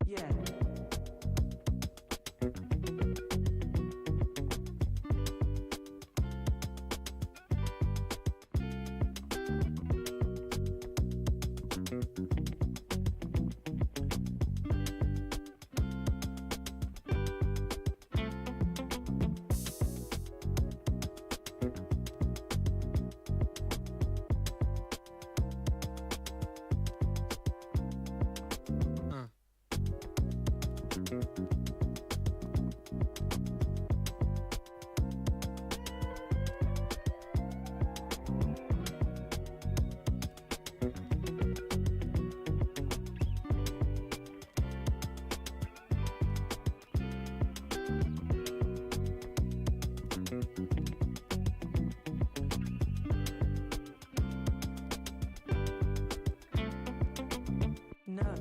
Yeah. No. No.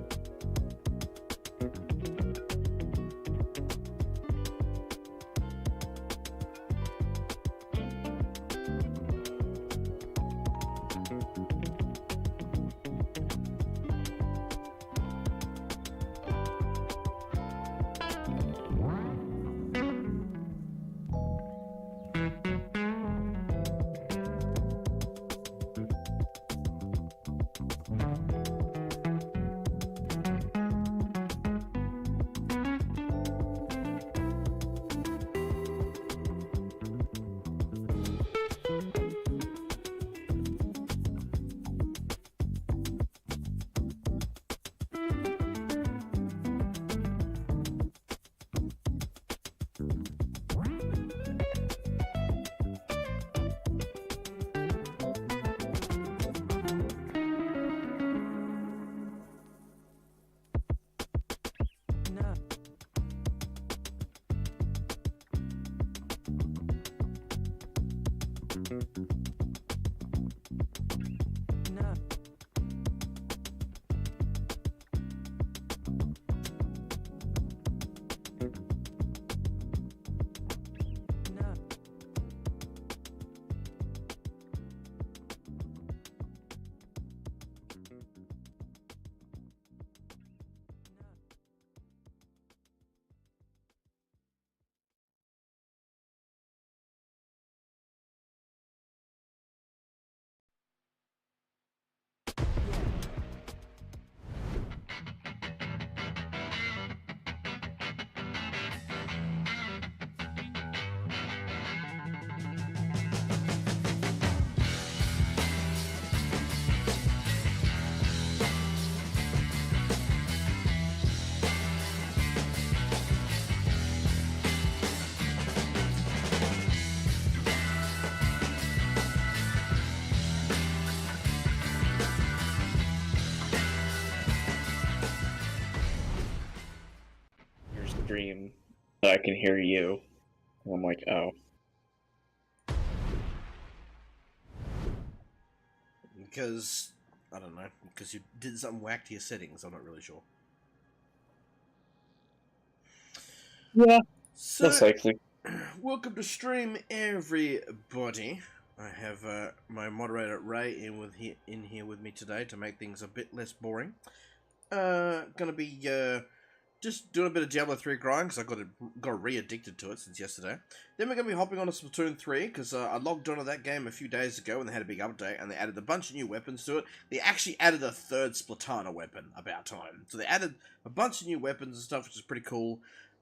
No. No. Your stream, so I can hear you. And I'm like, oh. Because, I don't know, because you did something whack to your settings, I'm not really sure. Yeah, So, most likely. welcome to stream, everybody. I have my moderator Ray in here with me today to make things a bit less boring. Gonna be just doing a bit of Diablo 3 grind because I got re-addicted to it since yesterday. Then we're gonna be hopping on to Splatoon 3 because I logged onto that game a few days ago and they had a big update and they added a bunch of new weapons to it. They actually added a third Splatana weapon, about time. So they added a bunch of new weapons and stuff, which is pretty cool.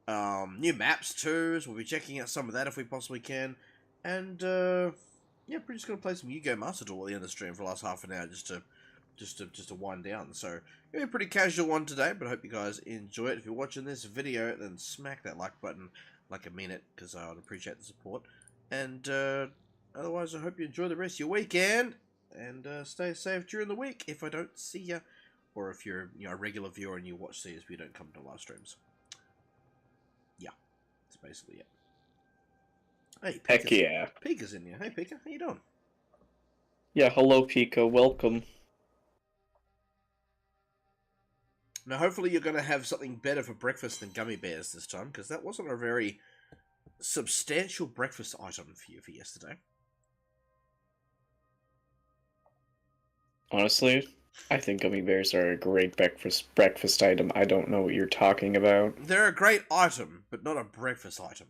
New maps too, so we'll be checking out some of that if we possibly can. And yeah, we're just gonna play some Yu-Gi-Oh! Master Duel at the end of the stream for the last half an hour just to wind down. So it'll be a pretty casual one today, but I hope you guys enjoy it. If you're watching this video, then smack that like button like I mean it, because I would appreciate the support. And otherwise, I hope you enjoy the rest of your weekend and stay safe during the week. If I don't see you, or if you're a regular viewer and you watch these, but you don't come to live streams. Yeah, that's basically it. Hey, Heck yeah. Pika's in here. Hey, Pika, how you doing? Yeah, hello Pika, welcome. Now, hopefully you're going to have something better for breakfast than gummy bears this time, because that wasn't a very substantial breakfast item for you for yesterday. Honestly, I think gummy bears are a great breakfast item. I don't know what you're talking about. They're a great item, but not a breakfast item.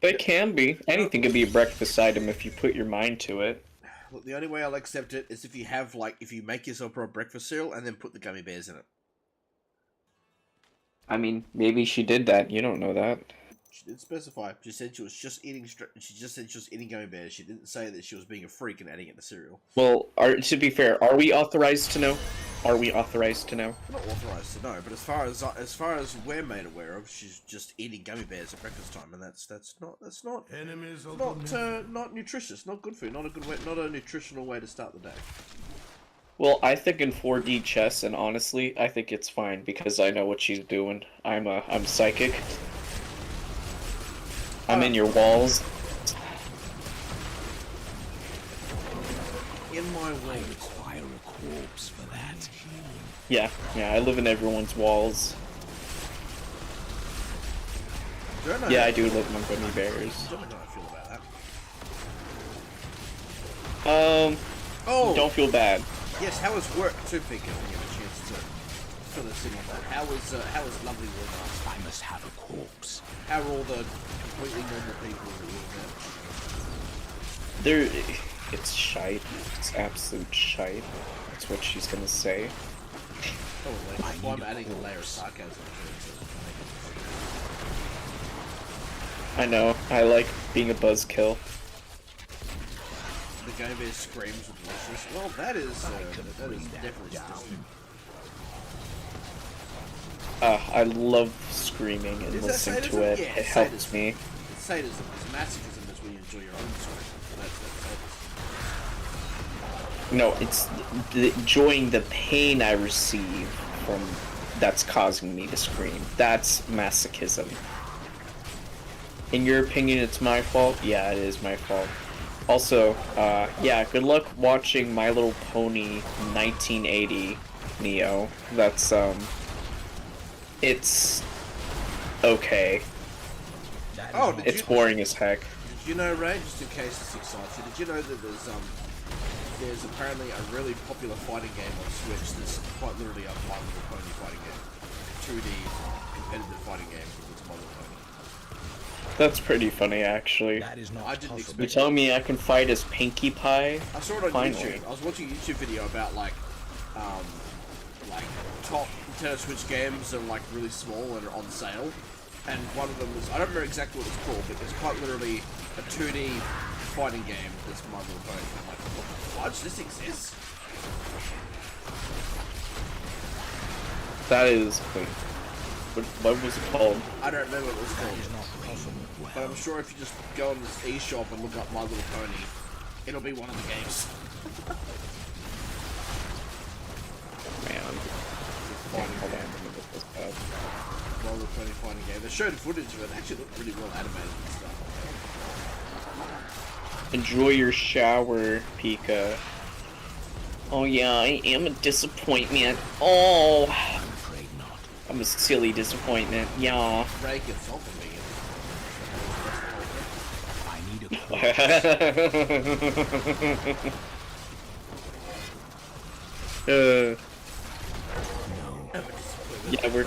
They can be. Anything can be a breakfast item if you put your mind to it. Look, the only way I'll accept it is if you have, like, if you make yourself a breakfast cereal and then put the gummy bears in it. I mean, maybe she did that. You don't know that. She didn't specify. She said she was just eating. She just said she was eating gummy bears. She didn't say that she was being a freak and adding it to cereal. Well, to be fair, are we authorized to know? Are we authorized to know? We're not authorized to know, but as far as we're made aware of, she's just eating gummy bears at breakfast time, and that's not Enemies of not nutritious, not good food, not a good way, not a nutritional way to start the day. Well, I think in 4D chess, and honestly, I think it's fine because I know what she's doing. I'm psychic. I'm in your walls. In my way. require a corpse for that. Yeah, I live in everyone's walls. Don't know Yeah, how- I do live among gummy bears. Don't know how I feel about that. Oh, don't feel bad. Yes, how was work too, Pika, when you have a chance to fill us in on that? How was lovely work? I must have a corpse. How are all the completely normal people that we met? It's shite. It's absolute shite. That's what she's gonna say. Probably. That's why I'm adding a layer of sarcasm to it. I know. I like being a buzzkill. The gummy bear screams with delicious. Well, that is definitely sadism. I love screaming and Is that listening sadism? to it. Yeah, It helps sadism. me. It's sadism. It's masochism is when you enjoy your own scream. That's sadism. No, it's enjoying the pain I receive from that's causing me to scream. That's masochism. In your opinion, it's my fault? Yeah, it is my fault. Also, yeah, good luck watching My Little Pony 1980, Neo. That's, it's okay. Oh, It's boring as heck. Did you know, Ray, just in case this excites you, did you know that there's apparently a really popular fighting game on Switch that's quite literally a My Little Pony fighting game. 2D competitive fighting game with My Little Pony. That's pretty funny, actually. That is not I didn't possible. You're expect telling me I can fight as Pinkie Pie? I saw it on Finally. YouTube. I was watching a YouTube video about like top Nintendo Switch games that are like really small and are on sale. And one of them was, I don't remember exactly what it's called, but it's quite literally a 2D fighting game that's My Little Pony. I'm like, what the fudge? This exists? That is... What was it called? I don't remember what it was That called. is not possible. But I'm sure if you just go on this eShop and look up My Little Pony, it'll be one of the games. Man. Fighting Hold on, game. let me look this up. My Little Pony fighting game. They showed footage of it. It actually looked really well animated and stuff. Enjoy your shower, Pika. Oh yeah, I am a disappointment. Oh, I'm afraid not. I'm a silly disappointment. Yeah. Ray gets off of me. I need a corpse. Yeah, we're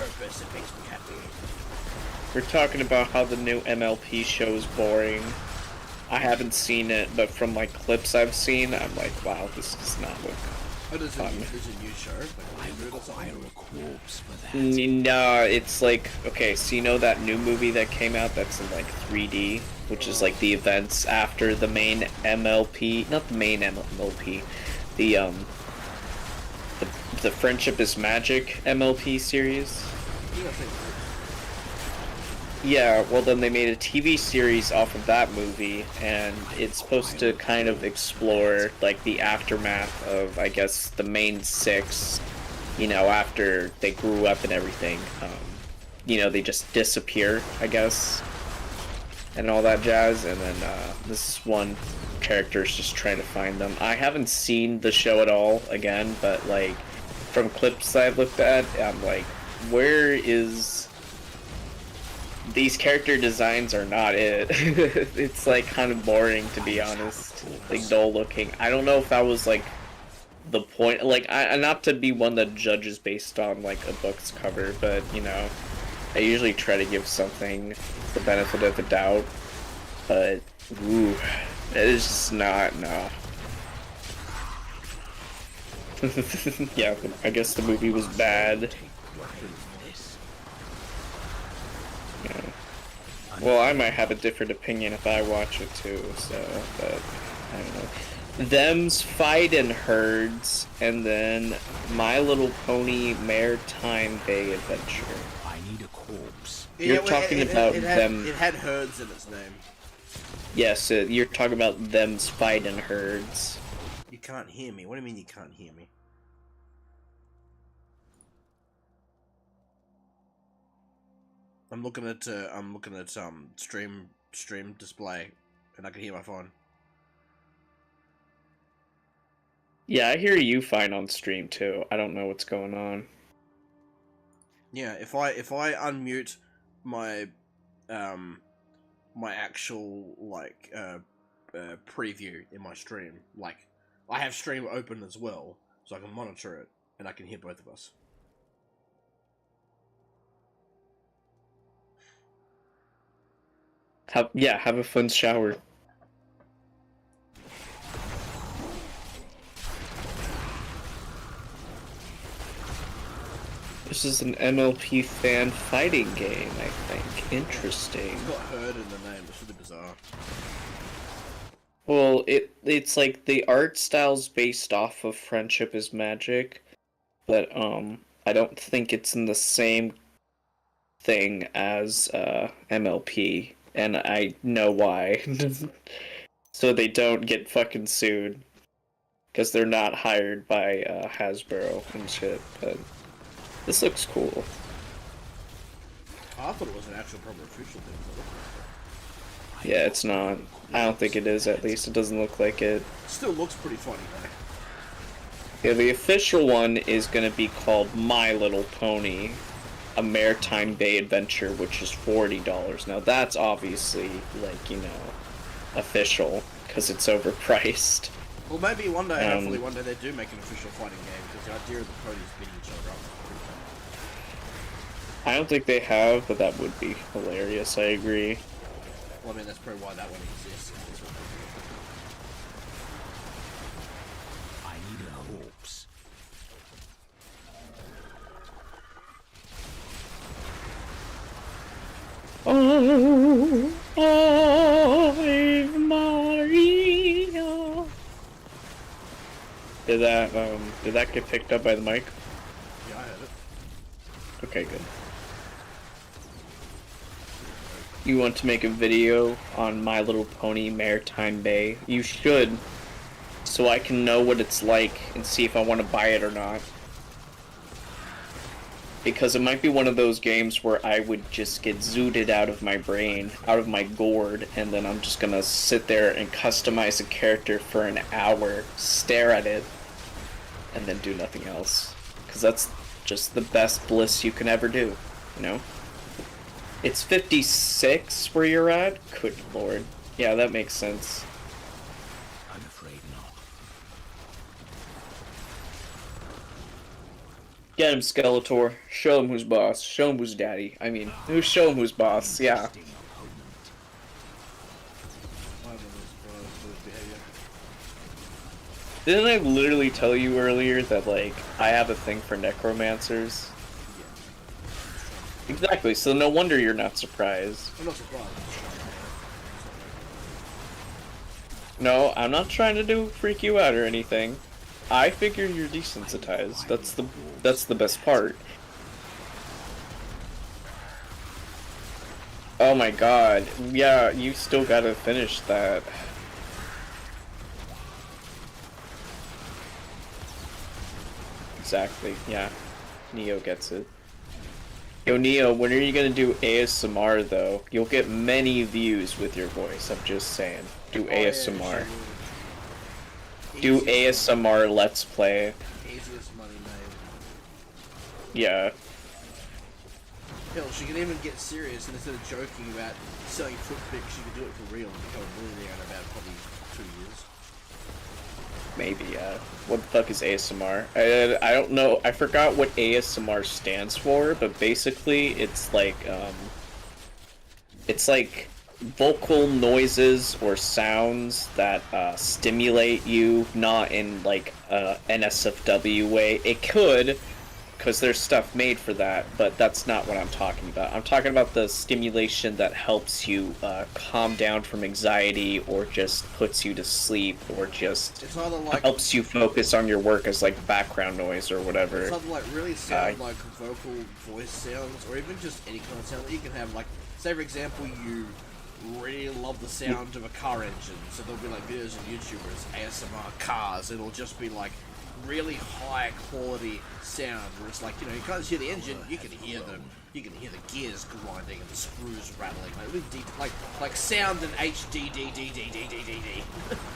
talking about how the new MLP show is boring. I haven't seen it, but from like clips I've seen, I'm like, wow, this does not look Oh, there's a fun. new show. Like, I a reboot or require something. a corpse for that. No, it's like, okay, so you know that new movie that came out that's in like 3D, which is like the events after the main MLP, not the main MLP, the Friendship is Magic MLP series. You gotta think. Yeah, well then they made a TV series off of that movie, and it's supposed to kind of explore, like, the aftermath of, I guess, the main six, you know, after they grew up and everything. You know, they just disappear, I guess, and all that jazz, and then, this is one character's just trying to find them. I haven't seen the show at all, again, but, like, from clips I've looked at, I'm like, where is... These character designs are not it. It's like kind of boring, to be honest. Like dull looking. I don't know if that was like the point. Like, not to be one that judges based on like a book's cover, but you know, I usually try to give something the benefit of the doubt. But ooh, it's just not no. Yeah, I guess the movie was bad. Yeah. Well, I might have a different opinion if I watch it too, so, but, I don't know. Them's fight in herds, and then My Little Pony Maritime Bay Adventure. I need a corpse. You're talking about them... It had herds in its name. Yes, you're talking about them's fight in herds. You can't hear me. What do you mean you can't hear me? I'm looking at stream display, and I can hear my phone. Yeah, I hear you fine on stream too. I don't know what's going on. Yeah, if I unmute my my actual like preview in my stream, like I have stream open as well, so I can monitor it and I can hear both of us. Have a fun shower. This is an MLP fan fighting game, I think. Interesting. It's got herd in the name. It's really bizarre. Well, it's like the art style's based off of Friendship is Magic, but I don't think it's in the same thing as MLP, and I know why. So they don't get fucking sued, because they're not hired by Hasbro and shit, but this looks cool. I thought it was an actual proper official thing. Yeah, it's not. I don't think it is, at least. It doesn't look like it. Still looks pretty funny, though. Yeah, the official one is going to be called My Little Pony, a Maritime Bay Adventure, which is $40. Now, that's obviously, like, you know, official, because it's overpriced. Well, maybe one day, hopefully one day they do make an official fighting game, because the idea of the ponies beating each other up is pretty fun. I don't think they have, but that would be hilarious, I agree. Well, I mean, that's probably why that one exists. I need a corpse. Oh, Maria. Did that get picked up by the mic? Yeah, I heard it. Okay, good. You want to make a video on My Little Pony Maritime Bay? You should, so I can know what it's like and see if I want to buy it or not. Because it might be one of those games where I would just get zooted out of my brain, out of my gourd, and then I'm just gonna sit there and customize a character for an hour, stare at it, and then do nothing else. Because that's just the best bliss you can ever do, you know? It's 56 where you're at? Good lord. Yeah, that makes sense. I'm afraid not. Get him, Skeletor. Show him who's boss. Show him who's daddy. I mean, show him who's boss, yeah. Interesting opponent. I don't know this behavior. Didn't I literally tell you earlier that, like, I have a thing for necromancers? Exactly, so no wonder you're not surprised. I'm not surprised. No, I'm not trying to freak you out or anything. I figure you're desensitized. That's the best part. Oh my god. Yeah, you still gotta finish that. Exactly, yeah. Neo gets it. Yo, Neo, when are you gonna do ASMR, though? You'll get many views with your voice, I'm just saying. Do ASMR. Do ASMR Let's Play. Easiest money made. Yeah. Hell, she can even get serious, and instead of joking about selling foot pics, she could do it for real and become a millionaire in about probably 2 years. Maybe, what the fuck is ASMR? I don't know. I forgot what ASMR stands for, but basically it's like vocal noises or sounds that stimulate you, not in like a NSFW way. It could, because there's stuff made for that, but that's not what I'm talking about. I'm talking about the stimulation that helps you calm down from anxiety, or just puts you to sleep, or just It's either like helps you focus on your work as like background noise or whatever. it's either like really sound like vocal voice sounds, or even just any kind of sound that you can have. Like, say for example, you really love the sound of a car engine, so there'll be like videos on YouTubers ASMR cars. It'll just be like really high quality sound where it's like, you know, you can't hear the engine, you can hear them, you can hear the gears grinding and the screws rattling, like really deep, like sound in HD, 4K.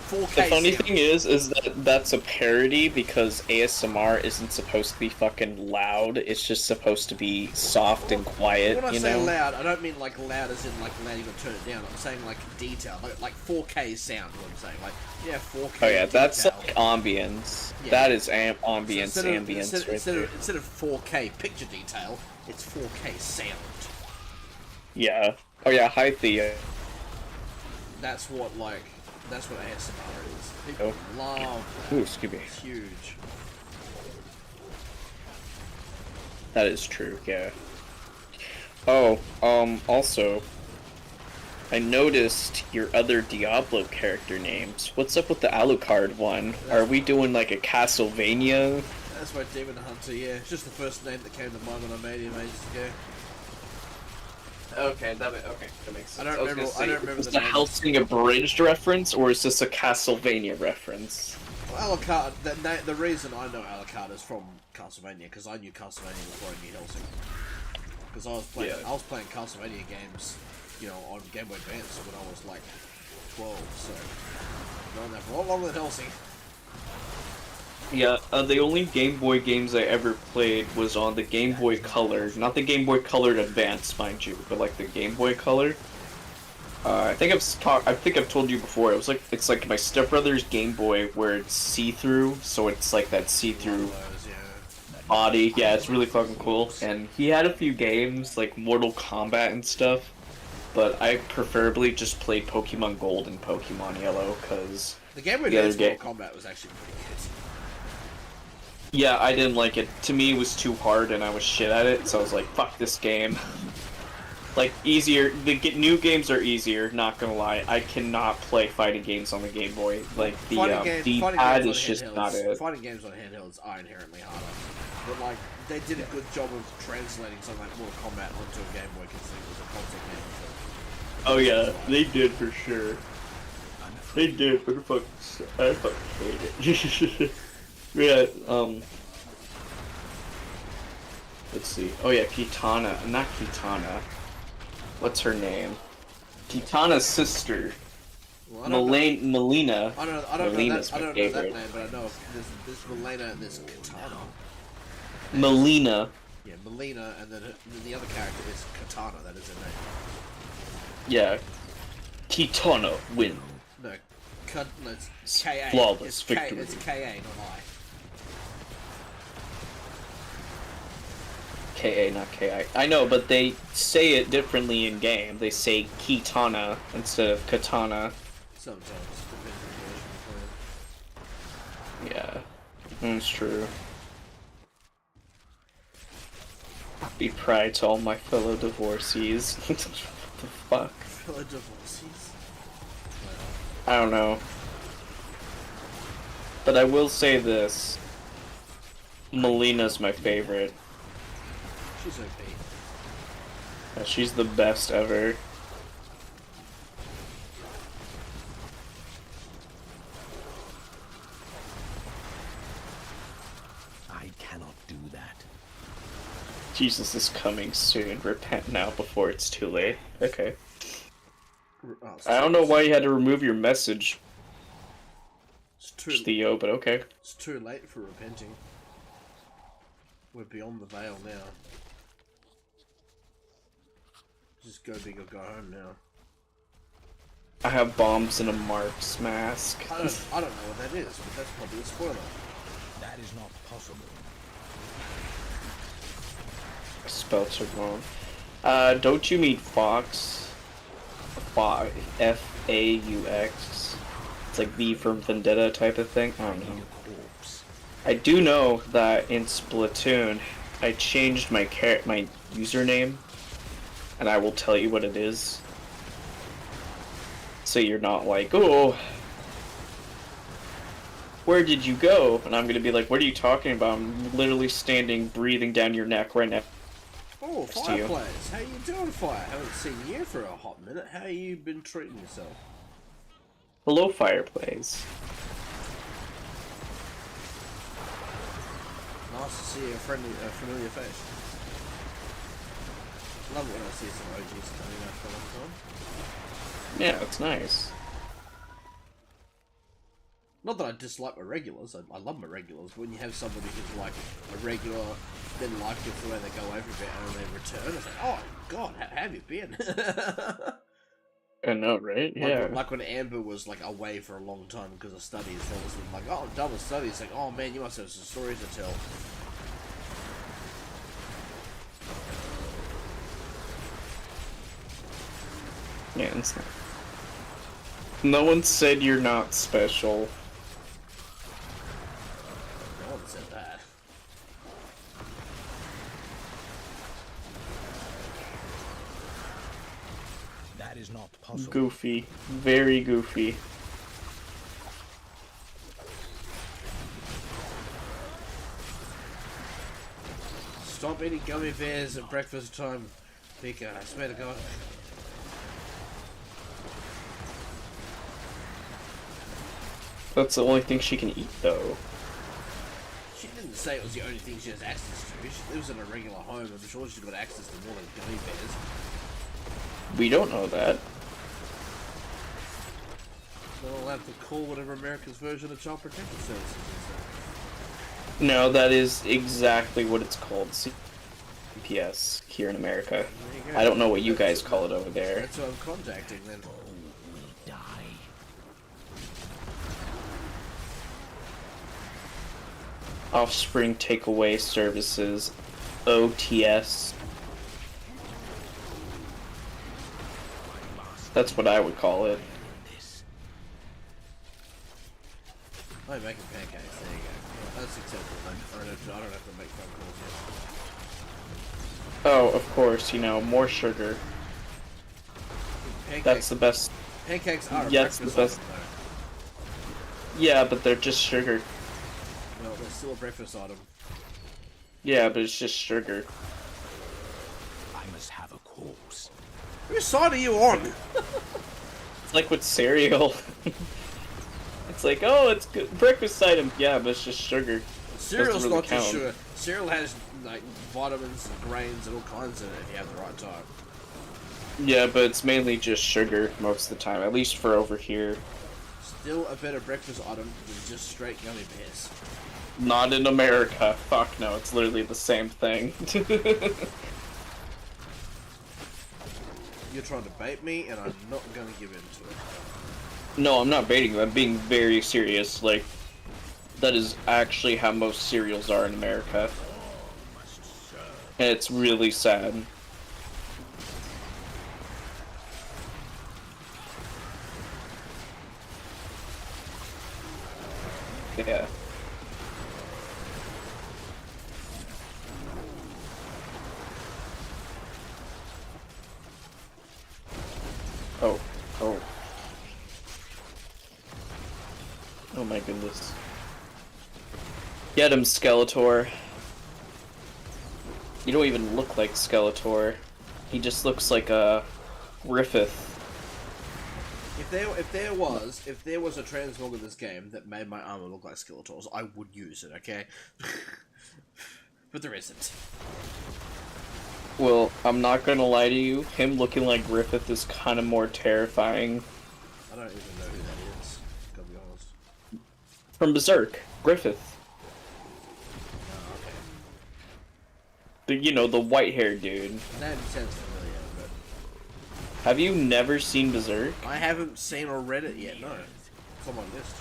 The funny sound. thing is that that's a parody, because ASMR isn't supposed to be fucking loud. It's just supposed to be soft and quiet. When I you say know? loud, I don't mean like loud as in like loud you gotta turn it down. I'm saying like detail, like 4K sound. What I'm saying, like, yeah, 4K. Oh yeah, that's detail. like ambience. Yeah. That is ambience, So ambience right there. instead of 4K picture detail, it's 4K sound. Yeah. Oh yeah, hi Thea. That's what ASMR is. People love that. Ooh, excuse me. It's huge. That is true, yeah. Oh, also, I noticed your other Diablo character names. What's up with the Alucard one? Are we doing like a Castlevania? That's my Demon Hunter. Yeah, it's just the first name that came to mind when I made him ages ago. Okay, that makes sense. I don't remember Is the the name. Helsing abridged reference, or is this a Castlevania reference? Well, Alucard. The reason I know Alucard is from Castlevania, because I knew Castlevania before I knew Helsing. Because I was playing Castlevania games, you know, on Game Boy Advance when I was like 12. So I've known that for a lot longer than Helsing. Yeah, the only Game Boy games I ever played was on the Game Boy Color, not the Game Boy Color Advance, mind you, but like the Game Boy Color. I think I've told you before. It's like my stepbrother's Game Boy, where it's see-through, so it's like that see-through body. Yeah, it's really fucking cool. And he had a few games like Mortal Kombat and stuff, but I preferably just played Pokemon Gold and Pokemon Yellow, because The Game Boy Advance Mortal Kombat was actually pretty good. yeah, I didn't like it. To me, it was too hard, and I was shit at it, so I was like, fuck this game. Like, easier, new games are easier, not gonna lie. I cannot play fighting games on the Game Boy. Like, the D-pad is just not it. Fighting games on handhelds are inherently harder. But, like, they did a good job of translating something like Mortal Kombat onto a Game Boy, considering it was a console game. Oh yeah, they did for sure. They did, but I fucking hate it. Yeah, let's see. Oh yeah, Kitana. Not Kitana. What's her name? Kitana's sister. Well, Melina. I don't know that name, but I know there's Melina and there's Katana. Melina. Yeah, Melina, and then the other character is Katana. That is her name. Yeah. Kitana win. No, it's K-A. Flawless victory. It's K-A, not I. K-A, not K-I. I know, but they say it differently in game. They say Kitana instead of Katana. Sometimes. Yeah, that's true. Be pride to all my fellow divorcees. What the fuck? Fellow divorcees? I don't know. But I will say this. Melina's my favorite. She's OP. Yeah, she's the best ever. I cannot do that. Jesus is coming soon. Repent now before it's too late. Okay. I don't know why you had to remove your message, Theo, but okay. It's too late for repenting. We're beyond the veil now. Just go big or go home now. I have bombs in a Mark's mask. I don't know what that is, but that's probably a spoiler. That is not possible. Spells are wrong. Don't you mean Fox? F-A-U-X. It's like V for Vendetta type of thing. I don't know. I do know that in Splatoon, I changed my username, and I will tell you what it is. So you're not like, oh, where did you go? And I'm gonna be like, what are you talking about? I'm literally standing, breathing down your neck right now. Oh, Fireplace! How you doing, Fire? Haven't seen you for a hot minute. How you been treating yourself? Hello, Fireplace. Nice to see a familiar face. Love it when I see some OGs coming out for a long time. Yeah, it's nice. Not that I dislike my regulars, I love my regulars, but when you have somebody who's like a regular, then like it the way they go over a bit and then they return, it's like, oh god, how have you been? I know, right? Yeah. Like when Amber was like away for a long time because of studies, all of a sudden like, oh, I'm done with studies, like, oh man, you must have some stories to tell. Yeah, it's not. No one said you're not special. No one said that. That is not possible. Goofy. Very goofy. Stop eating gummy bears at breakfast time, Pika, I swear to god. That's the only thing she can eat, though. She didn't say it was the only thing she has access to. She lives in a regular home. I'm sure she's got access to more than gummy bears. We don't know that. They'll have to call whatever America's version of Child Protective Services is. No, that is exactly what it's called. CPS here in America. There you go. I don't know what you guys call it over there. That's what I'm contacting then. Die. Offspring Takeaway Services, OTS. That's what I would call it. Oh, you're making pancakes. There you go. That's acceptable. I don't have to make phone calls Oh, of course, you know, more sugar. yet. Pancakes, That's the best. pancakes are a Yeah, it's the breakfast best. item, Yeah, but they're just sugar. though. Well, they're still a breakfast item. Yeah, but it's just sugar. I must have a corpse. Whose side are you on? It's like with cereal. It's like, oh, it's good breakfast item. Yeah, but it's just sugar. Cereal's really not just count. sugar. Cereal has like vitamins and grains and all kinds in it if you have the right time. Yeah, but it's mainly just sugar most of the time, at least for over here. Still a better breakfast item than just straight gummy bears. Not in America. Fuck no, it's literally the same thing. You're trying to bait me, and I'm not going to give in to it. No, I'm not baiting you. I'm being very serious. Like, that is actually how most cereals are in America. And it's really sad. Yeah. Oh. Oh. Oh my goodness. Get him, Skeletor. You don't even look like Skeletor. He just looks like a Griffith. If there was a transmog in this game that made my armor look like Skeletor's, I would use it, okay? But there isn't. Well, I'm not gonna lie to you. Him looking like Griffith is kind of more terrifying. I don't even know who that is, gotta be honest. From Berserk, Griffith. Oh, okay. You know, the white-haired dude. That sounds familiar, but... Have you never seen Berserk? I haven't seen or read it yet. No, it's on my list.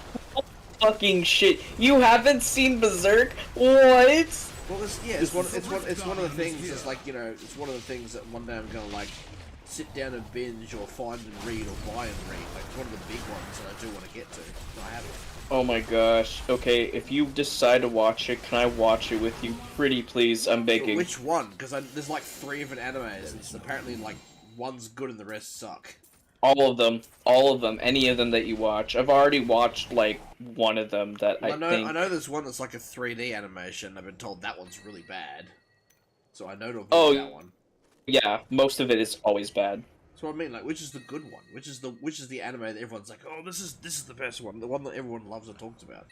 Fucking shit! You haven't seen Berserk? What? Well, it's one of the things. It's like, you know, it's one of the things that one day I'm gonna like sit down and binge, or find and read, or buy and read. Like, it's one of the big ones that I do want to get to. But I haven't. Oh my gosh. Okay, if you decide to watch it, can I watch it with you? Pretty please, I'm begging. Which one? Because there's like 3 different animes, and it's apparently like one's good and the rest suck. All of them, any of them that you watch. I've already watched like one of them that Well, I think. I know there's one that's like a 3D animation. I've been told that one's really bad. So I know to avoid that one. Yeah, most of it is always bad. So I mean, like, which is the good one? Which is the anime that everyone's like, oh, this is the best one, the one that everyone loves and talks about.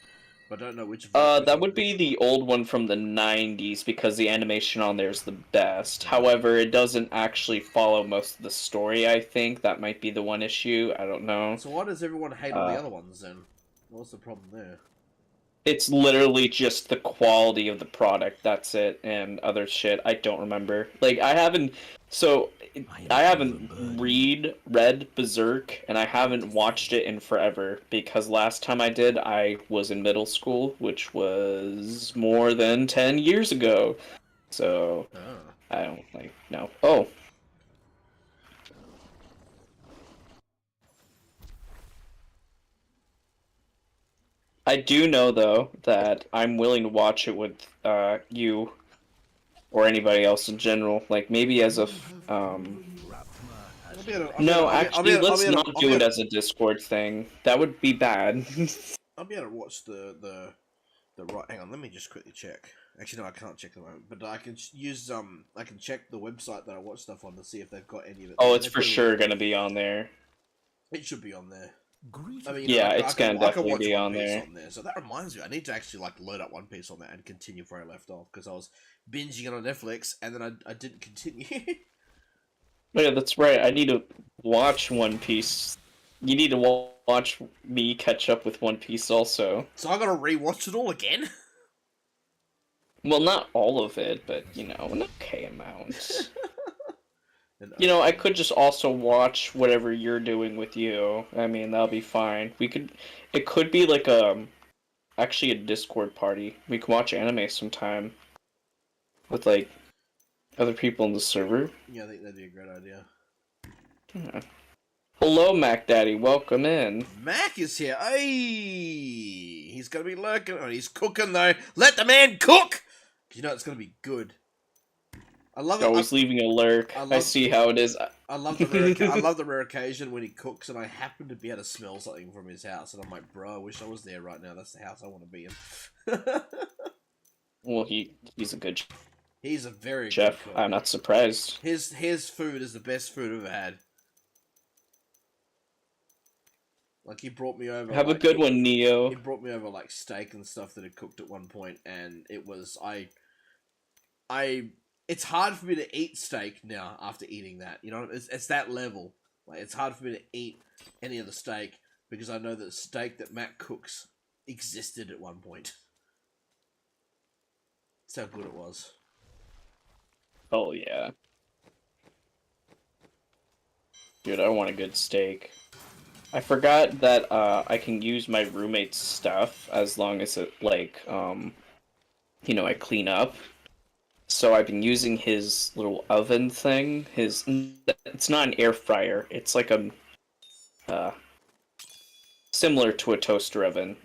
But I don't know which of them. That would be the old one from the 90s because the animation on there is the best. However, it doesn't actually follow most of the story, I think. That might be the one issue. I don't know. So why does everyone hate all the other ones then? What's the problem there? It's literally just the quality of the product. That's it. And other shit. I don't remember. Like, I haven't read Berserk, and I haven't watched it in forever, because last time I did, I was in middle school, which was more than 10 years ago. So, I don't, like, no. Oh. I do know, though, that I'm willing to watch it with, you, or anybody else in general. Like, maybe as a, let's not do it as a Discord thing. That would be bad. I'll be able to watch the right. Hang on, let me just quickly check. Actually, no, I can't check at the moment. But I can use I can check the website that I watch stuff on to see if they've got any of it. Oh, it's for sure gonna be on there. It should be on there. I mean, yeah, it's gonna definitely be on there. So that reminds me, I need to actually like load up One Piece on that and continue where I left off, because I was binging it on Netflix and then I didn't continue. Yeah, that's right. I need to watch One Piece. You need to watch me catch up with One Piece also. So I gotta rewatch it all again? Well, not all of it, but, you know, an okay amount. You know, I could just also watch whatever you're doing with you. I mean, that'll be fine. It could be like actually a Discord party. We can watch anime sometime. With, like, other people in the server. Yeah, I think that'd be a great idea. Yeah. Hello, Mac Daddy. Welcome in. Mac is here. Hey, he's gonna be lurking. Oh, he's cooking though. Let the man cook. You know it's gonna be good. I love it. Always leaving a lurk. I see how it is. I love the rare occasion when he cooks and I happen to be able to smell something from his house, and I'm like, bro, I wish I was there right now. That's the house I want to be in. Well, he's a good He's a very chef. good cook. I'm not surprised. His food is the best food I've ever had. Like, he brought me over. Have a good one, Neo. He brought me over like steak and stuff that he cooked at one point, and it was It's hard for me to eat steak now after eating that. You know, it's that level. Like, it's hard for me to eat any of the steak because I know that the steak that Matt cooks existed at one point. That's how good it was. Oh yeah. Dude, I want a good steak. I forgot that I can use my roommate's stuff as long as it, like, you know, I clean up. So I've been using his little oven thing. It's not an air fryer. It's like a similar to a toaster oven.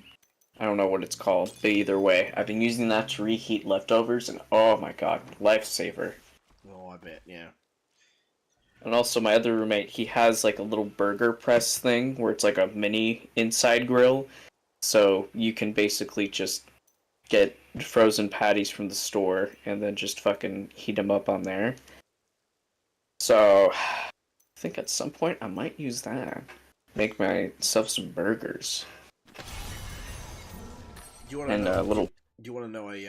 I don't know what it's called, but either way, I've been using that to reheat leftovers, and oh my god, lifesaver. Oh, I bet, yeah. And also my other roommate, he has like a little burger press thing where it's like a mini inside grill. So you can basically just get frozen patties from the store and then just fucking heat them up on there. So I think at some point I might use that. Make myself some burgers. Do you want to and know? Little. Do you want to know a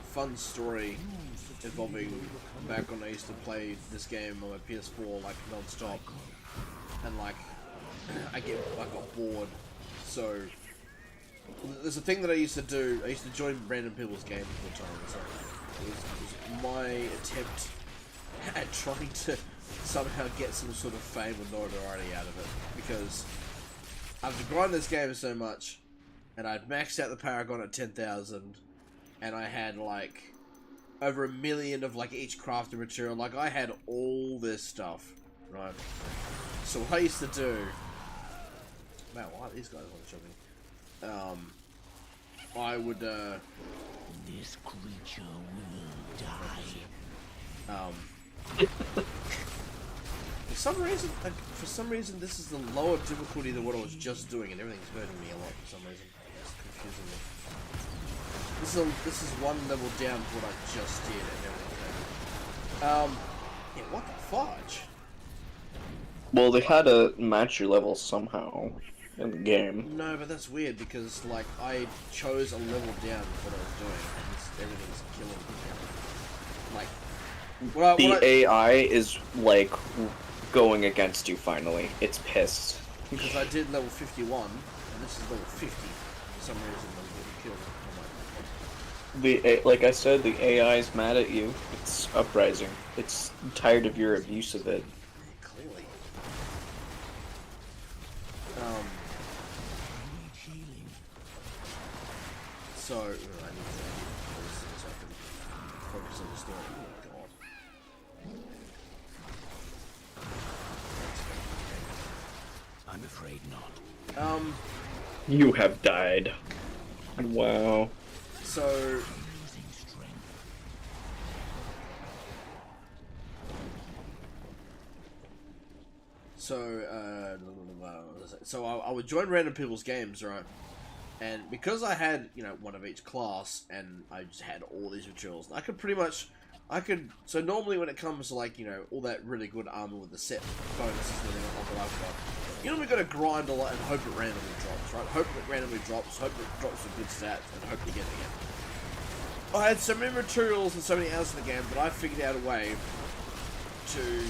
fun story involving back when I used to play this game on my PS4 like non-stop, and like I got bored. So there's a thing that I used to do. I used to join random people's games all the time. So it was my attempt and trying to somehow get some sort of fame or notoriety out of it, because I've grinded this game so much, and I'd maxed out the Paragon at 10,000, and I had like over 1 million of like each crafting material. Like I had all this stuff, right? So what I used to do, man, why are these guys want to show me? I would This creature will die. For some reason, this is the lower difficulty than what I was just doing, and everything's hurting me a lot for some reason. It's confusing me. This is one level down from what I just did, and everything's hurting. Yeah, what the fudge? Well, they had to match your level somehow in the game. No, but that's weird because like I chose a level down with what I was doing, and everything's killing me. Like, The AI is like going against you finally. It's pissed. Because I did level 51, and this is level 50. For some reason, I'm getting killed. Like I said, the AI is mad at you. It's uprising. It's tired of your abuse of it. Clearly. So, I need to close this so I can focus on the story. Oh, God. I'm afraid not. You have died. Wow. So, Losing strength. so I would join random people's games, right? And because I had, you know, one of each class, and I just had all these materials, I could pretty much, so normally when it comes to, like, you know, all that really good armor with the set bonuses and everything like that I've got, you know, we got to grind a lot and hope it randomly drops, right? Hope it randomly drops, hope it drops with good stats, and hope to get it again. I had so many materials and so many hours in the game that I figured out a way to,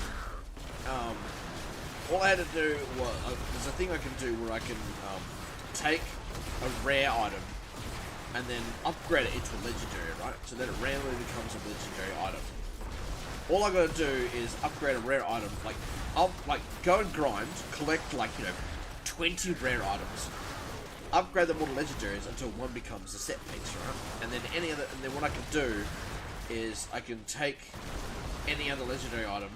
all I had to do was, there's a thing I can do where I can, take a rare item and then upgrade it into a legendary, right? So then it randomly becomes a legendary item. All I gotta do is upgrade a rare item, like, I'll, like, go and grind, collect, like, you know, 20 rare items, upgrade them all to legendaries until one becomes a set piece, right? And then what I can do is I can take any other legendary item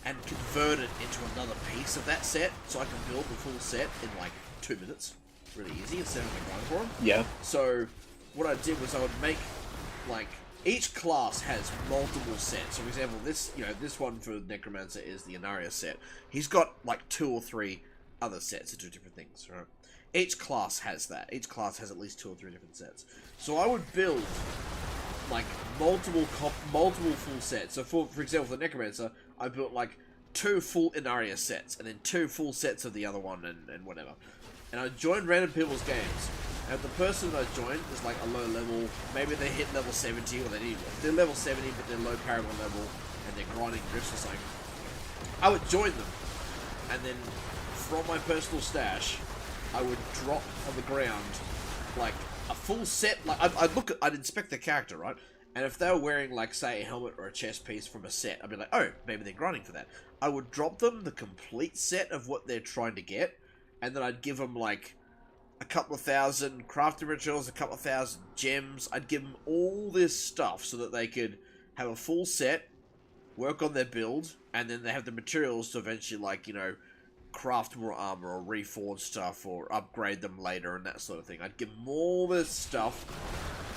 and convert it into another piece of that set, so I can build the full set in, like, 2 minutes. Really easy instead of going for them. Yeah. So what I did was I would make, like, each class has multiple sets. So for example, this one for Necromancer is the Inaria set. He's got like 2 or 3 other sets that do different things, right? Each class has that. Each class has at least 2 or 3 different sets. So I would build like multiple full sets. So for example, for Necromancer, I built like 2 full Inaria sets and then 2 full sets of the other one and whatever. And I joined random people's games, and if the person that I joined is like a low level, maybe they hit level 70, or they're level 70 but they're low Paragon level, and they're grinding drifts or something, I would join them, and then from my personal stash, I would drop on the ground, like, a full set, like, I'd inspect the character, right? And if they were wearing, like, say, a helmet or a chest piece from a set, I'd be like, oh, maybe they're grinding for that. I would drop them the complete set of what they're trying to get, and then I'd give them, like, a couple of thousand crafting materials, a couple of thousand gems. I'd give them all this stuff so that they could have a full set, work on their build, and then they have the materials to eventually, like, you know, craft more armor or reforge stuff or upgrade them later and that sort of thing. I'd give them all this stuff,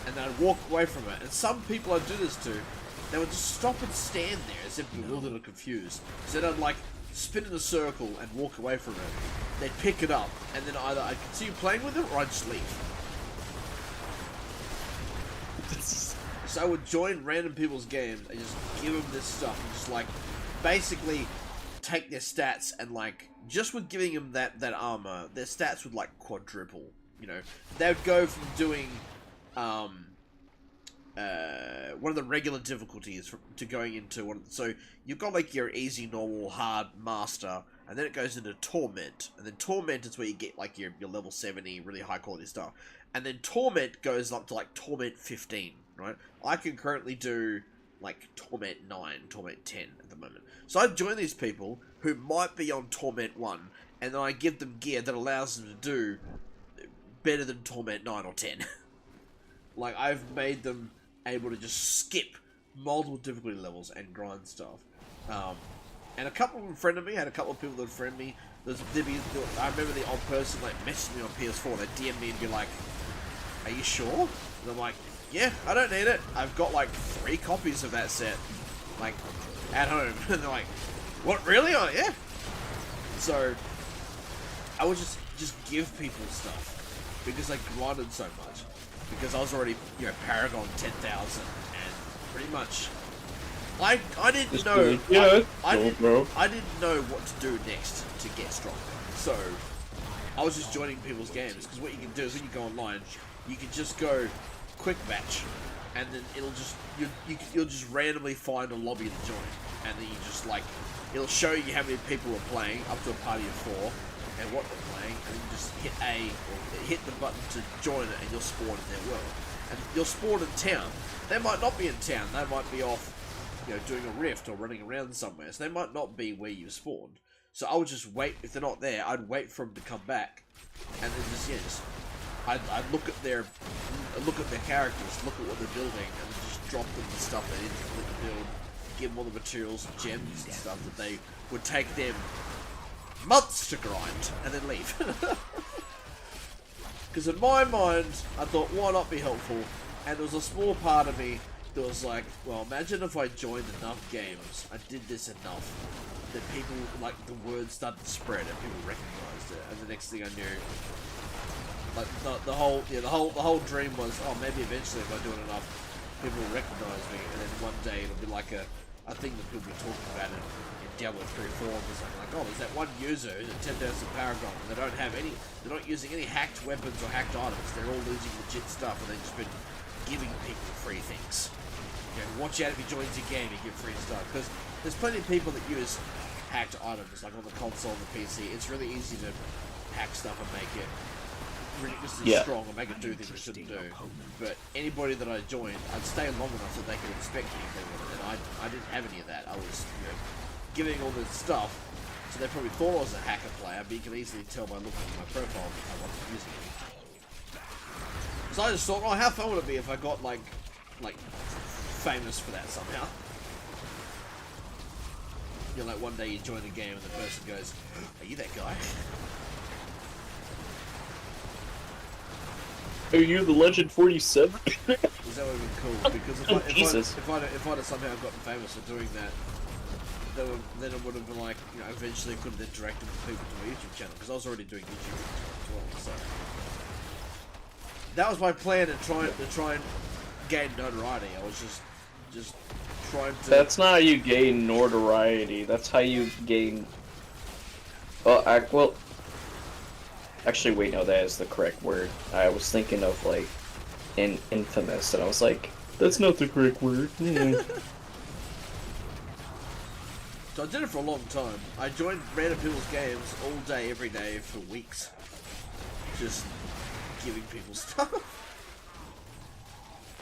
and then I'd walk away from it. And some people I'd do this to, they would just stop and stand there as if bewildered or confused. So then I'd, like, spin in a circle and walk away from it. They'd pick it up, and then either I'd continue playing with it or I'd just leave. So I would join random people's games and just give them this stuff and just, like, basically take their stats and, like, just with giving them that armor, their stats would, like, quadruple, you know. They would go from doing, one of the regular difficulties to going into one. So you've got like your easy, normal, hard, master, and then it goes into torment, and then torment is where you get like your level 70 really high quality stuff, and then torment goes up to like torment 15, right? I can currently do like Torment 9, Torment 10 at the moment. So I join these people who might be on Torment 1, and then I give them gear that allows them to do better than Torment 9 or 10. Like, I've made them able to just skip multiple difficulty levels and grind stuff. And a couple of them friended me, I had a couple of people that friend me. I remember the odd person like messaged me on PS4, they DM'd me and be like, "Are you sure?" And I'm like, "Yeah, I don't need it. I've got like 3 copies of that set, like, at home." And they're like, "What, really?" Oh, yeah. So, I would just give people stuff, because I grinded so much. Because I was already, Paragon 10,000, and pretty much, I didn't know, I didn't know what to do next to get stronger. So, I was just joining people's games, because what you can do is when you go online, you can just go quick match, and then it'll just, you'll just randomly find a lobby to join, and then you just like, it'll show you how many people are playing, up to a party of 4, and what they're playing, and then you just hit A, or hit the button to join it, and you'll spawn in their world. And you'll spawn in town. They might not be in town, they might be off, doing a rift or running around somewhere, so they might not be where you spawned. So I would just wait, if they're not there, I'd wait for them to come back, and then I'd look at their characters, look at what they're building, and just drop them the stuff they need to complete the build, give them all the materials, gems and stuff that they would take them months to grind, and then leave. Because in my mind, I thought, why not be helpful? And there was a small part of me that was like, well, imagine if I joined enough games, I did this enough, that people, like, the word started to spread and people recognized it. And the next thing I knew, like, the whole dream was, oh, maybe eventually if I do it enough, people will recognize me, and then one day it'll be like a thing that people will be talking about in Diablo 3 forums or something, like, oh, there's that one user who's at 10,000 Paragon, and they're not using any hacked weapons or hacked items, they're all losing legit stuff, and they've just been giving people free things. Watch out if he joins your game, you get free stuff, because there's plenty of people that use hacked items, like on the console and the PC. It's really easy to hack stuff and make it ridiculously strong, or make it do things it shouldn't do. But anybody that I joined, I'd stay long enough that they could inspect anything with it, and I didn't have any of that. I was, giving all this stuff, so they probably thought I was a hacker player, but you can easily tell by looking at my profile that I wasn't using it. So I just thought, oh, how fun would it be if I got, like, famous for that somehow? Like, one day you join a game and the person goes, are you that guy? Are you the Legend 47? That would have been cool, because if I'd have somehow gotten famous for doing that, then it would have been like, eventually could have then directed people to my YouTube channel, because I was already doing YouTube as well, so. That was my plan to try and gain notoriety. I was just trying to... That's not how you gain notoriety, that's how you gain... Well, actually, wait, no, that is the correct word. I was thinking of, like, infamous, and I was like, that's not the correct word. So I did it for a long time. I joined random people's games all day, every day, for weeks. Just giving people stuff.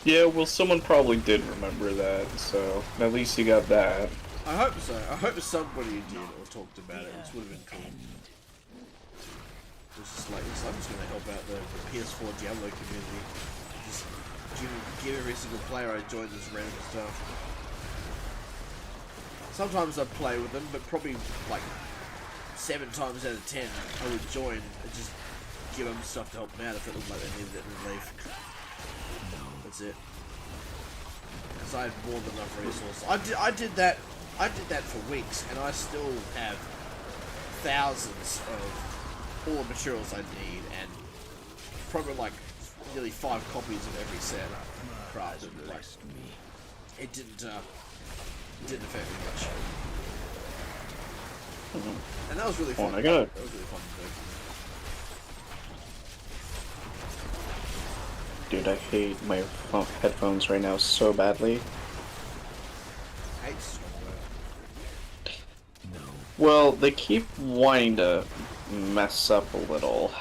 Yeah, well, someone probably did remember that, so at least you got that. I hope so. I hope somebody did or talked about it, which would have been cool. It's just like, I'm just going to help out the PS4 Diablo community. Just give every single player I join this random stuff. Sometimes I'd play with them, but probably like 7 times out of 10 I would join and just give them stuff to help them out if it looked like they needed it and leave. That's it. Because I had more than enough resources. I did that for weeks, and I still have thousands of all the materials I need, and probably like nearly 5 copies of every set crafted. Like, it didn't affect me much. And that was really fun. Oh my god. That was really fun to do. Dude, I hate my headphones right now so badly. Hate's strong word. Well, they keep wanting to mess up a little.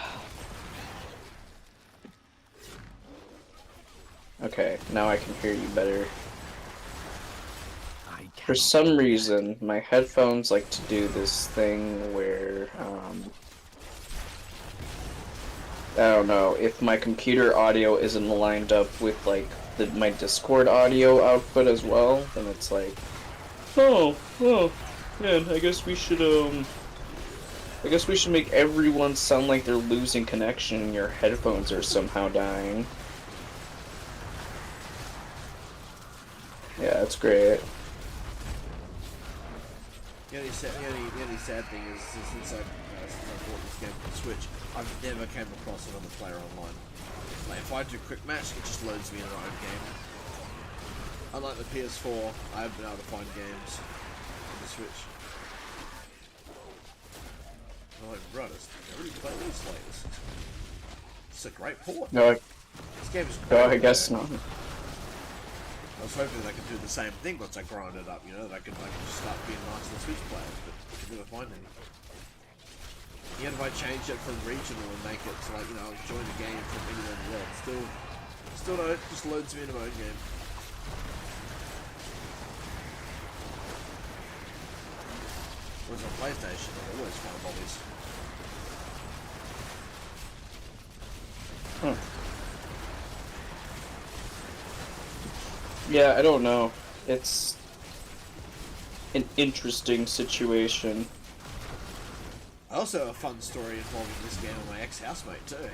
Okay, now I can hear you better. for some reason, my headphones like to do this thing where, I don't know, if my computer audio isn't lined up with, like, my Discord audio output as well, then it's like, oh, man, I guess we should make everyone sound like they're losing connection and your headphones are somehow dying. Yeah, that's great. The only sad thing is since I bought this game for the Switch, I've never came across another player online. Like if I do quick match, it just loads me in my own game. Unlike the PS4, I haven't been able to find games on the Switch. I'm like, brothers, I really play this like this. It's a great port. No, This game is great. I guess not. I was hoping that I could do the same thing once I grind it up, you know, that I could just start being nice to the Switch players, but I could never find any. Yet if I change it from regional and make it so like, you know, join the game from anywhere in the world, still no, it just loads me into my own game. Whereas on PlayStation, I always find bobbies. Huh. Yeah, I don't know. It's an interesting situation. I also have a fun story involving this game with my ex-housemate too.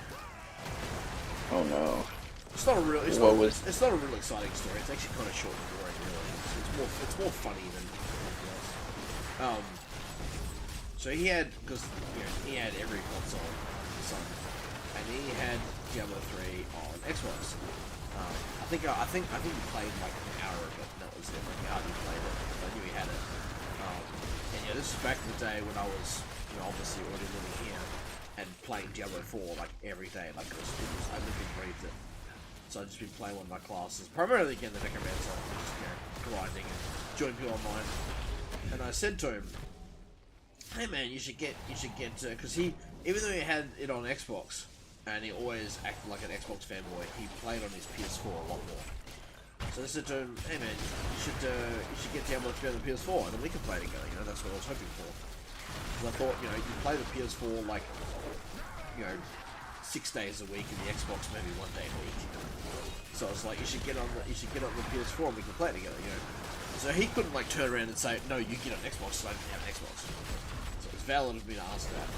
Oh no. It's not a real. It's What not, was- it's not a real exciting story. It's actually kind of short and boring, really. It's more funny than anything else. So he had, because you know, he had every console, son, and he had Diablo 3 on Xbox. I think he played like an hour of it. And that was it. Like he hardly played it. I knew he had it. And yeah, this was back in the day when I was, you know, obviously already living here and playing Diablo 4 like every day. Like I lived and breathed it. So I've just been playing one of my classes, primarily again the Necromancer, just, you know, grinding and joining people online. And I said to him, "Hey man, you should get, because he, even though he had it on Xbox, and he always acted like an Xbox fanboy, he played on his PS4 a lot more. So I said to him, hey man, you should get Diablo 3 on the PS4, and then we can play together, you know, that's what I was hoping for. Because I thought, you know, you play the PS4 like, you know, 6 days a week, and the Xbox maybe 1 day a week. So I was like, you should get on the PS4 and we can play together, you know. So he couldn't like turn around and say, no, you get on Xbox, so I didn't have an Xbox. So it's valid of me to ask that.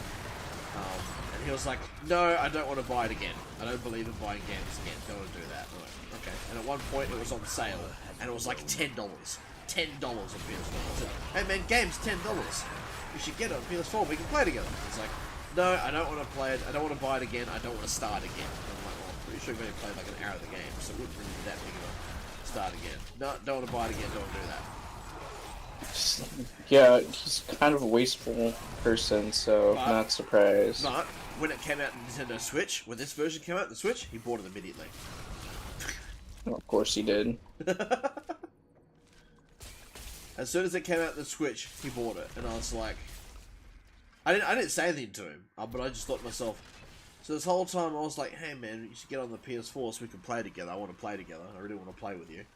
And he was like, no, I don't want to buy it again. I don't believe in buying games again. Don't want to do that. I'm like, okay. And at one point it was on sale, and it was like $10. $10 on PS4. I said, hey man, game's $10. You should get it on PS4. We can play together. He's like, no, I don't want to play it. I don't want to buy it again. I don't want to start again. And I'm like, well, I'm pretty sure you've only played like an hour of the game, so it wouldn't really be that big of a start again. No, don't want to buy it again. Don't want to do that. Yeah, he's kind of a wasteful person, so not surprised. But when it came out on Nintendo Switch, when this version came out on the Switch, he bought it immediately. Well, of course he did. As soon as it came out on the Switch, he bought it, and I was like, I didn't say anything to him, but I just thought to myself. So this whole time I was like, hey man, you should get on the PS4 so we can play together. I want to play together. I really want to play with you.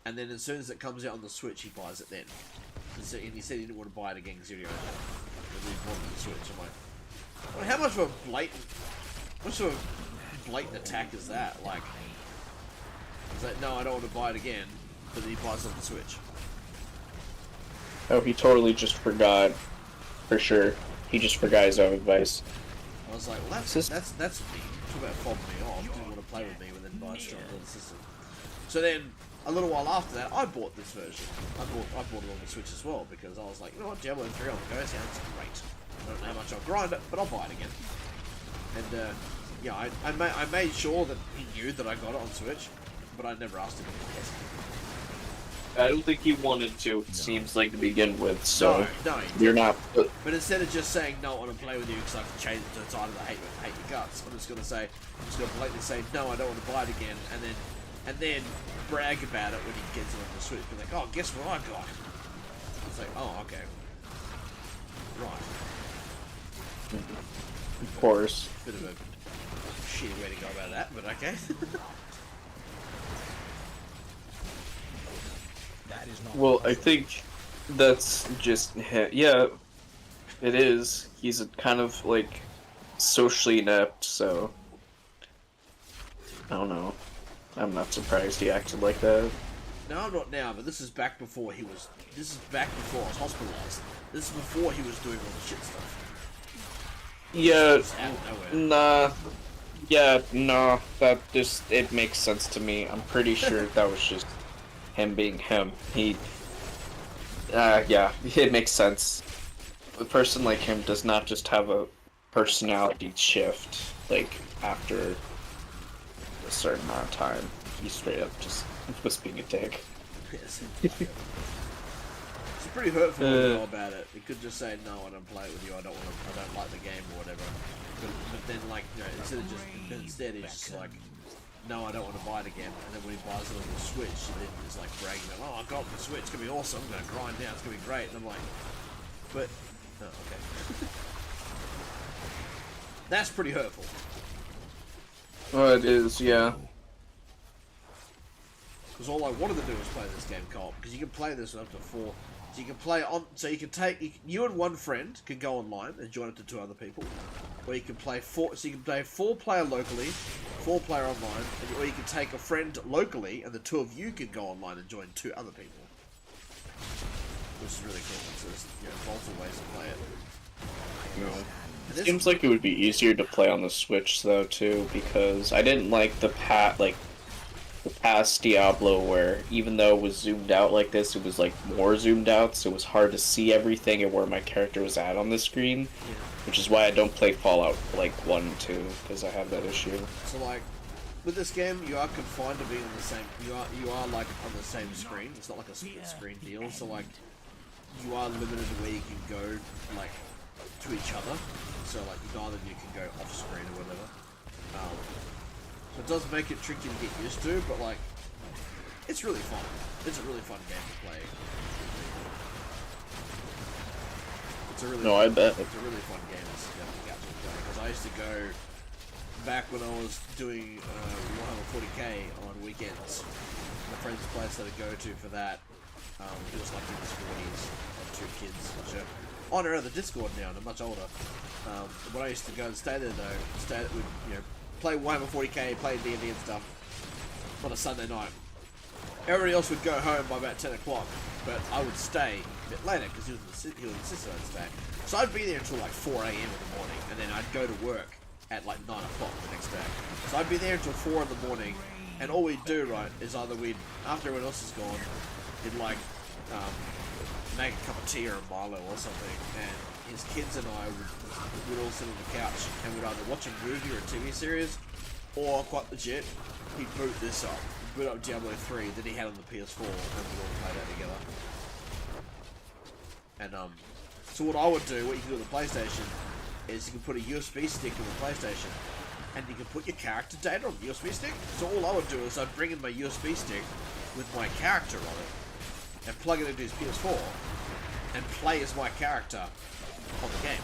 And then as soon as it comes out on the Switch, he buys it then. And he said he didn't want to buy it again because he already owned it. And he bought it on the Switch. I'm like, well, how much of a blatant attack is that? Like, he's like, no, I don't want to buy it again, but then he buys it on the Switch. Oh, he totally just forgot. For sure. He just forgot his own advice. I was like, well, that's me. Talk about fobbing me off. Didn't want to play with me, and then buy a strong little system. So then, a little while after that, I bought this version. I bought it on the Switch as well, because I was like, you know what, Diablo 3 on the go sounds great. I don't know how much I'll grind it, but I'll buy it again. And, yeah, I made sure that he knew that I got it on Switch, but I never asked him anything else. I don't think he wanted to, it seems like, to begin with, so No, you're not... But instead of just saying, no, I want to play with you because I've changed it to the title that hate your guts, I'm just going to blatantly say, no, I don't want to buy it again, and then brag about it when he gets it on the Switch. Be like, oh, guess what I got? It's like, oh, okay. Right. Of course. Bit of a shitty way to go about that, but okay. That is not Well, I think That's just yeah, it is. He's a kind of like socially inept, so I don't know. I'm not surprised he acted like that. No, I'm not now, but this is back before he was. This is back before I was hospitalized. This is before he was doing all the shit stuff. Yeah, Just out of nowhere. nah, that just, it makes sense to me. I'm pretty sure that was just him being him. Yeah, it makes sense. A person like him does not just have a personality shift, like, after a certain amount of time. He straight up just was being a dick. Yes. It's pretty hurtful to know about it. You could just say, no, I don't play it with you. I don't like the game or whatever. But then, like, you know, instead he's just like, no, I don't want to buy it again. And then when he buys it on the Switch, and then he's like bragging about, oh, I got the Switch. It's gonna be awesome. I'm gonna grind down. It's gonna be great. And I'm like, but oh, okay. That's pretty hurtful. Well, it is, yeah. Because all I wanted to do was play this game co-op, because you can play this up to 4. So you can play on. So you can take you and one friend can go online and join it to 2 other people, or you can play 4. So you can play 4-player locally, 4-player online, or you can take a friend locally, and the 2 of you can go online and join 2 other people, which is really cool. So there's, you know, multiple ways to play it. No. And this- Seems like it would be easier to play on the Switch though too, because I didn't like the past Diablo where even though it was zoomed out like this, it was like more zoomed out, so it was hard to see everything and where my character was at on the screen, which is why I don't play Fallout like 1 and 2, because I have that issue. So like, with this game, you are confined to being on the same. You are like on the same screen. It's not like a split screen deal. So like, you are limited to where you can go like to each other. So like, neither of you can go off screen or whatever. So it does make it tricky to get used to, but like, it's really fun. It's a really fun game to play. It's a really No, I bet. It's a really fun game to get to play, because I used to go back when I was doing Warhammer 40k on weekends. My friend's place that I go to for that. He was like in his 40s, and 2 kids, which are on our other Discord now, and are much older. When I used to go and stay there though, we'd, you know, play Warhammer 40k, play D&D and stuff on a Sunday night. Everybody else would go home by about 10 o'clock, but I would stay a bit later because he would insist I'd stay. So I'd be there until like 4 a.m. in the morning, and then I'd go to work at like 9 o'clock the next day. So I'd be there until 4 in the morning, and all we'd do, right, is either after everyone else is gone, we'd like make a cup of tea or a Milo or something, and his kids and I would all sit on the couch and would either watch a movie or a TV series, or quite legit, he'd boot this up. Boot up Diablo 3 that he had on the PS4, and we'd all play that together. And so what I would do, what you can do with the PlayStation, is you can put a USB stick in the PlayStation, and you can put your character data on the USB stick. So all I would do is I'd bring in my USB stick with my character on it, and plug it into his PS4, and play as my character on the game.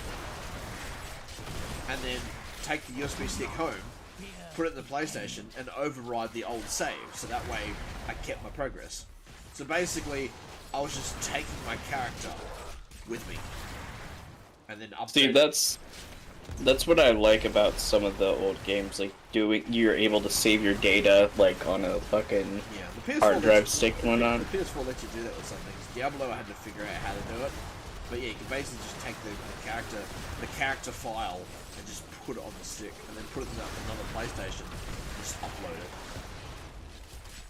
And then take the USB stick home, put it in the PlayStation, and override the old save, so that way I kept my progress. So basically, I was just taking my character with me, and then updating. See, that's what I like about some of the old games, like you're able to save your data like on a fucking hard drive stick and whatnot. The PS4 lets you do that with some things. Diablo, I had to figure out how to do it, but yeah, you can basically just take the character file and just put it on the stick, and then put it in another PlayStation, and just upload it.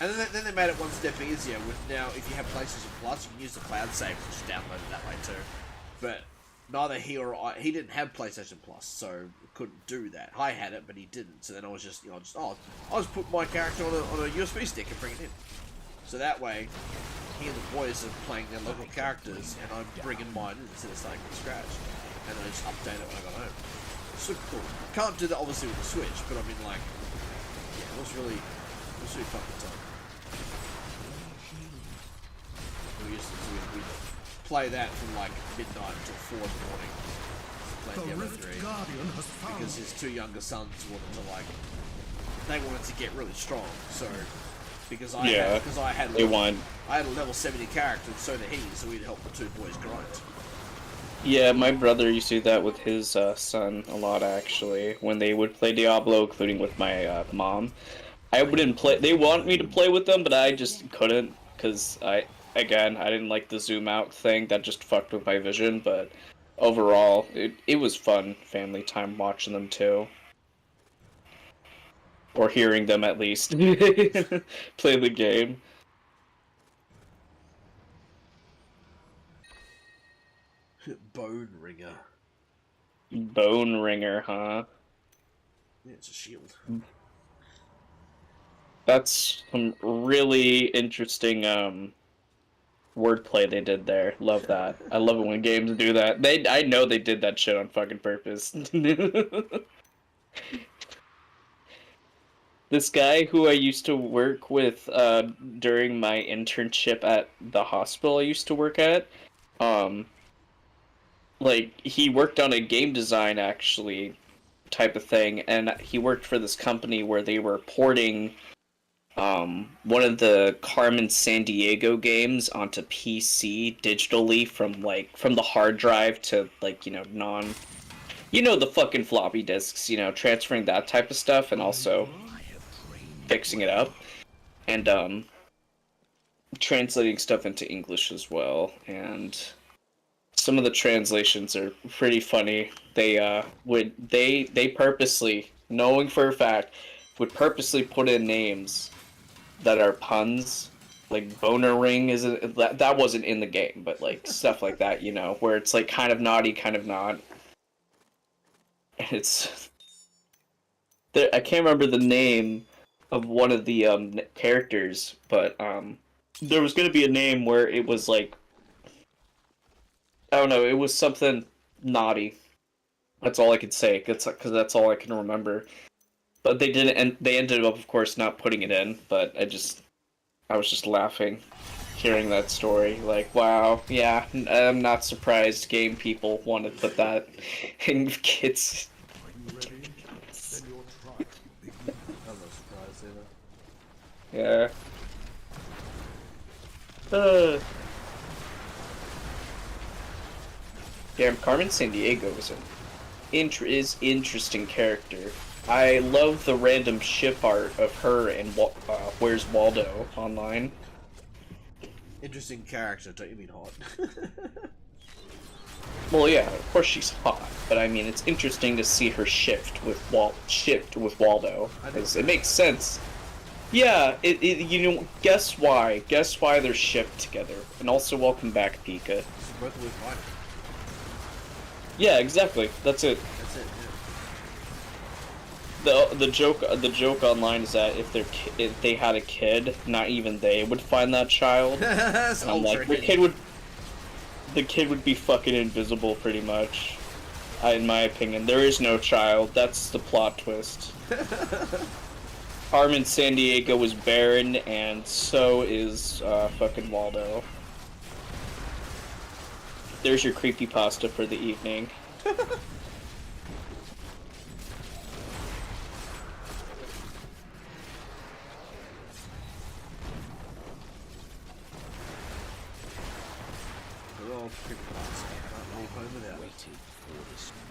And then they made it one step easier with now, if you have PlayStation Plus, you can use the cloud save to just download it that way too. But neither he or he didn't have PlayStation Plus, so couldn't do that. I had it, but he didn't. So then I was just, I'll just put my character on a USB stick and bring it in. So that way, he and the boys are playing their local characters, and I'm bringing mine in instead of starting from scratch. And I just update it when I got home. Super cool. Can't do that obviously with the Switch, but I mean, like, yeah, it was really fucking time. We'd play that from like midnight until 4 in the morning. Play Diablo 3. Because his 2 younger sons wanted to get really strong, so because I Yeah, had they want. I had a level 70 character, and so did he, so we'd help the two boys grind. Yeah, my brother used to do that with his son a lot, actually. When they would play Diablo, including with my mom, I wouldn't play. They want me to play with them, but I just couldn't because I didn't like the zoom out thing. That just fucked with my vision. But overall, it was fun family time watching them too, or hearing them at least play the game. Bone ringer. Bone ringer, huh? Yeah, it's a shield. That's some really interesting wordplay they did there. Love that. I love it when games do that. I know they did that shit on fucking purpose. This guy who I used to work with during my internship at the hospital I used to work at, um, like he worked on a game design actually type of thing, and he worked for this company where they were porting one of the Carmen San Diego games onto PC digitally from the hard drive to the fucking floppy disks, transferring that type of stuff and also fixing it up and translating stuff into English as well. And some of the translations are pretty funny. They purposely, knowing for a fact, would purposely put in names that are puns, like boner ring isn't that wasn't in the game, but like stuff like that, where it's like kind of naughty, kind of not. And it's I can't remember the name of one of the characters, but there was gonna be a name where it was like I don't know, it was something naughty. That's all I could say, because that's all I can remember. But they didn't, and they ended up, of course, not putting it in. But I was just laughing, hearing that story. Like, wow, yeah, I'm not surprised game people want to put that in kids. I'm not surprised Yeah. either. Damn, Carmen San Diego is interesting character. I love the random ship art of her and Where's Waldo online. Interesting character, don't you mean hot? Well, yeah, of course she's hot, but I mean it's interesting to see her shift with Waldo, because it makes sense. Yeah, guess why? Guess why they're shipped together. And also, welcome back, Pika. Both with fine. Yeah, exactly. That's it. That's it. The joke online is that if they had a kid, not even they would find that child. Yeah. And I'm like, the kid would be fucking invisible, pretty much. In my opinion, there is no child. That's the plot twist. Carmen San Diego is barren, and so is fucking Waldo. There's your creepypasta for the evening.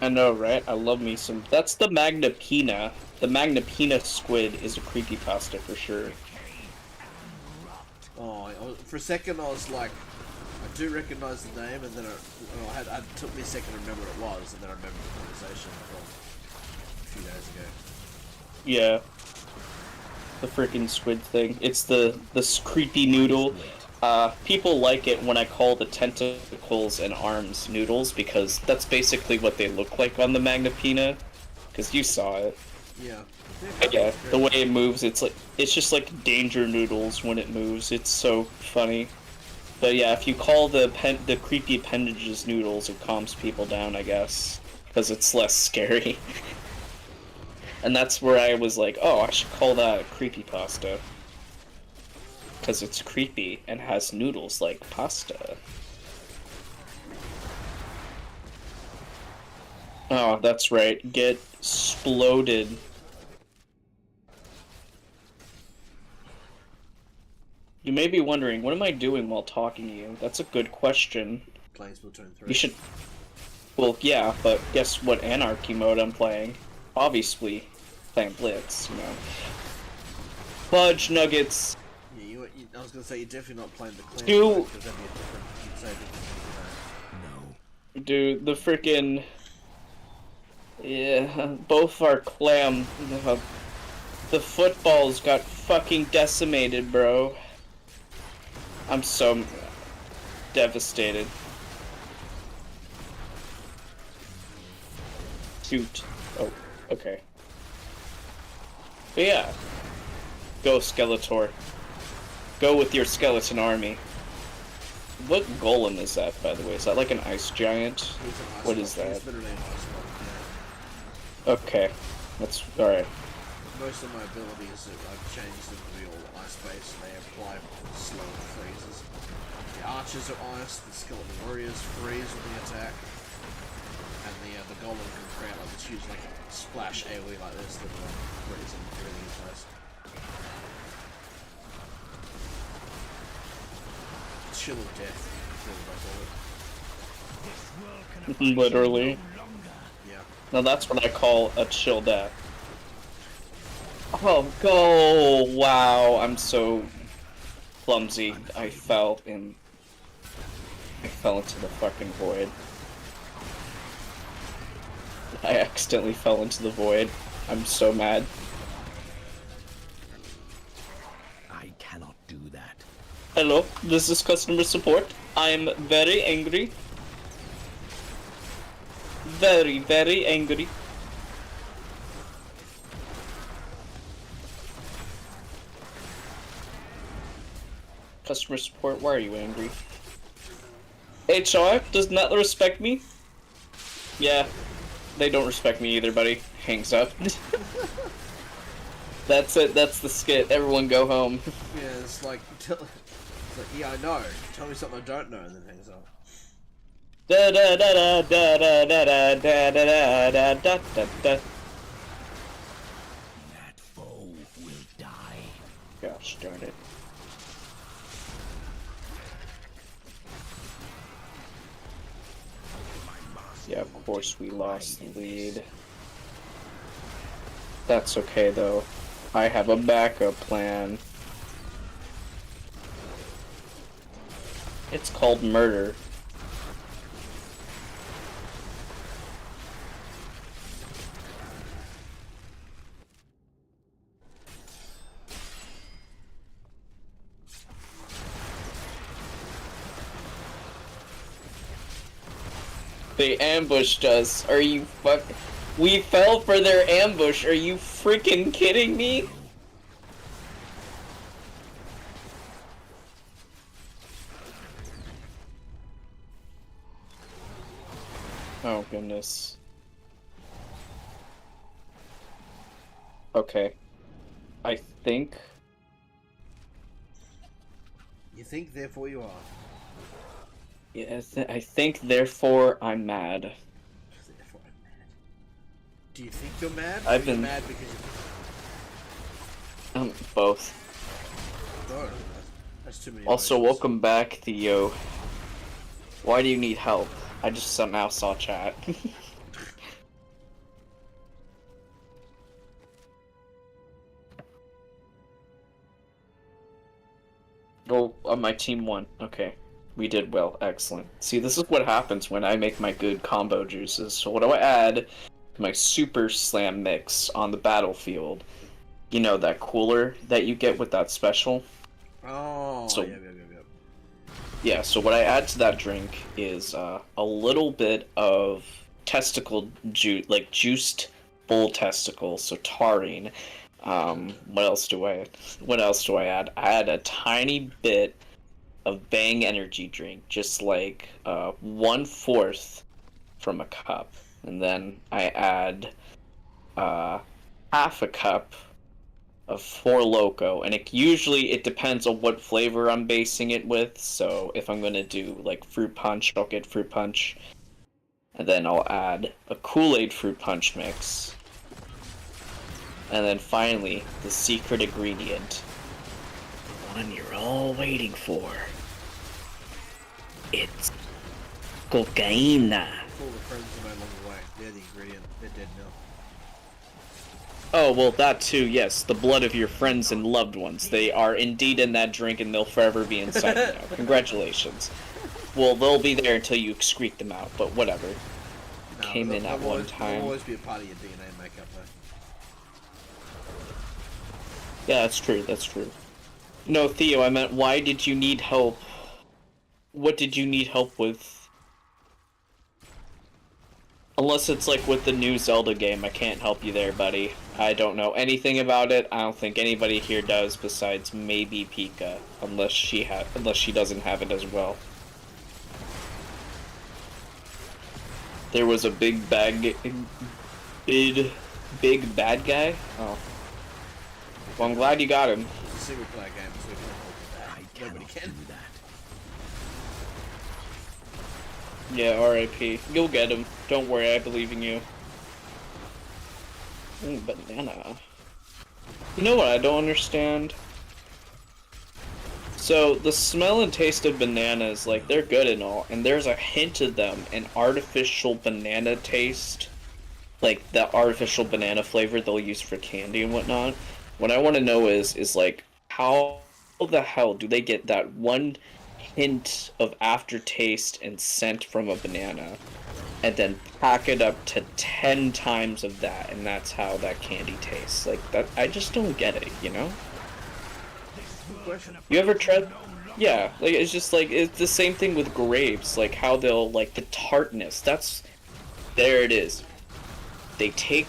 I know, right? I love me some. That's the Magnapina. The Magnapina squid is a creepypasta for sure. Oh, for a second I was like, I do recognize the name, and then it took me a second to remember what it was, and then I remembered the conversation from a few days ago. Yeah. The freaking squid thing. It's the creepy noodle. People like it when I call the tentacles and arms noodles, because that's basically what they look like on the Magnapina. Because you saw it. Yeah. Yeah, the way it moves, it's just like danger noodles when it moves. It's so funny. But yeah, if you call the creepy appendages noodles, it calms people down, I guess, because it's less scary. And that's where I was like, oh, I should call that a creepypasta. Because it's creepy and has noodles like pasta. Oh, that's right. Get exploded. may be wondering, what am I doing while talking to you? That's a good question. Playing Splatoon 3. You should... Well, yeah, but guess what Anarchy mode I'm playing? Obviously, playing Blitz, you know. Fudge Nuggets! Yeah, I was gonna say, you're definitely not playing the clan Do- mode, because that'd be a different... You'd say a different thing No. Dude, the frickin'... Yeah, both our clam... The footballs got fucking decimated, bro. I'm so... devastated. Shoot. Oh, okay. But yeah. Go, Skeletor. Go with your skeleton army. What golem is that, by the way? Is that like an ice giant? He's an ice What is one. that? He's literally an ice one, Okay. That's... alright. yeah. Most of my abilities that I've changed them to be all ice-based. They apply slow freezes. The archers are ice, the skeleton warriors freeze with the attack. And the golem can create like this huge like splash AoE like this that freeze and everything in place. Chill of death, is what I call it. Literally. Yeah. Now that's what I call a chill death. Oh, go! Wow, I'm so clumsy. I fell into the fucking void. I accidentally fell into the void. I'm so mad. I cannot do that. Hello, this is customer support. I'm very angry. Very, very angry. Customer support, why are you angry? HR does not respect me? Yeah, they don't respect me either, buddy. Hangs up. That's it, that's the skit. Everyone go home. Yeah, it's like, yeah, I know. Tell me something I don't know, and then hangs up. Da da da da da da da da da da da da da da. That foe will die. Gosh darn it. Yeah, of course we lost the lead. That's okay though. I have a backup plan. It's called murder. They ambushed us. Are you fuck? We fell for their ambush. Are you freaking kidding me? Oh goodness. Okay. I think. You think, therefore you are. Yeah, I think therefore I'm mad. Therefore I'm mad. Do you think you're mad? Or I've are you been- mad because you're... Both. No, that's too many Also, emotions. welcome back, Theo. Why do you need help? I just somehow saw chat. Oh, my team won. Okay. We did well. Excellent. See, this is what happens when I make my good combo juices. So what do I add? My Super Slam mix on the battlefield. You know, that cooler that you get with that special? Oh, So- yeah. Yeah, so what I add to that drink is a little bit of testicle juice, like juiced bull testicle, so taurine. What else do I add? I add a tiny bit of Bang energy drink, just like 1/4 from a cup. And then I add half a cup of Four Loko, and usually it depends on what flavor I'm basing it with. So if I'm gonna do like fruit punch, I'll get fruit punch, and then I'll add a Kool-Aid fruit punch mix, and then finally the secret ingredient, one you're all waiting for. It's cocaine. All the friends are no longer away. They're the ingredient. They're dead now. Oh, well, that too, yes. The blood of your friends and loved ones. They are indeed in that drink and they'll forever be inside you now. Congratulations. Well, they'll be there until you excrete them out, but whatever. No, Came in at one time. They'll always be a part of your DNA makeup, though. Yeah, that's true, that's true. No, Theo, I meant, why did you need help? What did you need help with? Unless it's like with the new Zelda game, I can't help you there, buddy. I don't know anything about it. I don't think anybody here does, besides maybe Pika, unless she doesn't have it as well. There was a big bad guy. Oh, well, I'm glad you got him. It's a single player game, so we can hold that. Nobody can. Do that. Yeah, R.I.P. You'll get him. Don't worry, I believe in you. Ooh, banana. You know what I don't understand? So, the smell and taste of bananas, like, they're good and all, and there's a hint of them, an artificial banana taste, like, the artificial banana flavor they'll use for candy and whatnot. What I want to know is, like, how the hell do they get that one hint of aftertaste and scent from a banana, and then pack it up to 10 times of that, and that's how that candy tastes? Like, that, I just don't get it, you know? You ever tried? Yeah, like, it's just like, it's the same thing with grapes, like, how they'll, like, the tartness, there it is. They take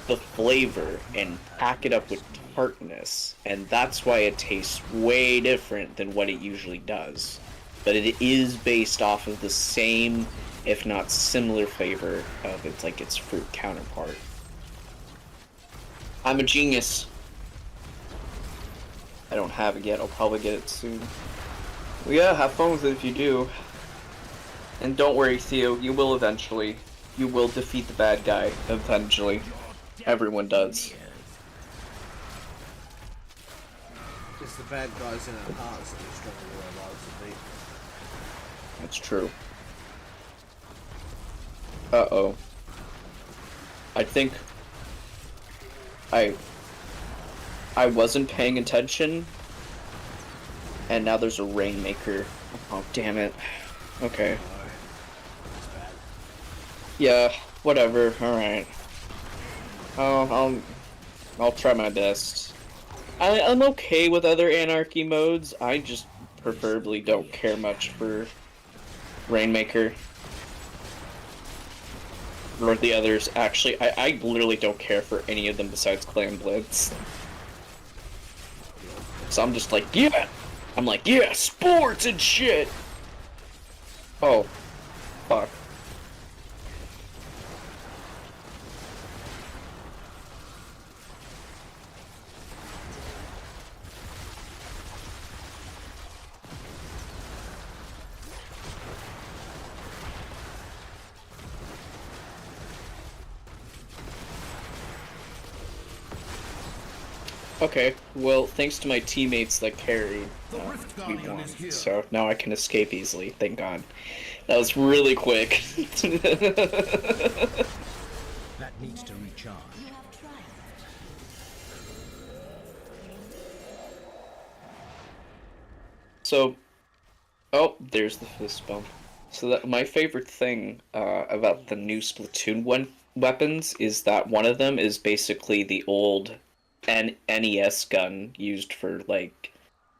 the flavor and pack it up with tartness, and that's why it tastes way different than what it usually does. But it is based off of the same, if not similar flavor of its fruit counterpart. I'm a genius. I don't have it yet, I'll probably get it soon. Well, yeah, have fun with it if you do. And don't worry, Theo, you will eventually. You will defeat the bad guy, eventually. Everyone does. It's the bad guys in our hearts that we struggle with our lives to beat. That's true. Uh-oh. I think I wasn't paying attention, and now there's a rainmaker. Oh, damn it. Okay. Yeah, whatever. Alright. I'll try my best. I'm okay with other anarchy modes. I just preferably don't care much for Rainmaker. Or the others. Actually, I literally don't care for any of them besides Clan Blitz. So I'm just like, yeah! I'm like, yeah, sports and shit! Oh. Fuck. Okay, well, thanks to my teammates that carried, we won, so now I can escape easily, thank God. That was really quick. That needs to recharge. So, oh, there's the fist bump. So that my favorite thing about the new Splatoon weapons is that one of them is basically the old NES gun used for, like,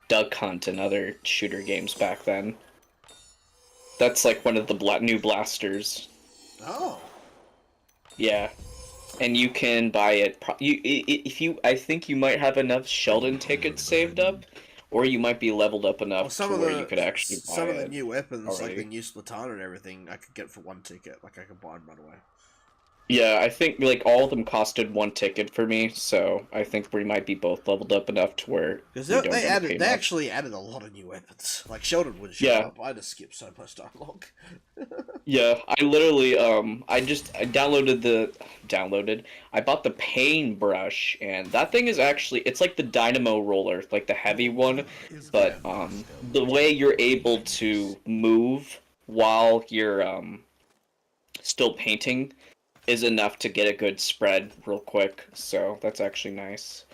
Duck Hunt and other shooter games back then. That's, like, one of the new blasters. Oh. Yeah. And you can buy it, I think you might have enough Sheldon tickets saved up, or you might be leveled up enough to where you could actually buy it. Some of the new weapons, already. like the new Splatoon and everything, I could get for one ticket. Like, I could buy them right away. Yeah, I think like all of them costed 1 ticket for me, so I think we might be both leveled up enough to where Because we don't have to pay they much. actually added a lot of new weapons. Like Sheldon would show Yeah. up. I just skip so much dialogue. Yeah, I literally I downloaded I bought the paintbrush, and that thing is actually, it's like the dynamo roller, like the heavy one, but the way you're able to move while you're still painting is enough to get a good spread real quick, so that's actually nice.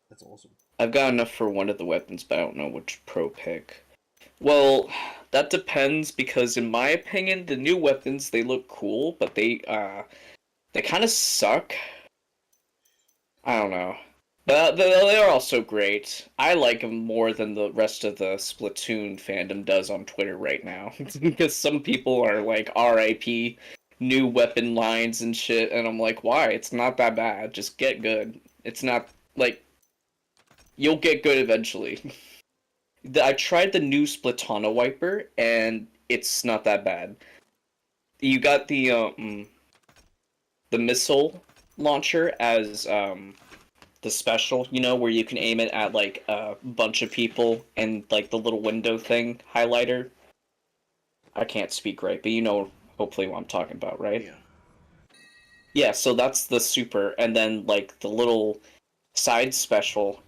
That's awesome. I've got enough for one of the weapons, but I don't know which pro pick. Well, that depends, because in my opinion, the new weapons, they look cool, but they kind of suck. I don't know. But they're also great. I like them more than the rest of the Splatoon fandom does on Twitter right now. Because some people are like, RIP, new weapon lines and shit, and I'm like, why? It's not that bad. Just get good. It's not, like, you'll get good eventually. I tried the new Splatana wiper, and it's not that bad. You got the missile launcher as the special, you know, where you can aim it at like a bunch of people and like the little window thing highlighter. I can't speak right, but you know hopefully what I'm talking about, right? Yeah. Yeah, so that's the super, and then like the little side special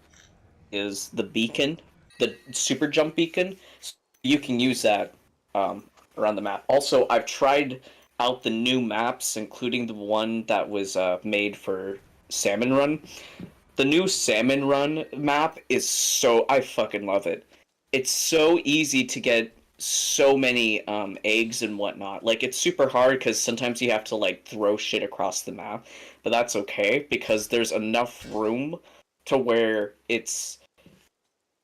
is the beacon, the super jump beacon. So you can use that around the map. Also, I've tried out the new maps, including the one that was made for Salmon Run. The new Salmon Run map is so, I fucking love it. It's so easy to get so many eggs and whatnot. Like, it's super hard because sometimes you have to like throw shit across the map, but that's okay because there's enough room to where it's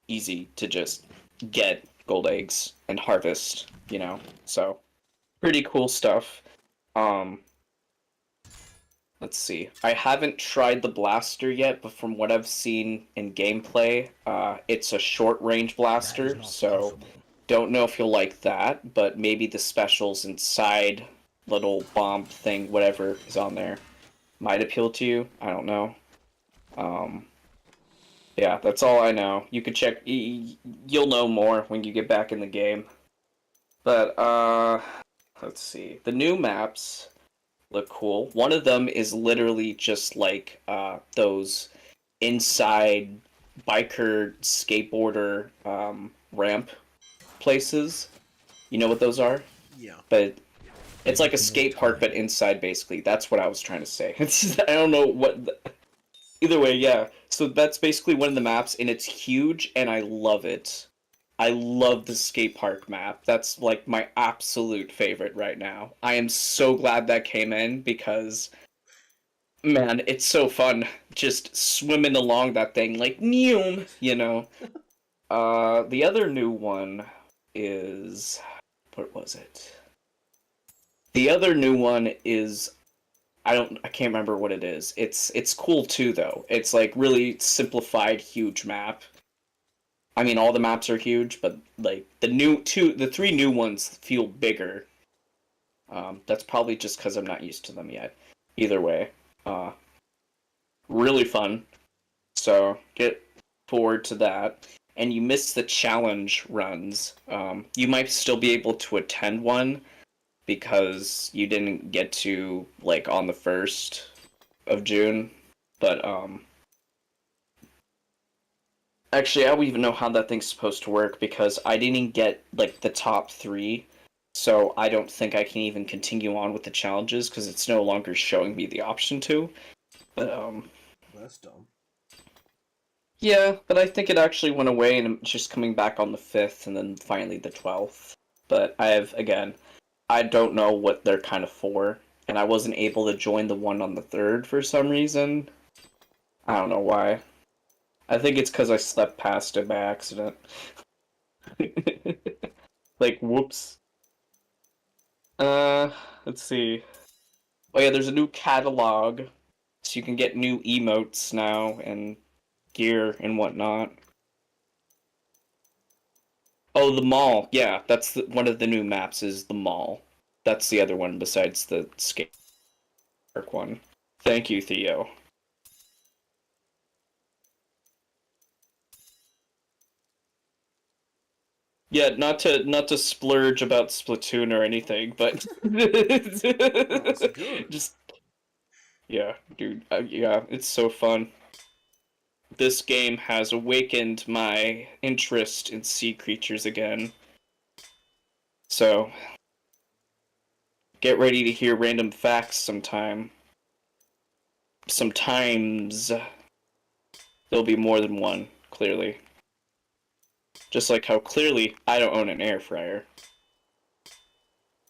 easy to just get gold eggs and harvest, you know. So pretty cool stuff. Um let's see. I haven't tried the blaster yet, but from what I've seen in gameplay, it's a short range blaster, so don't know if you'll like that, but maybe the specials inside little bomb thing, whatever is on there, might appeal to you. I don't know. Yeah, that's all I know. You can check. You'll know more when you get back in the game. But let's see. The new maps look cool. One of them is literally just like those inside biker skateboarder ramp places. You know what those are? Yeah. But it's like a skate park, but inside, basically. That's what I was trying to say. I don't know what. Either way, yeah. So that's basically one of the maps, and it's huge, and I love it. I love the skate park map. That's like my absolute favorite right now. I am so glad that came in because, man, it's so fun just swimming along that thing like neum, you know. The other new one is, what was it? The other new one is, I can't remember what it is. It's cool too though. It's like really simplified, huge map. I mean, all the maps are huge, but like the three new ones feel bigger. That's probably just because I'm not used to them yet. Either way, really fun. So get forward to that. And you missed the challenge runs. You might still be able to attend one because you didn't get to like on the 1st of June. But actually, I don't even know how that thing's supposed to work because I didn't get like the top 3, so I don't think I can even continue on with the challenges because it's no longer showing me the option to. But That's dumb. yeah, but I think it actually went away and it's just coming back on the 5th and then finally the 12th. But I don't know what they're kind of for, and I wasn't able to join the one on the 3rd for some reason. I don't know why. I think it's because I slept past it by accident. Like, whoops. Let's see. Oh yeah, there's a new catalog, so you can get new emotes now and gear and whatnot. Oh, the mall. Yeah, one of the new maps is the mall. That's the other one besides the skate. Dark one. Thank you, Theo. Yeah, not to splurge about Splatoon or anything, but That's good. just yeah, dude. Yeah, it's so fun. This game has awakened my interest in sea creatures again. So get ready to hear random facts sometime. Sometimes there'll be more than one, clearly. Just like how clearly I don't own an air fryer.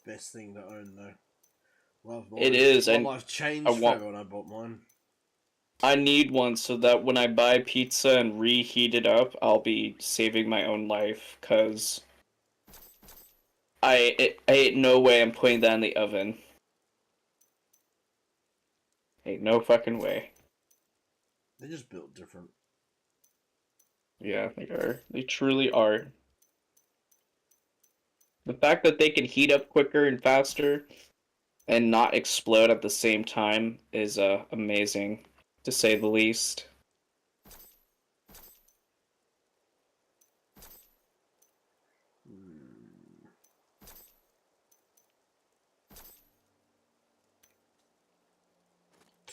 Best thing to own, though. It is, my and life changed I want. forever when I bought mine. I need one so that when I buy pizza and reheat it up, I'll be saving my own life. Cause I ain't no way I'm putting that in the oven. Ain't no fucking way. They're just built different. Yeah, they are. They truly are. The fact that they can heat up quicker and faster and not explode at the same time is amazing, to say the least.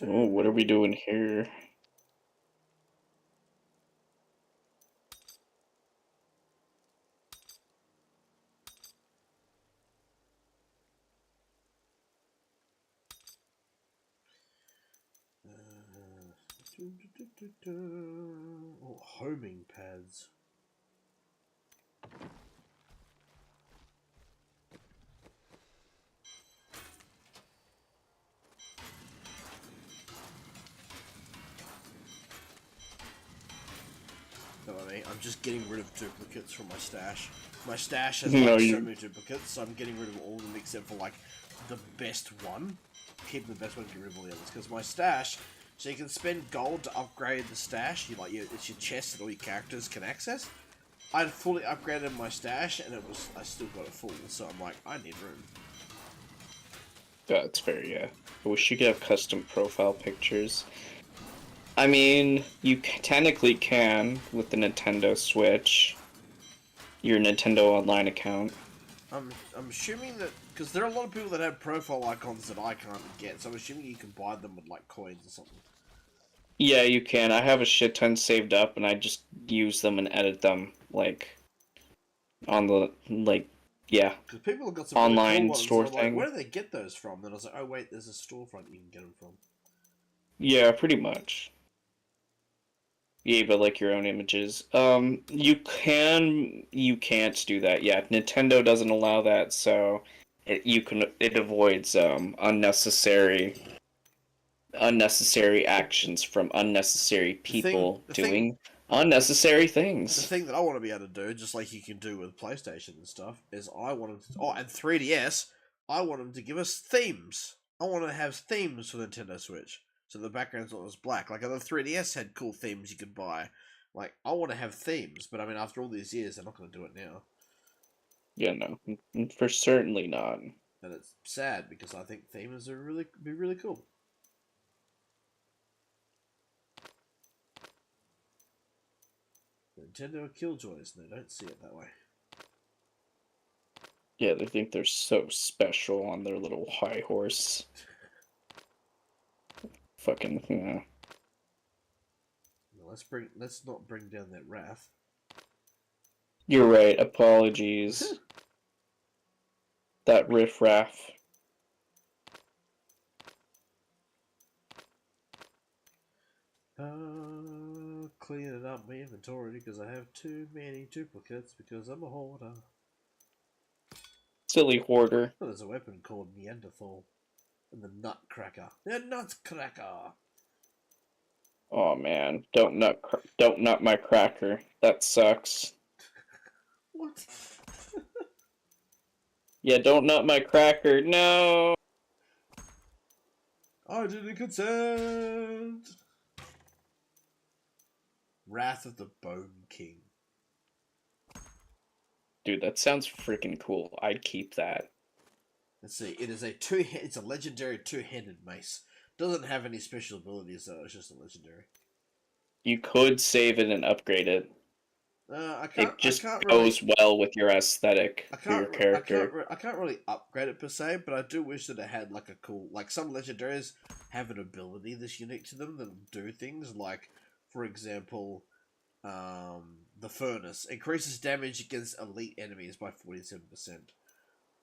Oh, what are we doing here? Oh, homing pads. No, I mean, I'm just getting rid of duplicates from my stash. My stash has No, like so you. many duplicates, so I'm getting rid of all of them except for like the best one. Keep the best one, get rid of all the others. Because my stash, so you can spend gold to upgrade the stash. It's your chest that all your characters can access. I'd fully upgraded my stash, and I still got it full. So I'm like, I need room. That's fair, yeah. I wish you could have custom profile pictures. I mean, you technically can with the Nintendo Switch. Your Nintendo Online account. I'm assuming that because there are a lot of people that have profile icons that I can't get, so I'm assuming you can buy them with like coins or something. Yeah, you can. I have a shit ton saved up, and I just use them and edit them, like, on the, like, yeah, Because people have got some really cool online ones, store and I'm like, thing. where do they get those from? Then I was like, oh wait, there's a storefront you can get them from. Yeah, pretty much. Yeah, but like your own images. You can't do that. Yeah, Nintendo doesn't allow that, so it avoids unnecessary actions from unnecessary people doing unnecessary The things. thing that I want to be able to do, just like you can do with PlayStation and stuff, is I want them to, oh, and 3DS, I want them to give us themes. I want to have themes for Nintendo Switch. So the background's not as black. Like the 3DS had cool themes you could buy. Like, I want to have themes, but I mean, after all these years, they're not going to do it now. Yeah, no, for certainly not. And it's sad because I think themes are be really cool. Nintendo are killjoys, and they don't see it that way. Yeah, they think they're so special on their little high horse. Fucking, yeah. Well, let's not bring down that wrath. You're right, apologies. That riffraff. Cleaning up my inventory because I have too many duplicates because I'm a hoarder. Silly hoarder. Well, there's a weapon called Neanderthal and the Nutcracker. The Nutcracker. Oh man, don't nut my cracker. That sucks. What? Yeah, don't nut my cracker. No. I didn't consent. Wrath of the Bone King. Dude, that sounds freaking cool. I'd keep that. Let's see. It's a legendary two-handed mace. Doesn't have any special abilities though. It's just a legendary. You could save it and upgrade it. I It just can't really. goes well with your aesthetic for your character. I can't really upgrade it per se, but I do wish that it had like a cool, like some legendaries have an ability that's unique to them that'll do things like, for example, the furnace increases damage against elite enemies by 47%,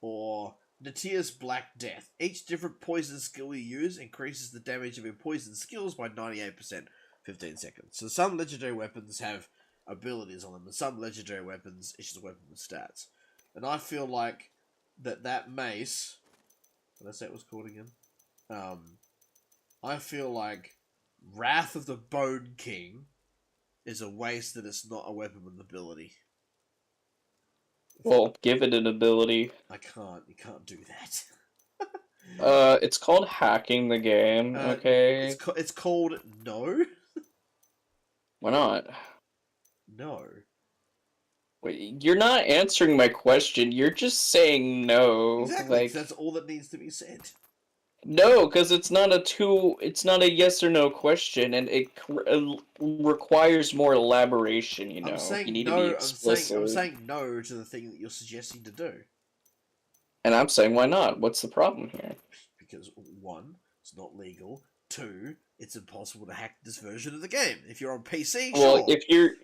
or Natier's Black Death. Each different poison skill you use increases the damage of your poison skills by 98%, 15 seconds. So some legendary weapons have abilities on them, and some legendary weapons it's just a weapon with stats. And I feel like that mace, what did I say it was called again? I feel like Wrath of the Bone King is a waste that it's not a weapon with ability. Well, give it an ability. I can't. You can't do that. It's called hacking the game. Okay. It's called no. Why not? No. Wait, you're not answering my question. You're just saying no. Exactly. 'Cause that's all that needs to be said. No, because it's not a yes or no question, and it requires more elaboration. You know, I'm saying you need no. to be explicit. I'm saying no to the thing that you're suggesting to do. And I'm saying why not? What's the problem here? Because one, it's not legal. Two, it's impossible to hack this version of the game. If you're on PC, Well, sure.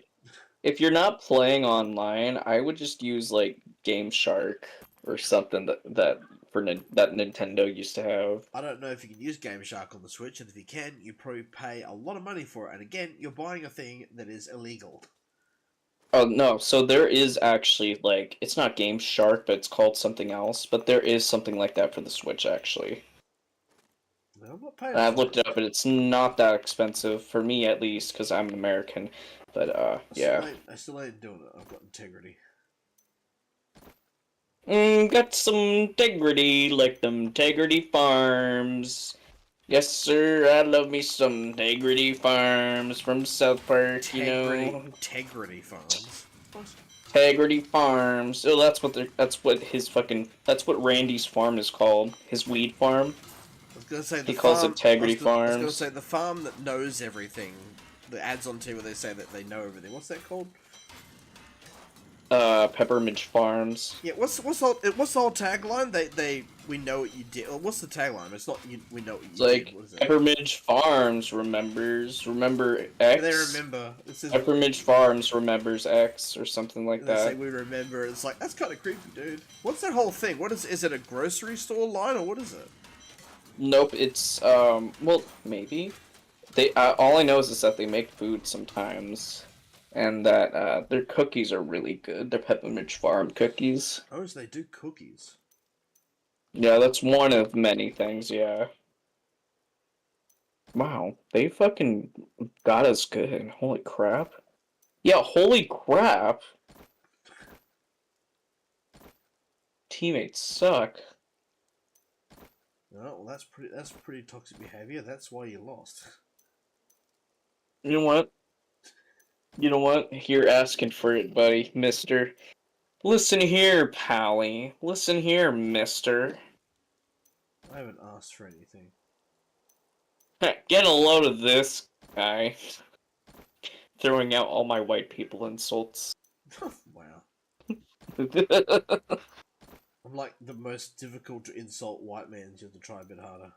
if you're not playing online, I would just use like Game Shark or something that Nintendo used to have. I don't know if you can use Game Shark on the Switch, and if you can, you probably pay a lot of money for it. And again, you're buying a thing that is illegal. Oh no, so there is actually like it's not Game Shark, but it's called something else. But there is something like that for the Switch actually. No, I'm not paying And I've for looked it up, and it's not that expensive for me at least, because I'm American. But yeah. I still ain't doing it. I've got integrity. Got some integrity, like them integrity farms. Yes, sir, I love me some integrity farms from South Park, you know. Integrity farms. What? Integrity farms. Oh, that's what Randy's farm is called. His weed farm. I was gonna say the He calls farm, it Integrity I was Farms. gonna say the farm that knows everything. The ads on TV where they say that they know everything. What's that called? Peppermint Farms. Yeah. What's the whole tagline? We know what you did. What's the tagline? It's not we know what you It's did. like What is it? Peppermint Farms remember X. They remember. It says, Peppermint Farms remembers X or something like they say that. we remember. It's like that's kind of creepy, dude. What's that whole thing? What is it? A grocery store line or what is it? Nope, it's well maybe. They all I know is that they make food sometimes, and that their cookies are really good. They're Peppermint Farm cookies. Oh, so they do cookies. Yeah, that's one of many things. Yeah. Wow, they fucking got us good. Holy crap. Yeah, holy crap. Teammates suck. Oh, well, that's pretty toxic behavior. That's why you lost. You know what? You know what? You're asking for it, buddy, mister. Listen here, pally. Listen here, mister. I haven't asked for anything. Get a load of this guy. Throwing out all my white people insults. Wow. I'm like the most difficult to insult white man. You have to try a bit harder.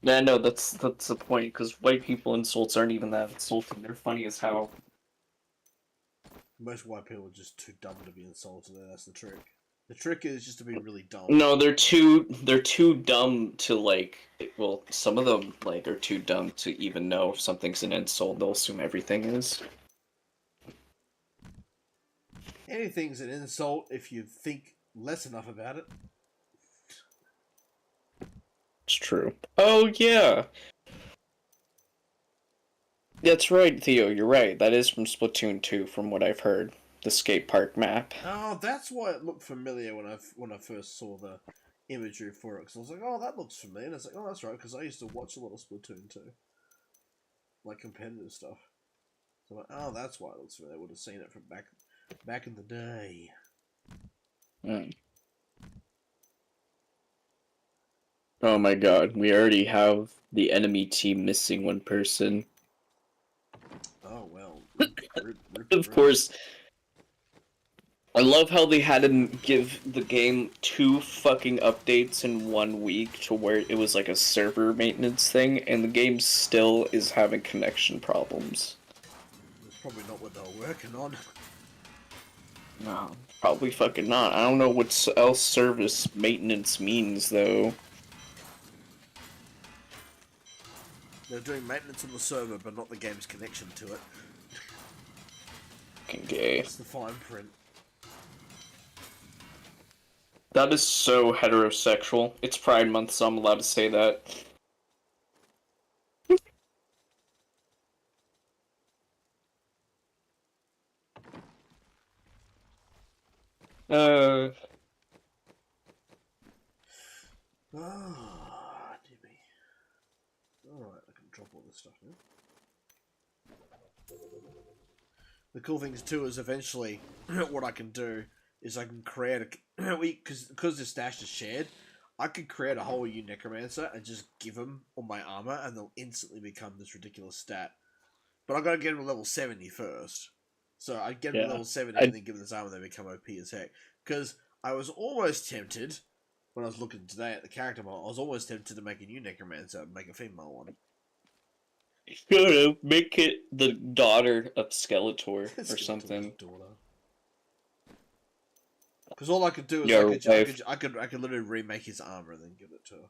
Yeah, no, that's the point, because white people insults aren't even that insulting. They're funny as hell. Most white people are just too dumb to be insulted. That's the trick. The trick is just to be really dumb. No, they're too dumb to like. Well, some of them like are too dumb to even know if something's an insult. They'll assume everything is. Anything's an insult if you think less enough about it. It's true. Oh yeah. That's right, Theo. You're right. That is from Splatoon 2, from what I've heard. The skate park map. Oh, that's why it looked familiar when I first saw the imagery for it. Because I was like, oh, that looks familiar. And it's like, oh, that's right, because I used to watch a lot of Splatoon 2. Like competitive stuff. So I'm like, oh, that's why it looks familiar. I would have seen it from back in the day. Oh my god, we already have the enemy team missing one person. Oh well. Rip, Of course, I love how they had to give the game 2 fucking updates in 1 week to where it was like a server maintenance thing, and the game still is having connection problems. That's probably not what they were working on. No, probably fucking not. I don't know what else service maintenance means, though. They're doing maintenance on the server, but not the game's connection to it. Fucking gay. That's the fine print. That is so heterosexual. It's Pride Month, so I'm allowed to say that. Ah, dear me. Alright, I can drop all this stuff now. The cool thing too is eventually what I can do is I can create a because the stash is shared. I could create a whole new necromancer and just give them all my armor, and they'll instantly become this ridiculous stat. But I gotta get them to level 70 first. So I get them to level 70 and then give them this armor, and they become OP as heck. Because I was almost tempted when I was looking today at the character model. I was almost tempted to make a new necromancer and make a female one. Gotta make it the daughter of Skeletor or something. Because all I could do is I could literally remake his armor and then give it to her.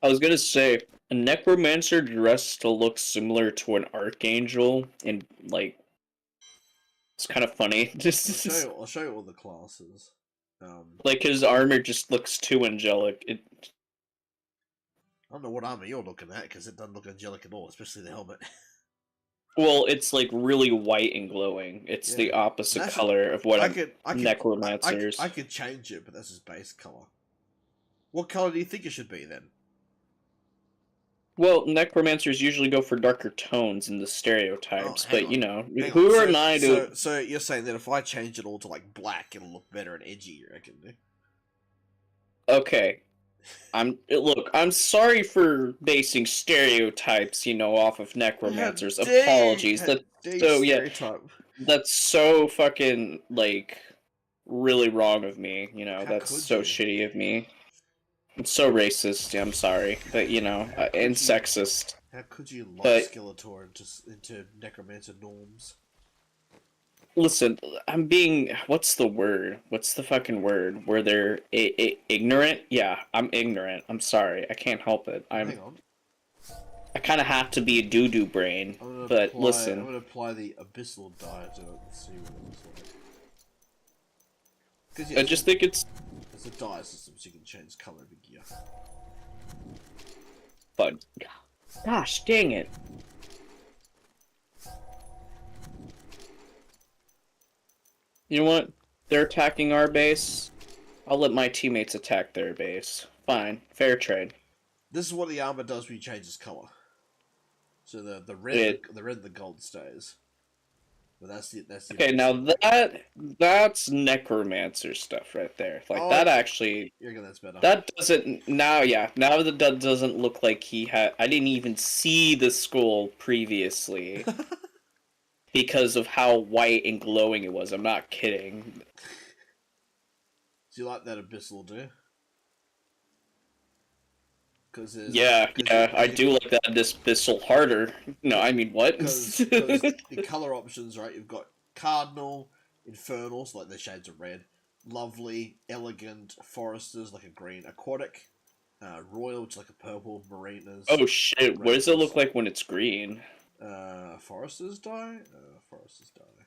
I was gonna say a necromancer dressed to look similar to an archangel, and like it's kind of funny. I'll show you all the classes. Like his armor just looks too angelic. I don't know what armor you're looking at because it doesn't look angelic at all, especially the helmet. Well, it's like really white and glowing. It's the opposite color of what necromancers. I could change it, but that's his base color. What color do you think it should be then? Well, necromancers usually go for darker tones in the stereotypes, but you know, who am I to? So you're saying that if I change it all to like black, it'll look better and edgy, you reckon? Okay. Look, I'm sorry for basing stereotypes, you know, off of necromancers. Apologies. That's so fucking like really wrong of me, you know. That's so shitty of me. It's so racist. I'm sorry, but you know, and sexist. How could you lock Skeletor into necromancer norms? Listen, I'm being... What's the word? What's the fucking word? Where they're ignorant? Yeah, I'm ignorant. I'm sorry. I can't help it. Hang on. I kind of have to be a doo-doo brain, but listen. I'm going to apply the abyssal dye to it and see what it looks like. I just think it's... It's a dye system, so you can change color of the gear. But... Gosh, dang it. You know what? They're attacking our base. I'll let my teammates attack their base. Fine. Fair trade. This is what the armor does when you change its color. So the red and the gold stays. But that's the okay, now that's necromancer stuff right there. Like that actually. You reckon that's better? That doesn't now that doesn't look like he had. I didn't even see the skull previously. Because of how white and glowing it was. I'm not kidding. Do you like that abyssal, do you? I do like that abyssal harder. No, I mean, what? Because the color options, right? You've got Cardinal, Infernals, like the shades of red, Lovely, Elegant, Foresters, like a green, Aquatic, Royal, which is like a purple, Marinas. Oh shit, what does it look like when it's green? Foresters dye? Foresters dye.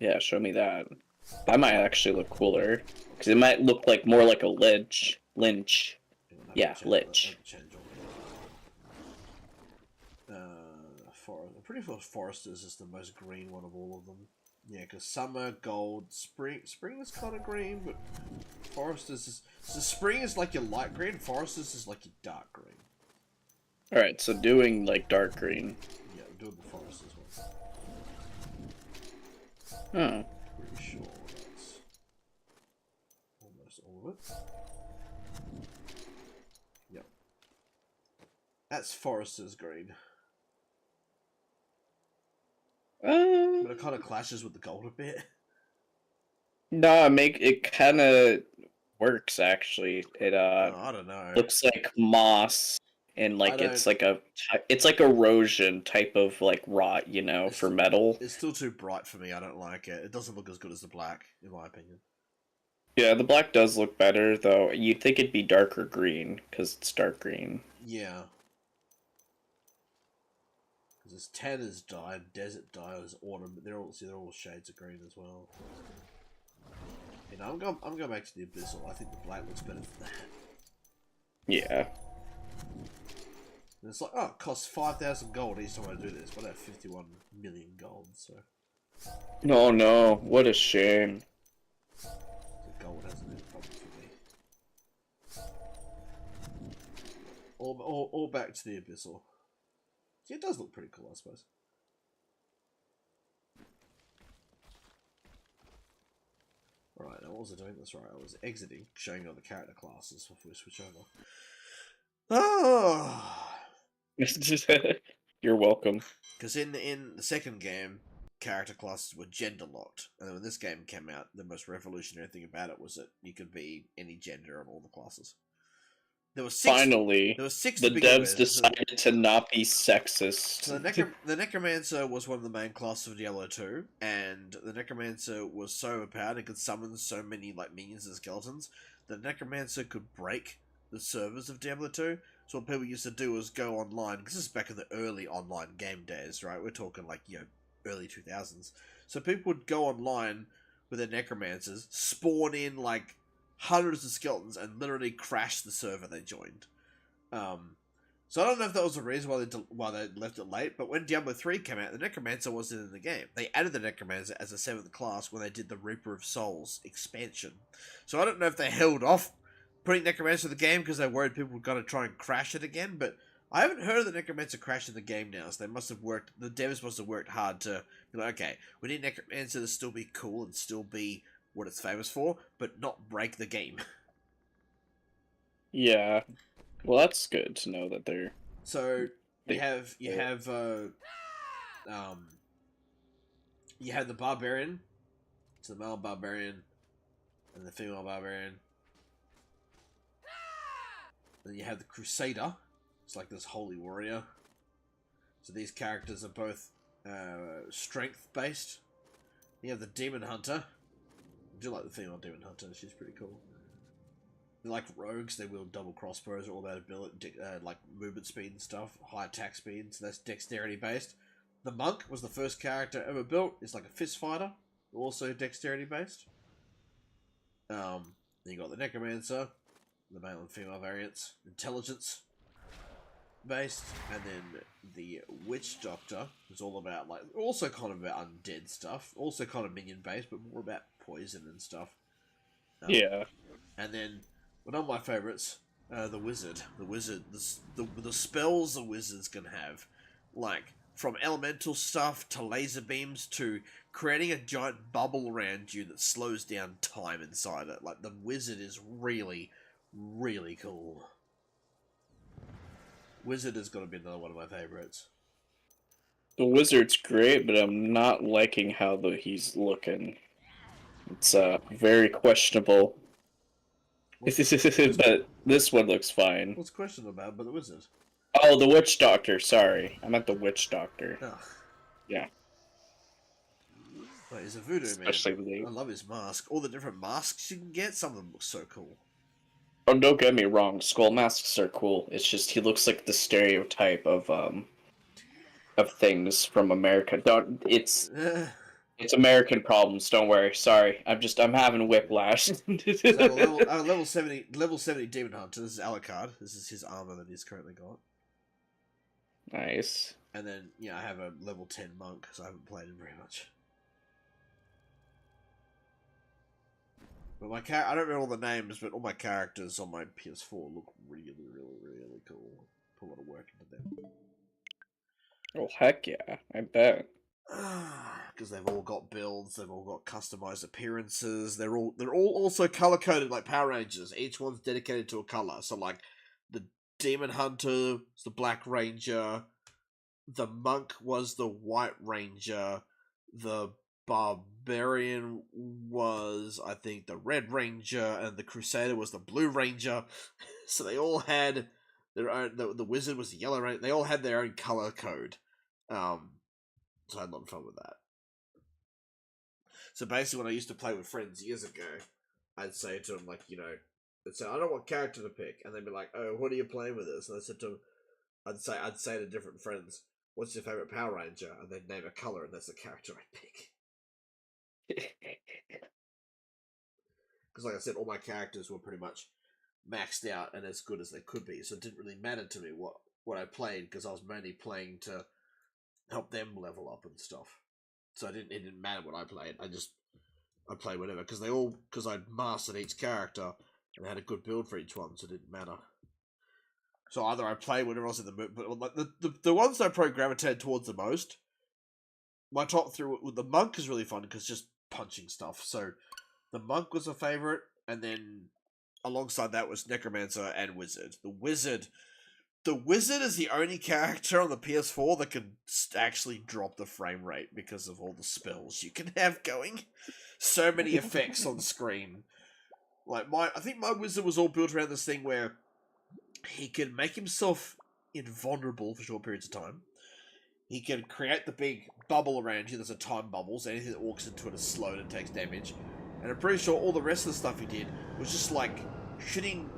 Yeah, show me that. That might actually look cooler. Because it might look like more like a Lynch. Yeah, Lich. I'm pretty sure Foresters is the most green one of all of them. Yeah, because Summer, Gold, Spring is kind of green, but Foresters is... So Spring is like your light green, Foresters is like your dark green. Alright, so doing like dark green. Yeah, I'm doing the Foresters one. Oh. Pretty sure that's almost all of it. That's Forrester's green. But it kind of clashes with the gold a bit. No, it kind of works actually. It Oh, I don't know. looks like moss and I like don't. it's like erosion type of like rot, It's for still, metal. it's still too bright for me. I don't like it. It doesn't look as good as the black, in my opinion. Yeah, the black does look better though. You'd think it'd be darker green because it's dark green. Yeah. Because it's Tanner's dye, desert dye, is autumn, but they're all shades of green as well. You know, I'm going back to the Abyssal. I think the black looks better than that. Yeah. And it's like, oh, it costs 5,000 gold each time I do this, but I have 51 million gold, so No, what a shame. the gold hasn't been a problem for me. All back to the Abyssal. Yeah, it does look pretty cool, I suppose. Alright, now what was I doing? That's right, I was exiting, showing you all the character classes before we switch over. Oh! You're welcome. Because in the second game, character classes were gender locked, and when this game came out, the most revolutionary thing about it was that you could be any gender on all the classes. There were six. Finally, There were six the to begin devs with. decided to not be sexist. So the Necromancer was one of the main classes of Diablo 2, and the Necromancer was so overpowered and could summon so many like minions and skeletons. The Necromancer could break the servers of Diablo 2. So what people used to do was go online, because this is back in the early online game days, right? We're talking like, early 2000s. So people would go online with their Necromancers, spawn in like hundreds of skeletons, and literally crash the server they joined. So I don't know if that was the reason why they left it late, but when Diablo 3 came out, the Necromancer wasn't in the game. They added the Necromancer as a 7th class when they did the Reaper of Souls expansion. So I don't know if they held off putting Necromancer in the game because they worried people were going to try and crash it again, but I haven't heard of the Necromancer crash in the game now, so the devs must have worked hard to be like, okay, we need Necromancer to still be cool and still be what it's famous for, but not break the game. Yeah. Well, that's good to know that they're... So you have the barbarian, so the male barbarian and the female barbarian. Then you have the crusader. It's like this holy warrior. So these characters are both strength based. You have the demon hunter. I do like the female demon hunter. She's pretty cool. They're like rogues. They wield double crossbows, all that ability, like movement speed and stuff, high attack speed. So that's dexterity based. The monk was the first character ever built. It's like a fist fighter, also dexterity based. Then you got the necromancer, the male and female variants, intelligence based, and then the witch doctor is all about like also kind of about undead stuff, also kind of minion based, but more about poison and stuff. Yeah. And then one of my favorites, the wizard. The spells the wizards can have, like from elemental stuff to laser beams to creating a giant bubble around you that slows down time inside it. Like the wizard is really, really cool. Wizard has got to be another one of my favorites. The wizard's great, but I'm not liking how he's looking. It's very questionable. But this one looks fine. What's questionable about the wizard? Oh, the witch doctor. Sorry, I meant the witch doctor. Oh. Yeah. Wait, he's a voodoo Especially man. I love his mask. All the different masks you can get. Some of them look so cool. Oh, don't get me wrong. Skull masks are cool. It's just he looks like the stereotype of things from America. It's American problems. Don't worry. Sorry, I'm having whiplash. So level 70 demon hunter. This is Alucard. This is his armor that he's currently got. Nice. And then I have a level 10 monk because I haven't played him very much. But I don't know all the names, but all my characters on my PS4 look really, really, really cool. Put a lot of work into them. Oh heck yeah! I bet. Because they've all got builds, they've all got customized appearances. They're all also color coded like Power Rangers. Each one's dedicated to a color. So like the Demon Hunter was the Black Ranger, the Monk was the White Ranger, the Barbarian was, I think, the Red Ranger, and the Crusader was the Blue Ranger. So they all had their own. The Wizard was the Yellow Ranger. They all had their own color code. So I had a lot of fun with that. So basically, when I used to play with friends years ago, I'd say to them, like, you know, I'd say, I don't know what character to pick, and they'd be like, "Oh, what are you playing with this?" And I said to them, I'd say to different friends, "What's your favorite Power Ranger?" And they'd name a color, and that's the character I'd pick. Because, like I said, all my characters were pretty much maxed out and as good as they could be, so it didn't really matter to me what I played, because I was mainly playing to help them level up and stuff. So it didn't matter what I played. I played whatever, because I'd mastered each character and I had a good build for each one, so it didn't matter. So either I played whatever else in the mood, but like the ones I probably gravitated towards the most, my top three with the Monk is really fun because just punching stuff. So the Monk was a favorite, and then alongside that was Necromancer and Wizard. The Wizard is the only character on the PS4 that can actually drop the frame rate because of all the spells you can have going. So many effects on screen. Like I think my Wizard was all built around this thing where he can make himself invulnerable for short periods of time. He can create the big bubble around you. There's a time bubble, so anything that walks into it is slowed and takes damage. And I'm pretty sure all the rest of the stuff he did was just like shooting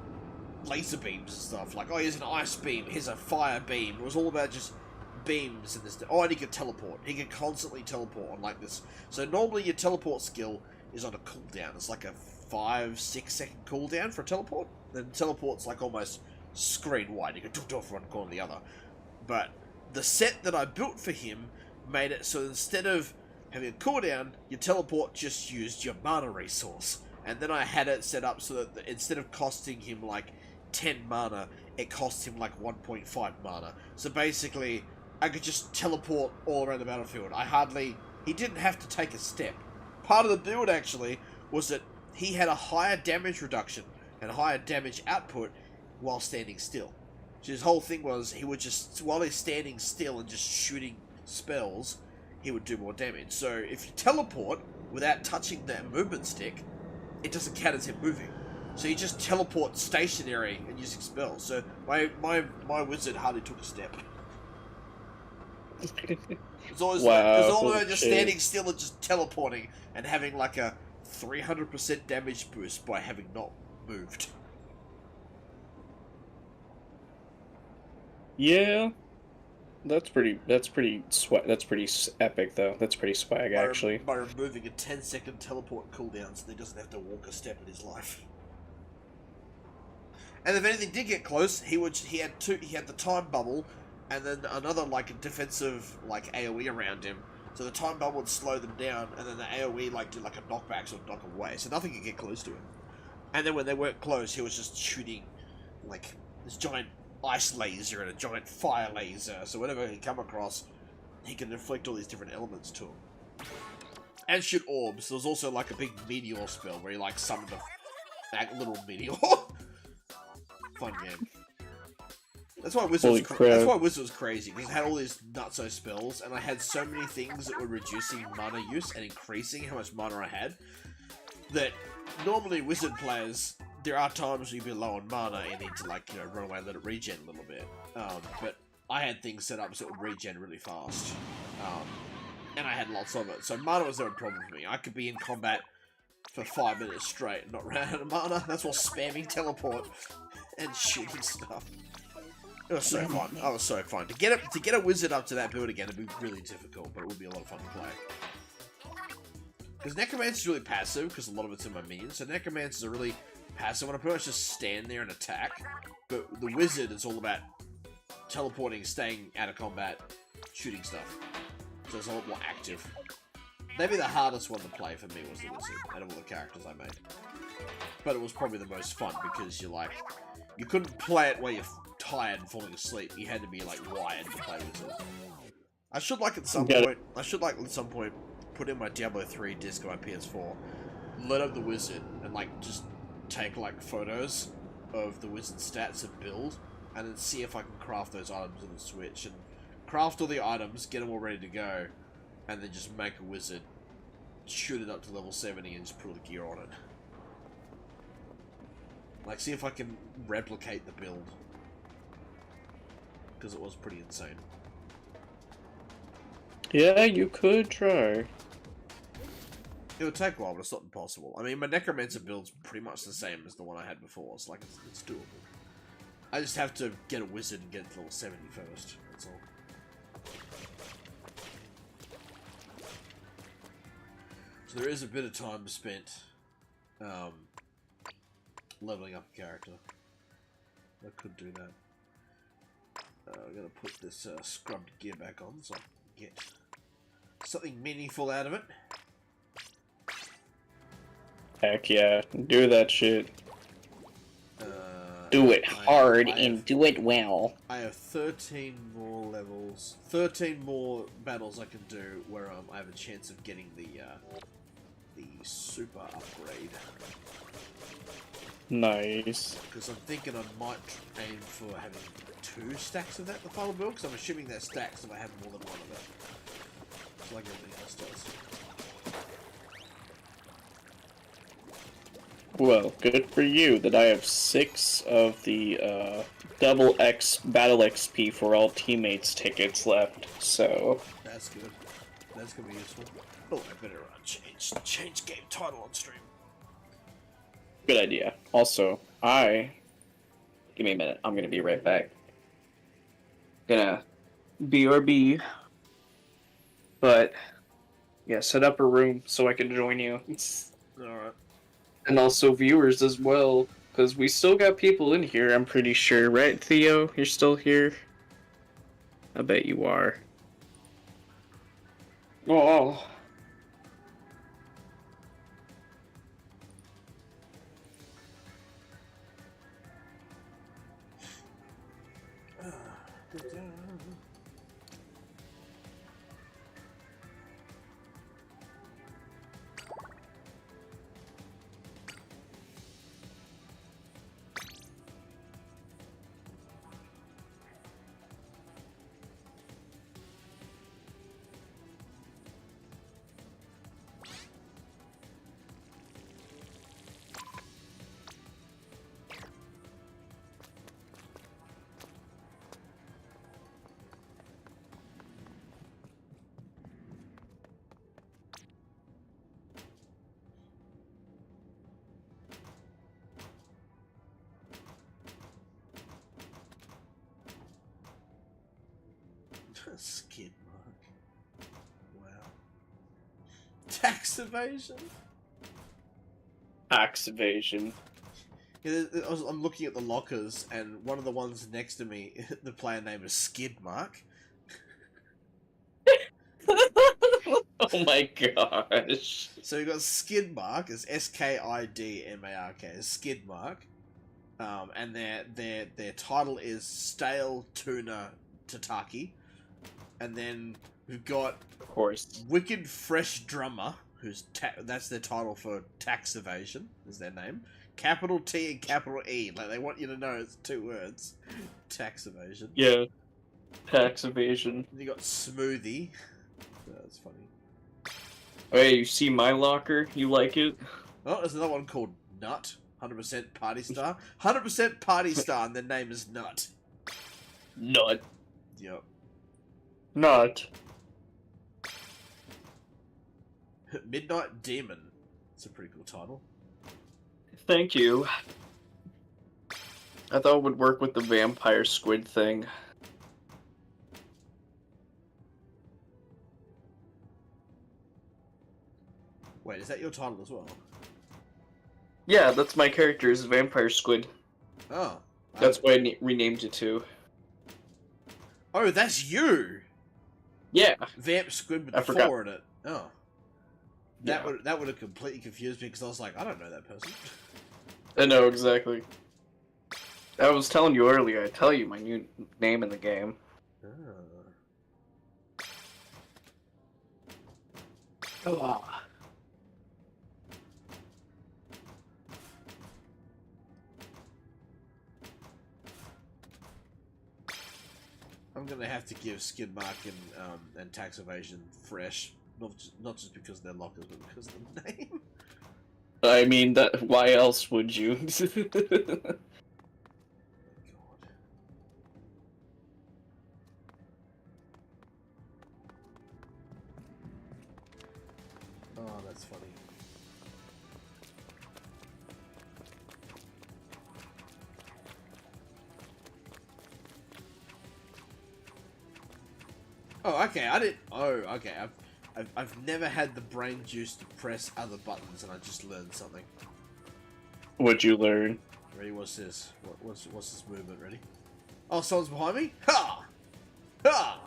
laser beams and stuff. Like, oh, here's an ice beam, here's a fire beam. It was all about just beams and this. Oh, and he could teleport. He could constantly teleport on like this. So normally your teleport skill is on a cooldown. It's like a 5-6 second cooldown for a teleport. Then teleport's like almost screen wide. You can talk off one corner to the other. But the set that I built for him made it so instead of having a cooldown, your teleport just used your mana resource. And then I had it set up so that instead of costing him like 10 mana, it cost him like 1.5 mana. So basically, I could just teleport all around the battlefield. He didn't have to take a step. Part of the build, actually, was that he had a higher damage reduction and higher damage output while standing still. So his whole thing was, he would just, while he's standing still and just shooting spells, he would do more damage. So if you teleport without touching that movement stick, it doesn't count as him moving. So you just teleport stationary and using spells. So my Wizard hardly took a step. It's always about just standing still and just teleporting and having like a 300% damage boost by having not moved. Yeah, that's pretty epic though. That's pretty swag actually. By removing a 10-second teleport cooldown, so he doesn't have to walk a step in his life. And if anything did get close, he had the time bubble, and then another like defensive like AOE around him. So the time bubble would slow them down, and then the AOE like did like a knockback, so knock away. So nothing could get close to him. And then when they weren't close, he was just shooting like this giant ice laser and a giant fire laser. So whenever he come across, he can inflict all these different elements to him. And shoot orbs. There was also like a big meteor spell where he like summoned that little meteor. Fun game. That's why Wizard was crazy, because it had all these nutso spells, and I had so many things that were reducing mana use and increasing how much mana I had, that normally Wizard players, there are times where you'd be low on mana and you need to like, you know, run away and let it regen a little bit. But I had things set up so it would regen really fast. And I had lots of it. So mana was never a problem for me. I could be in combat for 5 minutes straight and not run out of mana. That's while spamming teleport and shooting stuff. It was so fun. That was so fun. To get a Wizard up to that build again, it'd be really difficult, but it would be a lot of fun to play. Because Necromancer's really passive, because a lot of it's in my minions. So Necromancer's a really passive one. I pretty much just stand there and attack. But the Wizard is all about teleporting, staying out of combat, shooting stuff. So it's a lot more active. Maybe the hardest one to play for me was the Wizard, out of all the characters I made. But it was probably the most fun, because you couldn't play it while you're tired and falling asleep. You had to be like wired to play Wizard. I should like at some point put in my Diablo 3 disc on my PS4, load up the Wizard, and like just take like photos of the Wizard stats and build, and then see if I can craft those items in the Switch, and craft all the items, get them all ready to go, and then just make a wizard, shoot it up to level 70, and just put all the gear on it. Like, see if I can replicate the build. Because it was pretty insane. Yeah, you could try. It would take a while, but it's not impossible. I mean, my Necromancer build's pretty much the same as the one I had before. It's like, it's doable. I just have to get a wizard and get it to level 70 first. That's all. So there is a bit of time spent leveling up a character. I could do that. I'm gonna put this scrubbed gear back on so I can get something meaningful out of it. Heck yeah, do that shit. Do it hard and do it well. I have 13 more levels, 13 more battles I can do where I have a chance of getting the super upgrade. Nice. Because I'm thinking I might aim for having 2 stacks of that the final build, because I'm assuming that stacks if I have more than one of it. Just like everything else does. Well, good for you that I have 6 of the double X Battle XP for all teammates tickets left, so... That's good. That's gonna be useful. Oh, I better change game title on stream. Good idea. Also, give me a minute, I'm gonna be right back. Gonna BRB, but yeah, set up a room so I can join you. Alright. And also viewers as well, because we still got people in here, I'm pretty sure, right, Theo? You're still here? I bet you are. Oh. Skid mark. Wow. Tax evasion? Tax evasion. Yeah, I'm looking at the lockers, and one of the ones next to me, the player name is Skid Mark. Oh my gosh. So you got Skid Mark, it's SKIDMARK, Skid Mark. And their title is Stale Tuna Tataki. And then we've got, Of course. Wicked Fresh Drummer, that's their title for tax evasion, is their name. Capital T and capital E, like they want you to know it's 2 words. Tax evasion. Yeah. Tax evasion. And you got Smoothie. That's funny. Hey, you see my locker? You like it? Oh, there's another one called Nut. 100% Party Star. 100% Party Star, and their name is Nut. Nut. Yep. Not. Midnight Demon. It's a pretty cool title. Thank you. I thought it would work with the vampire squid thing. Wait, is that your title as well? Yeah, that's my character, is vampire squid. Oh. That's why I renamed it to. Oh, that's you! Yeah. Vamp Squid with I the forgot. 4 in it. Oh. That would have completely confused me, because I was like, I don't know that person. I know, exactly. I was telling you earlier, I tell you my new name in the game. Oh. I'm gonna have to give skid mark and tax evasion fresh, not just because they're lockers, but because of the name. I mean, that. Why else would you? God. Oh, that's funny. Oh, okay. I didn't. Oh, okay. I've never had the brain juice to press other buttons, and I just learned something. What'd you learn? Ready? What's this? What's this movement? Ready? Oh, someone's behind me. Ha! Ha!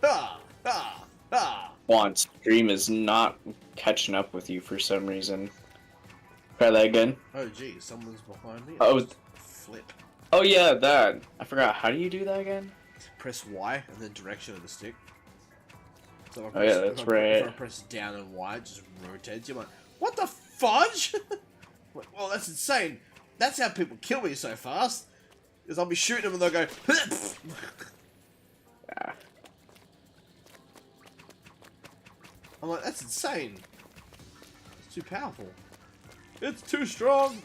Ha! Ha! Ha! Want stream is not catching up with you for some reason. Try that again. Oh, geez, someone's behind me. Oh. Flip. Oh yeah, that. I forgot. How do you do that again? Press Y and then direction of the stick. So if I Oh yeah, press- that's if I- right. If I press down and Y, it just rotates. You're like, what the fudge? Like, well, that's insane. That's how people kill me so fast. Is I'll be shooting them and they'll go. Ah. I'm like, that's insane. It's too powerful. It's too strong.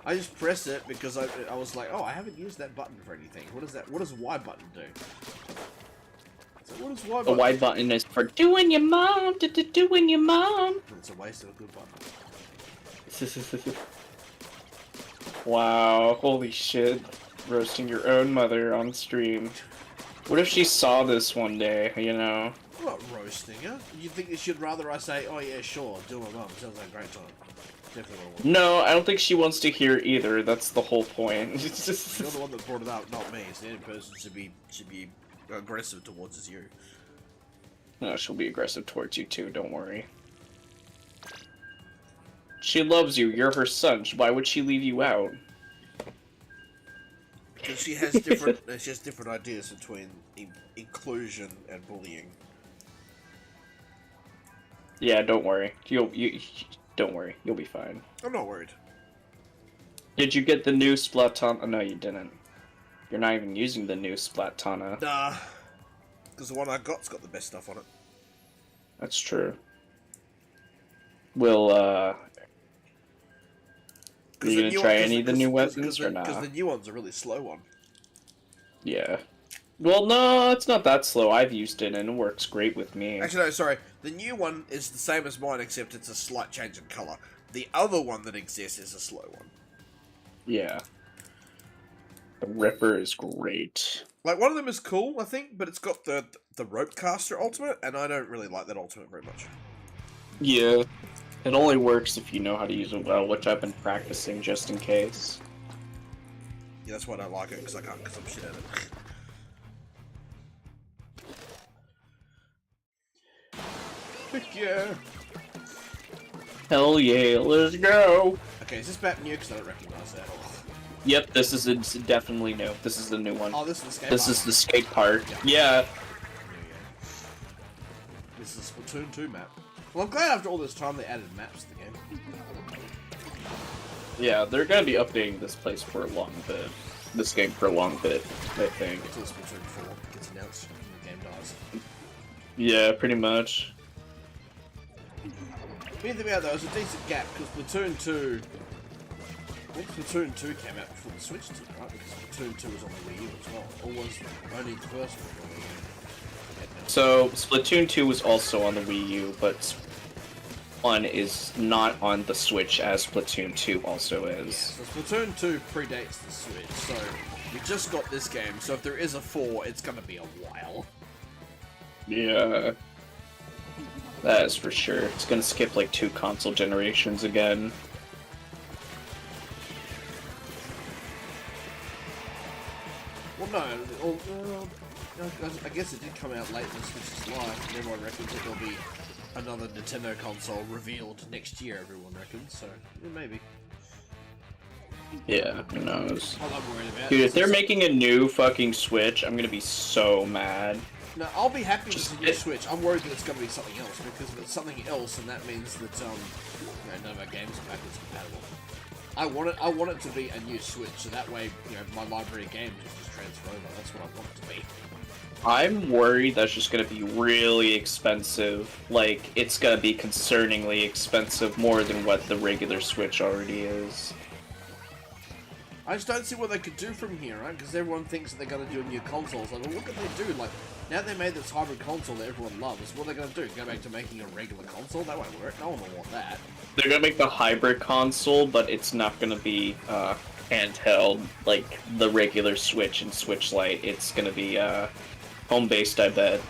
I just pressed it because I was like, oh, I haven't used that button for anything. What is that? What does Y button do? So what does Y The button? Y button is for doing your mom, doing your mom. It's a waste of a good button. Wow, holy shit. Roasting your own mother on stream. What if she saw this one day, you know? I'm not roasting her. You think she'd rather I say, oh yeah, sure, do my mum. Sounds like a great time. Definitely what I want. No, I don't think she wants to hear either. That's the whole point. You're the one that brought it up, not me. So the only person should be aggressive towards is you. No, she'll be aggressive towards you too, don't worry. She loves you, you're her son. Why would she leave you out? Because she has different ideas between inclusion and bullying. Yeah, don't worry. Don't worry. You'll be fine. I'm not worried. Did you get the new Splatoon? Oh, no, you didn't. You're not even using the new Splatoon. Nah, because the one I got's got the best stuff on it. That's true. Will, are you gonna try any of the new weapons or not? Because the new one's a really slow one. Yeah. Well, no, it's not that slow. I've used it and it works great with me. Actually, no, sorry. The new one is the same as mine, except it's a slight change in color. The other one that exists is a slow one. Yeah. The Ripper is great. Like, one of them is cool, I think, but it's got the rope caster ultimate, and I don't really like that ultimate very much. Yeah. It only works if you know how to use it well, which I've been practicing just in case. Yeah, that's why I don't like it, because I can't, because I'm shit at it. Heck yeah! Hell yeah, let's go! Okay, is this map new? Because I don't recognize that. Yep, this is definitely new. This is the new one. Oh, this is the skate This park. is the skate park. Yeah. This is a Splatoon 2 map. Well, I'm glad after all this time they added maps to the game. Yeah, they're gonna be updating this place for a long bit. This game for a long bit, I think. Until Splatoon 4 gets announced and the game dies. Yeah, pretty much. Weird thing about though, it's a decent gap because Splatoon 2. I think Splatoon 2 came out before the Switch did, right? Because Splatoon 2 was on the Wii U as well. Or was only the first one on the Wii U? Forget now. So, Splatoon 2 was also on the Wii U, but 1 is not on the Switch as Splatoon 2 also is. So Splatoon 2 predates the Switch, so we just got this game, so if there is a 4, it's gonna be a while. Yeah. That is for sure. It's gonna skip like 2 console generations again. Well, no, I guess it did come out late in the Switch's life, and everyone reckons that there'll be another Nintendo console revealed next year, everyone reckons, so yeah, maybe. Yeah, who knows. All I'm worried about Dude, is if they're this- making a new fucking Switch, I'm gonna be so mad. No, I'll be happy with Just the new Switch. I'm worried that it's going to be something else, because if it's something else, then that means that, none of our games are backwards compatible. I want it to be a new Switch, so that way, you know, my library of games will just transfer over. That's what I want it to be. I'm worried that's just gonna be really expensive. Like, it's gonna be concerningly expensive, more than what the regular Switch already is. I just don't see what they could do from here, right? Because everyone thinks that they're going to do a new console. It's like, well, what can they do? Like, now they made this hybrid console that everyone loves. What are they going to do? Go back to making a regular console? That won't work. No one will want that. They're gonna make the hybrid console, but it's not gonna be handheld like the regular Switch and Switch Lite. It's gonna be home-based, I bet.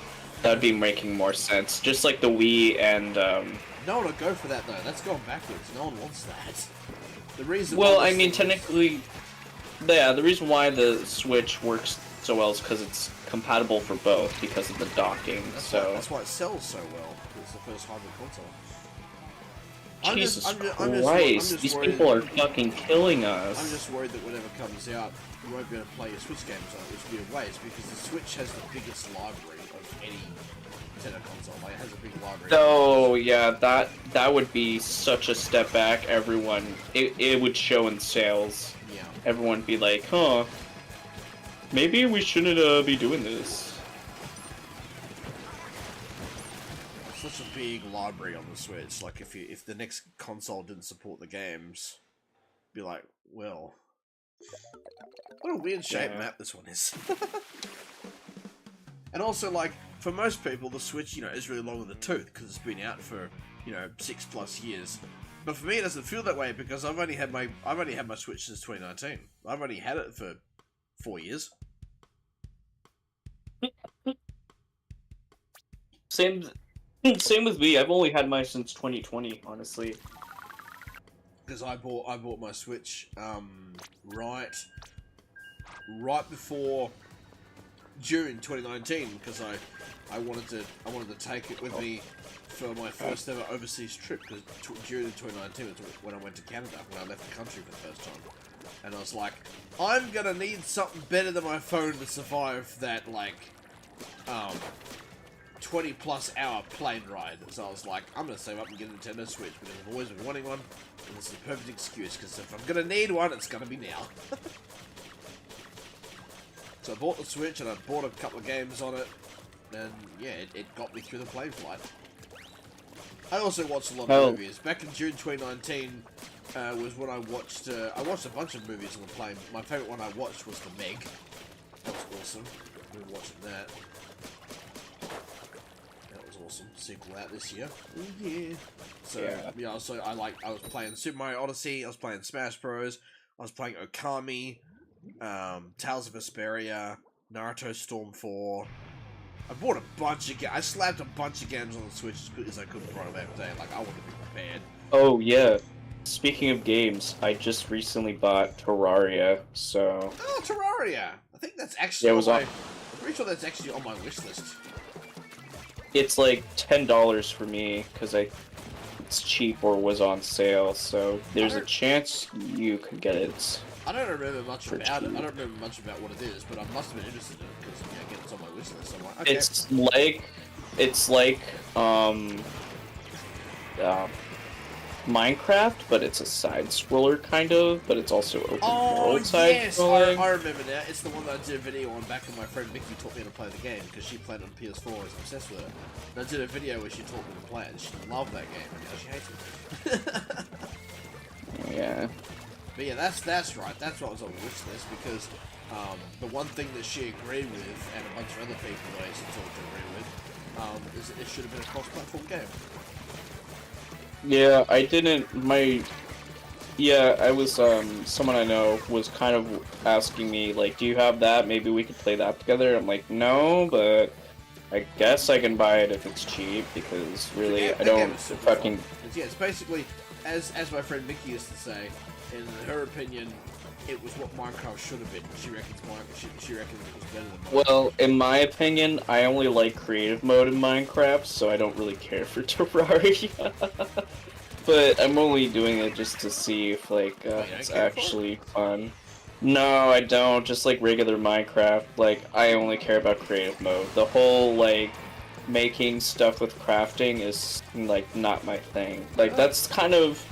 That'd be making more sense. Just like the Wii and No one will go for that, though. That's going backwards. No one wants that. The reason. Well, I mean, technically, yeah, the reason why the Switch works so well is because it's compatible for both because of the docking. That's why it sells so well. It's the first hybrid console. Jesus Christ, these people are fucking killing us. I'm just worried that whatever comes out, you won't be able to play your Switch games on it, which would be a waste, because the Switch has the biggest library of any Nintendo console. Like, it has a big library. Oh, yeah, that would be such a step back. It would show in sales. Yeah. Everyone would be like, huh, maybe we shouldn't be doing this. Such a big library on the Switch. Like, if the next console didn't support the games, be like, well, what a weird shaped map this one is. And also, like, for most people, the Switch, you know, is really long in the tooth because it's been out for, you know, 6+ years. But for me, it doesn't feel that way because I've only had my Switch since 2019. I've only had it for 4 years. Same with me. I've only had mine since 2020, honestly. Because I bought my Switch right before June 2019 because I wanted to take it with me for my first ever overseas trip, because June 2019 was when I went to Canada, when I left the country for the first time. And I was like, I'm gonna need something better than my phone to survive that, like, 20+ hour plane ride. So I was like, I'm gonna save up and get a Nintendo Switch because I've always been wanting one, and this is a perfect excuse, because if I'm gonna need one, it's gonna be now. So I bought the Switch, and I bought a couple of games on it, and yeah, it got me through the plane flight. I also watched a lot of movies. Back in June 2019 was when I watched a bunch of movies on the plane. My favourite one I watched was The Meg. That was awesome. We were watching that. That was awesome. Sequel out this year. Oh yeah. So yeah, so I was playing Super Mario Odyssey, I was playing Smash Bros, I was playing Okami, Tales of Vesperia, Naruto Storm 4. I bought a bunch of games. I slapped a bunch of games on the Switch as quick as I could before I left today. Like, I wanted to be prepared. Oh, yeah. Speaking of games, I just recently bought Terraria, so... Oh, Terraria! I think that's actually I'm pretty sure that's actually on my wish list. It's like $10 for me, because it's cheap or was on sale, so there's a chance you could get it. I don't remember much about it. I don't remember much about what it is, but I must have been interested in it because again, it's on my wish list. So I'm like, okay. It's like Minecraft, but it's a side scroller kind of, but it's also open world side scrolling. I remember now. It's the one that I did a video on back when my friend Mickey taught me how to play the game because she played it on PS4 and was obsessed with it. And I did a video where she taught me to play it and she loved that game and now she hates it. Yeah. But yeah, that's right. That's what was on the wish list because the one thing that she agreed with, and a bunch of other people that I used to talk to agree with, is that it should have been a cross-platform game. Yeah, I didn't. I was someone I know was kind of asking me like, "Do you have that? Maybe we could play that together." I'm like, "No, but I guess I can buy it if it's cheap because really I don't fucking." Yeah, it's basically as my friend Mickey used to say. In her opinion, it was what Minecraft should have been. She reckons she reckons it was better than Minecraft. Well, in my opinion, I only like creative mode in Minecraft, so I don't really care for Terraria. But I'm only doing it just to see if it's actually fun. No, I don't. Just like regular Minecraft, like I only care about creative mode. The whole making stuff with crafting is like not my thing. Like that's kind of.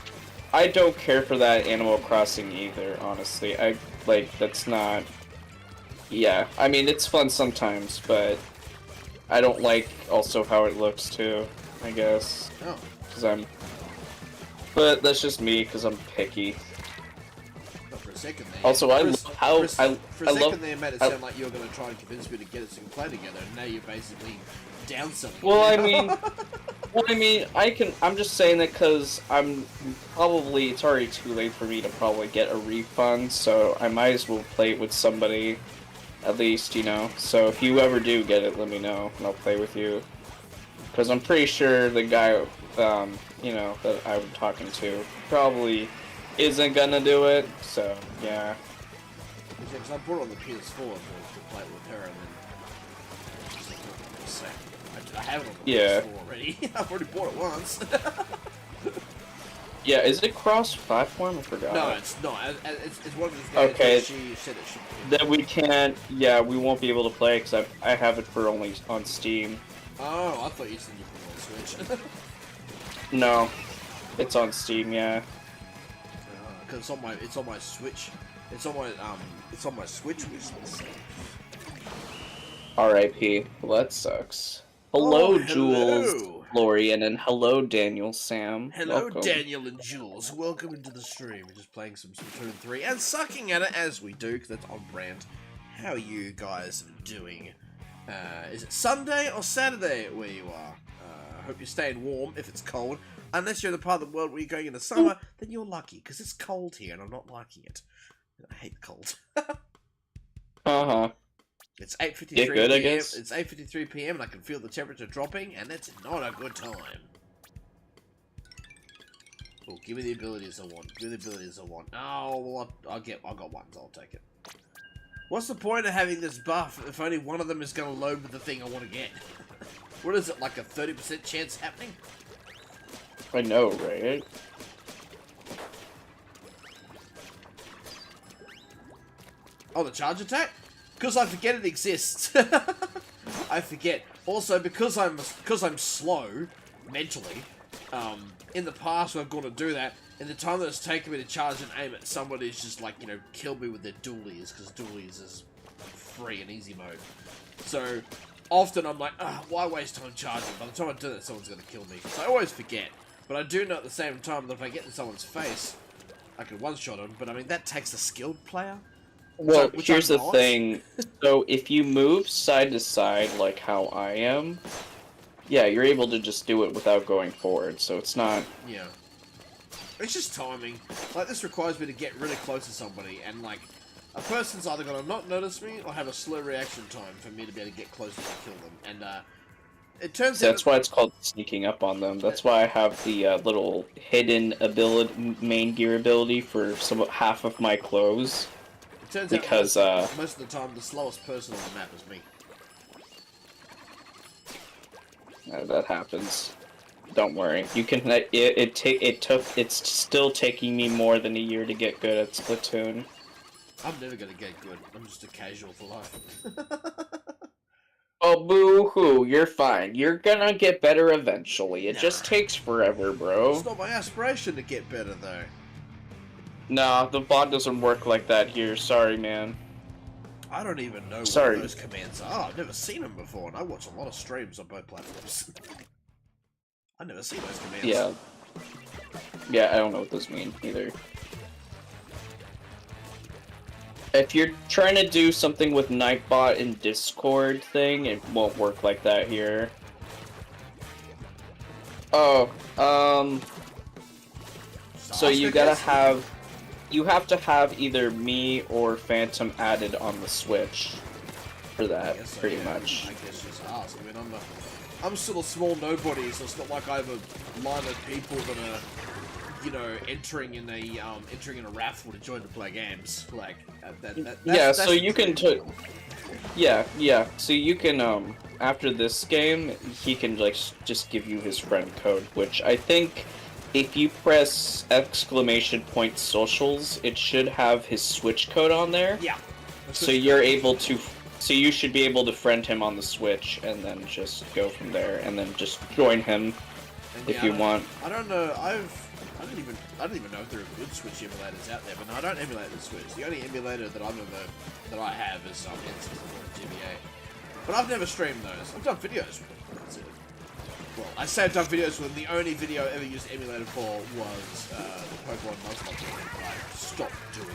I don't care for that Animal Crossing either, honestly. That's not... Yeah, I mean, it's fun sometimes, but I don't like also how it looks, too, I guess. Oh. But that's just me, because I'm picky. But for a second there... Also, I love how... For a second there, it made it sound like you were going to try and convince me to get us to play together, and now you're basically down something. Well, I mean, I'm just saying that because it's already too late for me to probably get a refund, so I might as well play it with somebody, at least, you know. So if you ever do get it, let me know, and I'll play with you. Because I'm pretty sure the guy, you know, that I'm talking to probably isn't gonna do it, so, yeah. Because I bought it on the PS4 to play it with her, and then... I have it on the PS4 already. I've already bought it once. Yeah, is it cross-platform? I forgot. No, it's not. It's one of these games that she said it should be. Then we can't... Yeah, we won't be able to play because I have it for only on Steam. Oh, I thought you said you put it on Switch. No, it's on Steam, yeah. Because it's on my Switch. It's on my Switch wishlist. R.I.P. Well, that sucks. Hello, Oh, Jules, Florian, and hello, Daniel, Sam. Hello, Welcome. Daniel and Jules. Welcome into the stream. We're just playing some Splatoon 3 and sucking at it as we do, because that's on brand. How are you guys doing? Is it Sunday or Saturday where you are? I hope you're staying warm if it's cold. Unless you're in the part of the world where you're going into summer, then you're lucky, because it's cold here and I'm not liking it. I hate the cold. Uh-huh. It's 8:53 Get good, PM. I guess. It's 8:53 PM and I can feel the temperature dropping, and it's not a good time. Oh, give me the abilities I want. Give me the abilities I want. Oh, well, I got ones. I'll take it. What's the point of having this buff if only one of them is going to load with the thing I want to get? What is it, like a 30% chance happening? I know, right? Oh, the charge attack? Because I forget it exists. I forget. Also, because I'm slow mentally. In the past, when I've got to do that, in the time that it's taken me to charge and aim at somebody, it's just like, you know, kill me with their dualies, because dualies is free and easy mode. So often I'm like, why waste time charging? By the time I do that, someone's gonna kill me. So I always forget. But I do know at the same time that if I get in someone's face, I can one-shot them. But I mean, that takes a skilled player. Well, here's the thing. So if you move side to side like how I am, yeah, you're able to just do it without going forward. So it's not... Yeah. It's just timing. Like, this requires me to get really close to somebody, and like, a person's either gonna not notice me or have a slow reaction time for me to be able to get closer to kill them. And it turns out... That's why it's called sneaking up on them. That's why I have the little hidden ability, main gear ability for half of my clothes. It turns because out most of the time, the slowest person on the map is me. That happens. Don't worry. You can. It's still taking me more than a year to get good at Splatoon. I'm never gonna get good. I'm just a casual for life. Oh, boo-hoo. You're fine. You're gonna get better eventually. It just takes forever, bro. It's not my aspiration to get better, though. Nah, the bot doesn't work like that here. Sorry, man. I don't even know what those commands are. I've never seen them before, and I watch a lot of streams on both platforms. I've never seen those commands. Yeah. Yeah, I don't know what those mean, either. If you're trying to do something with Nightbot and Discord thing, it won't work like that here. Oh, so you gotta have... You have to have either me or Phantom added on the Switch for that, pretty much. I guess just ask. I mean, I'm still a small nobody, so it's not like I have a line of people that are, you know, entering in a raffle to join to play games. Like so you can so you can after this game, he can like just give you his friend code, which I think. If you press !socials, it should have his Switch code on there. Yeah. So you're able to, so you should be able to friend him on the Switch and then just go from there and then just join him if you want. I don't know. I don't even know if there are good Switch emulators out there, but no, I don't emulate the Switch. The only emulator that I have is N64 GBA. But I've never streamed those. I've done videos with them. That's it. Well, I say I've done videos with them. The only video I ever used emulator for was the Pokemon Nuzlocke game, but I stopped doing it.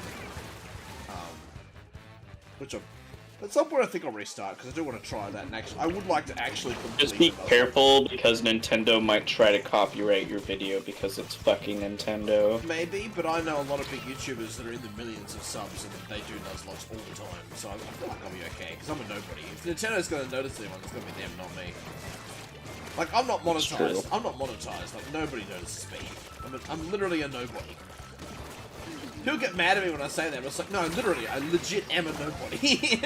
Which at some point I think I'll restart, because I do want to try that, and actually, I would like to actually complete Just be the Nuzlocke. careful, because Nintendo might try to copyright your video because it's fucking Nintendo. Maybe, but I know a lot of big YouTubers that are in the millions of subs and they do Nuzlocke all the time, so I feel like I'll be okay, because I'm a nobody. If Nintendo's going to notice anyone, it's going to be them, not me. Like, I'm not monetized. I'm not monetized. Like, nobody notices me. I'm literally a nobody. People get mad at me when I say that, but it's like, no, literally, I legit am a nobody.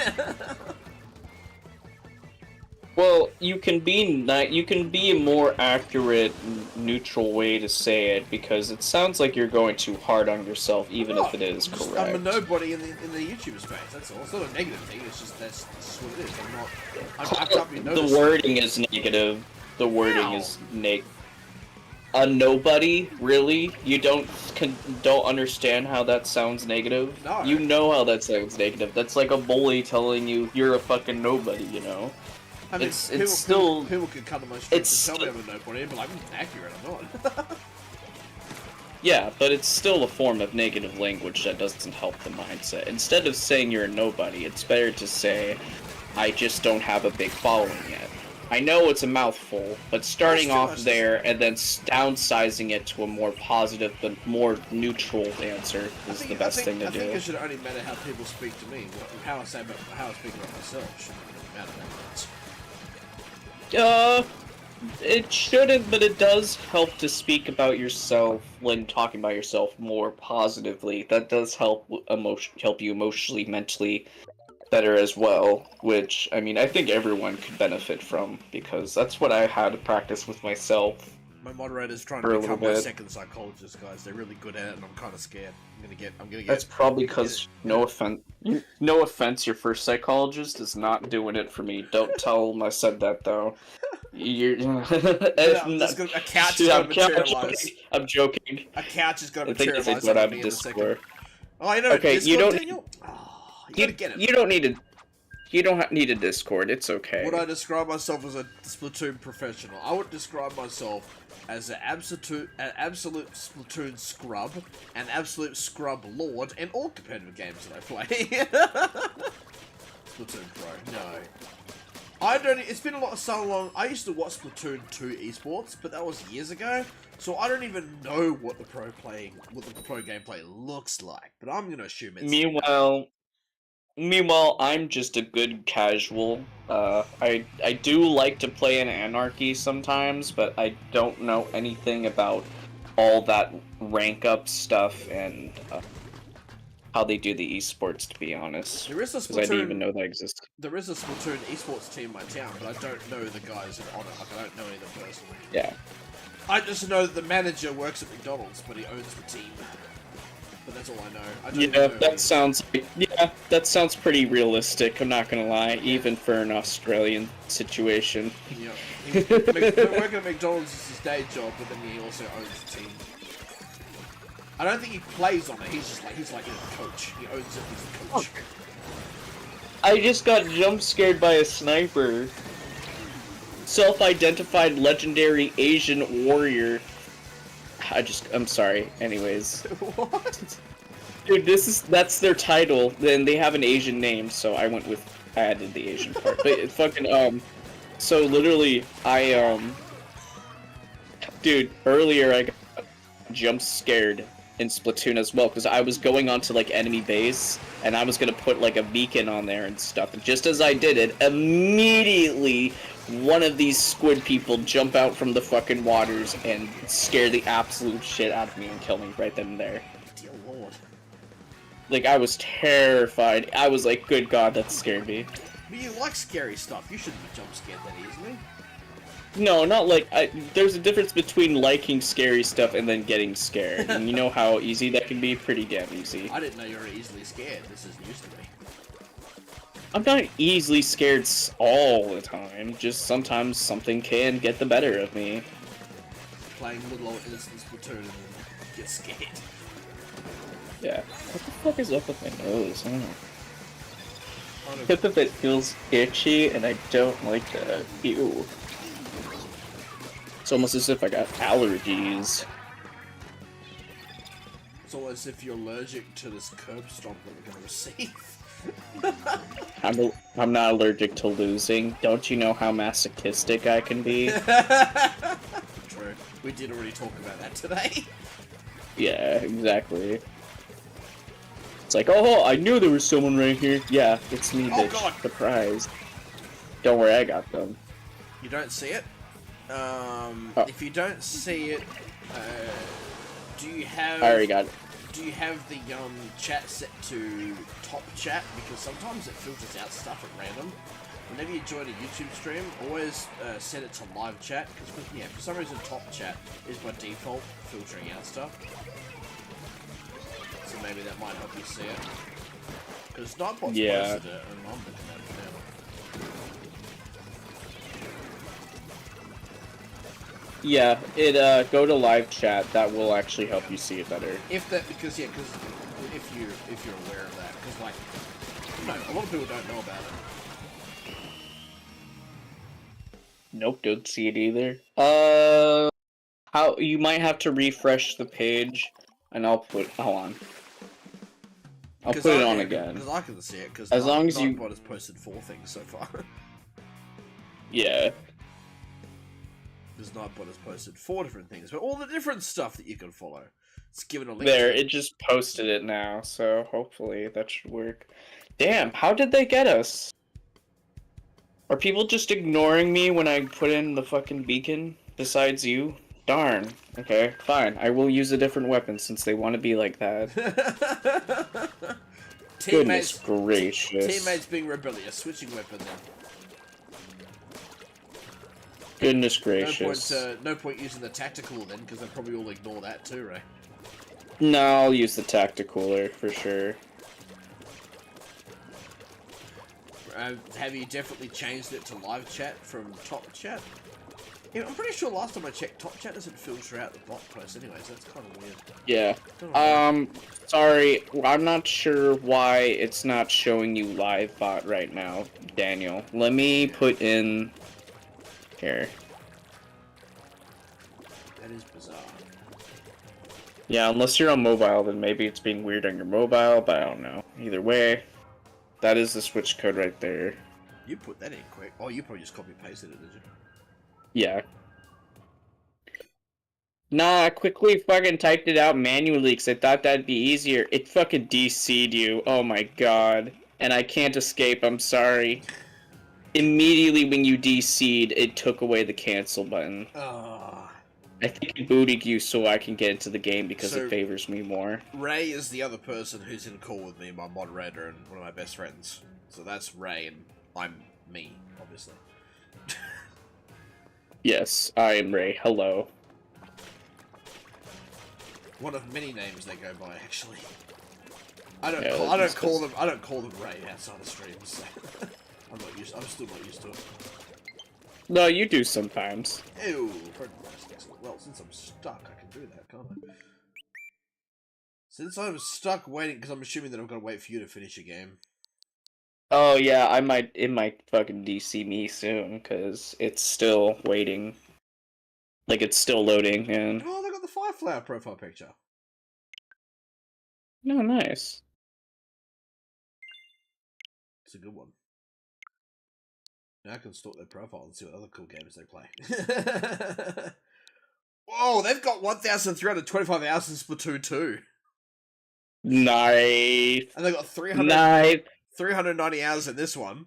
Well, you can be a more accurate, neutral way to say it, because it sounds like you're going too hard on yourself, even if it is correct. I'm a nobody in the YouTuber space, that's all. It's not a negative thing, it's just that's what it is. I can't be noticed. The wording is negative. The wording is a nobody? Really? You don't understand how that sounds negative? No. You know how that sounds negative. That's like a bully telling you you're a fucking nobody, you know? I mean, people could come to my stream and tell me I'm a nobody and be like, accurate, I'm not. Yeah, but it's still a form of negative language that doesn't help the mindset. Instead of saying you're a nobody, it's better to say, I just don't have a big following yet. I know it's a mouthful, but starting off there and then downsizing it to a more positive but more neutral answer is the best thing to do. I think it should only matter how people speak to me. How I speak about myself shouldn't really matter that much. It shouldn't, but it does help to speak about yourself when talking about yourself more positively. That does help you emotionally, mentally better as well, which, I mean, I think everyone could benefit from, because that's what I had to practice with myself. My moderator's trying to become my second psychologist, guys. They're really good at it, and I'm kind of scared. I'm gonna get. That's probably because, no offense, your first psychologist is not doing it for me. Don't tell him I said that, though. A couch is gonna materialize. I'm joking. A couch is gonna materialize. I think what I'm Discord. Oh, I know. Okay, Discord, you don't. Daniel? You gotta get it. You don't need a. You don't need a Discord. It's okay. Would I describe myself as a Splatoon professional? I would describe myself as an absolute Splatoon scrub, an absolute scrub lord, in all competitive games that I play. Splatoon Pro. No. I don't. It's been so long. I used to watch Splatoon 2 esports, but that was years ago. So I don't even know what the pro gameplay looks like. But I'm gonna assume it's. Meanwhile, I'm just a good casual. I do like to play in Anarchy sometimes, but I don't know anything about all that rank up stuff and how they do the esports, to be honest. There is a Splatoon. I didn't even know that existed. There is a Splatoon esports team in my town, but I don't know the guys that are on it. Like, I don't know any of them personally. Yeah. I just know that the manager works at McDonald's, but he owns the team. But that's all I know. I don't know that sounds pretty realistic. I'm not gonna lie, even for an Australian situation. Yeah, working at McDonald's is his day job, but then he also owns the team. I don't think he plays on it. He's like a coach. He owns it. He's the coach. I just got jump scared by a sniper. Self-identified legendary Asian warrior. I'm sorry. Anyways. What? Dude, that's their title. Then they have an Asian name, so I added the Asian part. But fucking, so literally, dude, earlier I got jump scared in Splatoon as well, because I was going onto, like, enemy base, and I was gonna put, like, a beacon on there and stuff, and just as I did it, immediately one of these squid people jump out from the fucking waters and scare the absolute shit out of me and kill me right then and there. Dear Lord. Like, I was terrified. I was like, good God, that scared me. But you like scary stuff. You shouldn't be jump scared that easily. No, not like, there's a difference between liking scary stuff and then getting scared. And you know how easy that can be? Pretty damn easy. I didn't know you were easily scared. This is news to me. I'm not easily scared all the time. Just sometimes something can get the better of me. Playing little old innocent Splatoon and then get scared. Yeah. What the fuck is up with my nose? I don't know. I don't- Tip of it feels itchy, and I don't like that. Ew. It's almost as if I got allergies. It's almost as if you're allergic to this curb stomp that we're gonna receive. I'm not allergic to losing. Don't you know how masochistic I can be? True. We did already talk about that today. Yeah, exactly. It's like, oh, I knew there was someone right here. Yeah, it's me, Oh, bitch. God. Surprise. Don't worry, I got them. You don't see it? If you don't see it, do you have... I already got it. Do you have the chat set to top chat? Because sometimes it filters out stuff at random. Whenever you join a YouTube stream, always set it to live chat. Because for some reason top chat is by default filtering out stuff. So maybe that might help you see it. Because Nightbot's posted it, and I'm looking at it now. Yeah, go to live chat. That will actually help you see it better. If you're aware of that, because like, no, a lot of people don't know about it. Nope, don't see it either. How you might have to refresh the page, and hold on. I'll put it on again. Because I can see it. Because as long as Nightbot has posted 4 things so far. Yeah. Because Nightbot has posted 4 different things, but all the different stuff that you can follow. It's given a link. There, it just posted it now, so hopefully that should work. Damn, how did they get us? Are people just ignoring me when I put in the fucking beacon? Besides you? Darn. Okay, fine. I will use a different weapon since they want to be like that. Goodness gracious. Teammates being rebellious. Switching weapon then. Goodness gracious. No point using the tactical then, because they'll probably all ignore that too, right? No, I'll use the tacticaler for sure. Have you definitely changed it to live chat from top chat? Yeah, I'm pretty sure last time I checked, top chat doesn't filter out the bot post anyway, so that's kind of weird. Yeah. Sorry, I'm not sure why it's not showing you live bot right now, Daniel. Let me put in here. That is bizarre. Yeah, unless you're on mobile, then maybe it's being weird on your mobile, but I don't know. Either way, that is the switch code right there. You put that in quick. Oh, you probably just copy pasted it, did you? Yeah. Nah, I quickly fucking typed it out manually because I thought that'd be easier. It fucking DC'd you. Oh my god. And I can't escape, I'm sorry. Immediately when you DC'd, it took away the cancel button. I think it booted you so I can get into the game because it favors me more. Ray is the other person who's in call with me, my moderator and one of my best friends. So that's Ray and I'm me, obviously. Yes, I am Ray. Hello. One of many names they go by, actually. I don't call them Ray outside of streams. So. I'm still not used to it. No, you do sometimes. Ew. Well, since I'm stuck, I can do that, can't I? Since I'm stuck waiting, because I'm assuming that I've got to wait for you to finish a game. Oh yeah, it might fucking DC me soon, because it's still waiting. Like, it's still loading, and... Oh, they got the Fireflower profile picture. No, nice. It's a good one. Now I can stalk their profile and see what other cool games they play. Whoa, they've got 1,325 hours in Splatoon 2. Nice. And they've got 390 hours in this one.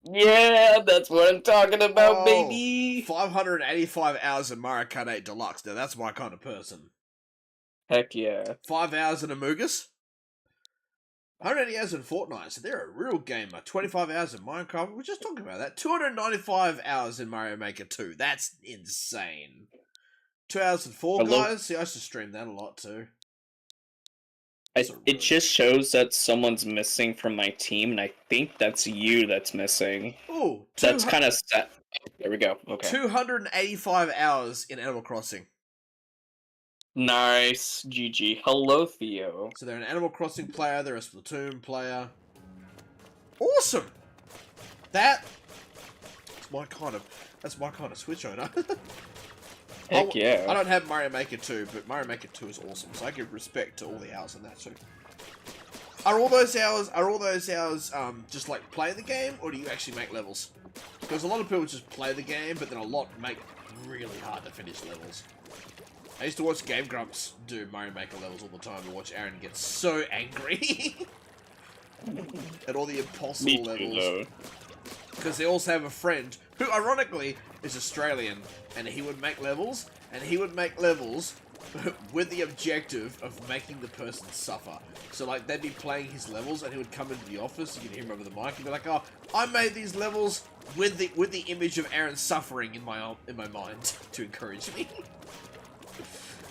Yeah, that's what I'm talking about, baby. 585 hours in Mario Kart 8 Deluxe. Now, that's my kind of person. Heck yeah. 5 hours in Amogus. 180 hours in Fortnite, so they're a real gamer. 25 hours in Minecraft, we were just talking about that. 295 hours in Mario Maker 2. That's insane. 2 hours in Fall Guys. See, I used to stream that a lot too. It just shows that someone's missing from my team, and I think that's you that's missing. Ooh. That's kind of sad. There we go. Okay. 285 hours in Animal Crossing. Nice. GG. Hello, Theo. So they're an Animal Crossing player, they're a Splatoon player. Awesome! That's my kind of Switch owner. Heck yeah. I don't have Mario Maker 2, but Mario Maker 2 is awesome, so I give respect to all the hours in that too. Are all those hours just like play the game, or do you actually make levels? Because a lot of people just play the game, but then a lot make really hard to finish levels. I used to watch Game Grumps do Mario Maker levels all the time and watch Aaron get so angry at all the impossible levels. Because they also have a friend who, ironically, is Australian, and he would make levels, with the objective of making the person suffer. So, like, they'd be playing his levels, and he would come into the office, you can hear him over the mic, and be like, oh, I made these levels with the image of Aaron suffering in my mind to encourage me.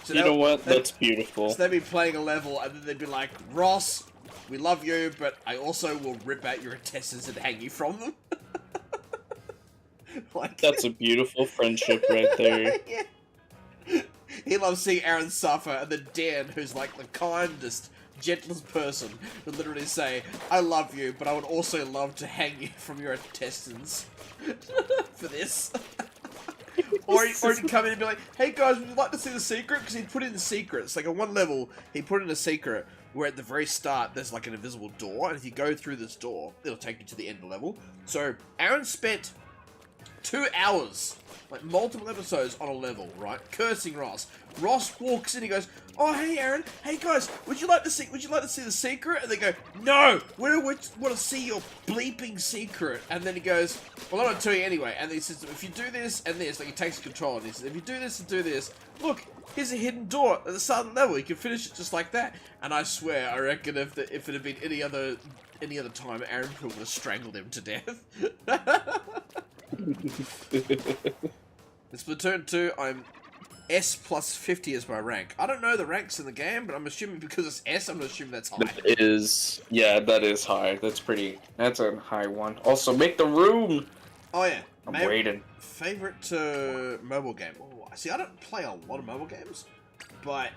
So you know what? That's beautiful. So they'd be playing a level, and then they'd be like, Ross, we love you, but I also will rip out your intestines and hang you from them. Like, that's a beautiful friendship right there. Yeah. He loves seeing Aaron suffer, and then Dan, who's like the kindest, gentlest person, would literally say, I love you, but I would also love to hang you from your intestines for this. Or he'd come in and be like, hey guys, would you like to see the secret? Because he'd put in the secrets. Like, on one level, he put in a secret where at the very start, there's like an invisible door, and if you go through this door, it'll take you to the end of the level. So, Aaron spent 2 hours, like multiple episodes on a level, right? Cursing Ross. Ross walks in, he goes, oh hey Aaron, hey guys, would you like to see the secret? And they go, no, we don't want to see your bleeping secret. And then he goes, well, I'm gonna tell you anyway. And he says, if you do this and this, like he takes control, and he says, if you do this and do this, look, here's a hidden door at the start of the level. You can finish it just like that. And I swear, I reckon if it had been any other time, Aaron would have strangled him to death. In Splatoon 2, I'm S plus 50 as my rank. I don't know the ranks in the game, but I'm assuming because it's S, I'm gonna assume that's high. That is high. That's a high one. Also, make the room! Oh yeah. I'm waiting. Favorite mobile game? Oh, see, I don't play a lot of mobile games, but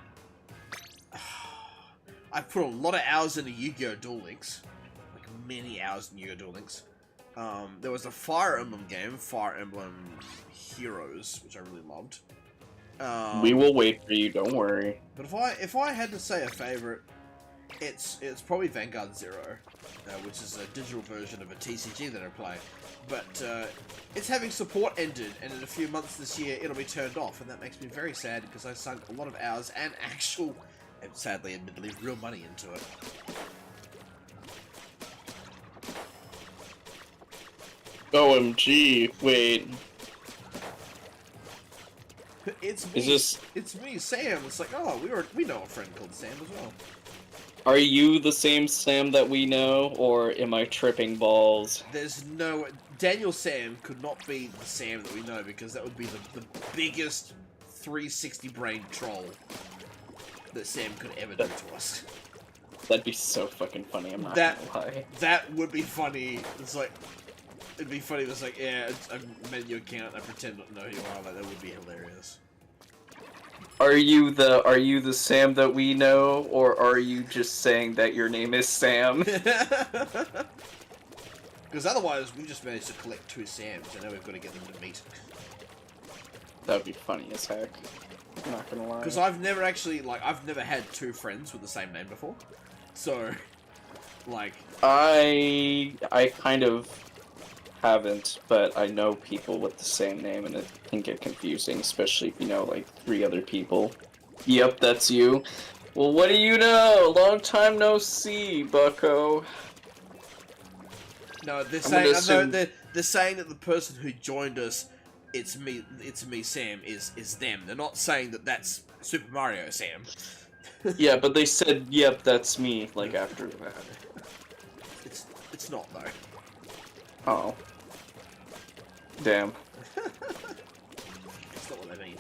I've put a lot of hours into Yu-Gi-Oh! Duel Links. Like, many hours in Yu-Gi-Oh! Duel Links. There was a Fire Emblem game, Fire Emblem Heroes, which I really loved. We will wait for you, don't worry. But if I had to say a favorite, it's probably Vanguard Zero, which is a digital version of a TCG that I play. But its having support ended, and in a few months this year it'll be turned off, and that makes me very sad because I sunk a lot of hours and actual, and sadly, admittedly, real money into it. OMG, wait. It's me, Sam. It's like, oh, we know a friend called Sam as well. Are you the same Sam that we know, or am I tripping balls? There's no... Daniel Sam could not be the Sam that we know, because that would be the biggest 360 brain troll that Sam could ever do to us. That'd be so fucking funny, I'm not gonna lie. That would be funny. It's like... It'd be funny if it's like, yeah, I made your account, I pretend not to know who you are, like, that would be hilarious. Are you the Sam that we know, or are you just saying that your name is Sam? Because otherwise, we just managed to collect 2 Sams, and now we've got to get them to meet. That'd be funny as heck. I'm not gonna lie. Because I've never actually, like, I've never had 2 friends with the same name before. So, like... I kind of haven't, but I know people with the same name, and it can get confusing, especially if you know, like, 3 other people. Yep, that's you. Well, what do you know? Long time no see, bucko. No, they're saying they're saying that the person who joined us, it's me, Sam, is them. They're not saying that that's Super Mario Sam. Yeah, but they said, yep, that's me, like, after that. It's not, though. Oh. Damn. That's not what I mean.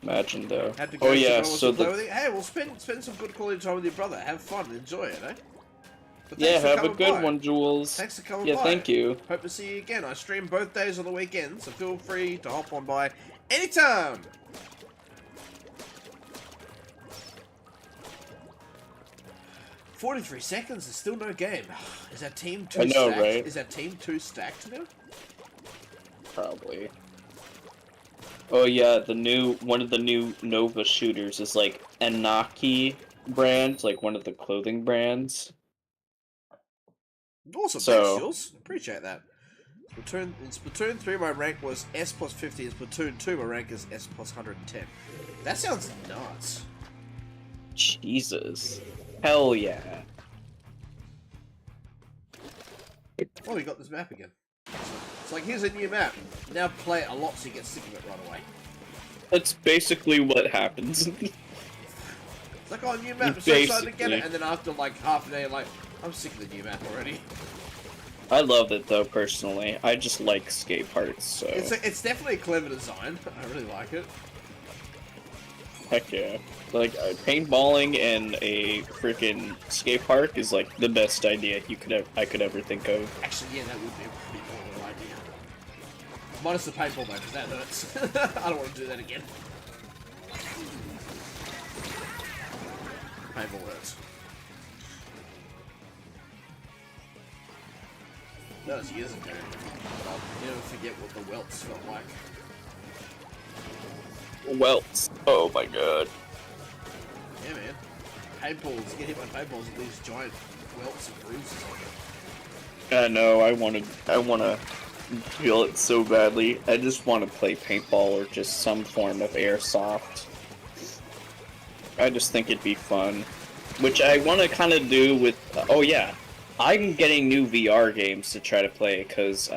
Imagine, though. Had to go Oh, yeah, so hey, well, spend some good quality time with your brother. Have fun, enjoy it, eh? But yeah, have a good by. one, Jules. Thanks for coming by. Yeah, thank you. Hope to see you again. I stream both days on the weekend, so feel free to hop on by anytime. 43 seconds is still no game. Is that team 2 I know, stacked? right? Is that team 2 stacked now? Probably. Oh yeah, one of the new Nova shooters is like Anaki brand, like one of the clothing brands. Awesome, So- thanks, Jules. Appreciate that. In Splatoon 3, my rank was S plus 50. In Splatoon 2, my rank is S plus 110. That sounds nuts. Jesus. Hell yeah. Oh, we got this map again. It's like, here's a new map. Now play it a lot so you get sick of it right away. That's basically what happens. It's like, oh, new map, I'm so excited to get it. Basically. And then after like half a day, like, I'm sick of the new map already. I love it though, personally. I just like skate parts, so It's definitely a clever design. I really like it. heck yeah. Like paintballing in a freaking skate park is like the best idea I could ever think of. Actually, yeah, that would be a pretty cool idea. Minus the paintball though, because that hurts. I don't want to do that again. Paintball hurts. That was years ago. I'll never forget what the welts felt like. Welts. Oh my god. Yeah, man. Paintballs. You get hit by paintballs with these giant welts and bruises on it. I know, I wanna feel it so badly. I just wanna play paintball or just some form of airsoft. I just think it'd be fun. Which I wanna kinda do with oh yeah. I'm getting new VR games to try to play, because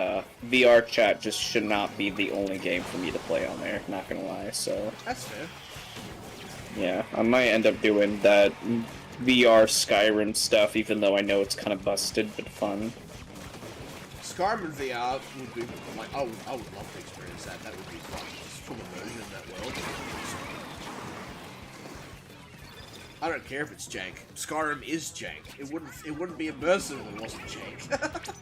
VR chat just should not be the only game for me to play on there, not gonna lie, so... That's fair. Yeah, I might end up doing that VR Skyrim stuff, even though I know it's kind of busted, but fun. Skyrim in VR would be like, I would love to experience that. That would be fun. Just full immersion in that world. I don't care if it's jank. Skyrim is jank. It wouldn't be immersive if it wasn't jank.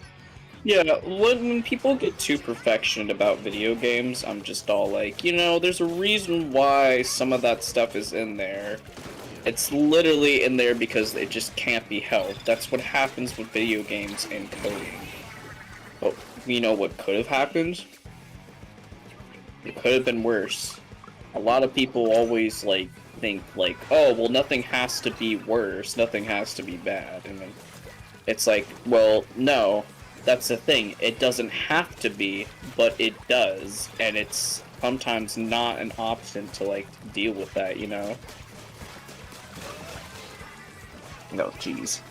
Yeah, when people get too perfectionist about video games, I'm just all like, you know, there's a reason why some of that stuff is in there. It's literally in there because it just can't be helped. That's what happens with video games and coding. But you know what could have happened? It could have been worse. A lot of people always, like, think, like, oh, well, nothing has to be worse, nothing has to be bad, and then it's like, well, no, that's the thing, it doesn't have to be, but it does, and it's sometimes not an option to, like, deal with that, you know? No, jeez.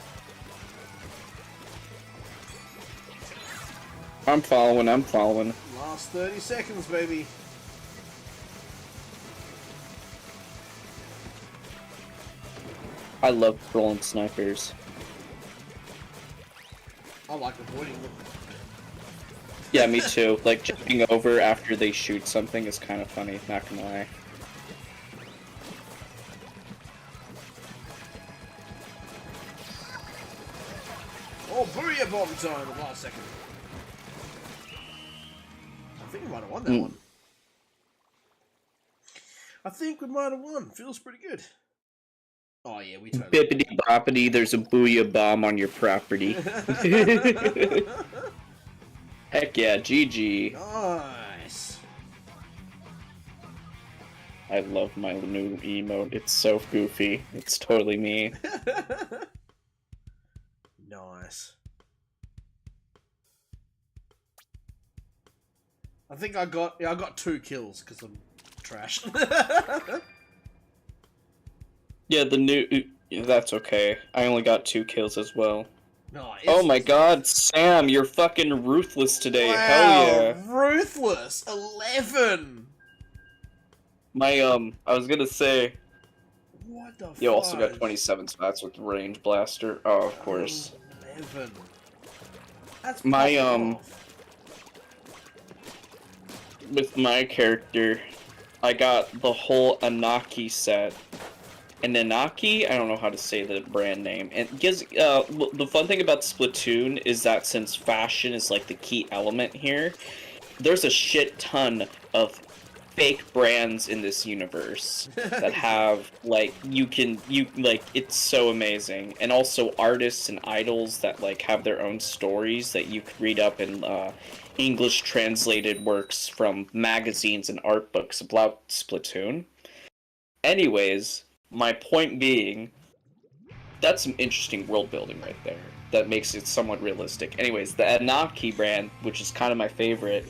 I'm following. Last 30 seconds, baby. I love trolling snipers. I like avoiding them. Yeah, me too. Like, jumping over after they shoot something is kind of funny, not gonna lie. Oh, booyah bomb time the last second. I think we might have won that one. I think we might have won. Feels pretty good. Oh yeah, we totally Bippity boppity, there's a booyah bomb on your property. Heck yeah, GG. Nice. I love my new emote. It's so goofy. It's totally me. Nice. I think I got 2 kills because I'm trash. Yeah, the new... That's okay. I only got 2 kills as well. Nice. Oh my god, Sam, you're fucking ruthless today. Wow, Hell yeah. ruthless. 11. My, I was gonna say... What the You also got fudge? 27 spots with range blaster. Oh, of course. 11. That's My, popping off. With my character, I got the whole Anaki set. And Anaki, I don't know how to say the brand name. And gives the fun thing about Splatoon is that since fashion is like the key element here, there's a shit ton of fake brands in this universe that have like it's so amazing, and also artists and idols that like have their own stories that you could read up in English translated works from magazines and art books about Splatoon. Anyways, my point being, that's some interesting world building right there that makes it somewhat realistic. Anyways, the Anaki brand, which is kind of my favorite,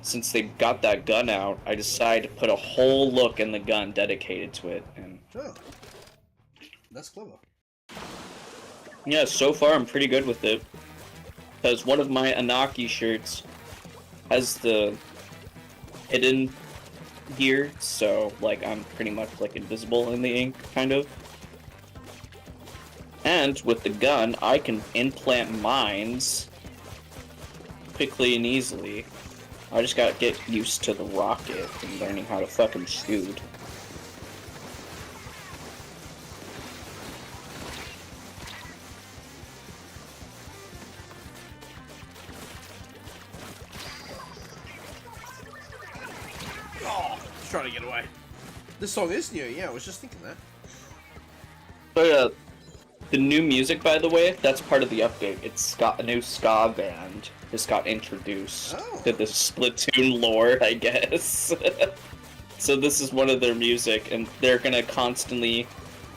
since they got that gun out, I decided to put a whole look in the gun dedicated to it. And Oh, that's clever. yeah, so far I'm pretty good with it. Because one of my Anaki shirts has the hidden gear, so like I'm pretty much like invisible in the ink, kind of. And with the gun, I can implant mines quickly and easily. I just gotta get used to the rocket and learning how to fucking shoot. Oh, just trying to get away. This song is new, yeah, I was just thinking that. So yeah, the new music, by the way, that's part of the update. It's got a new ska band. Just got introduced to the Splatoon lore, I guess. So this is one of their music, and they're gonna constantly...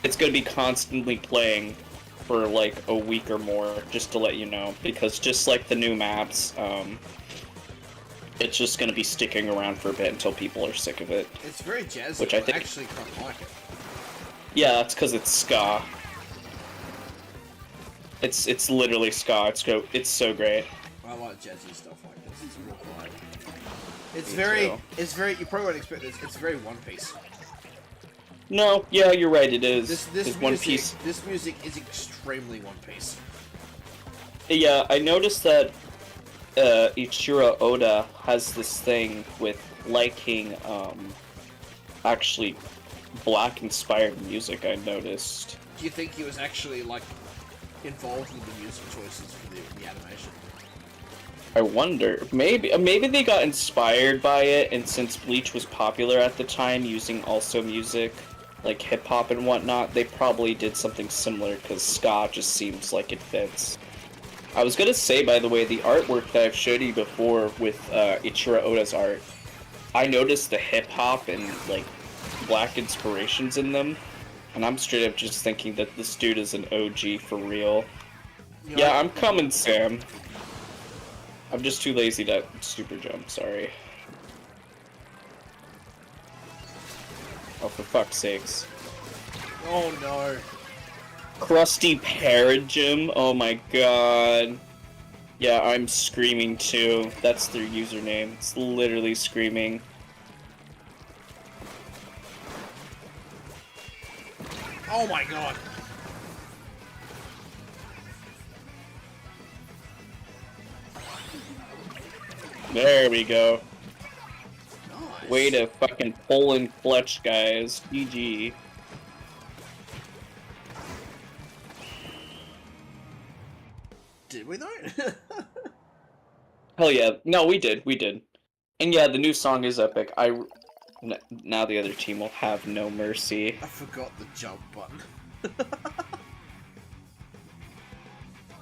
It's gonna be constantly playing for like a week or more, just to let you know. Because just like the new maps, it's just gonna be sticking around for a bit until people are sick of it. It's very jazzy, which I think... actually quite like it. Yeah, that's because it's ska. It's literally ska. It's so great. I like jazzy stuff like this. It's real quiet. Me It's very. You probably won't expect this. It's very One Piece. No, yeah, you're right. It is. This It's One Piece. This music is extremely One Piece. Yeah, I noticed that Ichiro Oda has this thing with liking actually black-inspired music. I noticed. Do you think he was actually like involved with the music choices for the animation? I wonder. Maybe they got inspired by it, and since Bleach was popular at the time, using also music like hip hop and whatnot, they probably did something similar because ska just seems like it fits. I was gonna say, by the way, the artwork that I've showed you before with Ichiro Oda's art, I noticed the hip hop and like black inspirations in them, and I'm straight up just thinking that this dude is an OG for real. You know, Yeah, I'm coming, Sam. I'm just too lazy to super jump, sorry. Oh, for fuck's sakes. Oh no. Krusty Paragym? Oh my god. Yeah, I'm screaming too. That's their username. It's literally screaming. Oh my god. There we go. Nice. Way to fucking pull in clutch, guys. GG. Did we though? Hell yeah. No, we did. And yeah, the new song is epic. Now the other team will have no mercy. I forgot the jump button.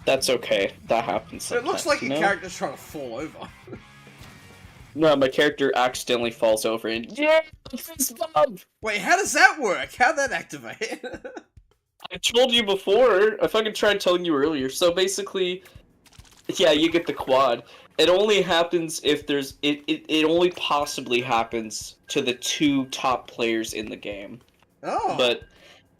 That's okay. That happens sometimes, It looks like you your know? character's trying to fall over. No, my character accidentally falls over and yeah, fist bump! Wait, how does that work? How'd that activate? I told you before. I fucking tried telling you earlier. So basically, yeah, you get the quad. It only happens if there's it only possibly happens to the two top players in the game. Oh. But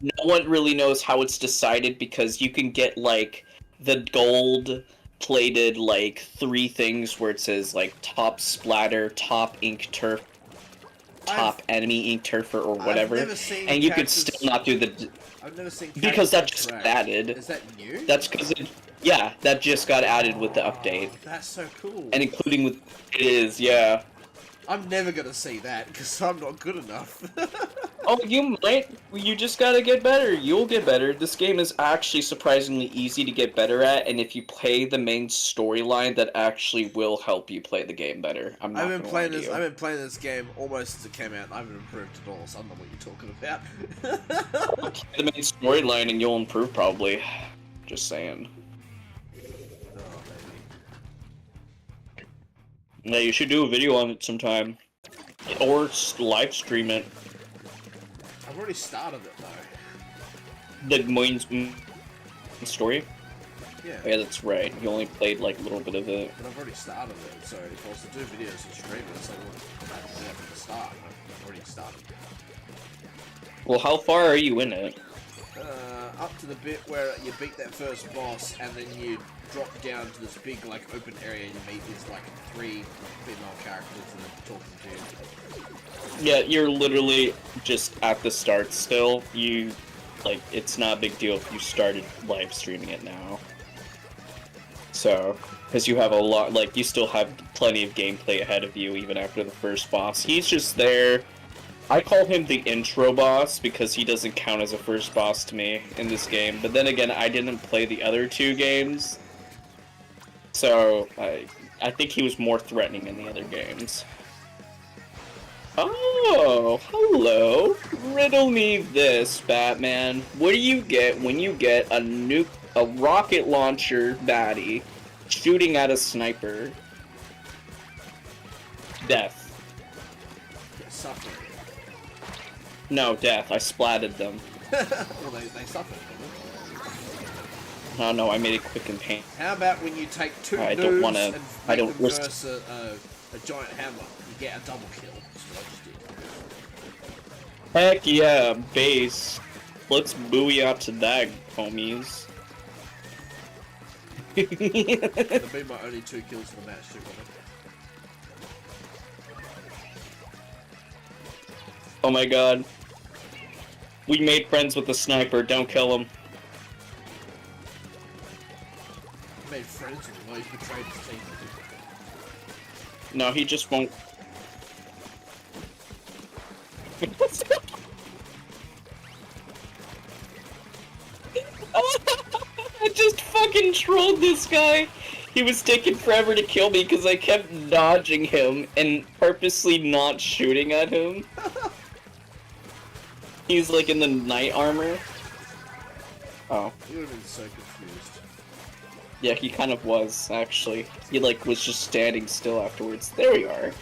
no one really knows how it's decided because you can get like the gold plated like 3 things where it says like top splatter, top ink turf, top enemy ink turfer or whatever, I've never seen and you could characters- still not do the I've never seen because that characters just got drag. added. Is that new? That's because yeah, that just got added with the update, That's so cool. and including with it is yeah. I'm never gonna see that because I'm not good enough. Oh, you might. You just gotta get better. You'll get better. This game is actually surprisingly easy to get better at, and if you play the main storyline, that actually will help you play the game better. I'm not gonna lie to you. I've been playing this game almost since it came out. And I haven't improved at all, so I don't know what you're talking about. Play the main storyline, and you'll improve probably. Just saying. Oh, baby. Yeah, you should do a video on it sometime, or live stream it. I've already started it though. The main story. Yeah. Yeah, that's right. You only played like a little bit of it. But I've already started it, so if I was to do videos and stream it, so I wouldn't have to do that from the start. I've already started. Well, how far are you in it? Up to the bit where you beat that first boss, and then you drop down to this big, like, open area, and you meet these, like, 3 female characters that are talking to you. Yeah, you're literally just at the start still. You, like, it's not a big deal if you started live streaming it now. So, because you have a lot, like, you still have plenty of gameplay ahead of you even after the first boss. He's just there. I call him the intro boss because he doesn't count as a first boss to me in this game. But then again, I didn't play the other 2 games. So, I think he was more threatening in the other games. Oh, hello. Riddle me this, Batman. What do you get when you get a rocket launcher baddie shooting at a sniper? Death. Suffering. No, death. I splatted them. Well, they suffered. Oh no, I made it quick and pain. How about when you take 2 I moves don't wanna- and I make don't them risk- verse a giant hammer, you get a double kill. That's what I just did. Heck yeah, base. Let's booyah out to that, homies. That'll be my only 2 kills in the match too, brother. Oh my god. We made friends with the sniper, don't kill him. Made friends with him while he betrayed his team. No, he just won't. I just fucking trolled this guy. He was taking forever to kill me because I kept dodging him and purposely not shooting at him. He's like in the knight armor. Oh. He would have been so confused. Yeah, he kind of was, actually. He, like, was just standing still afterwards. There we are.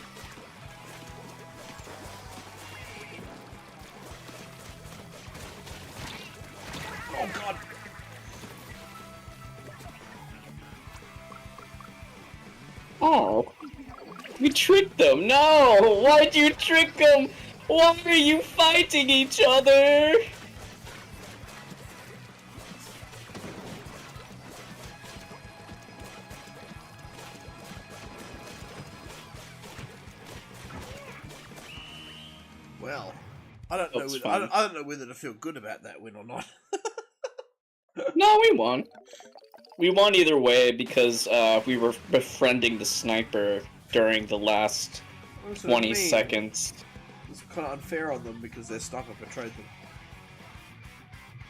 Oh god! Oh. We tricked them! No! Why'd you trick them? Why are you fighting each other? Well, I don't know. That's Whether, fine. I don't know whether to feel good about that win or not. No, we won. We won either way because we were befriending the sniper during the last That's what I 20 mean. seconds. It's kind of unfair on them because their sniper betrayed them.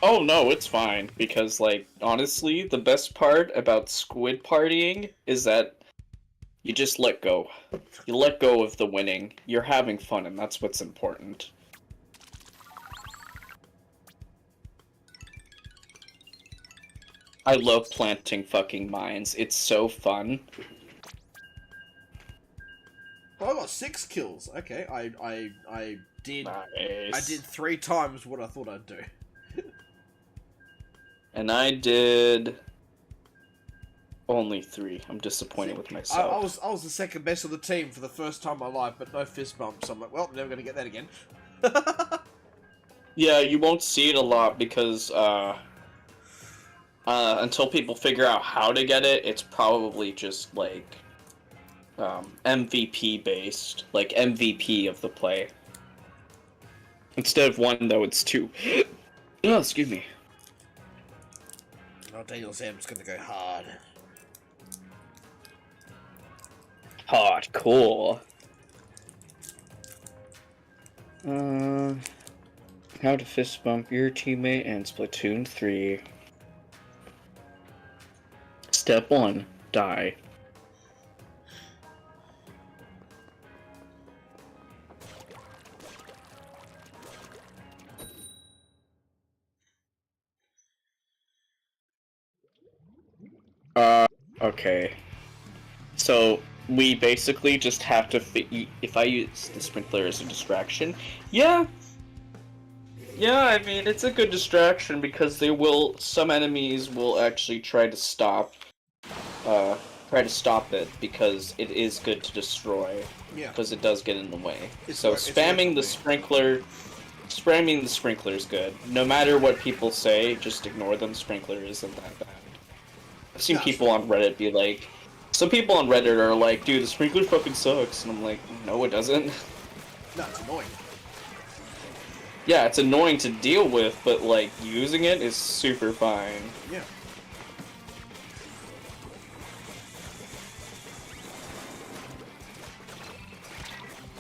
Oh no, it's fine, because, like, honestly, the best part about squid partying is that you just let go. You let go of the winning. You're having fun, and that's what's important. I love planting fucking mines. It's so fun. Well, I got 6 kills. Okay, I did Nice. I did 3 times what I thought I'd do. And I did only 3. I'm disappointed with myself. I was the second best of the team for the first time in my life, but no fist bumps. So I'm like, well, I'm never gonna get that again. Yeah, you won't see it a lot because until people figure out how to get it, it's probably just like MVP based, like MVP of the play. Instead of 1, though, it's 2. Oh, excuse me. Oh, Daniel Sam's gonna go hard. Hard, cool. How to fist bump your teammate in Splatoon 3. Step 1. Die. Okay. So, we basically just have to if I use the sprinkler as a distraction, yeah, I mean, it's a good distraction because some enemies will actually try to stop it because it is good to destroy. Yeah. Because it does get in the way. It's So spamming the sprinkler is good. No matter what people say, just ignore them. Sprinkler isn't that bad. I've seen people on Reddit be like, some people on Reddit are like, dude, the sprinkler fucking sucks, and I'm like, no, it doesn't. No, it's annoying. Yeah, it's annoying to deal with, but like using it is super fine. Yeah.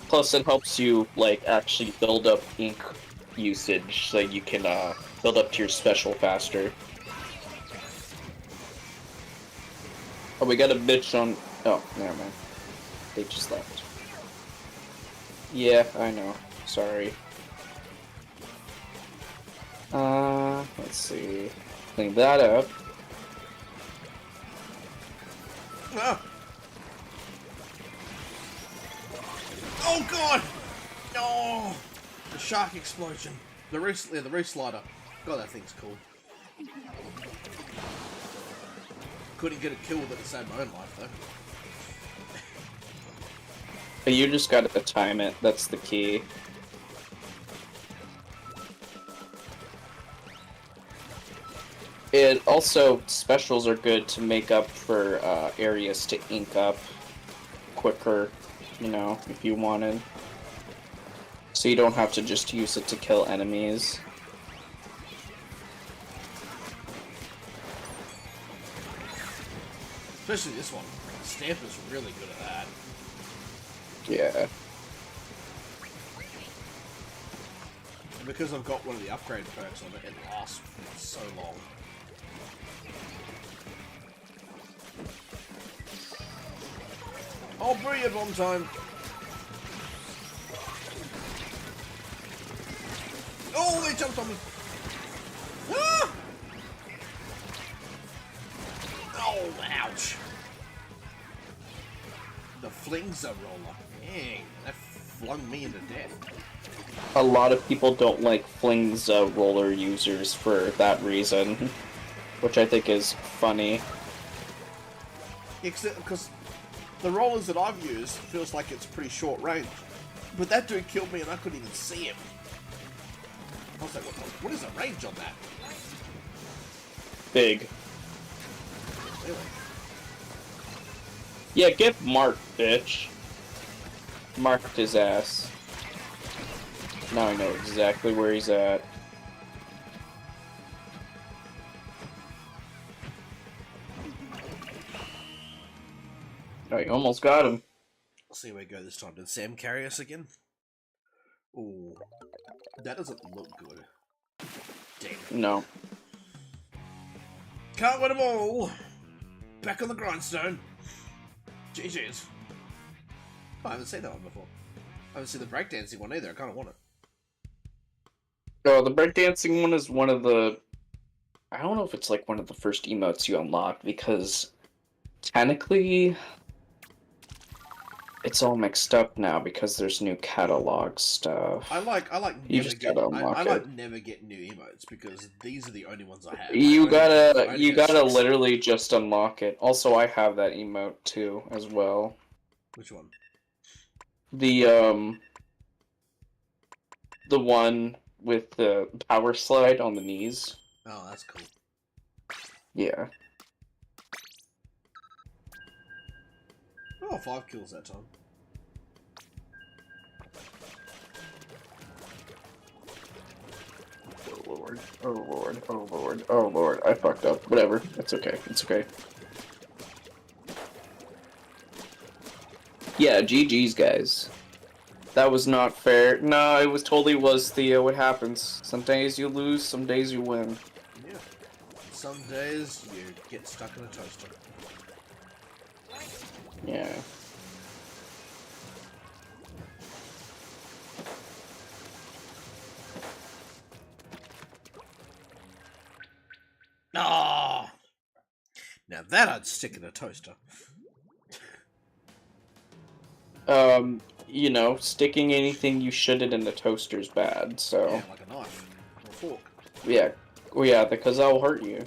Plus, it helps you like actually build up ink usage, so you can build up to your special faster. Oh, we got a bitch on. Oh, never mind. They just left. Yeah, I know. Sorry. Let's see. Clean that up. Ah. Oh god! No! The shark explosion. The roof slider. God, that thing's cool. Couldn't get a kill with it to save my own life, though. But you just gotta time it, that's the key. It also, specials are good to make up for areas to ink up quicker, you know, if you wanted. So you don't have to just use it to kill enemies. Especially this one. Stamper's really good at that. Yeah. And because I've got one of the upgrade perks on it, it lasts for so long. Oh, brilliant bomb time! Oh, they jumped on me! Ah! Oh, ouch! The flingza roller. Dang, that flung me into death. A lot of people don't like Fling's roller users for that reason, which I think is funny. Because the rollers that I've used feels like it's pretty short range. But that dude killed me and I couldn't even see him. I was like, what is the range on that? Big. Really? Yeah, get marked, bitch. Marked his ass. Now I know exactly where he's at. Oh, you almost got him. Let's see where we go this time. Did Sam carry us again? Ooh. That doesn't look good. Damn. No. Can't win them all! Back on the grindstone. GG's. Oh, I haven't seen that one before. I haven't seen the breakdancing one either. I kind of want it. Oh, the breakdancing one is one of the... I don't know if it's like one of the first emotes you unlocked, because technically it's all mixed up now because there's new catalog stuff. I like You just gotta unlock I like it. never get new emotes because these are the only ones I have. You I gotta only have 6. literally just unlock it. Also, I have that emote too as well. Which one? The one with the power slide on the knees. Oh, that's cool. Yeah. Oh, 5 kills that time. Oh lord, oh lord, oh lord, oh lord, I fucked up. Whatever, it's okay, it's okay. Yeah, GG's, guys. That was not fair. No, it was totally was, Theo. What happens? Some days you lose, some days you win. Yeah. Some days you get stuck in a toaster. Yeah. Ah! Now that I'd stick in a toaster. You know, sticking anything you shouldn't in the toaster's bad, so... Yeah, like a knife. Or a fork. Yeah. Well, yeah, because that'll hurt you.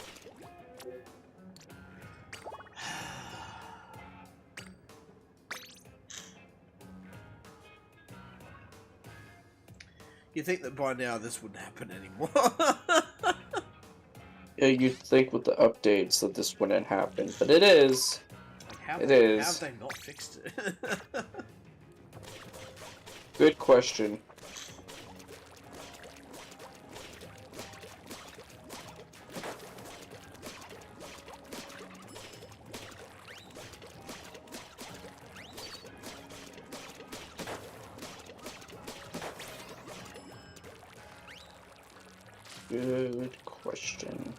You think that by now this wouldn't happen anymore? Yeah, you'd think with the updates that this wouldn't happen, but it is. Like how It they, is. How have they not fixed it? Good question. Good question.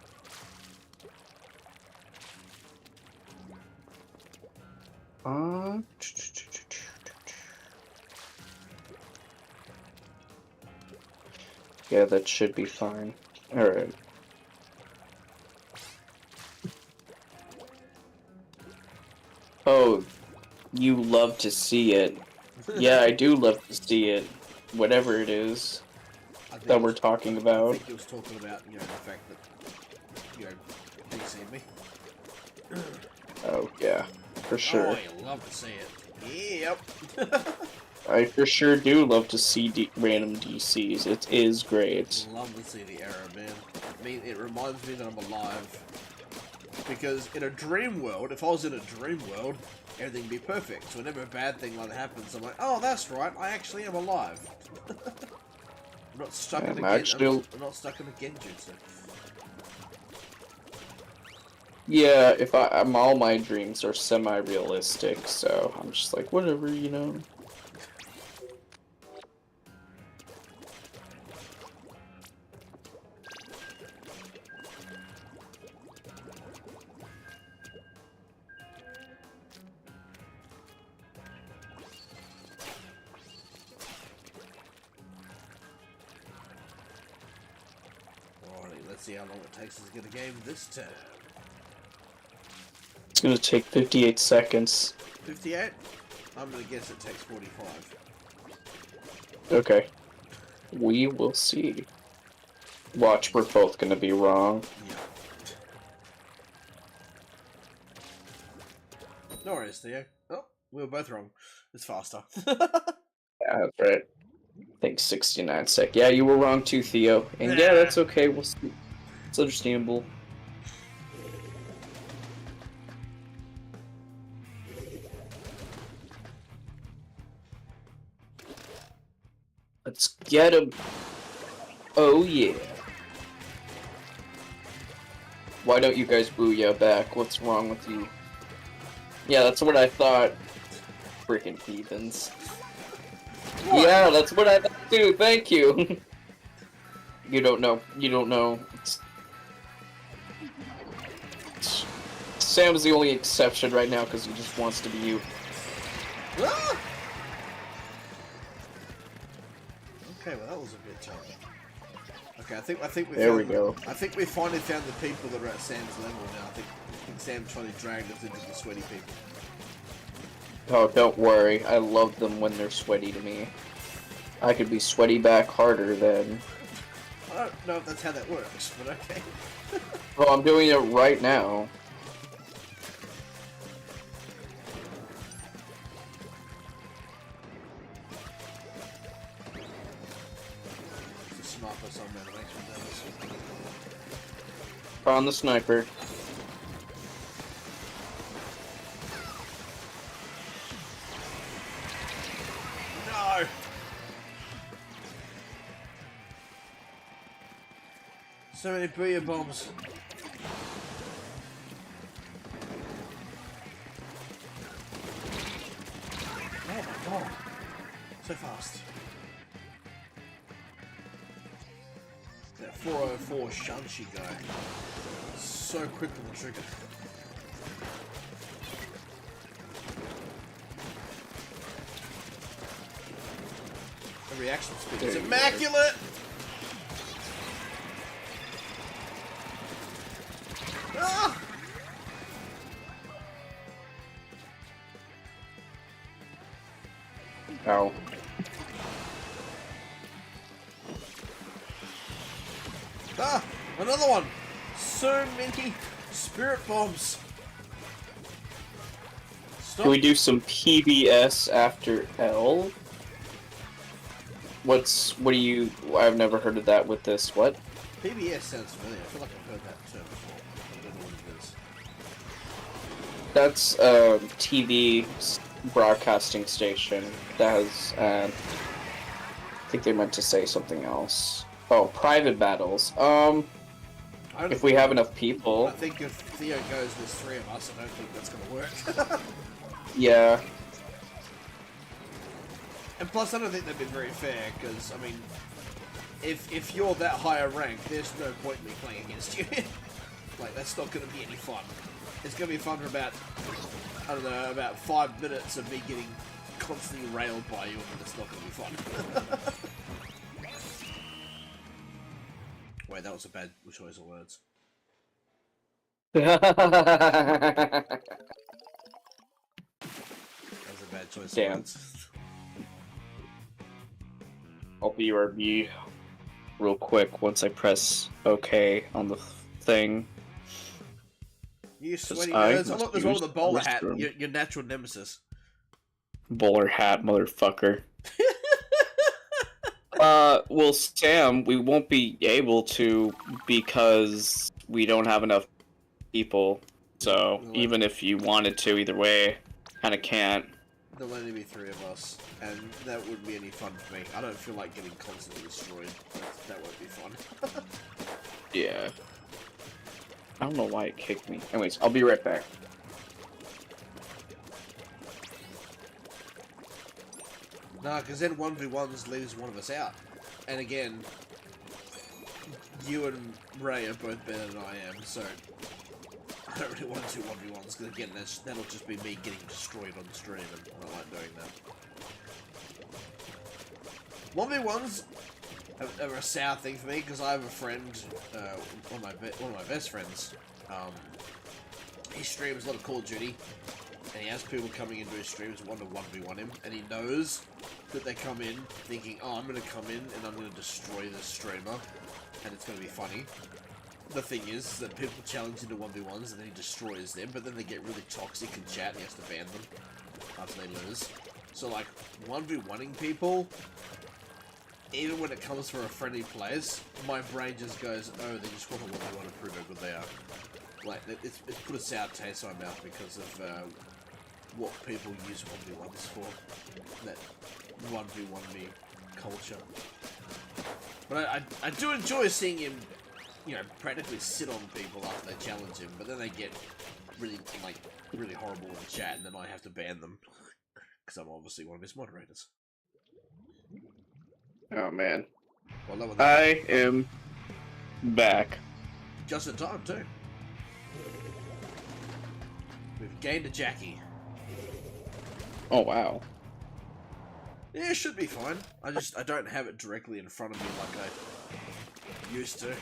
Uh, yeah, that should be fine. Alright. Oh, you love to see it. Yeah, I do love to see it. Whatever it is that we're talking I about. think he was talking about, you know, the fact that, you know, PC me. Oh, yeah, for sure. Oh, you love to see it. Yep. I for sure do love to see random DCs. It is great. Love to see the error, man. I mean, it reminds me that I'm alive. Because in a dream world, if I was in a dream world, everything would be perfect. So whenever a bad thing like that happens, I'm like, oh, that's right, I actually am alive. I'm not stuck in a I'm not stuck in a genjutsu. Yeah, if all my dreams are semi-realistic, so I'm just like, whatever, you know. Alrighty, let's see how long it takes us to get a game this time. It's gonna take 58 seconds. 58? I'm gonna guess it takes 45. Okay. We will see. Watch, we're both gonna be wrong. Yeah. No worries, Theo. Oh, we were both wrong. It's faster. Yeah, that's right. I think 69 sec. Yeah, you were wrong too, Theo. And yeah, that's okay. We'll see. It's understandable. Let's get him. Oh, yeah. Why don't you guys booyah back? What's wrong with you? Yeah, that's what I thought. Freaking heathens. What? Yeah, that's what I thought too. Thank you. You don't know. You don't know. Sam's the only exception right now because he just wants to be you. Ah! Okay, well that was a bit Okay, I think we. There found, we go. I think we finally found the people that are at Sam's level now. I think Sam trying to drag us into the sweaty people. Oh, don't worry. I love them when they're sweaty to me. I could be sweaty back harder then. I don't know if that's how that works, but okay. Well, I'm doing it right now. It's a sniper somewhere that makes me nervous. Found the sniper. No! So many booyah bombs. Oh my god. So fast. That 404 Shanshi guy. So quick with the trigger. The reaction speed is immaculate! Ah! Ow. Ah! Another one! So many spirit bombs! Stop. Can we do some PBS after L? What do you... I've never heard of that with this. What? PBS sounds familiar. I feel like I've heard that term before. I don't know what it is. That's a TV broadcasting station that has... I think they meant to say something else. Oh, private battles. If we have enough people... I think if Theo goes, there's 3 of us. I don't think that's gonna work. Yeah. And plus, I don't think that'd be very fair, because, I mean, if you're that higher rank, there's no point in me playing against you. Like, that's not going to be any fun. It's going to be fun for about, I don't know, about 5 minutes of me getting constantly railed by you, and it's not going to be fun. Wait, that was a bad choice of words. That was a bad choice Damn. of words. I'll BRB real quick once I press OK on the thing. You sweaty I nerds. Oh, look, there's one with a bowler hat. restroom. Your natural nemesis. Bowler hat, motherfucker. Well, Sam, we won't be able to because we don't have enough people. So, even if you wanted to, either way, kinda can't. There'll only be 3 of us, and that wouldn't be any fun for me. I don't feel like getting constantly destroyed. That won't be fun. Yeah. I don't know why it kicked me. Anyways, I'll be right back. Nah, because then 1v1s leaves one of us out. And again, you and Ray are both better than I am, so I don't really want to do 1v1s, because again, that'll just be me getting destroyed on stream, and I don't like doing that. 1v1s are a sour thing for me, because I have a friend, one of my best friends, he streams a lot of Call of Duty, and he has people coming into his streams and want to 1v1 him, and he knows that they come in thinking, oh, I'm going to come in and I'm going to destroy this streamer, and it's going to be funny. The thing is that people challenge into 1v1s and then he destroys them, but then they get really toxic in chat and he has to ban them after they lose. So, like, 1v1ing people, even when it comes for a friendly place, my brain just goes, oh, they just want to 1v1 to prove how good they are. Like, it's put a sour taste in my mouth because of what people use 1v1s for. That 1v1 me culture. But I do enjoy seeing him, you know, practically sit on people after they challenge him, but then they get really, like, really horrible in the chat, and then I have to ban them. Because I'm obviously one of his moderators. Oh, man. Well, I am back. just in time, too. We've gained a Jackie. Oh, wow. Yeah, it should be fine. I don't have it directly in front of me like I used to.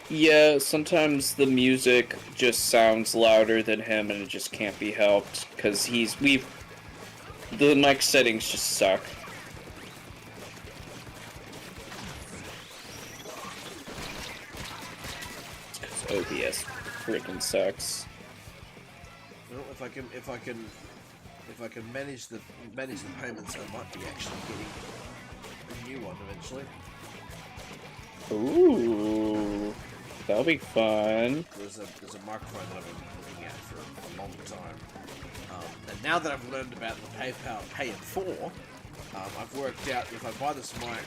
Yeah, sometimes the music just sounds louder than him and it just can't be helped, because the mic settings just suck. OBS freaking sucks. You know, if I can manage the payments, I might be actually getting a new one eventually. Ooh, that'll be fun. There's a microphone that I've been looking at for a long time, and now that I've learned about the PayPal Pay in 4, I've worked out if I buy this mic,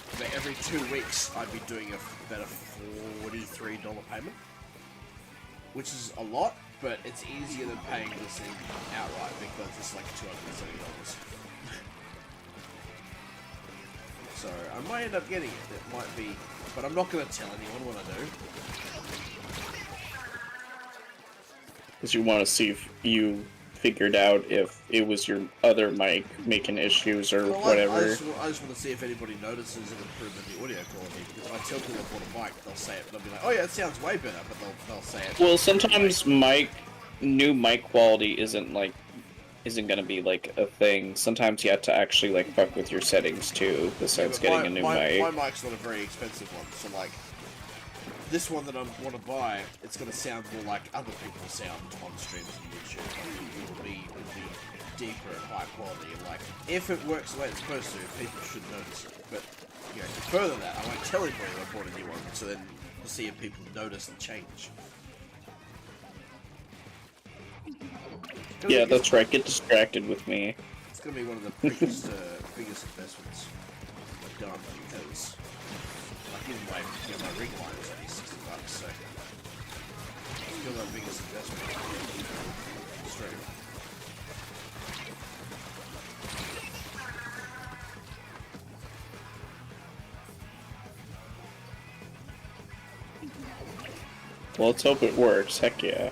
for every 2 weeks I'd be doing about a $43 payment. which is a lot, but it's easier than paying this thing outright because it's like $270. So I might end up getting it. It might be, but I'm not going to tell anyone what I do. Because you want to see if you figured out if it was your other mic making issues or whatever. I just want to see if anybody notices an improvement in the audio quality. Because if I tell people I bought a mic, they'll say it, but they'll be like, "Oh yeah, it sounds way better," but they'll say it. Well, sometimes new mic quality isn't gonna be like a thing. Sometimes you have to actually like fuck with your settings too, besides getting a new mic. My mic's not a very expensive one, so like this one that I want to buy, it's gonna sound more like other people sound on streams on YouTube. Like, it'll be deeper and high quality. And like if it works the way it's supposed to, people should notice it. But you know, to further that, I won't tell anybody that I bought a new one. So then we'll see if people notice the change. Yeah, that's right. Get distracted with me. It's gonna be one of the biggest investments I've done because, like, even my ring line was only $60, so it's still the biggest investment in the stream. Well, let's hope it works. Heck yeah.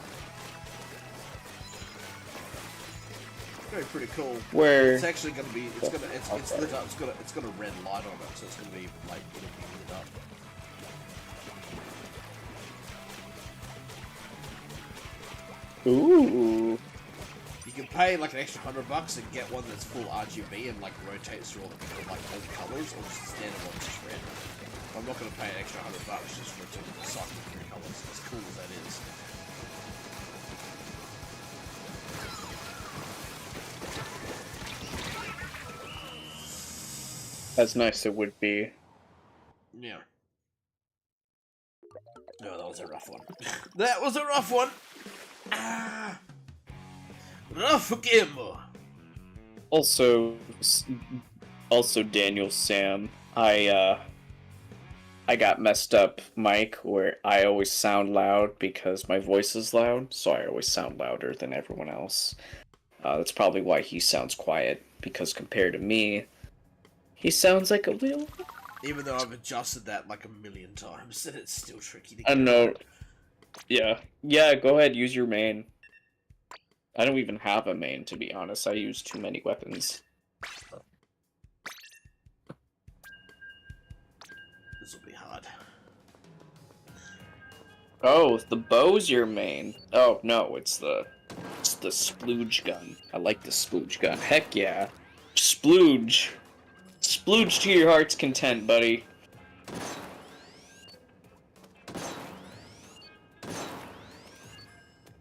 Pretty cool. Where it's actually gonna be, it's lit up. It's got a red light on it, so it's gonna be like it'll be lit up. Ooh. You can pay like an extra $100 and get one that's full RGB and like rotates through all the different like all the colors, or just the standard one just red. I'm not gonna pay an extra $100 just for it to cycle through colors. As cool as that is. As nice it would be. Yeah. No, that was a rough one. That was a rough one! Ah! Rough game! Also, Daniel Sam, I got messed up mic where I always sound loud because my voice is loud, so I always sound louder than everyone else. That's probably why he sounds quiet, because compared to me, he sounds like a little... Even though I've adjusted that like a million times, and it's still tricky to get. I don't know. Yeah. Yeah, go ahead, use your main. I don't even have a main, to be honest. I use too many weapons. This will be hard. Oh, the bow's your main. Oh, no, it's the splooge gun. I like the splooge gun. Heck yeah. Splooge. Splooge to your heart's content, buddy.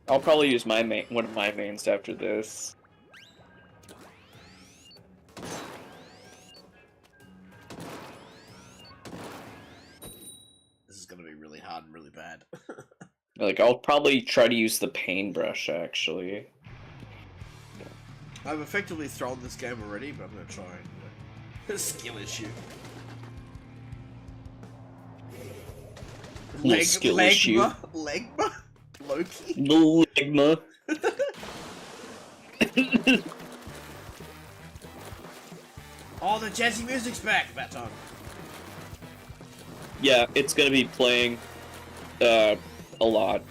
I'll probably use my one of my mains after this. This is gonna be really hard and really bad. Like, I'll probably try to use the paintbrush, actually. I've effectively thrown this game already, but I'm gonna try and a skill issue. Legma? Loki? The Legma. Oh, the jazzy music's back! About time. Yeah, it's gonna be playing a lot.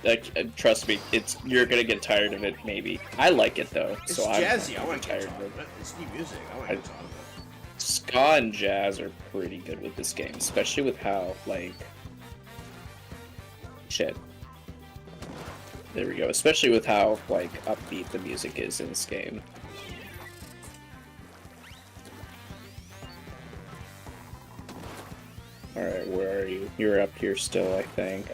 Like, trust me, you're gonna get tired of it, maybe. I like it though, It's so jazzy. I I'm won't get tired tired of it. It's new music. I won't get tired of it. Ska and jazz are pretty good with this game, especially with how, like... Shit. There we go. Especially with how, like, upbeat the music is in this game. Alright, where are you? You're up here still, I think.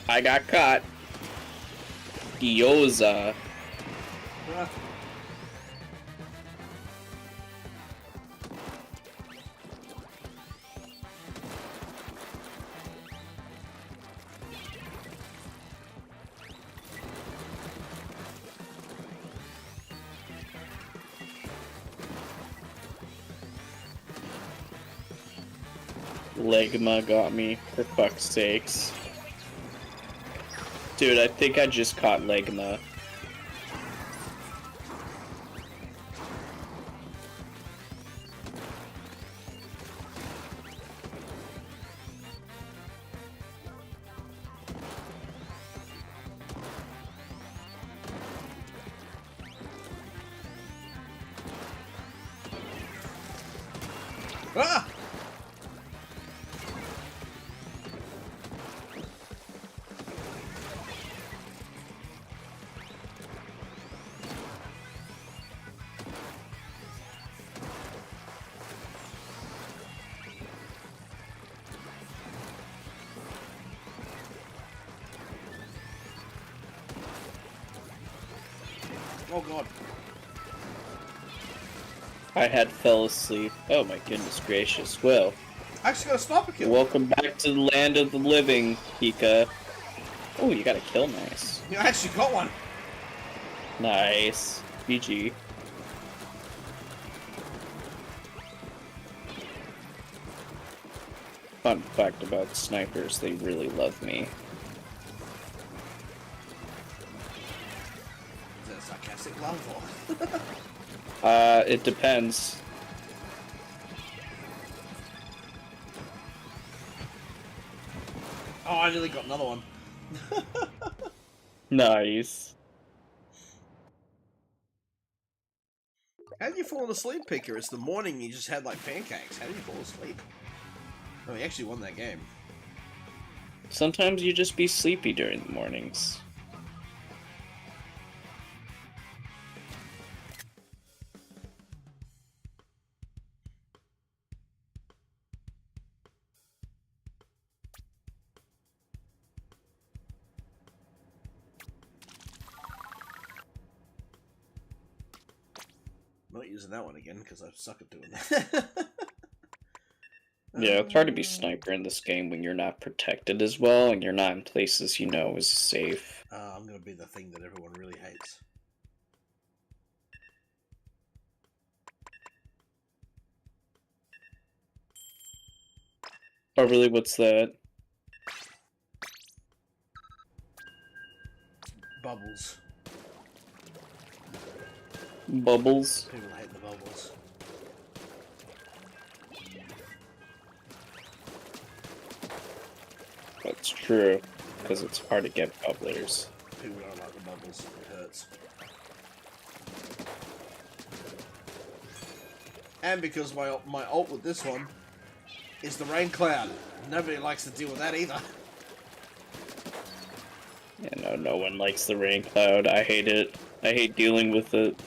I got caught. Gyoza. Legma got me, for fuck's sakes. Dude, I think I just caught Legma. Ah! Oh god. I had fell asleep. Oh my goodness gracious. Well, I actually got a sniper kill. welcome back to the land of the living, Pika. Oh, you got a kill, nice. Yeah, I actually got one. Nice. GG. Fun fact about snipers, they really love me. Is that a sarcastic love or? It depends. Oh, I nearly got another one. Nice. How did you fall asleep, Pika? It's the morning, you just had like pancakes. How did you fall asleep? Oh, you actually won that game. Sometimes you just be sleepy during the mornings. Not using that one again because I suck at doing that. Yeah, it's hard to be sniper in this game when you're not protected as well, and you're not in places you know is safe. I'm gonna be the thing that everyone really hates. Oh really, what's that? Bubbles. Bubbles? People hate the bubbles. That's true, because it's hard to get bubblers. People don't like the bubbles. It hurts. And because my ult with this one is the rain cloud. Nobody likes to deal with that either. Yeah, no one likes the rain cloud. I hate it. I hate dealing with it.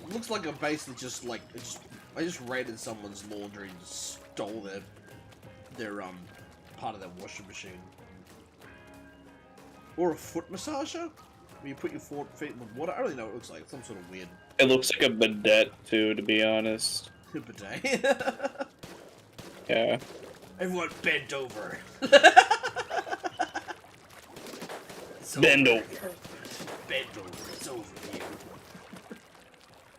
It looks like I basically just like I just raided someone's laundry and just stole their part of their washing machine. Or a foot massager? Where you put your feet in the water? I don't really know what it looks like. It's some sort of weird It looks like a bidet too, to be honest. bidet. Yeah. Everyone bend over. Bend over. Bend over. It's over for you.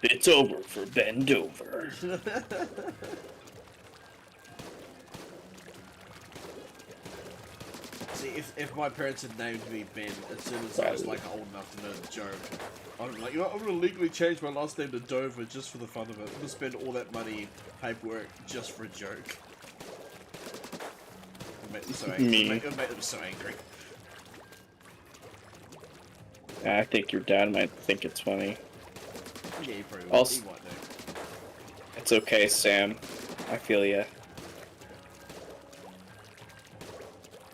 It's over for bend over. See, if my parents had named me Ben as soon as I was like old enough to know the joke, I'd be like, you know, I'm gonna legally change my last name to Dover just for the fun of it. I'm gonna spend all that money, paperwork, just for a joke. It'd make them so angry. Me. It'd make them so angry. I think your dad might think it's funny. Yeah, he probably Also- he might do. It's okay, Sam. I feel ya.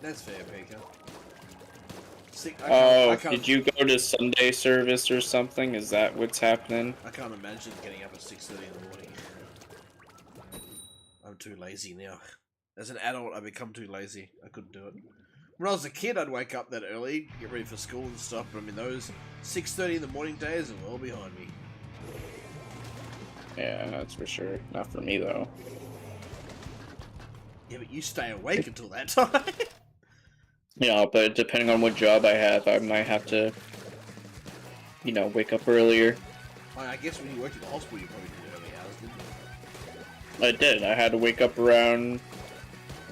That's fair, Pika. See, Oh, I can't, did you go to Sunday service or something? Is that what's happening? I can't imagine getting up at 6:30 in the morning. I'm too lazy now. As an adult, I become too lazy. I couldn't do it. When I was a kid, I'd wake up that early, get ready for school and stuff, but I mean, those 6:30 in the morning days are well behind me. Yeah, that's for sure. Not for me, though. Yeah, but you stay awake until that time. Yeah, but depending on what job I have, I might have to, you know, wake up earlier. I guess when you worked at the hospital, you probably did early hours, I did. I had to wake up around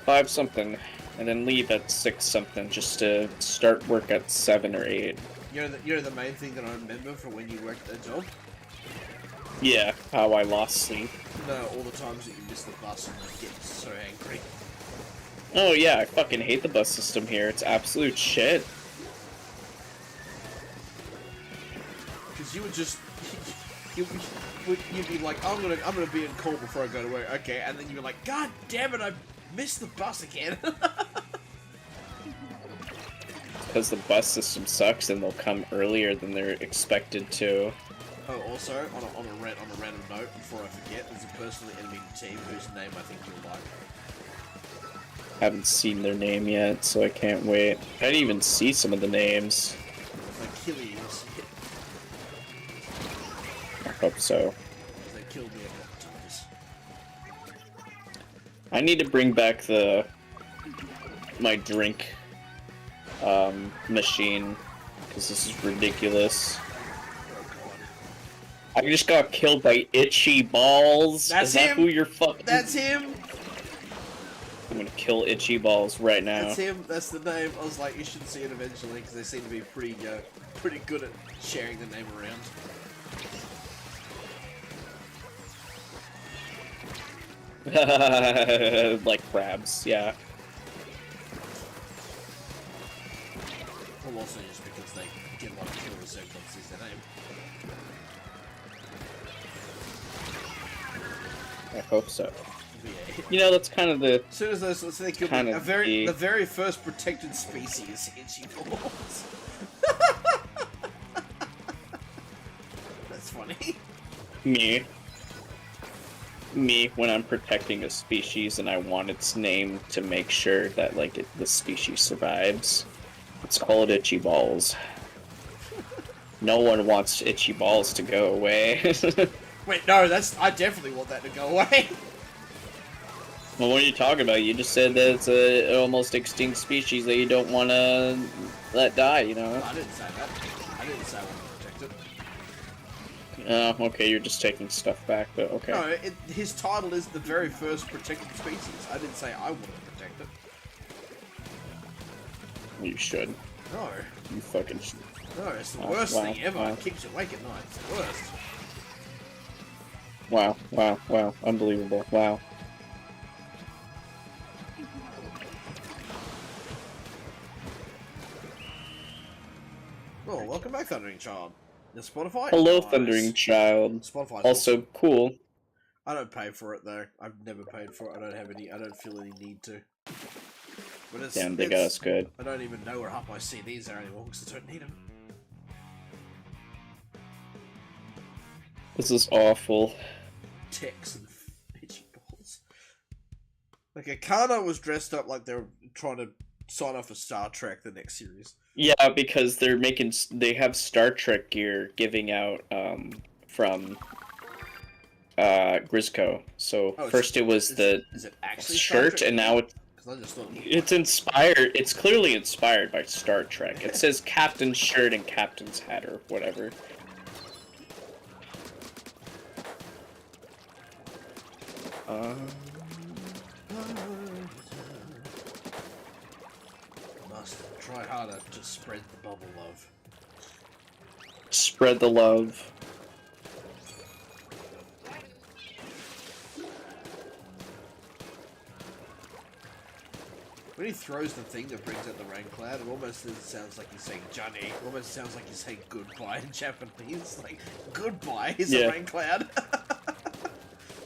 5 something, and then leave at 6 something just to start work at 7 or 8. You know the main thing that I remember from when you worked that job? Yeah, how I lost sleep. No, all the times that you missed the bus and I'd get so angry. Oh yeah, I fucking hate the bus system here. It's absolute shit. Because you would just... You'd be like, I'm gonna be in call before I go to work. Okay, and then you'd be like, God damn it, I missed the bus again. Because the bus system sucks and they'll come earlier than they're expected to. Oh, also, on a random note, before I forget, there's a person in the enemy team whose name I think you'll like. Haven't seen their name yet, so I can't wait. I didn't even see some of the names. Achilles. I hope so. They killed me a couple times. I need to bring back my drink machine, because this is ridiculous. I just got killed by Itchy Balls. That's Is that him. who you're fucking? That's him! I'm gonna kill Itchy Balls right now. That's him, that's the name. I was like, you should see it eventually, because they seem to be pretty good at sharing the name around. Like crabs, yeah. Well, also just because they get a lot of kills, so everyone sees their name. I hope so. But yeah. You know, that's kind of the... As soon as those, let's say they could Kind be of the very first protected species, Itchy Balls. That's funny. Me, when I'm protecting a species and I want its name to make sure that, like, the species survives. It's called Itchy Balls. No one wants Itchy Balls to go away. Wait, no, I definitely want that to go away. Well, what are you talking about? You just said that it's a almost extinct species that you don't want to let die, you know? I didn't say that. I didn't say I wanted to protect it. Oh, okay, you're just taking stuff back, but okay. No, his title is the very first protected species. I didn't say I wanted to protect it. You should. No. You fucking should. No, it's the Oh, worst wow, thing ever. wow. It keeps you awake at night. It's the worst. Wow. Unbelievable. Wow. Oh, welcome back, Thundering Child. The Spotify? Hello, Nice. Thundering Child. Spotify's Also, awesome. cool. I don't pay for it though. I've never paid for it. I don't feel any need to. But it's, Damn, they got us good. I don't even know where half my CDs are anymore because I don't need them. This is awful. Ticks and itchy balls. Like Akana was dressed up like they were trying to sign off for Star Trek, the next series. Yeah, because they have Star Trek gear giving out from Grisco. So first it was the is it actually Star shirt, Trek? and now I just thought it's inspired. It's clearly inspired by Star Trek. It says Captain's shirt and Captain's hat or whatever. Must try harder to spread the bubble love. Spread the love. When he throws the thing that brings out the rain cloud, it almost sounds like he's saying Johnny. It almost sounds like he's saying goodbye in Japanese. Like, goodbye is a rain cloud.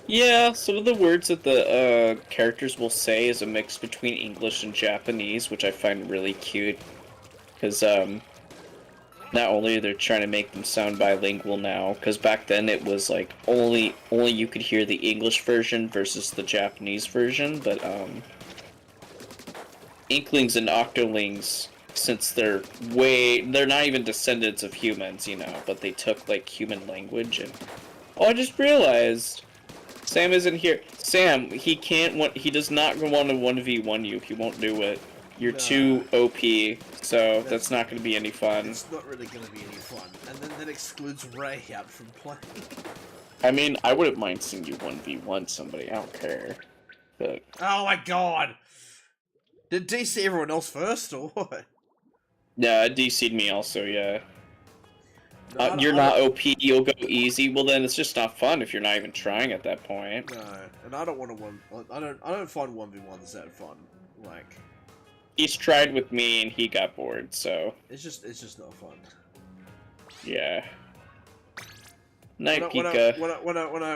Yeah, some of the words that the characters will say is a mix between English and Japanese, which I find really cute. Because not only they're trying to make them sound bilingual now, because back then it was like only you could hear the English version versus the Japanese version, but Inklings and Octolings, since they're not even descendants of humans, you know, but they took like human language and I just realized Sam isn't here. Sam, he does not want to 1v1 you. He won't do it. You're too OP, so that's not going to be any fun. It's not really going to be any fun. And then that excludes Ray out from playing. I mean, I wouldn't mind seeing you 1v1 somebody, I don't care. But Oh my god! Did DC everyone else first, or what? yeah, it DC'd me also, yeah. No, You're not OP, you'll go easy. Well, then it's just not fun if you're not even trying at that point. No, and I don't want to I don't find 1v1s that fun. Like, He's tried with me and he got bored, so it's just not fun. yeah. Night, When Pika.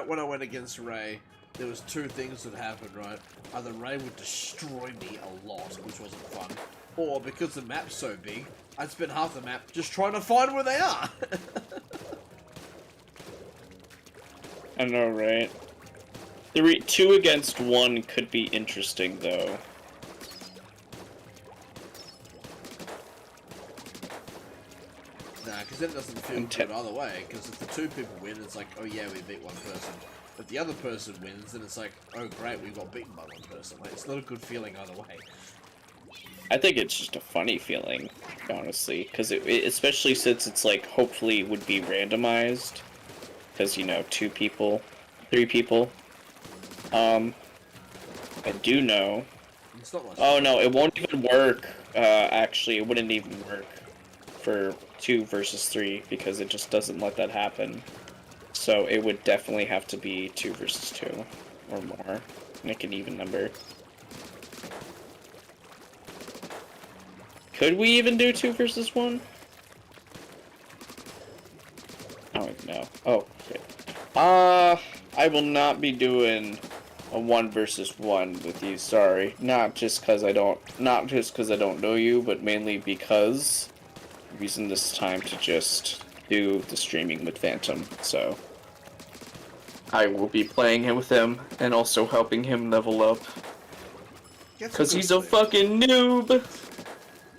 when I went against Ray, there was two things that happened, right? Either Ray would destroy me a lot, which wasn't fun, or because the map's so big, I'd spend half the map just trying to find where they are. I know, right? 2 against 1 could be interesting, though. Nah, because then it doesn't feel good either way, because if the two people win, it's like, oh yeah, we beat one person. If the other person wins, then it's like, oh great, we got beaten by one person. Like, it's not a good feeling either way. I think it's just a funny feeling, honestly, because especially since it's like, hopefully it would be randomized, because, you know, 2 people, 3 people. I do know. It's not much Oh no, it won't even work. Actually, it wouldn't even work for 2 versus 3 because it just doesn't let that happen. So it would definitely have to be 2 versus 2 or more. Make an even number. Could we even do 2 versus 1? Oh no. Oh, okay. I will not be doing a 1 versus 1 with you, sorry. Not just because I don't know you, but mainly because I'm using this time to just do the streaming with Phantom, so I will be playing him with him and also helping him level up. Because he's a fucking noob!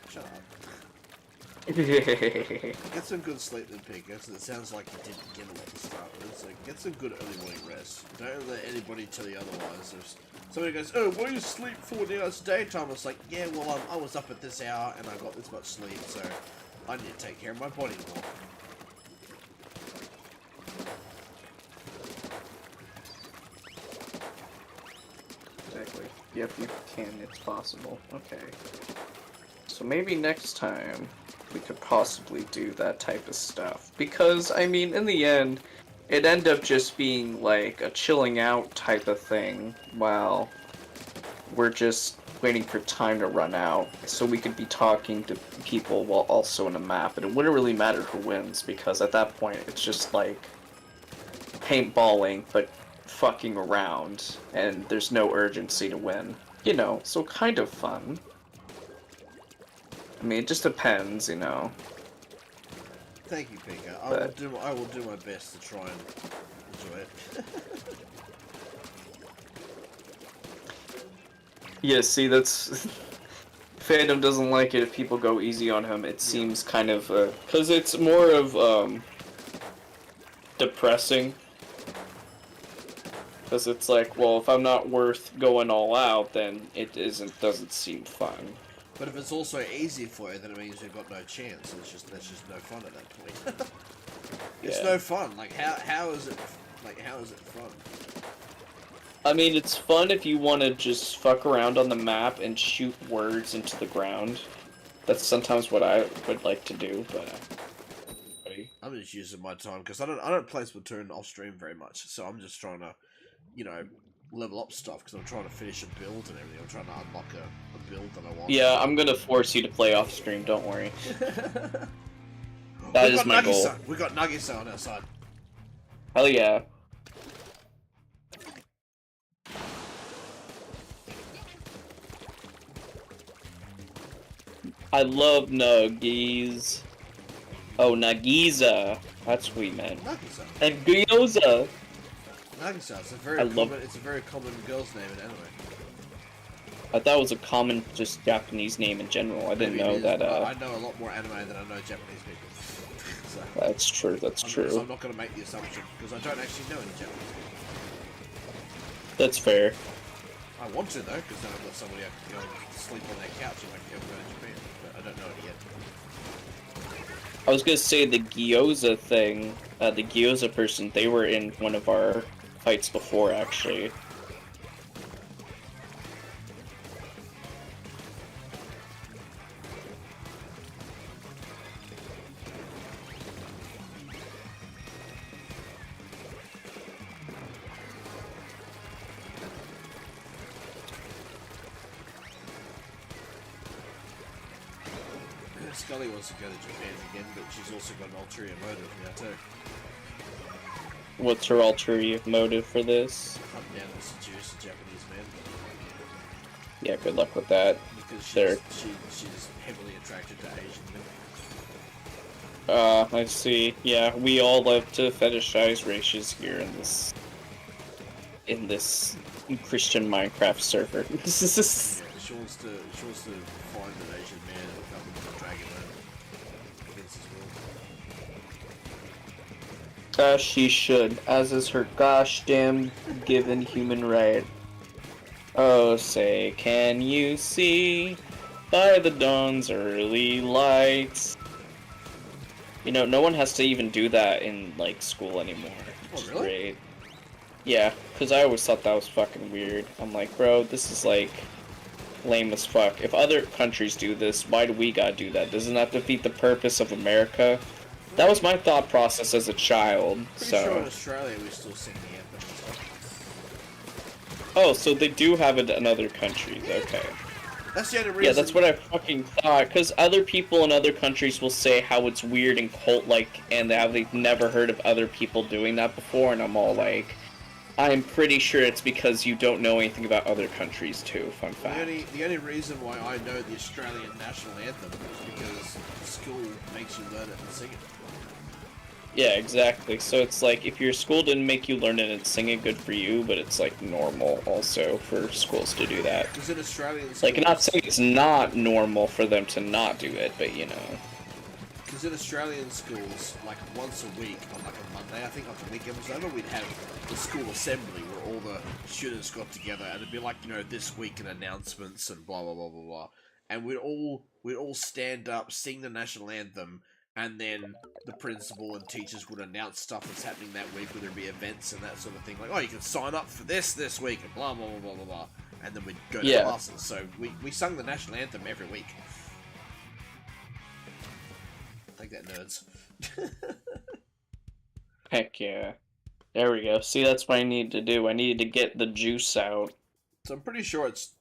Shut up. Get Get some good sleep then, Pig. It sounds like you didn't get a lot to start with. So get some good early morning rest. Don't let anybody tell you otherwise. If somebody goes, oh, why do you sleep 40 hours daytime? It's like, yeah, well, I was up at this hour and I got this much sleep, so I need to take care of my body more. Exactly. Yep, you can. It's possible. Okay. So maybe next time we could possibly do that type of stuff. Because, I mean, in the end, it ended up just being like a chilling out type of thing while we're just waiting for time to run out. So we could be talking to people while also in a map. And it wouldn't really matter who wins because at that point it's just like paintballing, but fucking around, and there's no urgency to win. You know, so kind of fun. I mean, it just depends, you know. Thank you, Pika. I will do my best to try and enjoy it. Yeah, see, that's... Phantom doesn't like it if people go easy on him. It seems kind of, because it's more of, depressing. Because it's like, well, if I'm not worth going all out, then it doesn't seem fun. But if it's also easy for you, then it means you've got no chance. That's just no fun at that point. It's no fun. Like how is it fun? I mean, it's fun if you want to just fuck around on the map and shoot words into the ground. That's sometimes what I would like to do, but I'm just using my time because I don't play Splatoon off stream very much, so I'm just trying to, you know, level up stuff because I'm trying to finish a build and everything. I'm trying to unlock a build that I want. Yeah, I'm gonna force you to play off stream. Don't worry. That is my goal. We got Nagisa on our side. Hell yeah. I love Nuggies. Oh, Nagisa. That's what we meant. Nagisa. And Gyoza. Nagisa. It's a very common girl's name in anime. I thought it was a common, just Japanese name in general. I didn't know that. I know a lot more anime than I know Japanese people. So, that's true. That's true. So I'm not going to make the assumption because I don't actually know any Japanese people. That's fair. I want to though, because then I've got somebody I can go and sleep on their couch if I can ever go to Japan. But I don't know it yet. I was gonna say the gyoza thing, the gyoza person, they were in one of our fights before, actually. Scully wants to go to Japan again, but she's also got an ulterior motive now too. What's her ulterior motive for this? Hunt down and seduce a Japanese man. Yeah, good luck with that. Because There. she's heavily attracted to Asian men. I see. Yeah, we all love to fetishize races here in this Christian Minecraft server. Yeah, she wants to find an Asian man and become a dragon against his will. She should, as is her gosh damn given human right. Oh, say, can you see by the dawn's early lights? You know, no one has to even do that in, like, school anymore. Oh, Which is really? great. Yeah, because I always thought that was fucking weird. I'm like, bro, this is, like, lame as fuck. If other countries do this, why do we gotta do that? Doesn't that defeat the purpose of America? That was my thought process as a child, Pretty so... sure in Australia we still sing the anthem and stuff. Oh, so they do have it in other countries, okay. That's the only reason. Yeah, that's what I fucking thought, because other people in other countries will say how it's weird and cult-like, and how they've never heard of other people doing that before, and I'm all like, I'm pretty sure it's because you don't know anything about other countries, too, fun fact. The only reason why I know the Australian national anthem is because school makes you learn it and sing it. Yeah, exactly. So it's like, if your school didn't make you learn it and sing it, good for you, but it's like normal also for schools to do that. Because in Australian schools... Like, not saying it's not normal for them to not do it, but you know. Because in Australian schools, like once a week, on like a Monday, I think after the weekend was over, we'd have the school assembly where all the students got together, and it'd be like, you know, this week and announcements and blah blah blah blah blah. And we'd all stand up, sing the national anthem, and then the principal and teachers would announce stuff that's happening that week, whether it be events and that sort of thing. Like, oh, you can sign up for this week, and blah blah blah blah blah blah. And then we'd go to classes. So we sung the national anthem every week. Take that, nerds. Heck yeah. There we go. See, that's what I need to do. I needed to get the juice out. So I'm pretty sure it's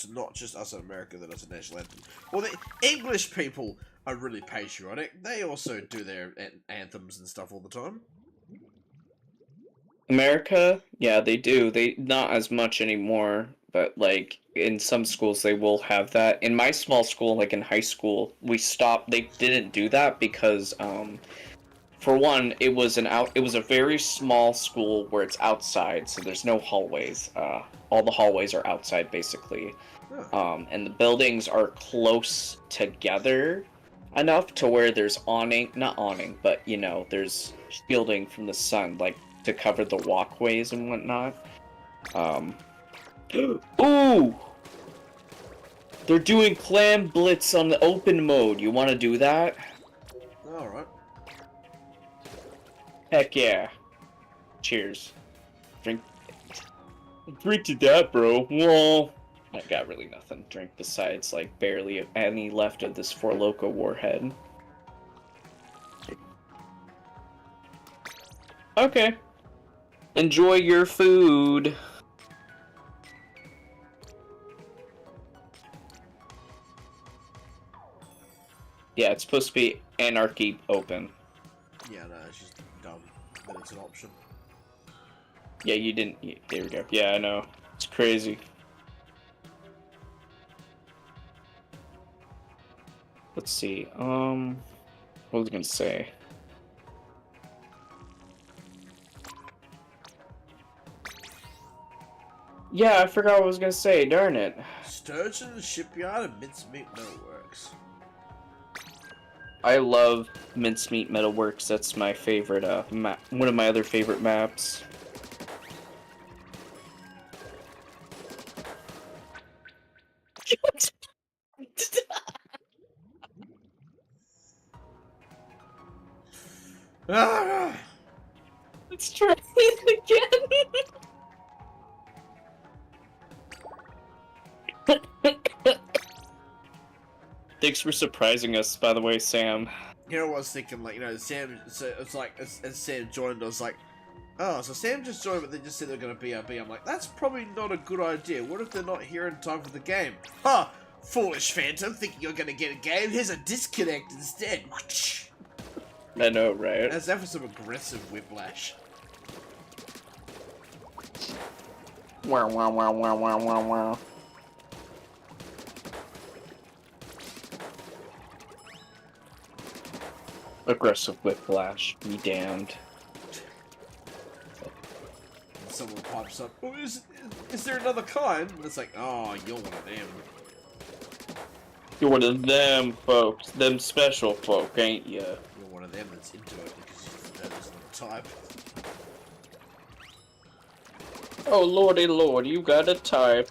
not just us in America that does a national anthem. Well, the English people are really patriotic. They also do their anthems and stuff all the time. America? Yeah, they do. They not as much anymore, but like in some schools they will have that. In my small school, like in high school, we stopped. They didn't do that because for one, it was a very small school where it's outside, so there's no hallways. All the hallways are outside basically. Huh. And the buildings are close together enough to where there's not awning, but you know, there's shielding from the sun, like to cover the walkways and whatnot. Ooh! They're doing clam blitz on the open mode. You want to do that? Alright. Heck yeah. Cheers. Drink to that, bro. Well, I got really nothing to drink besides, like, barely any left of this Four Loko Warhead. Okay. Enjoy your food. Yeah, it's supposed to be Anarchy open. Yeah, no, it's just dumb that it's an option. Yeah, you didn't... There we go. Yeah, I know. It's crazy. Let's see. What was I gonna say? Yeah, I forgot what I was gonna say. Darn it. Sturgeon Shipyard and Mincemeat Metalworks. I love Mincemeat Metalworks. That's my favorite map. One of my other favorite maps. Ah! Let's try it again. Thanks for surprising us, by the way, Sam. You know what I was thinking, like, you know, Sam, so it's like, as Sam joined, I was like, oh, so Sam just joined, but they just said they're going to BRB. I'm like, that's probably not a good idea. What if they're not here in time for the game? Ha! Foolish Phantom, thinking you're going to get a game? Here's a disconnect instead. I know, right? How's that for some aggressive whiplash? Wow, wow, wow, wow, wow, wow, wow. Aggressive whiplash, be damned. And someone pops up, oh, is there another kind? And it's like, oh, you're one of them. You're one of them folks, them special folk, ain't ya? You're one of them that's into it because that isn't the type. Oh lordy lord, you got a type.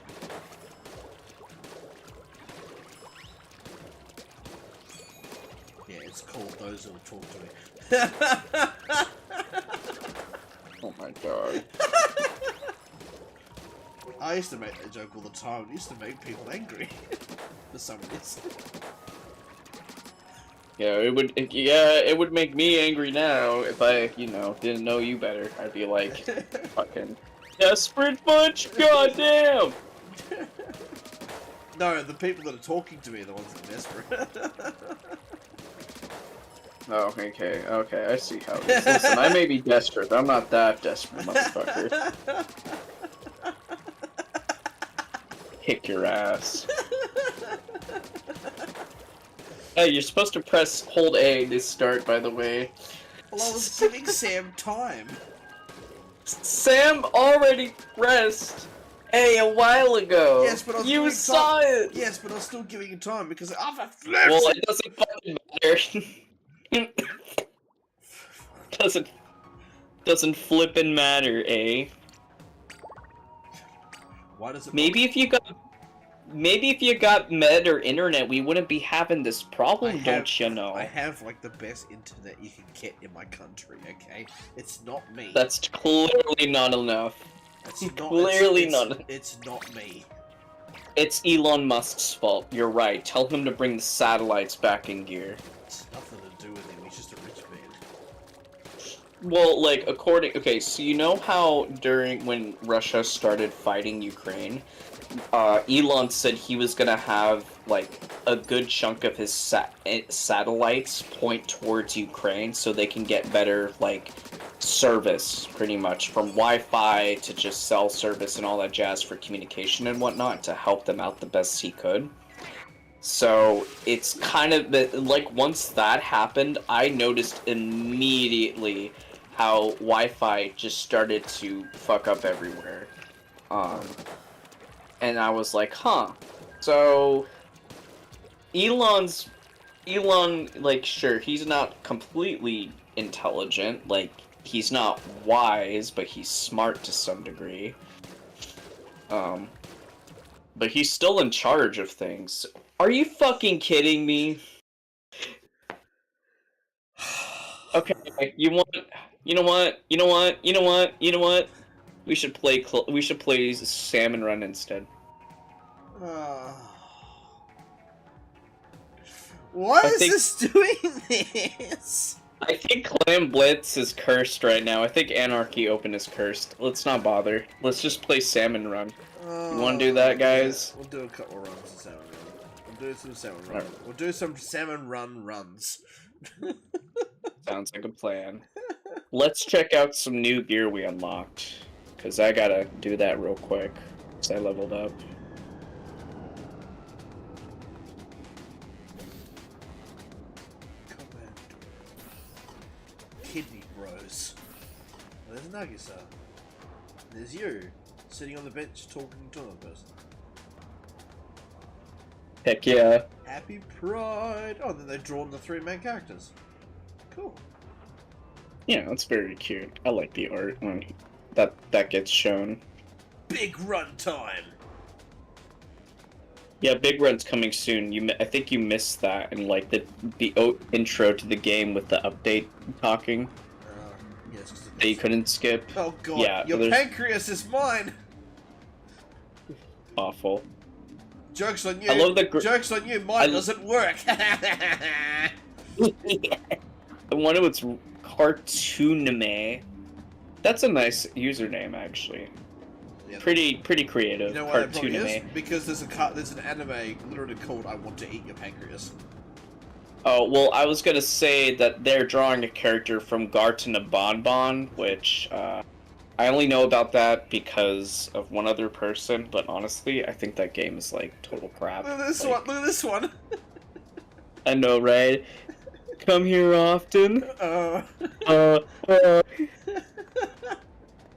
Yeah, it's called Those Who'll Talk to Me. Oh my god. I used to make that joke all the time. It used to make people angry. For some reason. Yeah, it would make me angry now if I, you know, didn't know you better. I'd be like, fucking desperate bunch, goddamn! No, the people that are talking to me are the ones that are desperate. Oh, okay, I see how it is. Listen, I may be desperate, but I'm not that desperate, motherfucker. Kick your ass. Hey, you're supposed to hold A to start, by the way. Well, I was giving Sam time. Sam already pressed A a while ago. Yes, but I was you giving saw time. it. Yes, but I was still giving you time because I've Well, it doesn't fucking matter. doesn't flippin' matter, eh? Why does it? Maybe if you got med or internet, we wouldn't be having this problem, don't you know? I have like the best internet you can get in my country. Okay, it's not me. That's clearly not enough. It's not, clearly it's, not. It's not me. It's Elon Musk's fault. You're right. Tell him to bring the satellites back in gear. It's nothing to do with him. He's just a rich man. Well, like, okay, so you know how when Russia started fighting Ukraine, Elon said he was gonna have, like, a good chunk of his satellites point towards Ukraine so they can get better, like, service, pretty much, from Wi-Fi to just cell service and all that jazz for communication and whatnot to help them out the best he could. So it's kind of, like, once that happened, I noticed immediately how Wi-Fi just started to fuck up everywhere. And I was like, huh. So Elon, like, sure, he's not completely intelligent, like, he's not wise, but he's smart to some degree. But he's still in charge of things. Are you fucking kidding me? Okay, you know what? We should play Salmon Run instead. Why is this doing this? I think Clam Blitz is cursed right now. I think Anarchy Open is cursed. Let's not bother. Let's just play Salmon Run. You want to do that, guys? Yeah, we'll do a couple of runs of Salmon Run. We'll do some Salmon Run. We'll do some Salmon Run runs. Sounds like a plan. Let's check out some new gear we unlocked. Because I gotta do that real quick. Because I leveled up. Kidney bros. There's Nagisa. There's you, sitting on the bench talking to another person. Heck yeah. Happy Pride! Oh, then they've drawn the three main characters. Cool. Yeah, that's very cute. I like the art when that gets shown. Big run time! Yeah, Big Run's coming soon. I think you missed that in like the intro to the game with the update talking. Yes, 'cause that you couldn't skip. Oh god, Yeah, your there's- pancreas is mine! Awful. Joke's on you. I love the Joke's on you, mine doesn't work! I wonder what's Cartoonime. That's a nice username, actually. Yeah, Pretty creative. you know why that probably is? Cartoonime. Because there's an anime literally called I Want to Eat Your Pancreas. Oh, well, I was gonna say that they're drawing a character from Garten of Bonbon, which, I only know about that because of one other person, but honestly, I think that game is, like, total crap. Look at this Like, one, look at this one! I know, right? Come here often? Uh...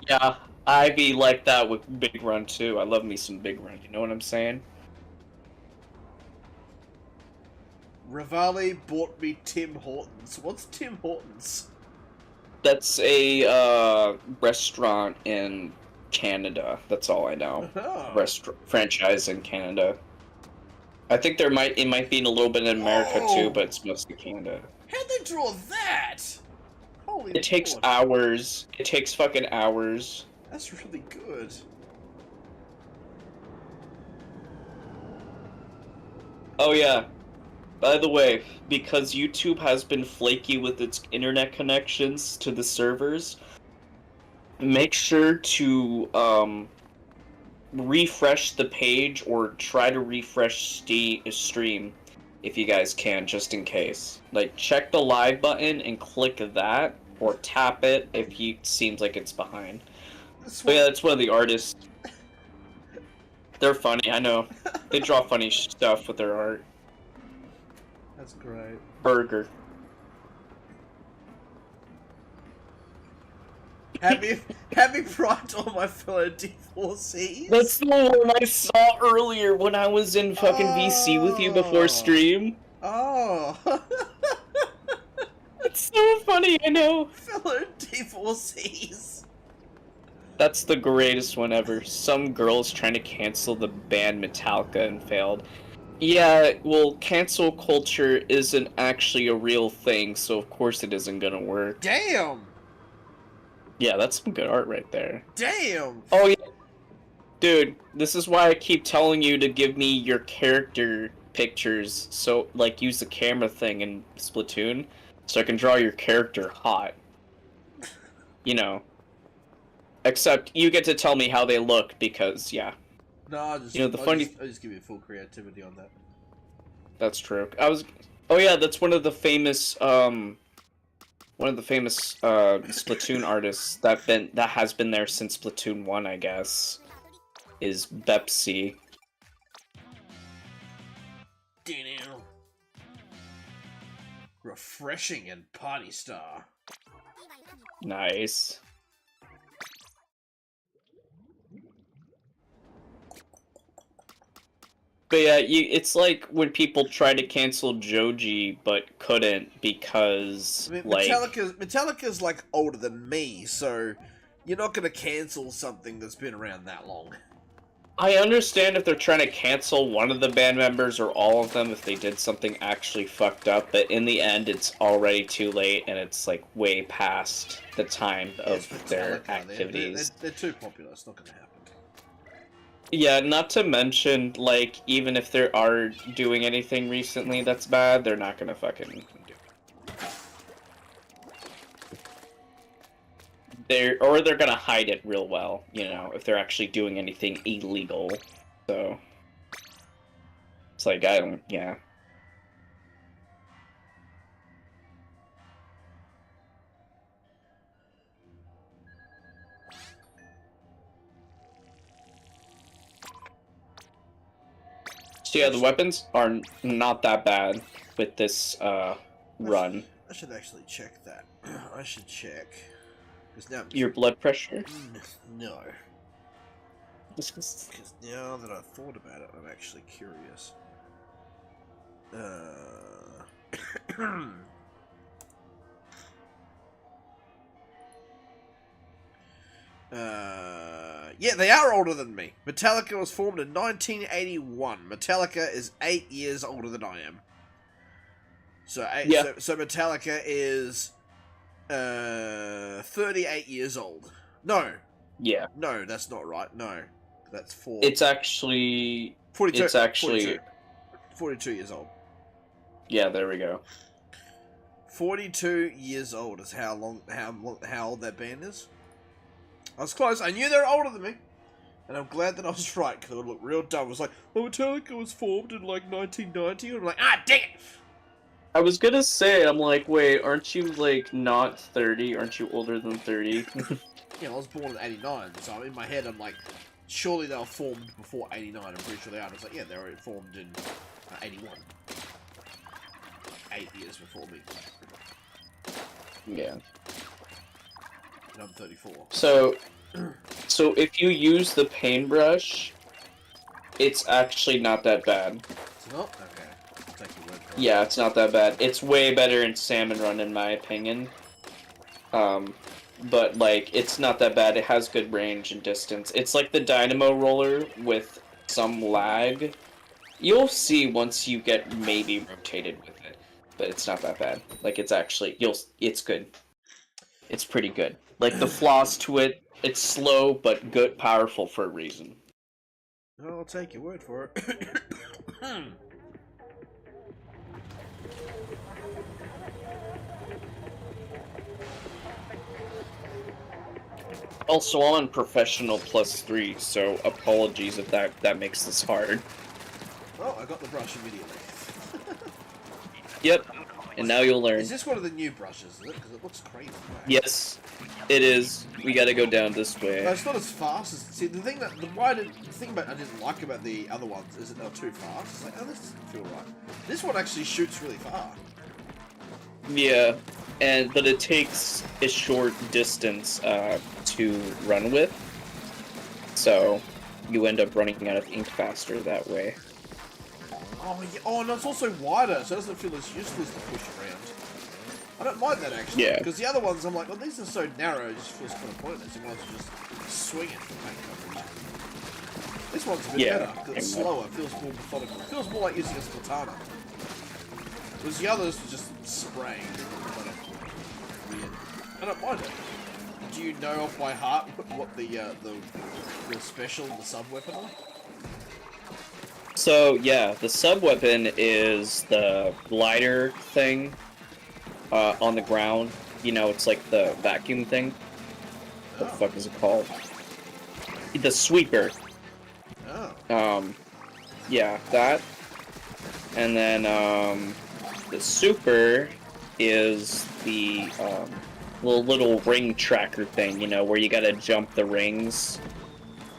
Yeah, I be like that with Big Run, too. I love me some Big Run, you know what I'm saying? Rivali bought me Tim Hortons. What's Tim Hortons? That's a, restaurant in Canada. That's all I know. Oh. Franchise in Canada. I think it might be in a little bit in America too, but it's mostly Canada. How'd they draw that? Holy It takes Lord. hours. It takes fucking hours. That's really good. Oh yeah. By the way, because YouTube has been flaky with its internet connections to the servers, make sure to refresh the page or try to refresh stream if you guys can, just in case. Like, check the live button and click that, or tap it if you seems like it's behind. But yeah, that's one of the artists. They're funny, I know. They draw funny stuff with their art. That's great. Burger. Happy Pride to all my fellow D4Cs. That's the one I saw earlier when I was in fucking VC with you before stream. Oh. It's so funny, I know. Fellow D4Cs. That's the greatest one ever. Some girl's trying to cancel the band Metallica and failed. Yeah, well, cancel culture isn't actually a real thing, so of course it isn't gonna work. Damn. Yeah, that's some good art right there. Damn. Oh, yeah. Dude, this is why I keep telling you to give me your character pictures, so, like, use the camera thing in Splatoon, so I can draw your character hot. You know. Except, you get to tell me how they look, because, yeah. No, I just, You know, the I funny- just give you full creativity on that. That's true. Oh yeah, that's one of the famous, Splatoon artists that has been there since Splatoon 1, I guess, is Bepsi. Refreshing and party star. Nice. But yeah, it's like when people try to cancel Joji but couldn't because, I mean, like... Metallica's like older than me, so you're not gonna cancel something that's been around that long. I understand if they're trying to cancel one of the band members or all of them if they did something actually fucked up, but in the end it's already too late and it's like way past the time of their activities. They're too popular, it's not gonna happen. Yeah, not to mention, like, even if they are doing anything recently that's bad, they're not gonna fucking do it. They're gonna hide it real well, you know, if they're actually doing anything illegal. So it's like, yeah. So yeah, the weapons are not that bad with this run. I should actually check that. I should check. Because now Your blood pressure? No. Because now that I've thought about it, I'm actually curious. Yeah, they are older than me. Metallica was formed in 1981. Metallica is 8 years older than I am. So, Yeah. so Metallica is 38 years old. No, Yeah. no, that's not right. No, that's four. It's actually 42. it's actually 42. 42 years old. yeah, there we go. 42 years old is how old that band is. I was close. I knew they were older than me. And I'm glad that I was right, because it would look real dumb. It was like, oh, Metallica was formed in like 1990. And I'm like, ah, dang it! I was gonna say, I'm like, wait, aren't you like not 30? Aren't you older than 30? Yeah, I was born in 89, so in my head I'm like, surely they were formed before 89. I'm pretty sure they are. And it's like, yeah, they were formed in 81. 8 years before me. Yeah. And I'm 34. So if you use the paintbrush, it's actually not that bad. It's not? Okay. I'll take your word for it. Yeah, it's not that bad. It's way better in Salmon Run, in my opinion. But, like, it's not that bad. It has good range and distance. It's like the Dynamo Roller with some lag. You'll see once you get maybe rotated with it. But it's not that bad. Like, it's actually... It's good. It's pretty good. Like, the flaws to it, it's slow, but good, powerful for a reason. Well, I'll take your word for it. Also, I'm on professional +3, so apologies if that makes this hard. Oh, I got the brush immediately. Yep, and now you'll learn. Is this one of the new brushes, is it? Because it looks crazy. Yes, it is. We gotta go down this way. No, it's not as fast as... See, the thing about I didn't like about the other ones is that they're too fast. It's like, oh, this doesn't feel right. This one actually shoots really far. Yeah, but it takes a short distance to run with, so you end up running out of ink faster that way. Oh, yeah. Oh, no, it's also wider, so it doesn't feel as useless to push around. I don't mind that, actually. Yeah. Because the other ones, I'm like, well, these are so narrow, it just feels kind of pointless. You might as well just swing it for paint coverage. This one's a bit better, because it's slower, it feels more methodical. It feels more like using a Splatoon. Whereas the others were just spraying. Kind of weird. I don't mind it. Do you know off by heart what the special, the sub-weapon are? So, yeah, the sub-weapon is the glider thing on the ground. You know, it's like the vacuum thing. What the fuck is it called? The sweeper. Oh. Yeah, that. And then, the super is the, little ring tracker thing, you know, where you gotta jump the rings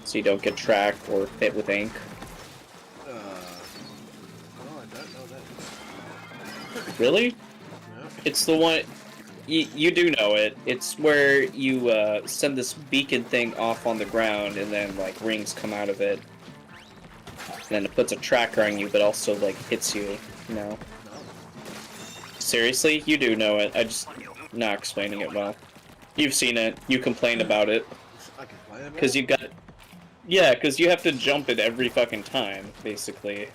so you don't get tracked or hit with ink. I don't know that. Really? No. It's the one... You do know it. It's where you send this beacon thing off on the ground and then, like, rings come out of it. And then it puts a tracker on you, but also, like, hits you, you know? No. Seriously? You do know it. I just... not explaining it well. You've seen it. You complain about it. I complain about it? Because you got... Yeah, because you have to jump it every fucking time, basically.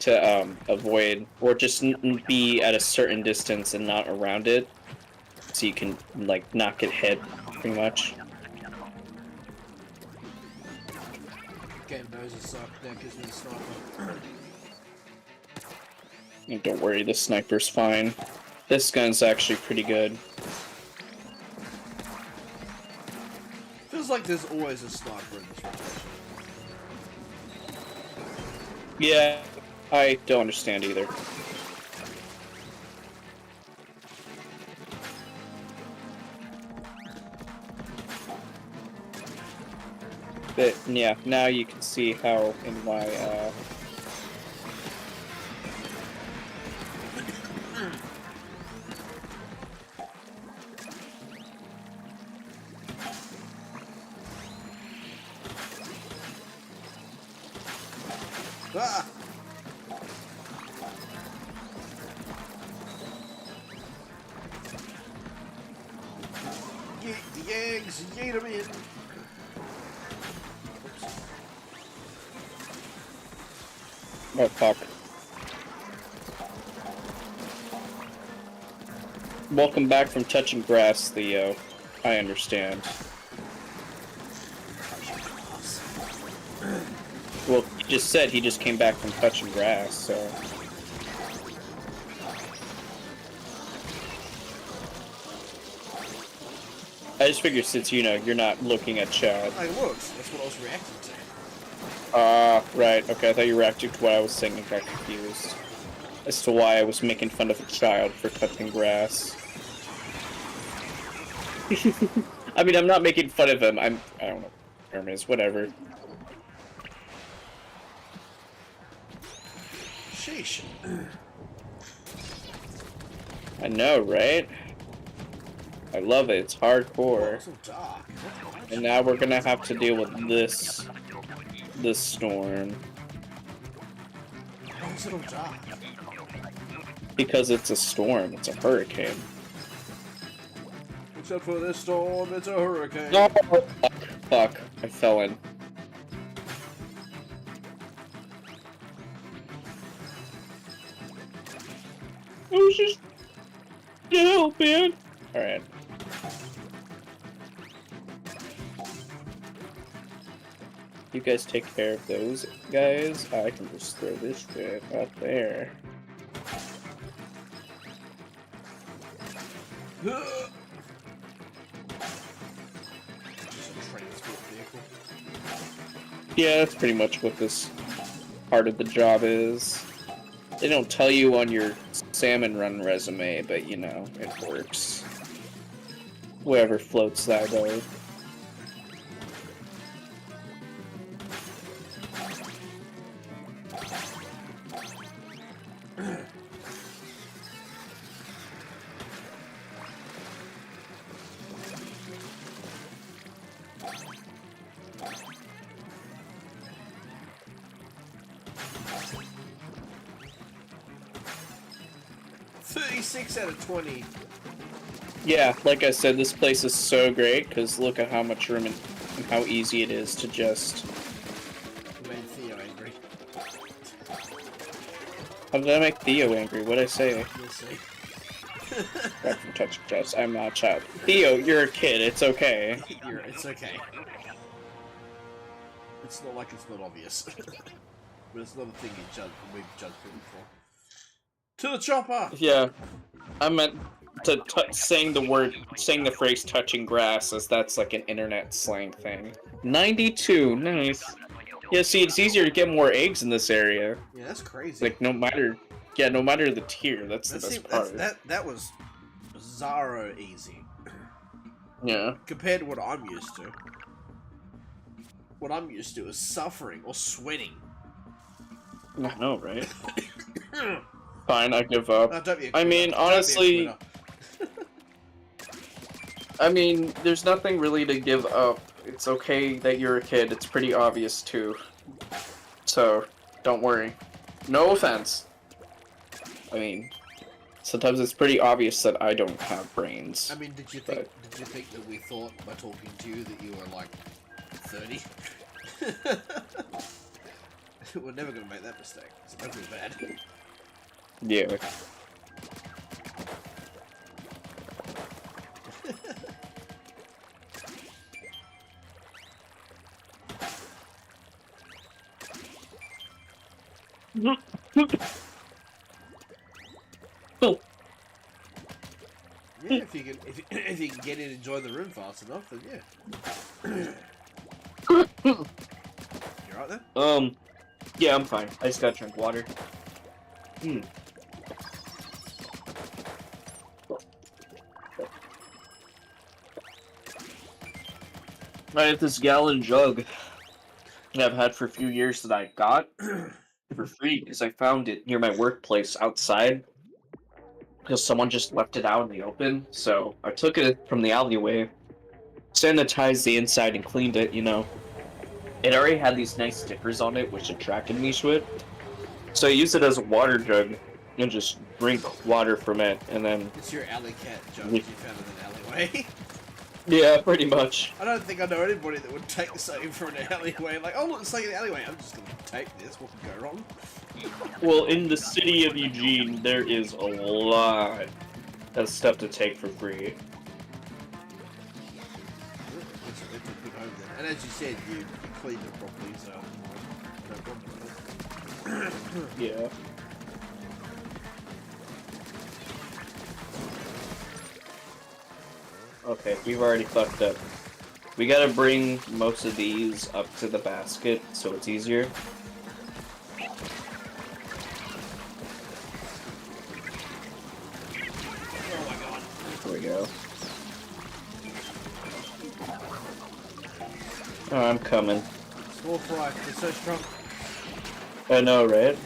To, avoid... Or just be at a certain distance and not around it. So you can, like, not get hit, pretty much. Game knows a sniper. That gives me a sniper. And don't worry, the sniper's fine. This gun's actually pretty good. Feels like there's always a sniper in this rotation. Yeah, I don't understand either. But, yeah, now you can see how and why, Ah! Yeet the eggs, yeet them in. oh fuck. Welcome back from touching grass, Theo. I understand. Well, he just said he just came back from touching grass, so... I just figured since, you know, you're not looking at chat. I looked. That's what I was reacting to. Right. Okay, I thought you were reacting to what I was saying and got confused. As to why I was making fun of a child for touching grass. I mean, I'm not making fun of him. I don't know. Hermes, whatever. Sheesh. I know, right? I love it. It's hardcore. It's so dark. And now we're gonna have to deal with this storm. Why is it all dark? Because it's a storm. It's a hurricane. Except for this storm, it's a hurricane. No! Fuck. I fell in. I was just... help, man! Alright. You guys take care of those guys. I can just throw this shit up there. Yeah, that's pretty much what this part of the job is. They don't tell you on your salmon run resume, but you know, it works. Whoever floats that boat. Out of 20. Yeah, like I said, this place is so great because look at how much room and how easy it is to just. You made Theo angry. How did I make Theo angry? What'd I say? You'll see. Right from touching chest. I'm not a child. Theo, you're a kid. It's okay. It's okay. It's not like it's not obvious. But it's not a thing we've judged people for. To the chopper! Yeah, I meant to saying the phrase "touching grass" as that's like an internet slang thing. 92, nice. Yeah, see, it's easier to get more eggs in this area. Yeah, that's crazy. Like no matter the tier, that's the best part. That was bizarro easy. Yeah. Compared to what I'm used to. What I'm used to is suffering or sweating. I know, right? Fine, I give up. I mean, Don't be a honestly, quitter. I mean, there's nothing really to give up. It's okay that you're a kid. It's pretty obvious, too. So, don't worry. No offense. I mean, sometimes it's pretty obvious that I don't have brains. I mean, did you think that we thought by talking to you that you were like 30? We're never gonna make that mistake. So don't feel bad. Yeah. Oh. Yeah, if you can get in and enjoy the room fast enough, then yeah. You right there? Yeah, I'm fine. I just gotta drink water. I have this gallon jug that I've had for a few years that I got for free because I found it near my workplace outside because someone just left it out in the open. So I took it from the alleyway, sanitized the inside and cleaned it, you know. It already had these nice stickers on it which attracted me to it. So I used it as a water jug and just drink water from it and then... It's your alley cat jug you found in an alleyway. Yeah, pretty much. I don't think I know anybody that would take the same for an alleyway. Like, oh look, it's like an alleyway. I'm just gonna take this. What could go wrong? Well, in the city of Eugene, there is a lot That's stuff to take for free. It's a good home then. And as you said, you cleaned it properly, so no problem with it. Yeah. Okay, we've already fucked up. We gotta bring most of these up to the basket so it's easier. Oh my god. There we go. Oh, I'm coming. Small fry, they're so strong. I know, right?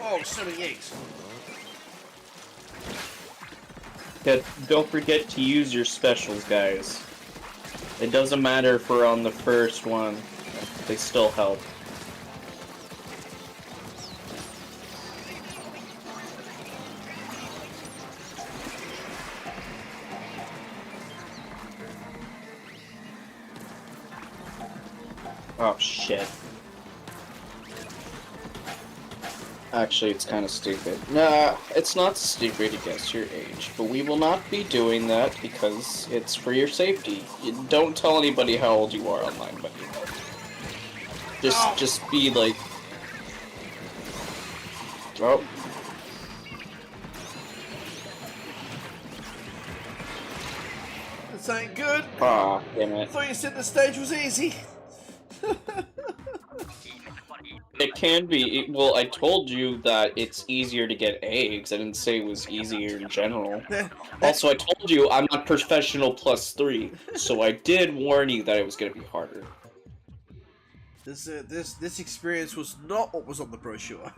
Oh, so many eggs. Yeah, don't forget to use your specials, guys. It doesn't matter if we're on the first one. They still help. Oh, shit. Actually, it's kind of stupid. Nah, it's not stupid to guess your age, but we will not be doing that because it's for your safety. You don't tell anybody how old you are online, but just be like, oh. This ain't good. Ah, damn I it. thought you said the stage was easy. It can be. Well, I told you that it's easier to get eggs. I didn't say it was easier in general. Also, I told you I'm not professional +3, so I did warn you that it was going to be harder. This experience was not what was on the brochure.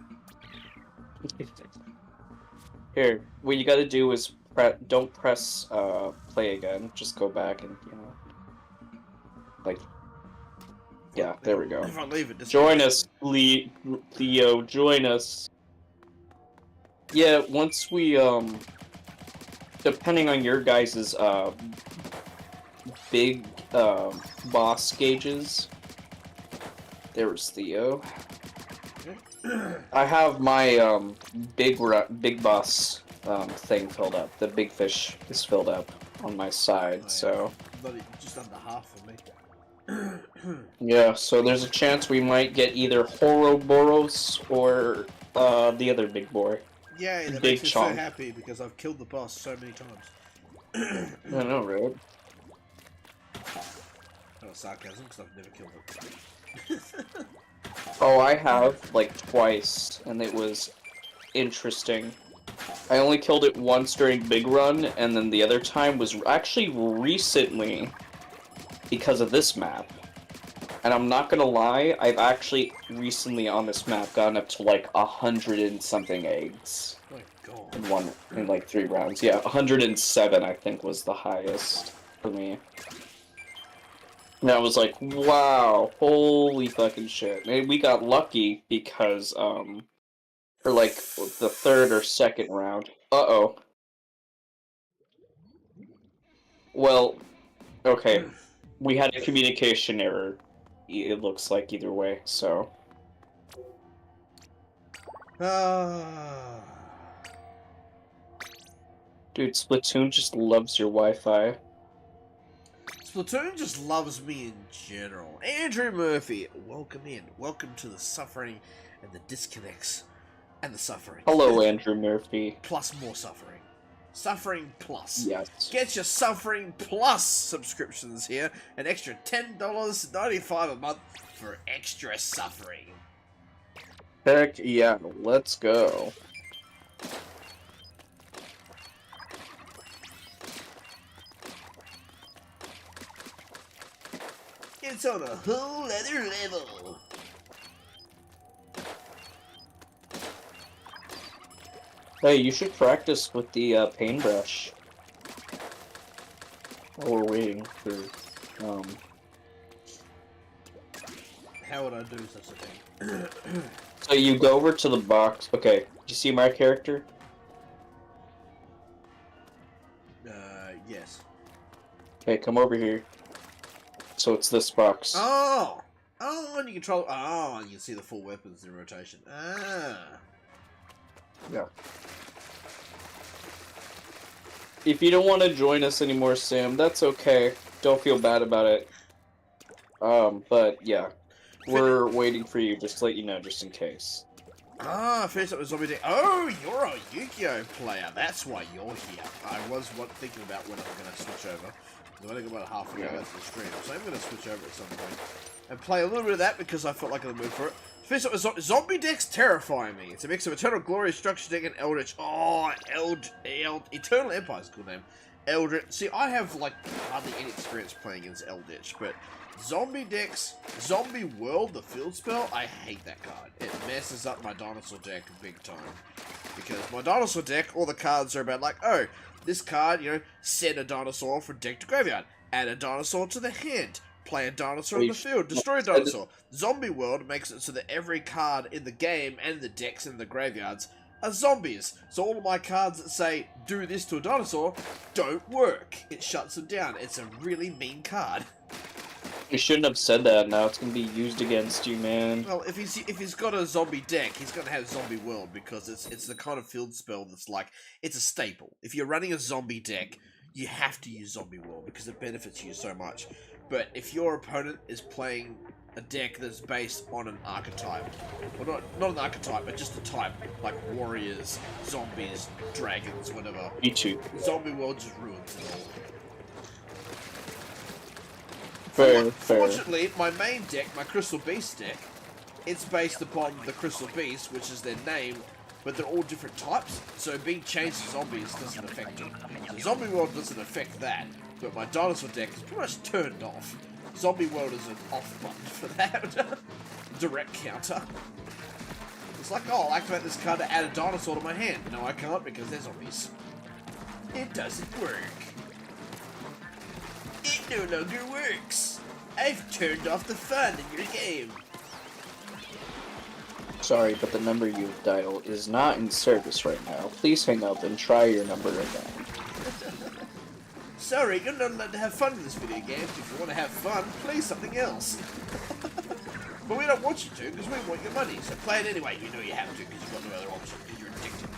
Here, what you gotta do is don't press play again. Just go back and, you know, like, yeah, there we go. If I leave it, Join us, Theo. Join us. Yeah, once we depending on your guys's big boss gauges. There was Theo. I have my big boss thing filled up. The big fish is filled up on my side, so just under half for me. yeah. So there's a chance we might get either Horoboros or the other big boy. Yay, that Big makes me chonk. so happy because I've killed the boss so many times. I know, right? Not sarcasm, because I've never killed it. Oh, I have like twice, and it was interesting. I only killed it once during Big Run, and then the other time was actually recently because of this map. And I'm not gonna lie, I've actually recently on this map gotten up to like 100 and something eggs Oh my god. in like 3 rounds. Yeah, 107 I think was the highest for me. And I was like, wow, holy fucking shit. And we got lucky because for like the 3rd or 2nd round. Uh-oh. Well, okay. We had a communication error, it looks like, either way, so. Dude, Splatoon just loves your Wi-Fi. Splatoon just loves me in general. Andrew Murphy, welcome in. Welcome to the suffering and the disconnects and the suffering. Hello, Andrew Murphy. Plus more suffering. Suffering plus. Yes. Get your Suffering Plus subscriptions here. An extra $10.95 a month for extra suffering. Heck yeah, let's go. It's on a whole other level. Hey, you should practice with the paintbrush. While we're waiting for, How would I do such a thing? So you go over to the box. Okay, do you see my character? Yes. Okay, come over here. So it's this box. Oh! Oh, and you control. Oh, and you can see the full weapons in rotation. Ah. Yeah. If you don't want to join us anymore, Sam, that's okay. Don't feel bad about it. But yeah, we're waiting for you, just to let you know, just in case. Ah, first up was Zombie Deck. Oh, you're a Yu-Gi-Oh player. That's why you're here. I was thinking about when I'm going to switch over. I've only got about half an hour to the stream, so I'm going to switch over at some point and play a little bit of that because I felt like I'm in the mood for it. First up was Zombie Deck's terrifying me. It's a mix of Eternal Glory, Structure Deck, and Eldritch. Oh, Eternal Empire's a cool name. Eldritch. See, I have like hardly any experience playing against Eldritch, but Zombie Deck's Zombie World, the field spell, I hate that card. It messes up my dinosaur deck big time. Because my dinosaur deck, all the cards are about like, oh, this card, you know, send a dinosaur from deck to graveyard, add a dinosaur to the hand, play a dinosaur in the field, destroy a dinosaur. Zombie World makes it so that every card in the game and the decks in the graveyards are zombies. So all of my cards that say, do this to a dinosaur, don't work. It shuts them down. It's a really mean card. You shouldn't have said that. Now it's gonna be used against you, man. Well, if he's got a zombie deck, he's gonna have Zombie World because it's the kind of field spell that's like it's a staple. If you're running a zombie deck, you have to use Zombie World because it benefits you so much. But if your opponent is playing a deck that's based on an archetype, well, not an archetype, but just a type like warriors, zombies, dragons, whatever. Me too. Zombie World just ruins it all. Fair. Fortunately, my main deck, my Crystal Beast deck, it's based upon the Crystal Beast, which is their name, but they're all different types, so being changed to zombies doesn't affect them. So Zombie World doesn't affect that, but my dinosaur deck is pretty much turned off. Zombie World is an off button for that. Direct counter. It's like, oh, I'll activate this card to add a dinosaur to my hand. No, I can't because they're zombies. It doesn't work. It no longer works. I've turned off the fun in your game. Sorry, but the number you've dialed is not in service right now. Please hang up and try your number again. Sorry, you're not allowed to have fun in this video game. If you want to have fun, play something else. But we don't want you to, because we want your money. So play it anyway. You know you have to, because you've got no other option, because you're addicted.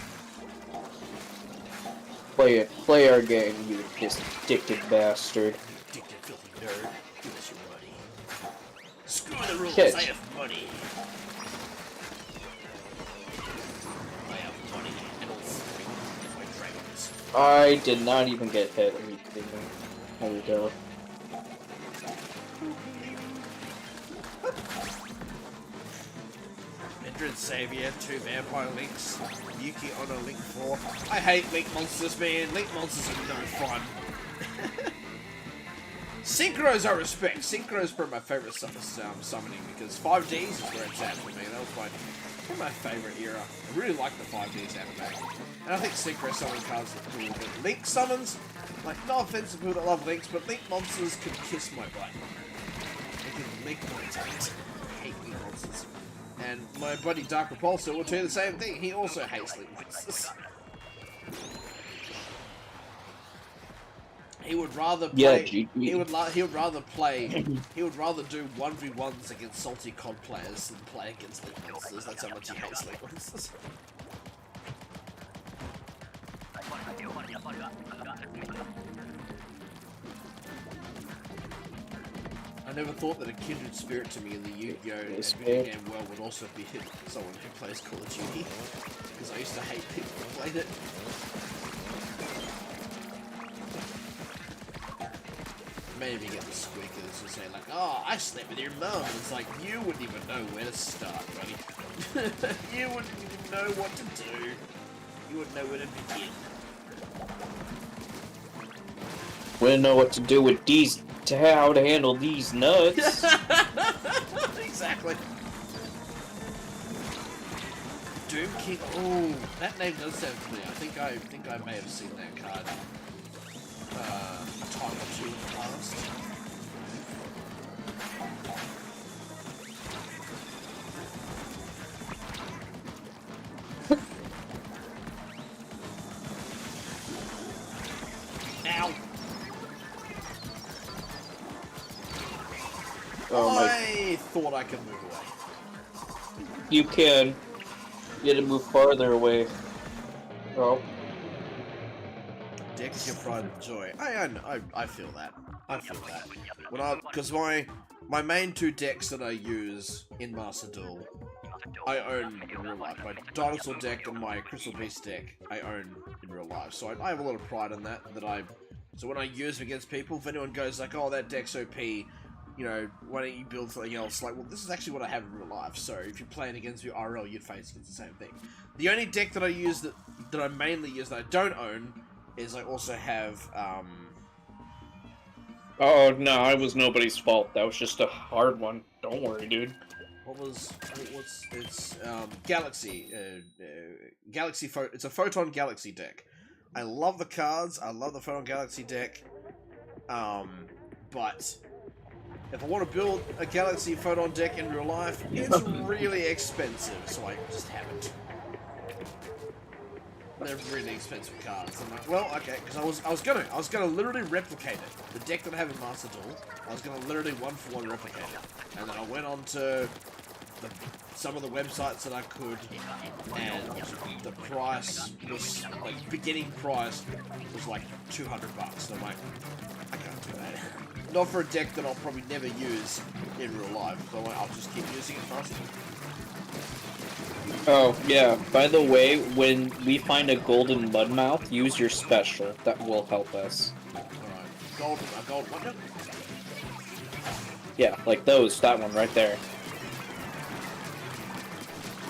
Play it. Play our game, you addicted bastard. Addicted, filthy nerd. Give us your money. Screw the rules. Catch. I have money. I have money and all three of my dragons. I did not even get hit. Are you kidding me? There we go. Kindred Savior, 2 Vampire Links, Yuki Ono Link 4. I hate Link monsters, man. Link monsters are no fun. Synchros I respect. Synchros are my favourite summoning because 5Ds is where it's at for me. That was my favourite era. I really like the 5Ds anime. And I think Synchro summon cards are cool. But Link summons, like, no offense to people that love Links, but Link monsters can kiss my butt. They can lick my taint. I hate Link monsters. And my buddy Dark Repulsor will tell you the same thing. He also hates Link monsters. He would rather play. He would rather play. He would rather do 1v1s against salty COD players than play against Link monsters. That's how much he hates Link monsters. I never thought that a kindred spirit to me in the Yu-Gi-Oh! Video game world would also be someone who plays Call of Duty, because I used to hate people who played it. Maybe get the squeakers who say like, oh, I slept with your mum. It's like, you wouldn't even know where to start, buddy. You wouldn't even know what to do. You wouldn't know where to begin. Wouldn't know what to do with these, how to handle these nuts. Exactly. Doom King. Oh, that name does sound familiar. I think I may have seen that card. A time or two in the past. Ow! Oh my. I thought I could move away. You can. You had to move farther away. Oh. Deck is your pride and joy. I feel that. I feel that. Because my main 2 decks that I use in Master Duel, I own in real life. My Dinosaur deck and my Crystal Beast deck, I own in real life. So I have a lot of pride in that. So when I use them against people, if anyone goes like, "Oh, that deck's OP," you know, why don't you build something else? Like, well, this is actually what I have in real life. So if you're playing against me IRL, you'd face against the same thing. The only deck that I use that I mainly use that I don't own is I also have Oh no, it was nobody's fault. That was just a hard one. Don't worry, dude. It's Galaxy Galaxy it's a Photon Galaxy deck. I love the cards. I love the Photon Galaxy deck. But if I want to build a Galaxy Photon deck in real life, it's really expensive, so I just haven't. They're really expensive cards. I'm like, well, okay, because I was gonna literally replicate it. The deck that I have in Master Duel, I was gonna literally 1-for-1 replicate it, and then I went on to some of the websites that I could, and the price was like beginning price was like $200. So I'm like, I can't do that. Not for a deck that I'll probably never use in real life. So I'm like, I'll just keep using it faster. Oh, yeah. By the way, when we find a golden mudmouth, use your special. That will help us. Alright. A gold wonder? Yeah, like those. That one right there.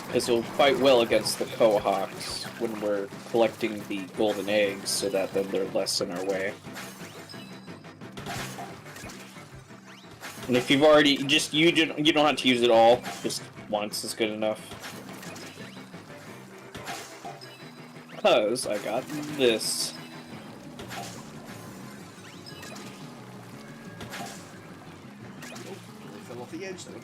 Because it'll fight well against the Quahawks when we're collecting the golden eggs, so that then they're less in our way. And if you've already... you don't have to use it all. Just once is good enough. Because I got this. Oh, fell off the edge though.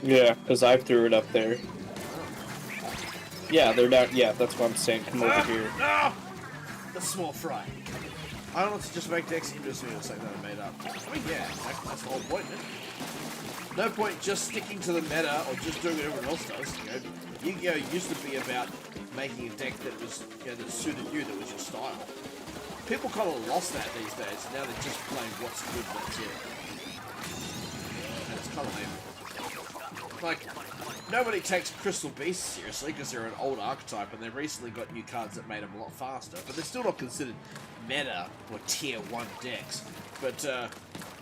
Yeah, because I threw it up there. Yeah, they're not. Yeah, that's what I'm saying. Come over here. No! The small fry. I don't want to just make decks interesting or something that I made up. I mean, yeah, that's the whole point, isn't it? No point just sticking to the meta or just doing what everyone else does. You know, Yu-Gi-Oh! Used to be about making a deck that was, you know, that suited you, that was your style. People kind of lost that these days. Now they're just playing what's good, that's it. And it's kind of lame. Like, nobody takes Crystal Beast seriously because they're an old archetype and they've recently got new cards that made them a lot faster, but they're still not considered meta or tier 1 decks. But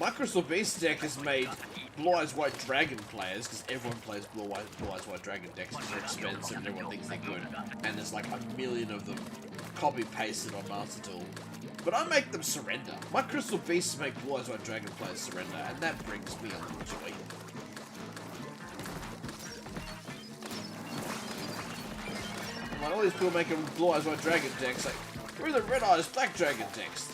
my Crystal Beast deck has made Blue Eyes White Dragon players, because everyone plays Blue Eyes White Dragon decks because they're expensive and everyone thinks they're good, and there's like a million of them copy-pasted on Master Duel. But I make them surrender. My Crystal Beasts make Blue Eyes White Dragon players surrender, and that brings me a little joy. Like, all these people making Blue Eyes White Dragon decks, like, we're the Red Eyes Black Dragon decks.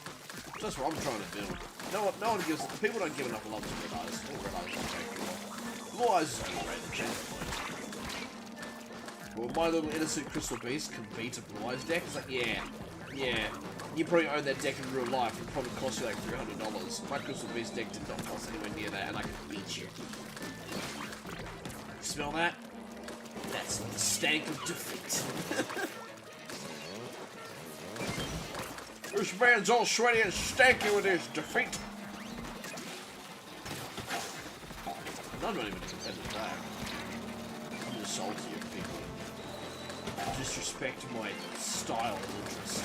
That's what I'm trying to build. No one gives, people don't give enough love to Red Eyes. Red Eyes don't take it. Blue Eyes is underrated, change the point. Well, my little innocent Crystal Beast can beat a Blue Eyes deck. It's like, yeah. You probably own that deck in real life. It probably cost you like $300. My Crystal Beast deck did not cost anywhere near that, and I can beat you. Smell that? That's the stank of defeat. This man's all sweaty and stanky with his defeat. I'm not even a competitive player. I'm just salty of people. Disrespect my style and interests.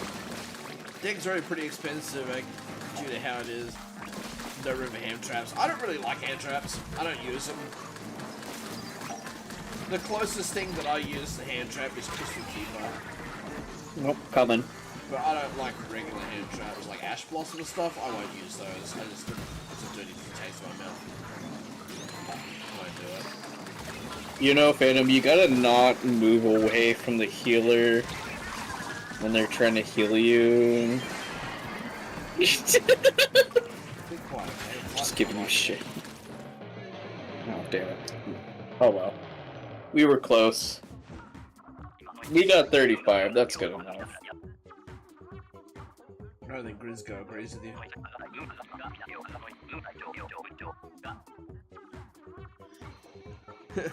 Deck's already pretty expensive, due to how it is. No room for hand traps. I don't really like hand traps. I don't use them. The closest thing that I use to hand trap is Crystal Keeper. Nope, coming. But I don't like regular hand traps, like Ash Blossom and stuff. I won't use those. It's a dirty taste in my mouth. I won't do it. You know, Phantom, you gotta not move away from the healer when they're trying to heal you. Be quiet, man. Just giving you shit. Oh, damn it. Oh well. We were close. We got 35. That's good enough. I don't think Grizgo agrees with you.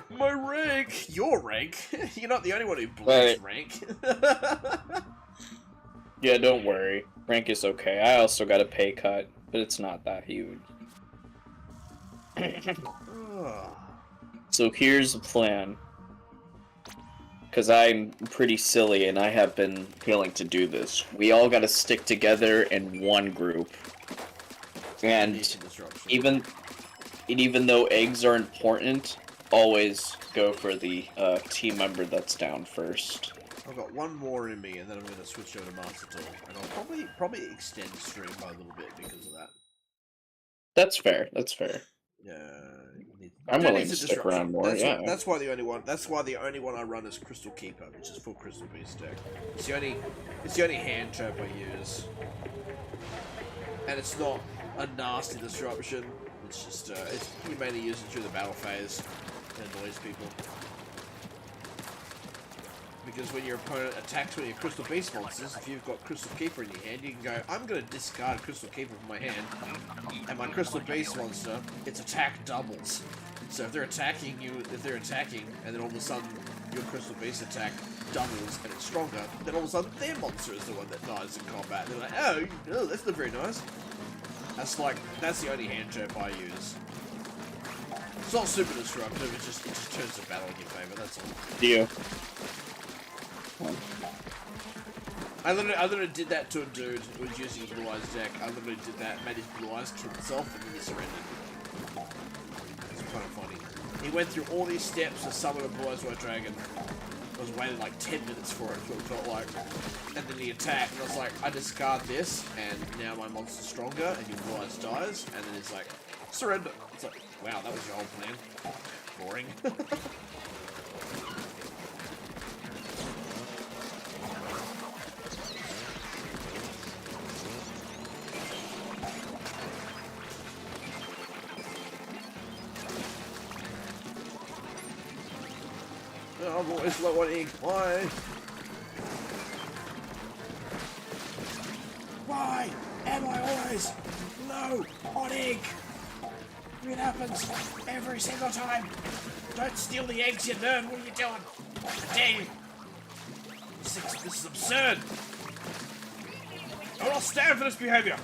My rank! Your rank? You're not the only one who blames rank. Yeah, don't worry. Rank is okay. I also got a pay cut, but it's not that huge. So here's the plan. Because I'm pretty silly and I have been failing to do this. We all gotta stick together in one group. And even though eggs are important, always go for the team member that's down first. I've got one more in me, and then I'm going to switch over to Master Tool, and I'll probably extend stream by a little bit because of that. That's fair. That's fair. I'm willing to stick around more. That's why the only one I run is Crystal Keeper, which is full Crystal Beast deck. It's the only hand trap I use, and it's not a nasty disruption. It's just you mainly use it through the battle phase. It annoys people. Because when your opponent attacks one of your Crystal Beast monsters, if you've got Crystal Keeper in your hand, you can go, I'm going to discard Crystal Keeper from my hand, and my Crystal Beast monster, its attack doubles. So if they're attacking you, and then all of a sudden your Crystal Beast attack doubles and it's stronger, then all of a sudden their monster is the one that dies in combat. They're like, oh, that's not very nice. That's the only hand trap I use. It's not super disruptive, it just turns the battle in your favor, that's all. You. I literally did that to a dude who was using a Blue Eyes deck. I literally did that, made his Blue Eyes kill himself, and then he surrendered. It's kind of funny. He went through all these steps to summon a Blue Eyes White Dragon. I was waiting like 10 minutes for it, what it felt like. And then he attacked, and I was like, I discard this, and now my monster's stronger, and your Blue Eyes dies, and then it's like, surrender. It's like, wow, that was your whole plan. Boring. I've always let one egg. Why? Why am I always low on egg? It happens every single time. Don't steal the eggs, you nerd. What are you doing? I dare you. This is absurd. I will not stand for this behavior.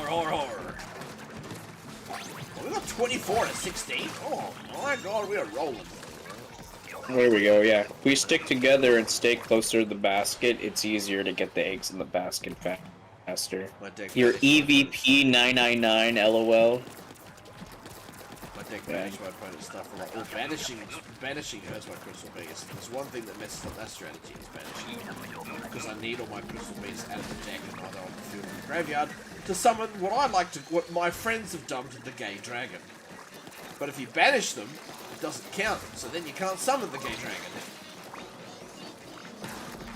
Horror. We got 24 to 16. Oh my god, we are rolling. There we go, yeah. If we stick together and stay closer to the basket, it's easier to get the eggs in the basket faster. Your EVP 999, LOL. My deck banished my opponent's stuff a lot. Well, banishing hurts my Crystal Beast. There's one thing that messes up that strategy is banishing. Because I need all my Crystal Beasts out of the deck and either on the field or the graveyard to summon what my friends have dubbed the Gay Dragon. But if you banish them, it doesn't count, so then you can't summon the Gay Dragon.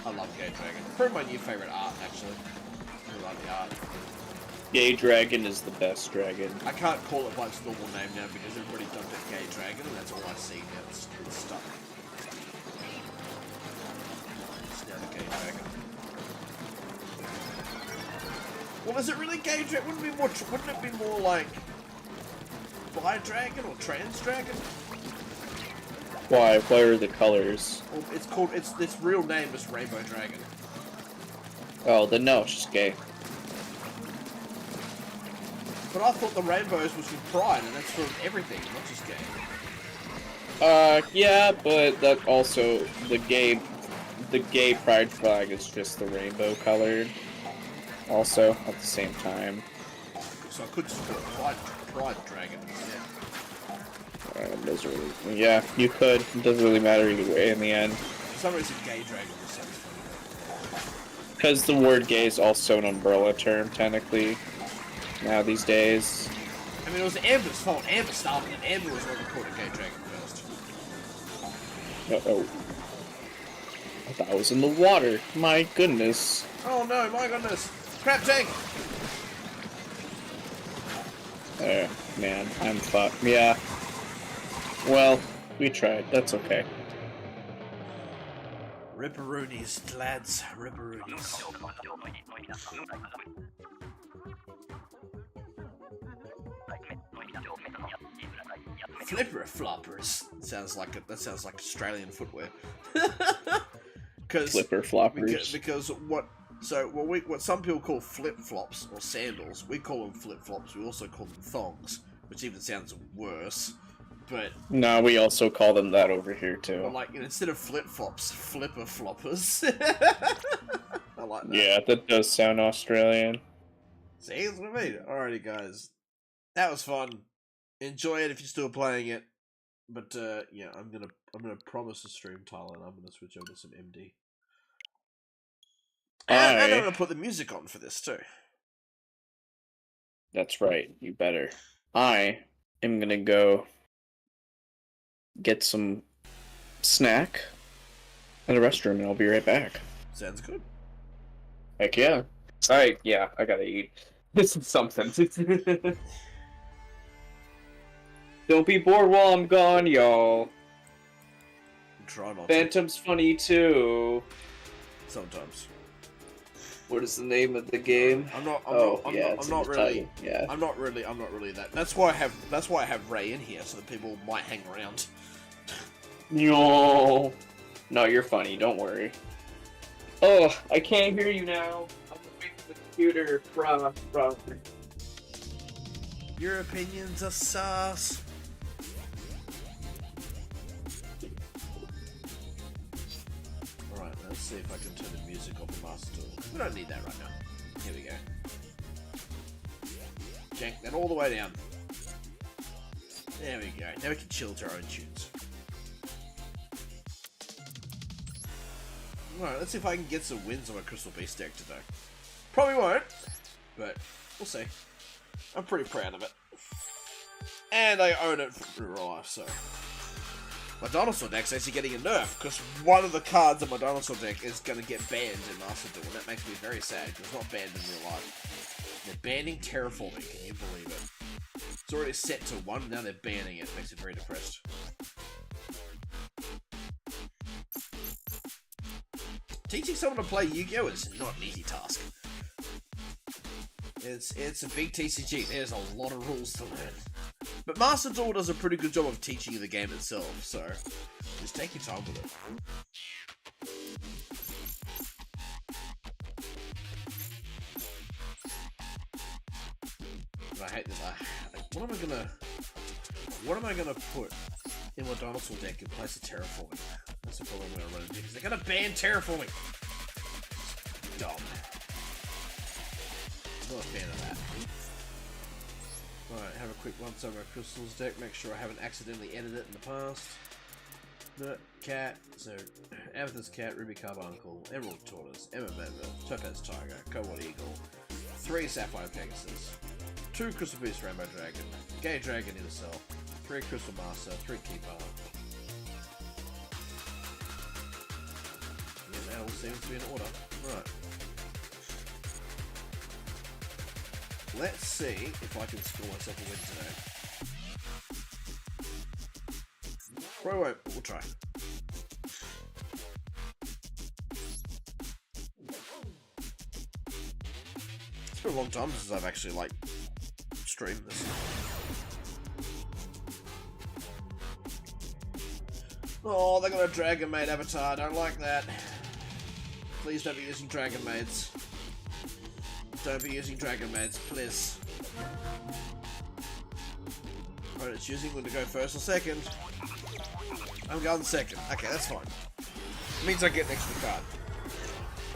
I love Gay Dragon. Probably my new favourite art, actually. I really like the art. Gay Dragon is the best dragon. I can't call it by its normal name now because everybody dubbed it Gay Dragon, and that's all I see now. It's stuck. It's now the Gay Dragon. Well, is it really Gay Dragon? Wouldn't it be more like Bi Dragon or Trans Dragon? Why? What are the colors? Well, its real name is Rainbow Dragon. Oh, then no, it's just gay. But I thought the rainbows was for pride, and that's for everything, not just gay. Yeah, but that also the gay pride flag is just the rainbow colored. Also, at the same time. So I could just call it Pride Dragon. Yeah, you could. It doesn't really matter either way in the end. For some reason, Gay Dragon just sounds funny. Because the word gay is also an umbrella term, technically, now these days. I mean, it was Amber's fault. Amber started it. Amber was what called a Gay Dragon first. Uh-oh. I thought I was in the water. My goodness. Oh no, my goodness. Crap tank! Man, I'm fucked. Yeah. Well, we tried. That's okay. Ripperoonies, lads. Ripperoonies. Flipper floppers. Sounds like that sounds like Australian footwear. Flipper floppers. Because what some people call flip flops or sandals, we call them flip flops. We also call them thongs, which even sounds worse. But no, we also call them that over here too. but like, instead of flip flops, flipper floppers. I like that. Yeah, that does sound Australian. See, that's what I mean. Alrighty, guys, that was fun. Enjoy it if you're still playing it. But yeah, I'm gonna promise a stream, Tyler, and I'm gonna switch over to some MD. And I'm gonna put the music on for this too. That's right. You better. I am gonna go get some snack in the restroom, and I'll be right back. Sounds good. Heck yeah. I gotta eat. This is something. Don't be bored while I'm gone, y'all. Try not to. Phantom's funny too. Sometimes. What is the name of the game? I'm not really that. That's why I have Ray in here, so that people might hang around. No, you're funny. Don't worry. Oh, I can't hear you now. I'm away from the computer. Bruh. Your opinions are sus. Alright, let's see if I can turn the music off the master tool. We don't need that right now. Here we go. Jank that all the way down. There we go. Now we can chill to our own tunes. Alright, let's see if I can get some wins on my Crystal Beast deck today. Probably won't, but we'll see. I'm pretty proud of it. And I own it for real life, so. My dinosaur deck's actually getting a nerf, because one of the cards in my dinosaur deck is going to get banned in Master Duel, and that makes me very sad, because it's not banned in real life. They're banning terraforming, can you believe it? It's already set to 1, now they're banning it. Makes me very depressed. Teaching someone to play Yu-Gi-Oh! Is not an easy task. It's a big TCG, there's a lot of rules to learn. But Master Duel does a pretty good job of teaching you the game itself, so just take your time with it. But I hate this. What am I gonna put in my dinosaur deck in place of terraforming? That's the problem I'm gonna run into, because they're gonna ban terraforming. Dumb. Not a fan of that. Alright, have a quick once over my crystals deck, make sure I haven't accidentally edited it in the past. Nut, cat, so Amethyst cat, Ruby carbuncle, Emerald tortoise, Emma Bamba, Topaz tiger, Cobalt eagle, 3 sapphire pegasus, 2 crystal beast rainbow dragon, gay dragon in cell, 3 crystal master, 3 keeper. Yeah, that all seems to be in order. Right. Let's see if I can score myself a win today. Probably won't, but we'll try. It's been a long time since I've actually, like, streamed this. Oh, they got a Dragon Maid avatar. I don't like that. Please don't be using Dragon Maids. Don't be using Dragon Maids, please. Alright, it's choosing when to go first or second. I'm going second. Okay, that's fine. It means I get an extra card.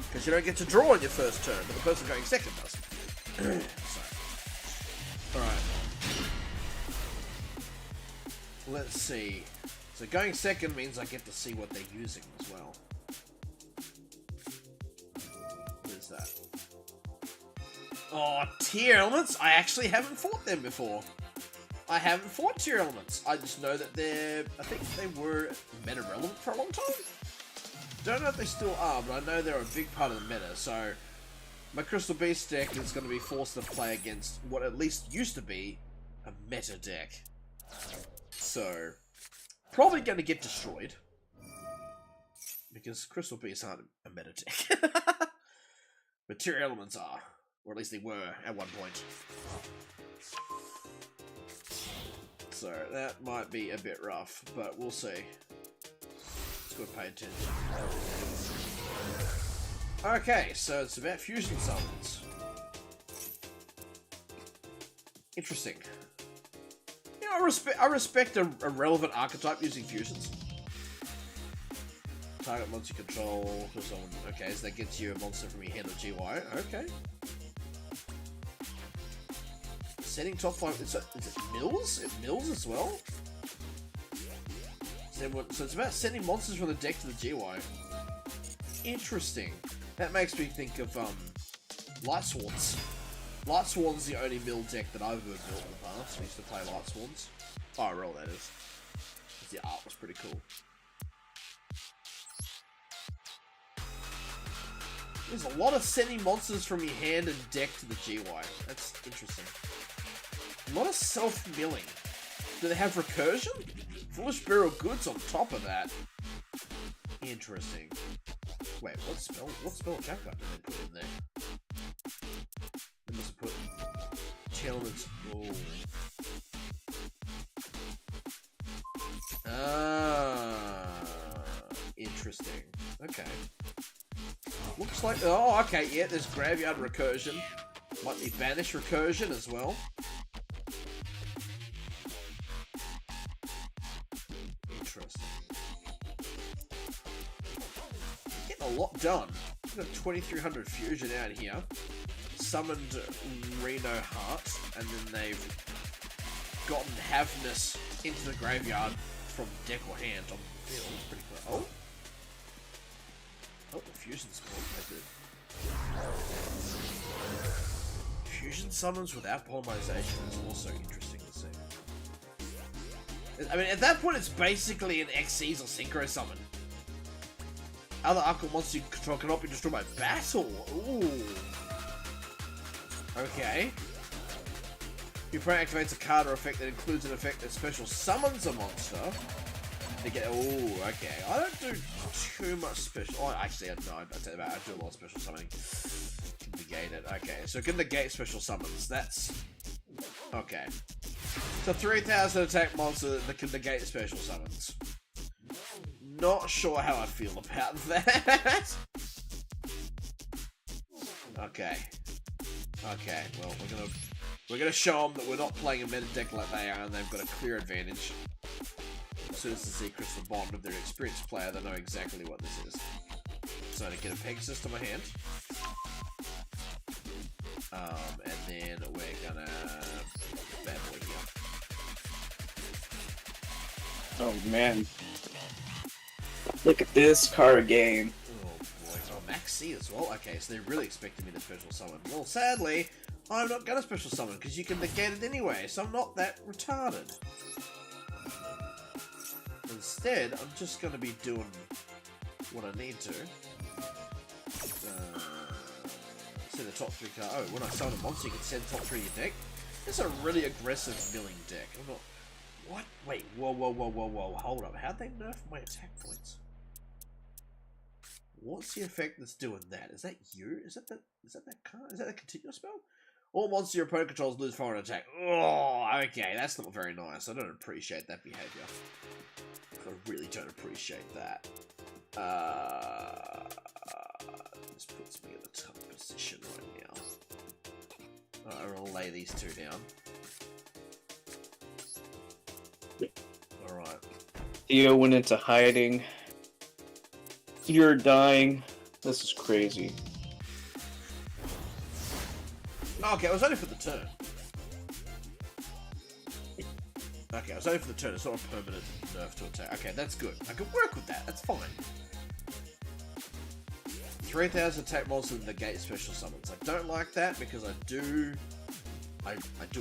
Because you don't get to draw on your first turn, but the person going second does. Alright. Let's see. So going second means I get to see what they're using as well. What is that? Oh, tier elements? I actually haven't fought them before. I haven't fought tier elements. I just know that I think they were meta relevant for a long time. Don't know if they still are, but I know they're a big part of the meta, so my Crystal Beast deck is going to be forced to play against what at least used to be a meta deck. So, probably going to get destroyed. Because Crystal Beasts aren't a meta deck. Material Elements are. Or at least they were at one point. So, that might be a bit rough, but we'll see. Let's go pay attention. Okay, so it's about fusion summons. Interesting. You know, I respect a relevant archetype using fusions. Target monster control. Okay, so that gets you a monster from your hand or GY. Okay. Setting top 5. Is it mills? It mills as well? So it's about sending monsters from the deck to the GY. Interesting. That makes me think of Light Swans. Light Swan's the only mill deck that I've ever built in the past. I used to play Light Swans. IRL, that is. The art was pretty cool. There's a lot of sending monsters from your hand and deck to the GY. That's interesting. A lot of self-milling. Do they have recursion? Foolish Burial Goods on top of that. Interesting. Wait, what spell attack card did they put in there? They must have put Chelman's. Oh. Interesting. Okay. Looks like. Oh, okay, yeah, there's Graveyard Recursion. Might be Banish Recursion as well. Interesting. Getting a lot done. We've got 2300 fusion out here. Summoned Reno Heart, and then they've gotten Havness into the graveyard from deck or hand. On the field. That's pretty cool. Oh, the fusion spell method. Fusion summons without polymerization is also interesting to see. I mean, at that point, it's basically an Xyz or Synchro summon. Other Archon monsters you control cannot be destroyed by battle. Ooh. Okay. Your opponent activates a card or effect that includes an effect that special summons a monster. They get. Oh, okay. I don't do too much special. Oh, actually, no. I do a lot of special summoning. Can negate it. Okay, so it can negate special summons. That's okay. So 3000 attack monster that can negate special summons. Not sure how I feel about that. Okay. Okay. Well, we're gonna show them that we're not playing a meta deck like they are, and they've got a clear advantage. As soon as they see Crystal Bond of their experienced player, they know exactly what this is. So to get a Pegasus to my hand. And then we're gonna bad boy here. Oh man. Look at this card game. Oh boy. Oh, Max C as well. Okay, so they're really expecting me to special summon. Well, sadly, I'm not gonna special summon because you can negate it anyway, so I'm not that retarded. Instead, I'm just going to be doing what I need to. Send the top 3 card. Oh, when I summon a monster, you can send top 3 of your deck. It's a really aggressive milling deck. I'm not. What? Wait. Whoa. Hold up. How'd they nerf my attack points? What's the effect that's doing that? Is that you? Is that that card? Is that a continuous spell? All monsters your opponent controls lose foreign attack. Oh, okay. That's not very nice. I don't appreciate that behavior. I really don't appreciate that. This puts me in a tough position right now. Alright, I'm gonna lay these two down. Alright. Theo went into hiding. You're dying. This is crazy. Okay, it was only for the turn. Okay, it was only for the turn. It's not a permanent nerf to attack. Okay, that's good. I can work with that. That's fine. 3000 attack monsters with negate special summons. I don't like that because I do a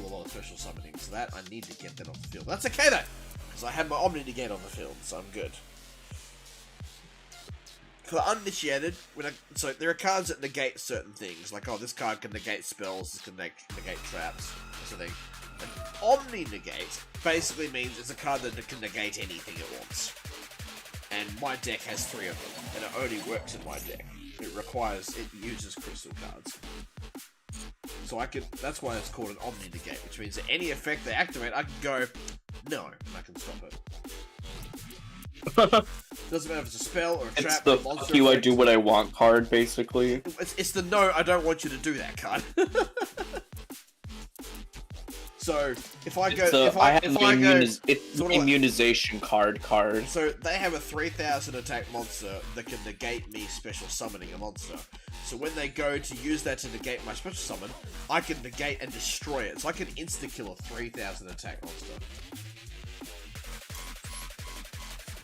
lot of special summoning. So that I need to get that off the field. That's okay though, because I have my Omni negate on the field, so I'm good. For the uninitiated, so there are cards that negate certain things, like, oh, this card can negate spells, this can negate traps, sort of thing. An Omni-Negate basically means it's a card that can negate anything it wants. And my deck has 3 of them, and it only works in my deck. It uses crystal cards. So that's why it's called an Omni-Negate, which means that any effect they activate, I can go, no, and I can stop it. Doesn't matter if it's a spell or a trap. It's the fuck you, I do what I want card, basically. It's the no, I don't want you to do that card. So if I go, it's an immunization card. So they have a 3,000 attack monster that can negate me special summoning a monster. So when they go to use that to negate my special summon, I can negate and destroy it. So I can insta kill a 3,000 attack monster.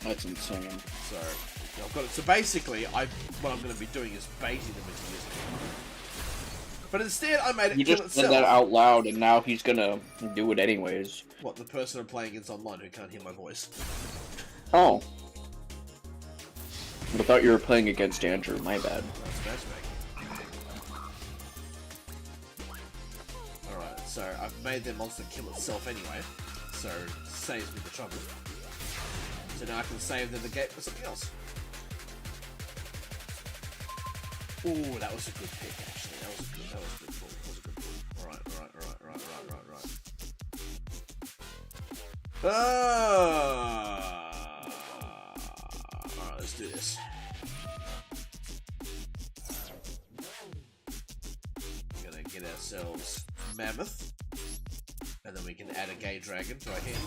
That's insane. So I've got it. So basically, what I'm going to be doing is baiting them into using it. But instead, I made it kill itself. You just said that out loud, and now he's gonna do it anyways. What, the person I'm playing against online who can't hear my voice? Oh. I thought you were playing against Andrew, my bad. That's matchmaking. Alright, so I've made their monster kill itself anyway, so it saves me the trouble. So now I can save them the gate for something else. Ooh, that was a good pick, actually. That was a good pull. Alright. Alright, let's do this. We're gonna get ourselves Mammoth. And then we can add a Gay Dragon to our hand.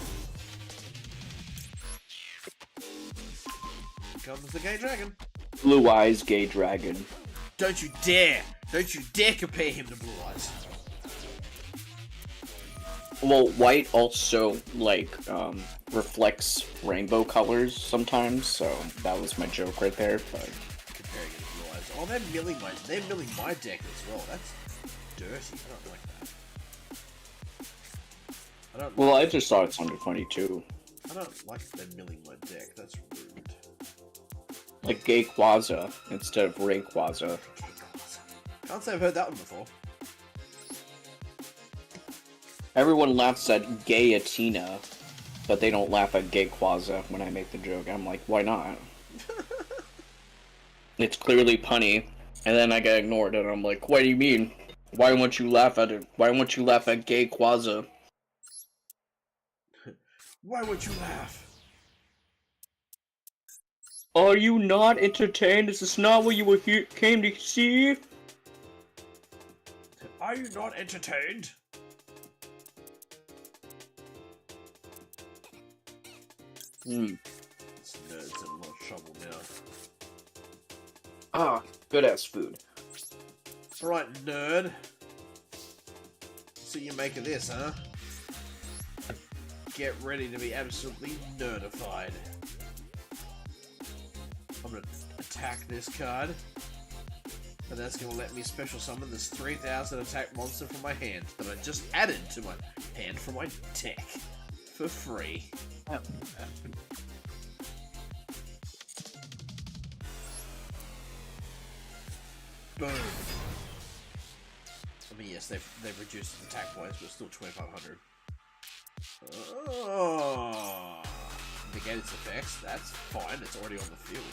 Here comes the Gay Dragon. Blue Eyes Gay Dragon. Don't you dare! Don't you dare compare him to Blue Eyes. Well, white also, like, reflects rainbow colors sometimes, so that was my joke right there, but... Comparing him to Blue Eyes. Oh, they're milling my deck as well. That's dirty. I don't like that. Well, I just thought it's under 22. I don't like them milling my deck. That's rude. Like Gay Quaza instead of Rayquaza. Can't say I've heard that one before. Everyone laughs at Gay Atina, but they don't laugh at Gay Quaza when I make the joke. I'm like, why not? It's clearly punny, and then I get ignored, and I'm like, what do you mean? Why won't you laugh at it? Why won't you laugh at Gay Quaza? Why would you laugh? Are you not entertained? Is this not what you came to see? Are you not entertained? This nerd's in a lot of trouble now. Ah, good ass food. Alright, nerd. So you make of this, huh? Get ready to be absolutely nerdified. I'm gonna attack this card. And that's gonna let me special summon this 3,000 attack monster from my hand that I just added to my hand from my deck. For free. Oh. Boom. I mean, yes, they've reduced his attack points, but it's still 2,500. Oh, negate its effects. That's fine. It's already on the field.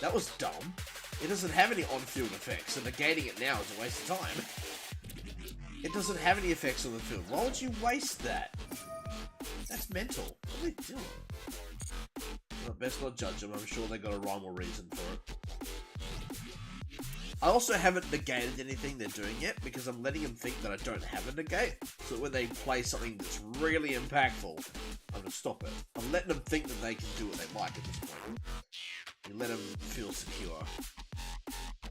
That was dumb. It doesn't have any on-field effects, so negating it now is a waste of time. It doesn't have any effects on the field. Why would you waste that? That's mental. What are they doing? Well, best not judge them. I'm sure they got a rhyme or reason for it. I also haven't negated anything they're doing yet, because I'm letting them think that I don't have a negate, so that when they play something that's really impactful, I'm going to stop it. I'm letting them think that they can do what they like at this point. You let them feel secure.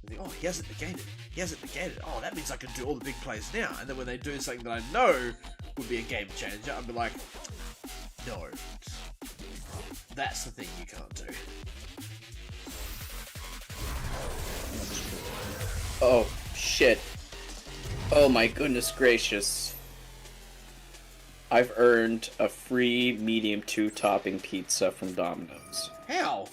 They think, oh, he hasn't negated. He hasn't negated. Oh, that means I can do all the big plays now. And then when they do something that I know would be a game changer, I'll be like, no. That's the thing you can't do. Oh, shit. Oh my goodness gracious. I've earned a free medium 2 topping pizza from Domino's. How?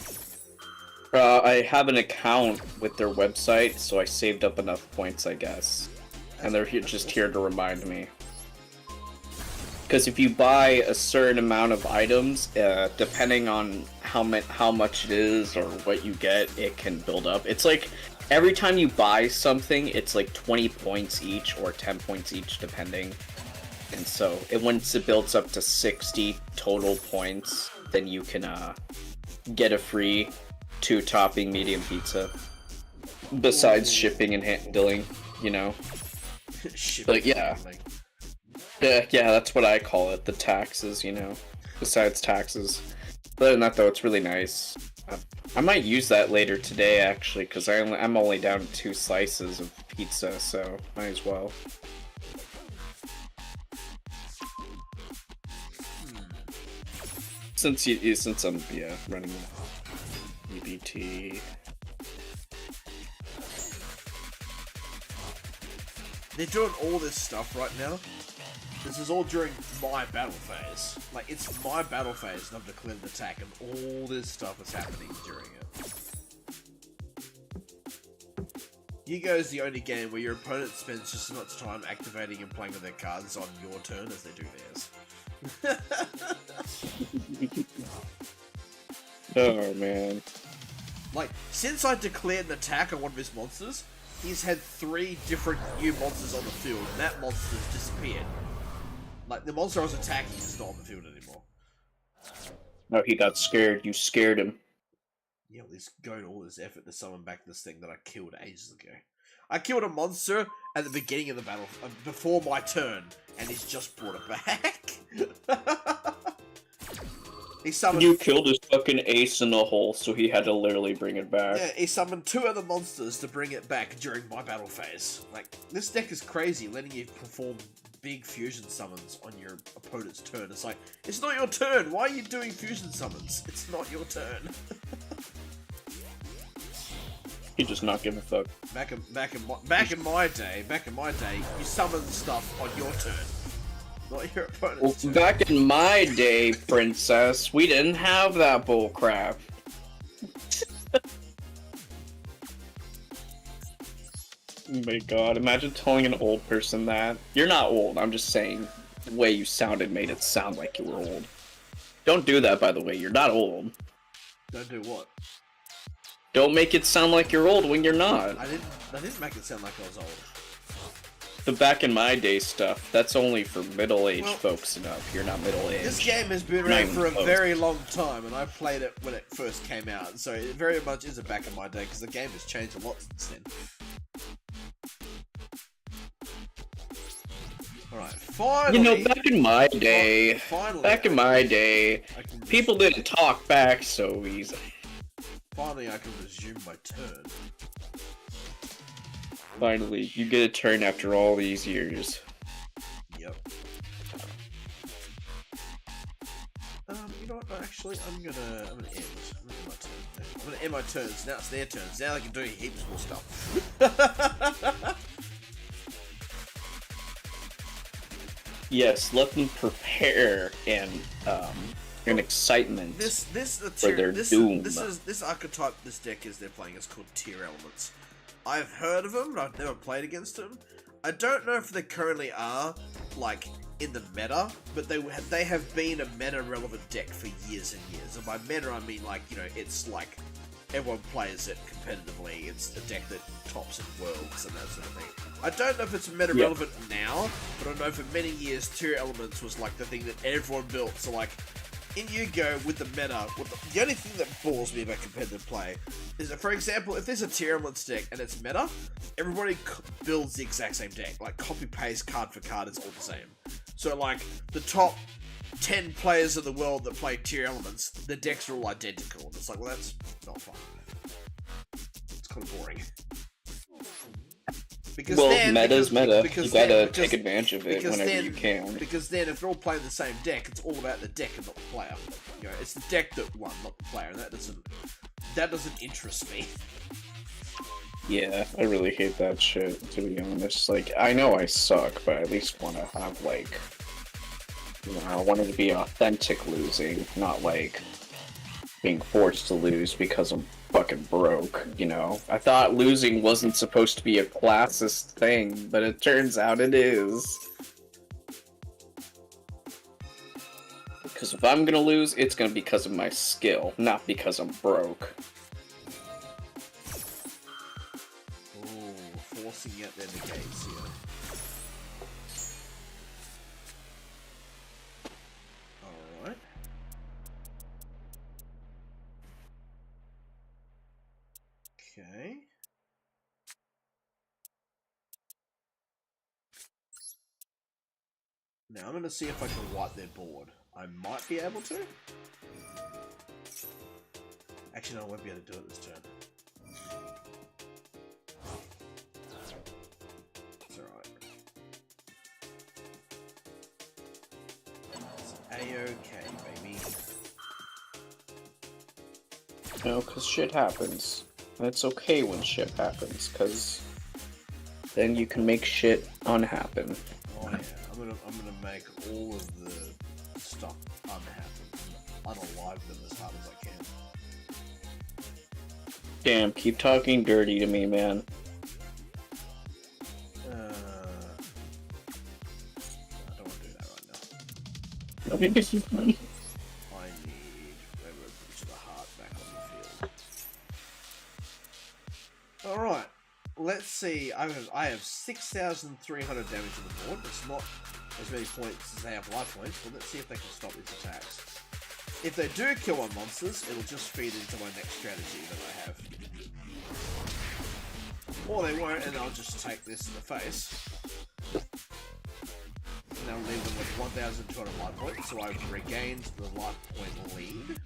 I have an account with their website, so I saved up enough points, I guess. And they're just here to remind me. Because if you buy a certain amount of items, depending on how much it is or what you get, it can build up. It's like, every time you buy something, it's like 20 points each, or 10 points each, depending. And so, once it builds up to 60 total points, then you can get a free 2-topping medium pizza. Besides shipping and handling, you know. But yeah. Yeah, that's what I call it, the taxes, you know. Besides taxes. Other than that, though, it's really nice. I might use that later today, actually, because I'm only down to 2 slices of pizza, so might as well. Since I'm running EBT. They're doing all this stuff right now. This is all during my battle phase. Like, it's my battle phase, and I've declared an attack, and all this stuff is happening during it. Yu-Gi-Oh! Is the only game where your opponent spends just as much time activating and playing with their cards on your turn as they do theirs. Oh, man. Like, since I declared an attack on one of his monsters, he's had 3 different new monsters on the field, and that monster's disappeared. Like, the monster I was attacking is not on the field anymore. No, he got scared. You scared him. Yeah, well, he's going to all this effort to summon back this thing that I killed ages ago. I killed a monster at the beginning of the battle, before my turn, and he's just brought it back. He summoned... You killed his fucking ace in the hole, so he had to literally bring it back. Yeah, he summoned 2 other monsters to bring it back during my battle phase. Like, this deck is crazy, letting you perform big fusion summons on your opponent's turn. It's like, it's not your turn! Why are you doing fusion summons? It's not your turn. He does not give a fuck. Back in my day, you summon stuff on your turn. Not your opponent's turn. Back in my day, princess, we didn't have that bullcrap. Oh my god, imagine telling an old person that. You're not old, I'm just saying the way you sounded made it sound like you were old. Don't do that, by the way, you're not old. Don't do what? Don't make it sound like you're old when you're not. I didn't make it sound like I was old. The back in my day stuff, that's only for middle-aged folks enough. You're not middle-aged. This game has been around for a very long time, and I played it when it first came out, so it very much is a back in my day, because the game has changed a lot since then. Alright, finally... You know, back in my day, people didn't talk back so easy. Finally, I can resume my turn. Finally, you get a turn after all these years. Yep. You know what? Actually, I'm gonna end. I'm gonna end my turn. I'm gonna end my turns. Now it's their turns. Now they can do heaps more stuff. Yes, let them prepare and excitement for their doom. This archetype this deck is they're playing is called Tier Elements. I've heard of them, but I've never played against them. I don't know if they currently are, like, in the meta, but they have been a meta-relevant deck for years and years. And by meta, I mean, like, you know, it's like, everyone plays it competitively. It's a deck that tops in worlds and that sort of thing. I don't know if it's meta-relevant now, but I know for many years, Tier Elements was, like, the thing that everyone built. So, like, in Yu-Gi-Oh! With the meta, the only thing that bores me about competitive play is that, for example, if there's a Tier Elements deck and it's meta, everybody builds the exact same deck. Like, copy-paste, card for card, it's all the same. So, like, the top 10 players in the world that play Tier Elements, the decks are all identical. And it's like, well, that's not fun. It's kind of boring. Because meta's meta. You gotta take advantage of it whenever you can. Because then, if they're all playing the same deck, it's all about the deck and not the player. You know, it's the deck that won, not the player, and that doesn't interest me. Yeah, I really hate that shit, to be honest. Like, I know I suck, but I at least want to have, like, you know, I want it to be authentic losing, not, like, being forced to lose because fucking broke, you know. I thought losing wasn't supposed to be a classist thing, but it turns out it is. Because if I'm gonna lose, it's gonna be because of my skill, not because I'm broke. Ooh, forcing out their negates here. Alright. Okay. Now I'm gonna see if I can wipe their board. I might be able to. Actually, no, I won't be able to do it this turn. It's alright. It's A-okay, baby. No, because shit happens. And it's okay when shit happens, because then you can make shit unhappen. Oh yeah, I'm gonna make all of the stuff unhappen. Unalive them as hard as I can. Damn, keep talking dirty to me, man. I don't want to do that right now. Okay. I need Railroad Bridge to the Heart back on the field. Alright, let's see. I have 6,300 damage on the board. It's not as many points as they have life points, but let's see if they can stop these attacks. If they do kill my monsters, it'll just feed into my next strategy that I have. Or they won't, and I'll just take this in the face. And I'll leave them with 1,200 life points, so I've regained the life point lead.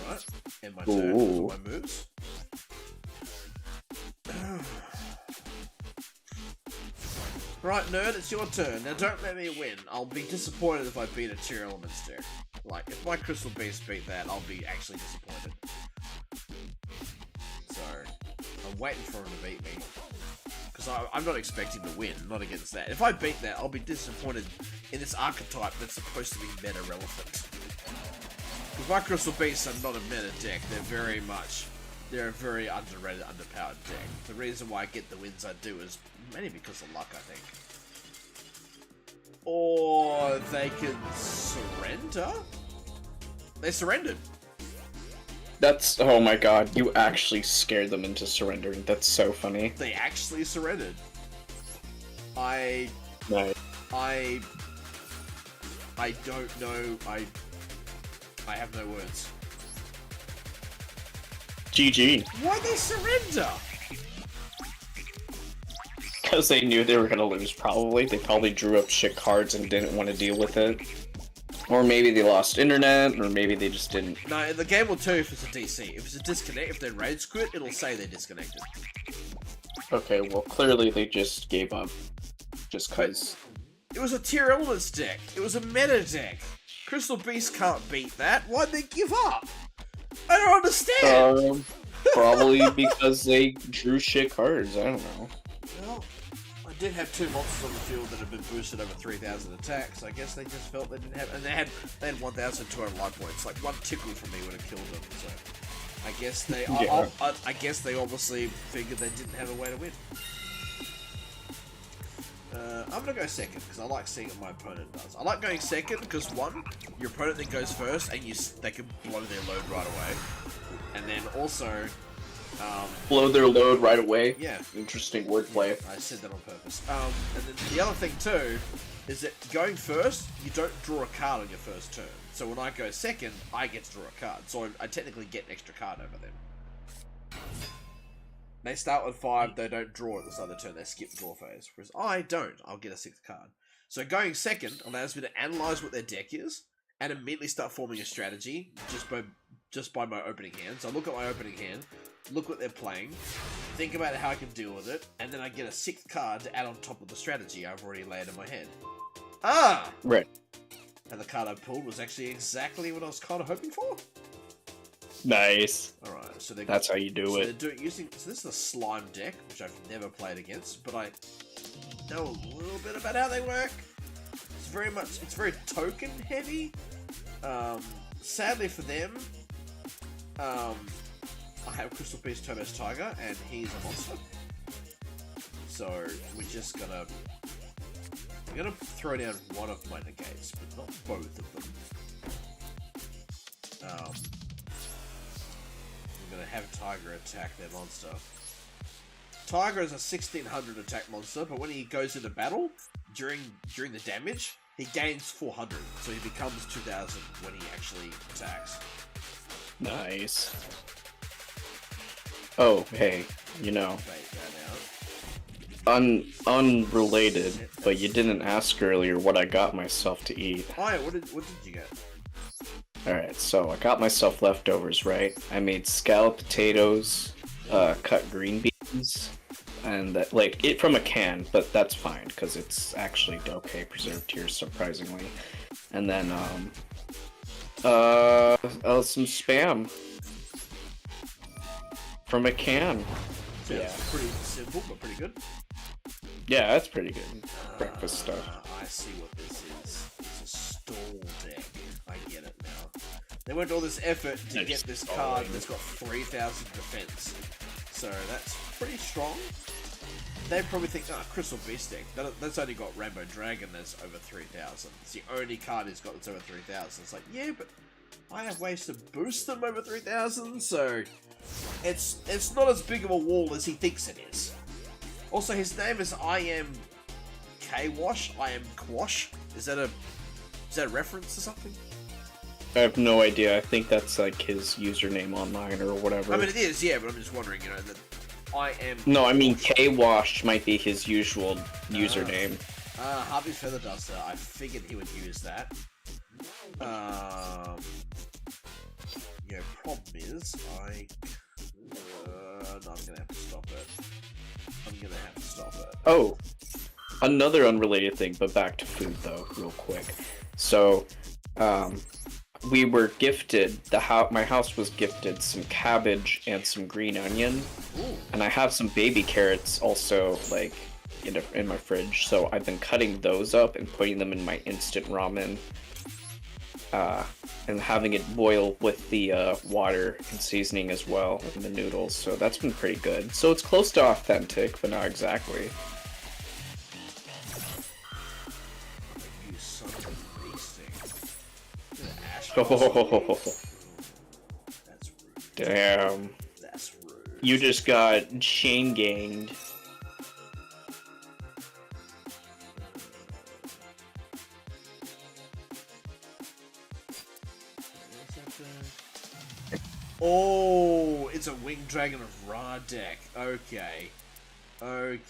Alright, end my turn for my moves. Right, nerd, it's your turn. Now don't let me win. I'll be disappointed if I beat a tier elements deck. Like, if my Crystal Beast beat that, I'll be actually disappointed. So, I'm waiting for him to beat me. Because I'm not expecting to win, not against that. If I beat that, I'll be disappointed in this archetype that's supposed to be meta relevant. Because my Crystal Beasts are not a meta deck, they're a very underrated, underpowered deck. The reason why I get the wins I do is mainly because of luck, I think. Or they can surrender? They surrendered. That's, oh my god, you actually scared them into surrendering. That's so funny. They actually surrendered. I Nice. I don't know, I have no words. GG. Why'd they surrender? Because they knew they were gonna lose, probably. They probably drew up shit cards and didn't want to deal with it. Or maybe they lost internet, or maybe they just didn't. No, the game will tell you if it's a DC. If it's a disconnect, if they rage quit, it'll say they're disconnected. Okay, well, clearly they just gave up. Just cause. It was a tier elements deck. It was a meta deck. Crystal Beast can't beat that. Why'd they give up? I don't understand. Probably because they drew shit cards. I don't know. Well, I did have two monsters on the field that had been boosted over 3,000 attacks. I guess they just felt they didn't have, and they had 1,200 life points. Like one tickle from me would have killed them. So I guess they, Yeah. I guess they obviously figured they didn't have a way to win. I'm gonna go second because I like seeing what my opponent does. I like going second because one, your opponent then goes first and they can blow their load right away, and then also Blow their load right away. yeah. Interesting wordplay. I said that on purpose. And then the other thing too is that going first, you don't draw a card on your first turn. So when I go second, I get to draw a card. So I technically get an extra card over them. They start with 5, they don't draw at the start of the turn, they skip draw phase. Whereas I don't, I'll get a 6th card. So going second allows me to analyze what their deck is, and immediately start forming a strategy just by my opening hand. So I look at my opening hand, look what they're playing, think about how I can deal with it, and then I get a 6th card to add on top of the strategy I've already laid in my head. Ah! Right. And the card I pulled was actually exactly what I was kind of hoping for. Nice. Alright, so That's how you do it. They're using, so this is a slime deck, which I've never played against, but I know a little bit about how they work. It's very token heavy. Sadly for them, I have Crystal Beast Turbo's Tiger, and he's a monster. So we're just gonna throw down one of my negates, but not both of them. I'm gonna have Tiger attack their monster. Tiger is a 1600 attack monster, but when he goes into battle, during the damage, he gains 400, so he becomes 2000 when he actually attacks. Nice. Oh, hey, you know, Bait that out. unrelated, but you didn't ask earlier what I got myself to eat. Oh yeah, what did you get? Alright, so I got myself leftovers, right? I made scalloped potatoes, cut green beans, and that, like, it from a can, but that's fine, because it's actually okay preserved here, surprisingly. And then, some Spam. From a can. Yeah, pretty simple, but pretty good. Yeah, that's pretty good. Breakfast stuff. I see what this is. It's a stall deck. I get it now. They went to all this effort to get this card that's got 3000 defense. So that's pretty strong. They probably think, Crystal Beast deck. That's only got Rainbow Dragon that's over 3000. It's the only card he's got that's over 3000. It's like, yeah, but I have ways to boost them over 3000, so it's not as big of a wall as he thinks it is. Also, his name is I am K-Wash. I am Quash. Is that a reference to something? I have no idea. I think that's like his username online or whatever. I mean, it is, yeah, but I'm just wondering, that I am... No, I mean K-Wash might be his usual username. Harvey's Feather Duster. I figured he would use that. Problem is, no, I'm gonna have to stop it. Oh, another unrelated thing, but back to food though, real quick. So, we were gifted, my house was gifted some cabbage and some green onion. Ooh. And I have some baby carrots also, like, in my fridge, so I've been cutting those up and putting them in my instant ramen. And having it boil with the water and seasoning as well, and the noodles, so that's been pretty good. So it's close to authentic, but not exactly. You son of a beasting. Oh, That's rude. damn. That's rude. You just got chain ganged. Oh, it's a Winged Dragon of Ra deck. Okay. Alright,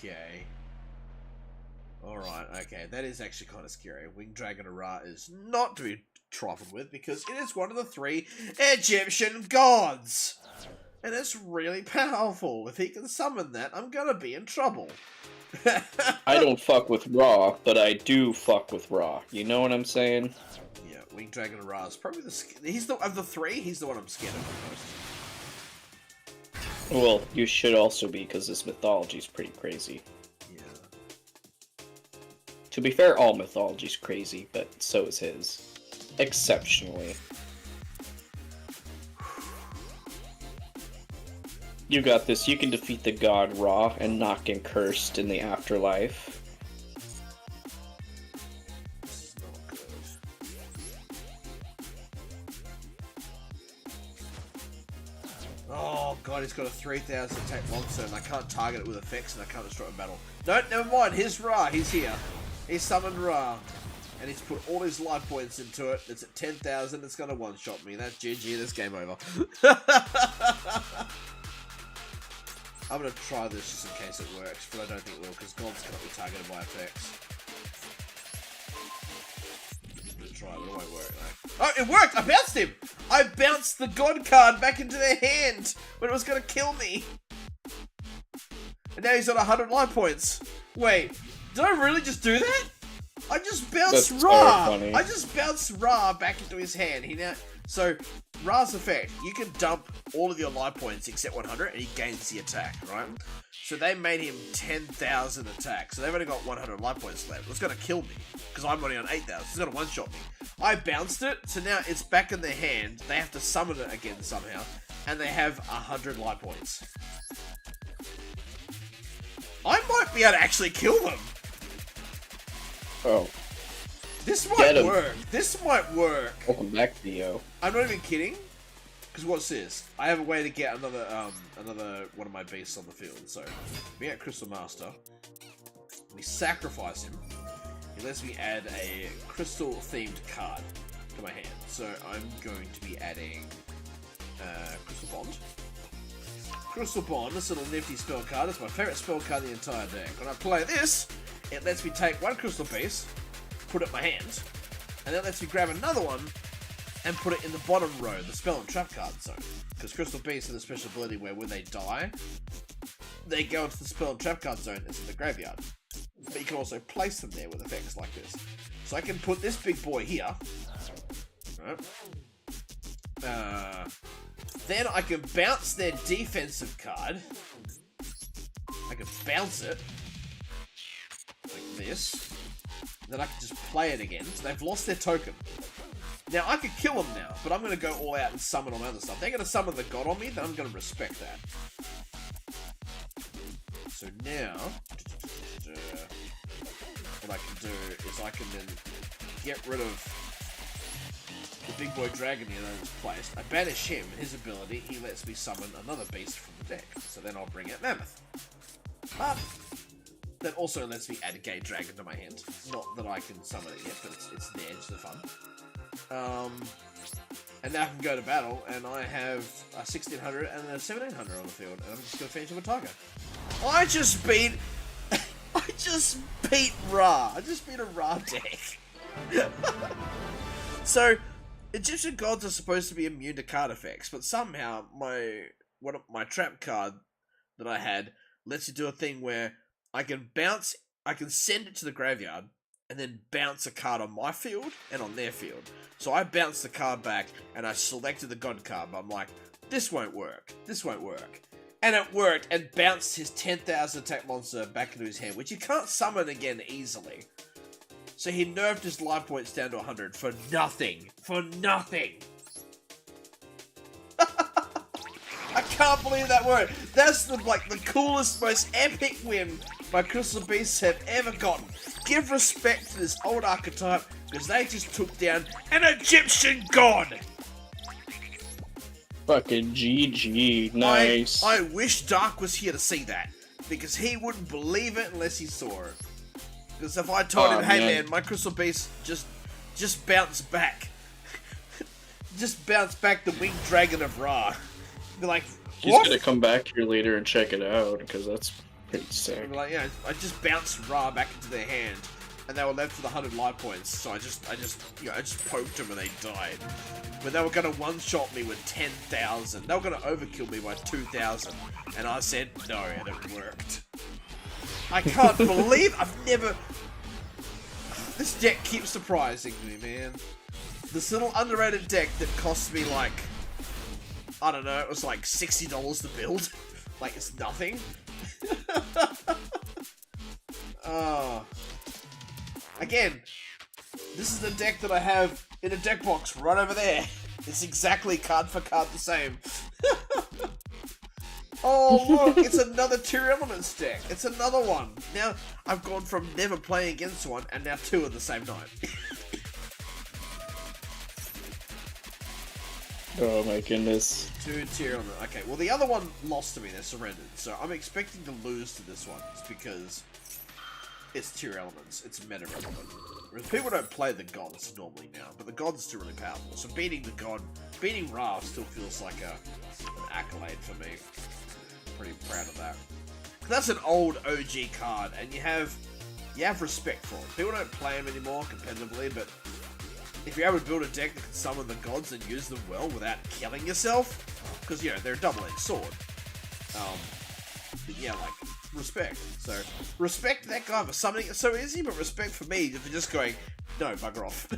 okay. That is actually kind of scary. Winged Dragon of Ra is not to be trifled with because it is one of the 3 Egyptian gods. And it's really powerful. If he can summon that, I'm gonna be in trouble. I don't fuck with Ra, but I do fuck with Ra. You know what I'm saying? Yeah, Winged Dragon of Ra is probably of the 3, he's the one I'm scared of the most. Well, you should also be, because this mythology is pretty crazy. Yeah. To be fair, all mythology's crazy, but so is his. Exceptionally. You got this. You can defeat the god Ra and not get cursed in the afterlife. This is not good. Oh god, he's got a 3000 attack monster and I can't target it with effects and I can't destroy it in battle. No, never mind, here's Ra, he's here. He's summoned Ra. And he's put all his life points into it. It's at 10,000, it's gonna one-shot me. That's GG, that's game over. I'm gonna try this just in case it works, but I don't think it will, because gods cannot be targeted by effects. I'm gonna try it, but it won't work, no. Oh, it worked! I bounced him! I bounced the god card back into their hand when it was gonna kill me! And now he's on 100 life points. Wait, did I really just do that? I just bounced That's Ra! so funny. I just bounced Ra back into his hand. So, Ra's effect, you can dump all of your life points except 100 and he gains the attack, right? So they made him 10,000 attack. So they've only got 100 life points left. It's going to kill me because I'm only on 8,000. It's going to one-shot me. I bounced it, so now it's back in their hand. They have to summon it again somehow. and they have 100 life points. I might be able to actually kill them. Oh, This Get might 'em. work. This might work. welcome back, Theo. I'm not even kidding. Because what's this? I have a way to get another one of my beasts on the field. So, we get Crystal Master. We sacrifice him. He lets me add a crystal-themed card to my hand. So, I'm going to be adding Crystal Bond. Crystal Bond, this little nifty spell card, is my favourite spell card in the entire deck. When I play this, it lets me take one crystal piece, put it in my hand, and then it lets me grab another one and put it in the bottom row, the spell and trap card zone. Because Crystal Beasts have a special ability where when they die, they go into the spell and trap card zone into the graveyard. But you can also place them there with effects like this. So I can put this big boy here. Right. Then I can bounce their defensive card. I can bounce it. Like this. Then I can just play it again. So they've lost their token. Now, I could kill them now, but I'm going to go all out and summon on other stuff. They're going to summon the god on me, then I'm going to respect that. So now, what I can do is I can then get rid of the big boy dragon here that is placed. I banish him, his ability, he lets me summon another beast from the deck. So then I'll bring out Mammoth. But that also lets me add a gate dragon to my hand. Not that I can summon it yet, but it's there just for fun. And now I can go to battle, and I have a 1600 and a 1700 on the field, and I'm just going to finish with a Tiger. I just beat Ra. I just beat a Ra deck. So, Egyptian gods are supposed to be immune to card effects, but somehow my trap card that I had lets you do a thing where I can send it to the graveyard, and then bounce a card on my field and on their field. So I bounced the card back, and I selected the god card, but I'm like, this won't work. This won't work. And it worked, and bounced his 10,000 attack monster back into his hand, which you can't summon again easily. So he nerfed his life points down to 100 for nothing. For nothing! I can't believe that worked. That's the coolest, most epic win my Crystal Beasts have ever gotten. Give respect to this old archetype, because they just took down an Egyptian god! Fucking GG, nice. I wish Dark was here to see that, because he wouldn't believe it unless he saw it. Because if I told him, hey man, my Crystal Beast just bounced back. Just bounced back the winged dragon of Ra. Be like, He's what? gonna come back here later and check it out, because that's pretty sick. Like, yeah, I just bounced Ra back into their hand, and they were left with 100 life points. So I just poked them and they died. But they were gonna one-shot me with 10,000. They were gonna overkill me by 2,000, and I said no, and it worked. I can't believe I've never. This deck keeps surprising me, man. This little underrated deck that cost me like, I don't know, it was like $60 to build. Like it's nothing. Again, this is the deck that I have in a deck box right over there. It's exactly card for card the same. Oh look, it's another 2 elements deck. It's another one. Now, I've gone from never playing against one, and now 2 at the same night. Oh my goodness. 2 tier element. Okay, well the other one lost to me, they surrendered. So I'm expecting to lose to this one. It's because it's tier elements. It's meta relevant. Whereas people don't play the gods normally now, but the gods are still really powerful. So beating Ra still feels like an accolade for me. Pretty proud of that. That's an old OG card, and you have respect for it. People don't play them anymore competitively, but if you're able to build a deck that can summon the gods and use them well without killing yourself, because, you know, they're a double-edged sword. But yeah, like, respect. So, respect that guy for summoning it so easy, but respect for me for just going, no, bugger off.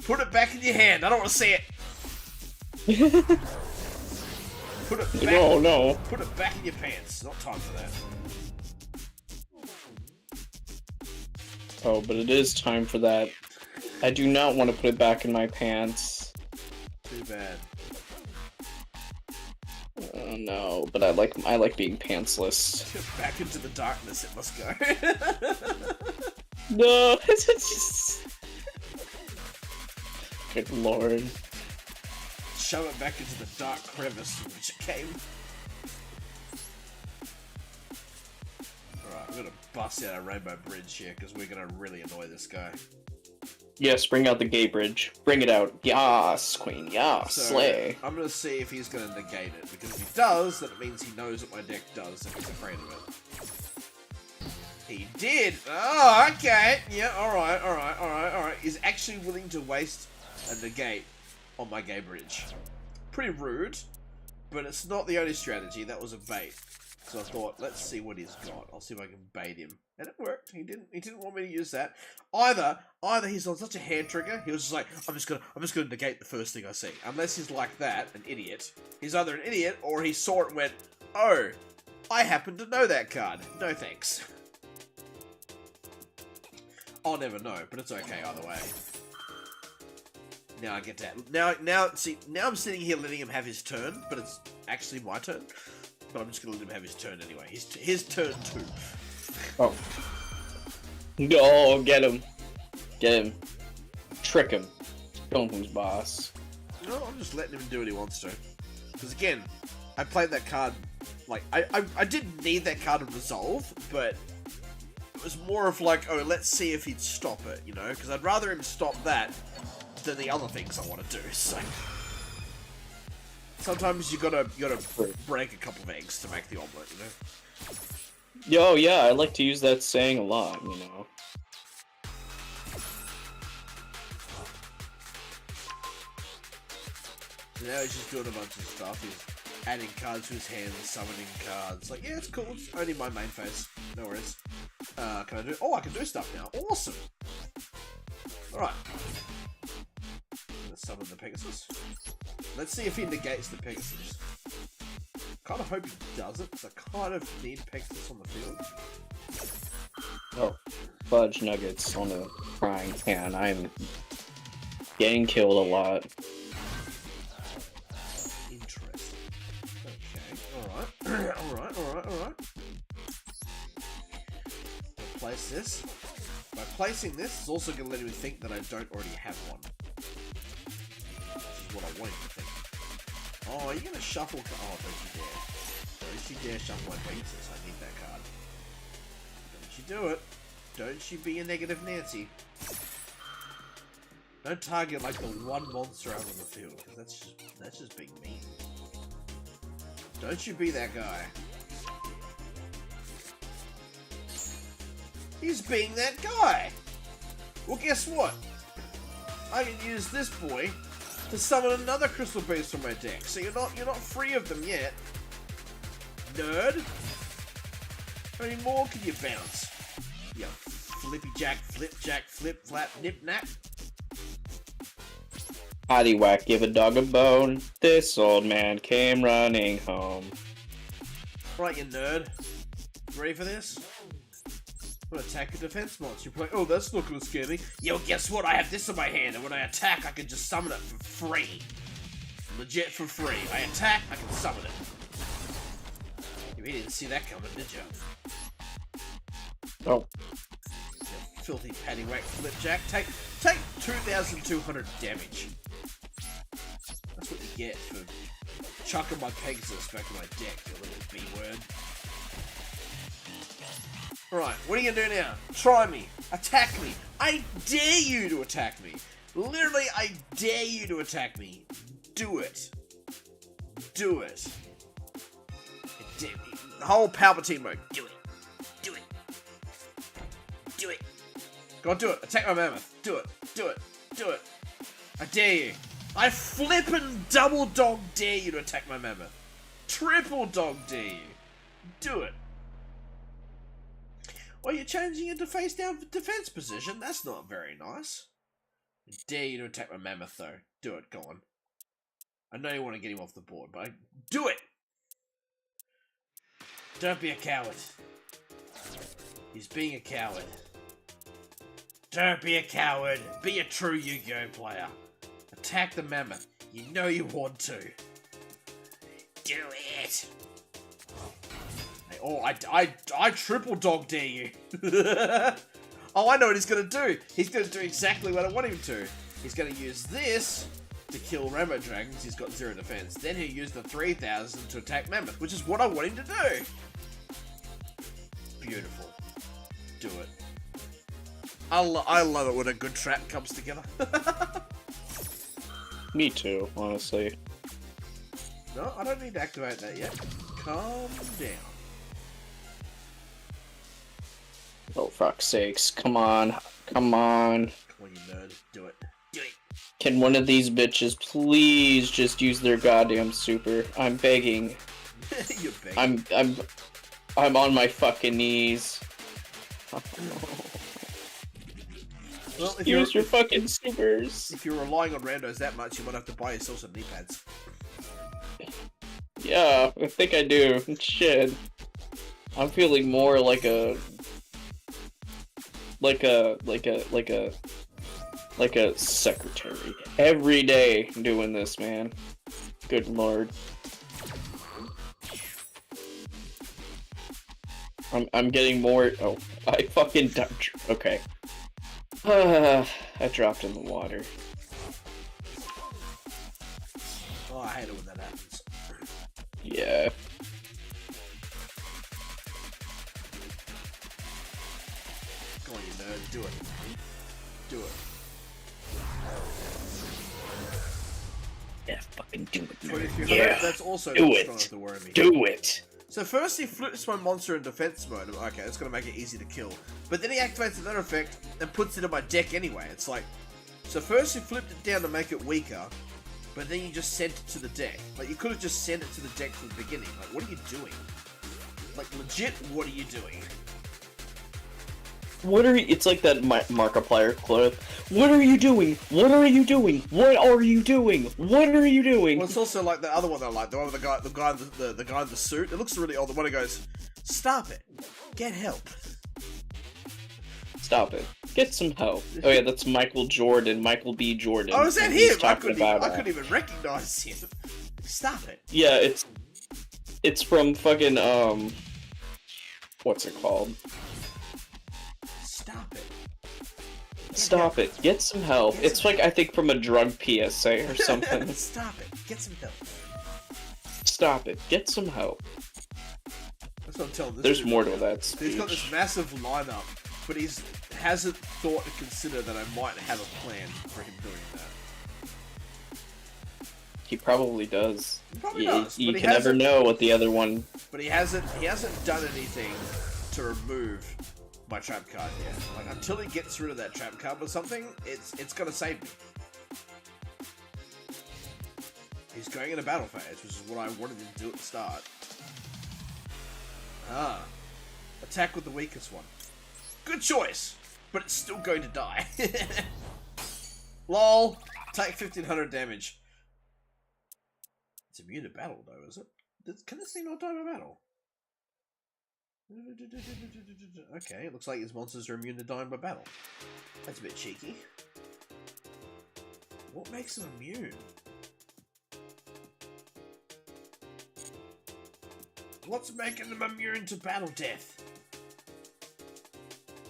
Put it back in your hand, I don't want to see it. Put it back. No. Put it back in your pants. Not time for that. Oh, but it is time for that. I do not want to put it back in my pants. Too bad. No, but I like being pantsless. Back into the darkness it must go. No, it's just... Good lord. Shove it back into the dark crevice from which it came. Alright, I'm gonna bust out a rainbow bridge here because we're gonna really annoy this guy. Yes, bring out the gay bridge. Bring it out. Yas, queen. Yas, So, slay. I'm gonna see if he's gonna negate it, because if he does, then it means he knows what my deck does and he's afraid of it. He did! Oh, okay! Yeah, alright. He's actually willing to waste a negate on my gay bridge. Pretty rude, but it's not the only strategy. That was a bait. So I thought, let's see what he's got. I'll see if I can bait him. And it worked. He didn't want me to use that. Either he's on such a hand trigger, he was just like, I'm just gonna negate the first thing I see. Unless he's like that, an idiot. He's either an idiot, or he saw it and went, oh, I happen to know that card. No thanks. I'll never know, but it's okay either way. Now I get that. Now I'm sitting here letting him have his turn, but it's actually my turn. But I'm just gonna let him have his turn anyway. His turn too. Oh. No, get him. Get him. Trick him. Show him who's boss. No, I'm just letting him do what he wants to. Because again, I played that card, like, I didn't need that card to resolve, but it was more of like, oh, let's see if he'd stop it, you know? Because I'd rather him stop that than the other things I want to do, so... Sometimes you gotta break a couple of eggs to make the omelet, you know? Yo, yeah, I like to use that saying a lot, you know. So now he's just doing a bunch of stuff. He's adding cards to his hand, summoning cards. Like, yeah, it's cool. It's only my main phase. No worries. Can I do... Oh, I can do stuff now. Awesome! Alright. Let's summon the Pegasus. Let's see if he negates the Pegasus. Kind of hope he doesn't, because I kind of need Pegasus on the field. Oh, fudge nuggets on a frying pan. I'm getting killed a lot. Interesting. Okay, alright. alright. I'll place this. By placing this, it's also going to let me think that I don't already have one. Which is what I want him to think. Oh, you're going to shuffle... Oh, don't you dare. Don't you dare shuffle my Pegasus. I need that card. Don't you do it. Don't you be a negative Nancy. Don't target like the one monster out on the field, because that's just being mean. Don't you be that guy. He's being that guy! Well, guess what? I can use this boy to summon another crystal beast from my deck, so you're not free of them yet. Nerd! How many more can you bounce? You flippy jack, flip jack, flip flap, nip nap. Potty whack, give a dog a bone. This old man came running home. Right, you nerd. Ready for this? I'm gonna attack a defense monster. You're like, oh, that's not gonna scare me. Yo, guess what? I have this in my hand, and when I attack, I can just summon it for free. Legit for free. I attack, I can summon it. You didn't see that coming, did you? Oh. You filthy paddywhack flipjack. Take 2,200 damage. That's what you get for chucking my Pegasus back in my deck, you little B-word. Right, what are you gonna do now? Try me. Attack me. I dare you to attack me. Literally, I dare you to attack me. Do it. Do it. The whole Palpatine mode. Do it. Do it. Do it. Go on, do it. Attack my mammoth. Do it. Do it. Do it. I dare you. I flippin' double dog dare you to attack my mammoth. Triple dog dare you. Do it. Well, you're changing into face down defense position. That's not very nice. I dare you to attack my mammoth, though. Do it. Go on. I know you want to get him off the board, but do it. Don't be a coward. He's being a coward. Don't be a coward. Be a true Yu-Gi-Oh player. Attack the mammoth. You know you want to. Do it. Hey, oh, I triple dog dare you. Oh, I know what he's gonna do. He's gonna do exactly what I want him to. He's gonna use this to kill rainbow dragons. He's got 0 defense. Then he'll use the 3000 to attack mammoth, which is what I want him to do. Beautiful. Do it. I love it when a good trap comes together. Me too, honestly. No, I don't need to activate that yet. Calm down. Oh, fuck's sakes. Come on. Come on. Come on, you nerd. Do it. Do it. Can one of these bitches please just use their goddamn super? I'm begging. You're begging. I'm on my fucking knees. Well, if Use you're, your fucking supers. if you're relying on randos that much, you might have to buy yourself some knee pads. Yeah, I think I do. Shit. I'm feeling more like a secretary. Every day doing this, man. Good lord. I'm getting more. Oh, I fucking dumped. Okay. I dropped in the water. Oh, I hate it when that happens. Yeah. Come on, you nerd. Do it. Do it. Yeah, fucking do it. 2300, Yeah. that's also Do not it. strong enough to worry me. Do it. So first he flips my monster in defense mode. I'm like, okay, that's gonna make it easy to kill. But then he activates another effect and puts it in my deck anyway. It's like, so first you flipped it down to make it weaker, but then you just sent it to the deck. Like, you could have just sent it to the deck from the beginning. Like, what are you doing? Like, legit, what are you doing? What are you? It's like that Markiplier clip. What are you doing? What are you doing? What are you doing? What are you doing? Well, it's also like the other one that I like, the one with the guy in the suit. It looks really old. The one who goes, "Stop it, get help." Stop it. Get some help. Oh yeah, that's Michael Jordan. Michael B. Jordan. Oh, is that And he's him? I talking couldn't even recognize him. Stop it. Yeah, it's from fucking what's it called? Stop it. Stop it. Get some help. It's like, I think, from a drug PSA or something. Stop it. Get some help. Stop it. Get some help. That's what I'm telling this There's dude. more to that speech. He's got this massive lineup, but he hasn't thought to consider that I might have a plan for him doing that. He probably does. He probably You does, but he can never hasn't- know what the other one... But he hasn't done anything to remove my trap card yet. Like, until he gets rid of that trap card or something, it's gonna save me. He's going in a battle phase, which is what I wanted him to do at the start. Ah. Attack with the weakest one. Good choice, but it's still going to die. LOL. Take 1500 damage. It's immune to battle, though, is it? Can this thing not die by battle? Okay, it looks like his monsters are immune to dying by battle. That's a bit cheeky. What makes them immune? What's making them immune to battle death?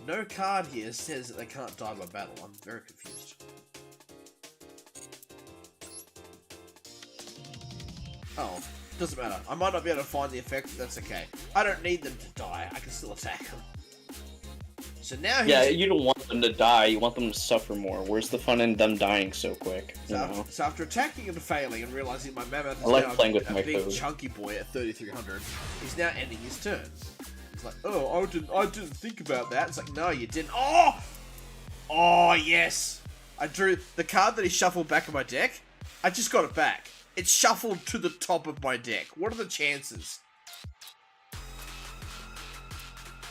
No card here says that they can't die by battle. I'm very confused. Oh, doesn't matter. I might not be able to find the effect, but that's okay. I don't need them to die. I can still attack them. So now Yeah, you don't want them to die. You want them to suffer more. Where's the fun in them dying so quick? You know? So after attacking and failing and realizing my mammoth is I like now playing with a my big food. chunky boy at 3300, he's now ending his turn. He's like, oh, I didn't think about that. It's like, no, you didn't. Oh, yes. I drew the card that he shuffled back in my deck. I just got it back. It's shuffled to the top of my deck. What are the chances?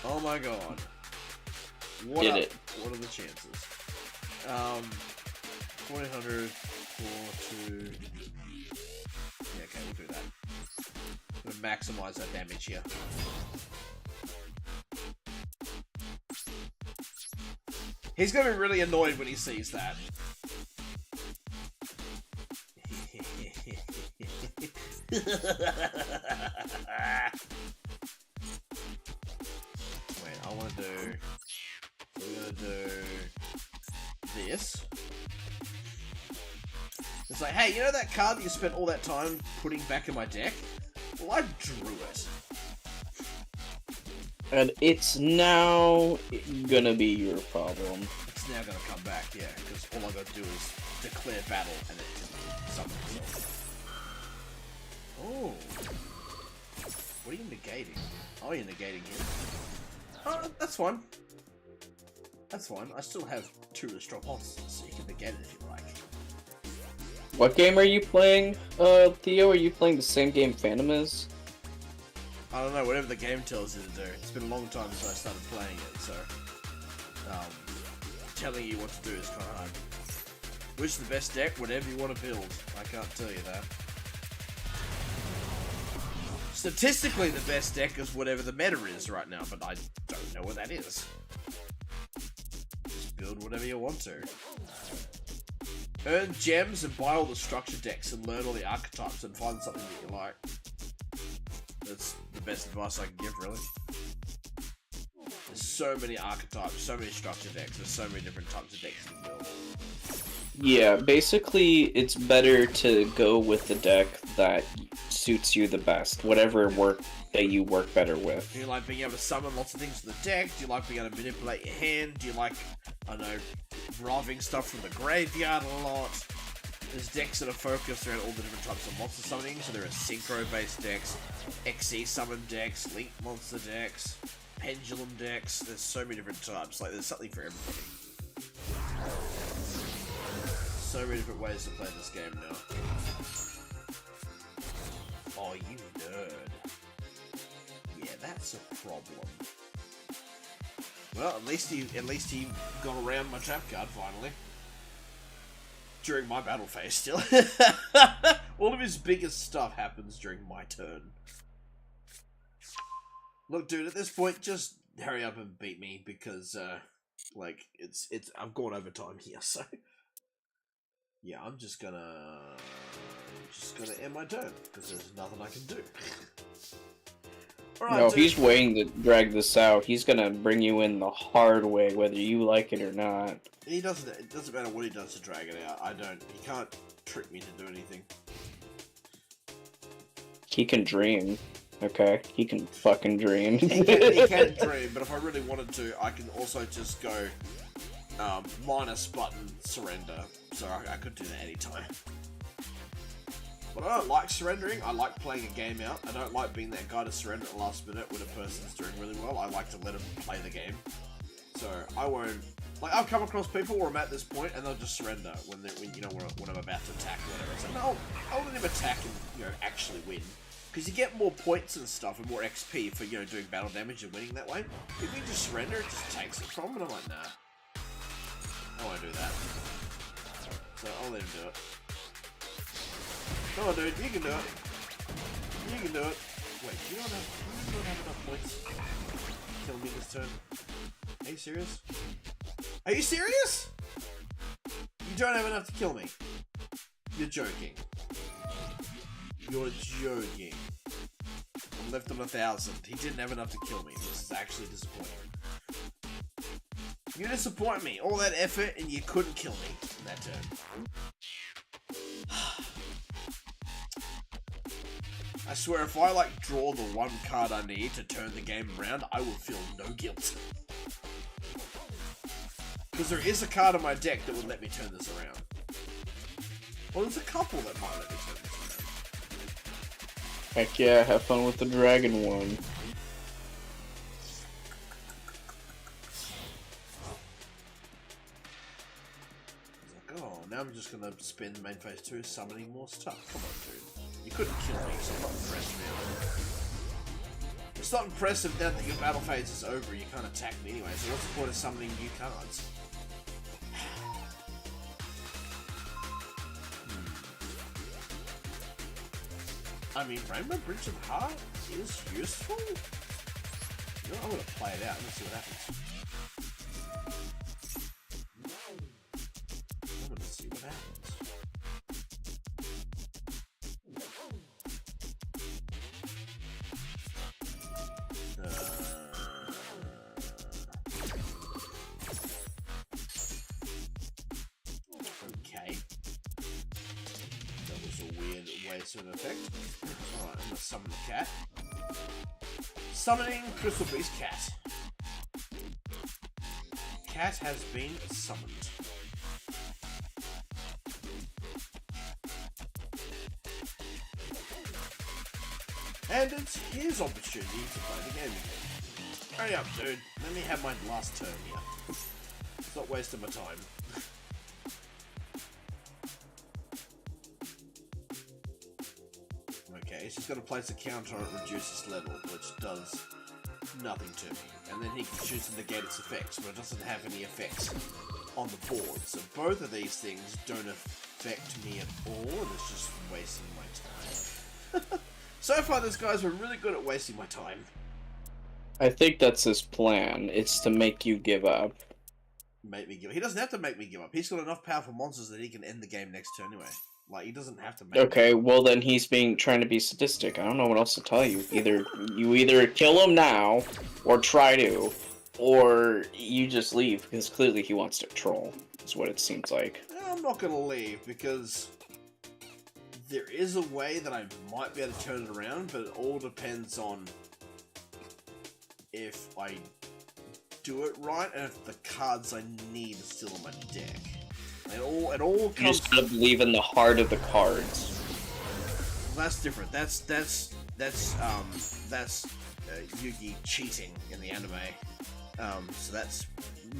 Oh my god. What Did are, it. What are the chances? 1400, 4, 2. Yeah, okay, we'll do that. I'm gonna maximize that damage here. He's gonna be really annoyed when he sees that. Wait, I want to do... We're going to do... this. It's like, hey, you know that card that you spent all that time putting back in my deck? Well, I drew it. And it's now gonna be your problem. It's now gonna come back, yeah, because all I gotta do is declare battle and it can summon itself. Oh. What are you negating? Oh, you're negating him. Oh, that's fine. That's fine. I still have 2 restore monsters, so you can negate it if you like. What game are you playing, Theo? Are you playing the same game Phantom is? I don't know, whatever the game tells you to do. It's been a long time since I started playing it, so... telling you what to do is kind of hard. Which is the best deck? Whatever you want to build. I can't tell you that. Statistically, the best deck is whatever the meta is right now, but I don't know what that is. Just build whatever you want to. Earn gems and buy all the structure decks and learn all the archetypes and find something that you like. That's the best advice I can give, really. There's so many archetypes, so many structure decks, there's so many different types of decks you can build. Yeah, basically, it's better to go with the deck that suits you the best. Whatever work that you work better with. Do you like being able to summon lots of things to the deck? Do you like being able to manipulate your hand? Do you like, I don't know, robbing stuff from the graveyard a lot? There's decks that are focused around all the different types of monster summoning. So there are synchro-based decks, XE summon decks, link monster decks, pendulum decks. There's so many different types. Like, there's something for everybody. So many different ways to play this game now. Oh, you nerd. Yeah, that's a problem. Well, at least he got around my trap card finally. During my battle phase, still. All of his biggest stuff happens during my turn. Look, dude, at this point, just hurry up and beat me because, like, I've gone over time here, so. Yeah, I'm just gonna end my turn because there's nothing I can do. Alright, No, if dude. he's waiting to drag this out, he's gonna bring you in the hard way, whether you like it or not. He doesn't. It doesn't matter what he does to drag it out. He can't trick me to do anything. He can dream, okay? He can fucking dream. He can dream, but if I really wanted to, I can also just go minus button surrender. So I could do that anytime. But I don't like surrendering. I like playing a game out. I don't like being that guy to surrender at the last minute when a person's doing really well. I like to let them play the game. So I won't. Like, I've come across people where I'm at this point and they'll just surrender when I'm about to attack or whatever. So no, I'll let him attack and actually win. Because you get more points and stuff and more XP for doing battle damage and winning that way. If you just surrender, it just takes it from him. And I'm like, nah, I won't do that. So I'll let him do it. Come on, dude, you can do it. You can do it. Wait, you don't have enough points to kill me this turn. Are you serious? Are you serious? You don't have enough to kill me. You're joking. You're joking. I'm left on 1,000. He didn't have enough to kill me. This is actually disappointing. You disappoint me. All that effort and you couldn't kill me in that turn. I swear, if I, draw the one card I need to turn the game around, I will feel no guilt. Because there is a card in my deck that would let me turn this around. Well, there's a couple that might let me turn this around. Heck yeah, have fun with the dragon one. Oh, now I'm just gonna spend main phase 2 summoning more stuff. Come on, dude. You couldn't kill me, so I'm not impressed now. It's not impressive now that your battle phase is over, you can't attack me anyway, so what's the point of summoning new cards? I mean, Rainbow Bridge of Heart is useful? You know, I'm gonna play it out, let's see what happens. I'm gonna see what happens. waste of an effect. Alright, I'm gonna summon the cat. Summoning Crystal Beast Cat. Cat has been summoned. And it's his opportunity to play the game again. Hurry up, dude. Let me have my last turn here. Stop wasting my time. Okay, he's just got to place a counter on it, reduces level, which does nothing to me. And then he can choose to negate its effects, but it doesn't have any effects on the board. So both of these things don't affect me at all, and it's just wasting my time. So far, this guy's been really good at wasting my time. I think that's his plan. It's to make you give up. Make me give up. He doesn't have to make me give up. He's got enough powerful monsters that he can end the game next turn anyway. Like, he doesn't have to make Okay, well then he's trying to be sadistic. I don't know what else to tell you. You either kill him now, or try to, or you just leave, because clearly he wants to troll, is what it seems like. I'm not gonna leave, because there is a way that I might be able to turn it around, but it all depends on if I do it right, and if the cards I need are still in my deck. It all You comes. just gotta believe in the heart of the cards. That's different. That's Yugi cheating in the anime. So that's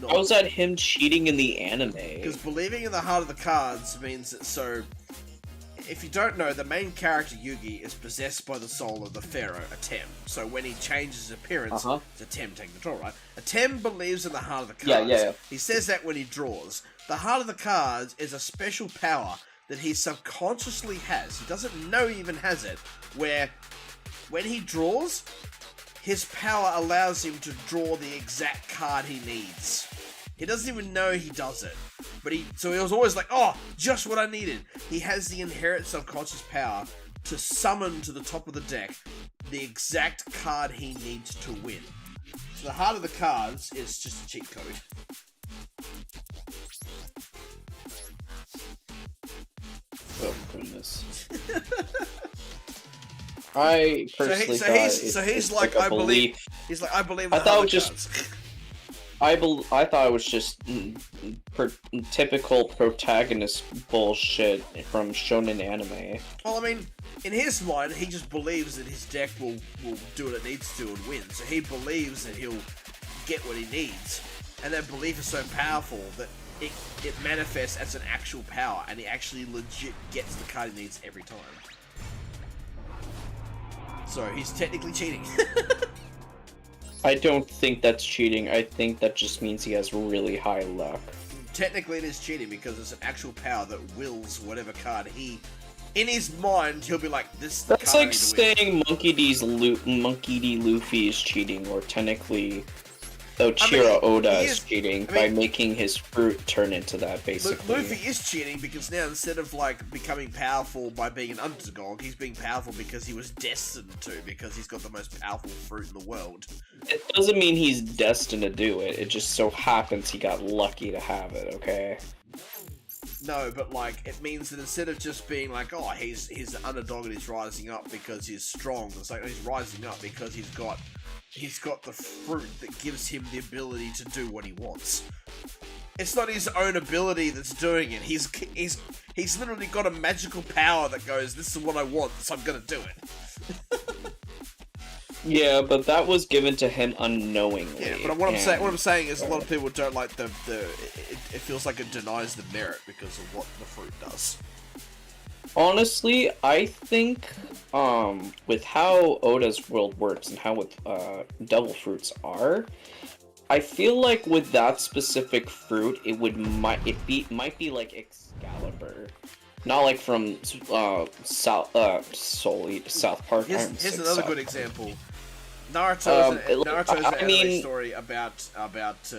not. How's that him cheating in the anime? Because believing in the heart of the cards means that, so, if you don't know, the main character Yugi is possessed by the soul of the pharaoh Atem. So when he changes his appearance, it's Atem taking control, right? Atem believes in the heart of the cards. Yeah. He says that when he draws. The heart of the cards is a special power that he subconsciously has. He doesn't know he even has it. Where, when he draws, his power allows him to draw the exact card he needs. He doesn't even know he does it. So he was always like, oh, just what I needed. He has the inherent subconscious power to summon to the top of the deck the exact card he needs to win. So the heart of the cards is just a cheat code. Oh goodness. I personally so he's like, I believe. He's like, I believe. I thought it was just. I thought it was just typical protagonist bullshit from shonen anime. Well, I mean, in his mind, he just believes that his deck will do what it needs to and win. So he believes that he'll get what he needs, and that belief is so powerful that it manifests as an actual power, and he actually legit gets the card he needs every time. So he's technically cheating. I don't think that's cheating. I think that just means he has really high luck. Technically it is cheating because it's an actual power that wills whatever card he... In his mind, he'll be like, this is the That's card I like need to win. saying Monkey D. Luffy is cheating, or technically Ochiro Oda is cheating by making his fruit turn into that, basically. Luffy is cheating because now, instead of like becoming powerful by being an underdog, he's being powerful because he was destined to, because he's got the most powerful fruit in the world. It doesn't mean he's destined to do it, it just so happens he got lucky to have it, okay? No, but like, it means that instead of just being like, oh, he's an underdog and he's rising up because he's strong, it's like, he's rising up because he's got the fruit that gives him the ability to do what he wants. It's not his own ability that's doing it. He's literally got a magical power that goes, this is what I want, so I'm gonna do it. Yeah, but that was given to him unknowingly. Yeah, but what I'm saying is a lot of people don't like it feels like it denies the merit because of what the fruit does. Honestly, I think, with how Oda's world works and how with devil fruits are, I feel like with that specific fruit, it might be like Excalibur, not like from South Park. Here's another good example. Naruto's an anime story about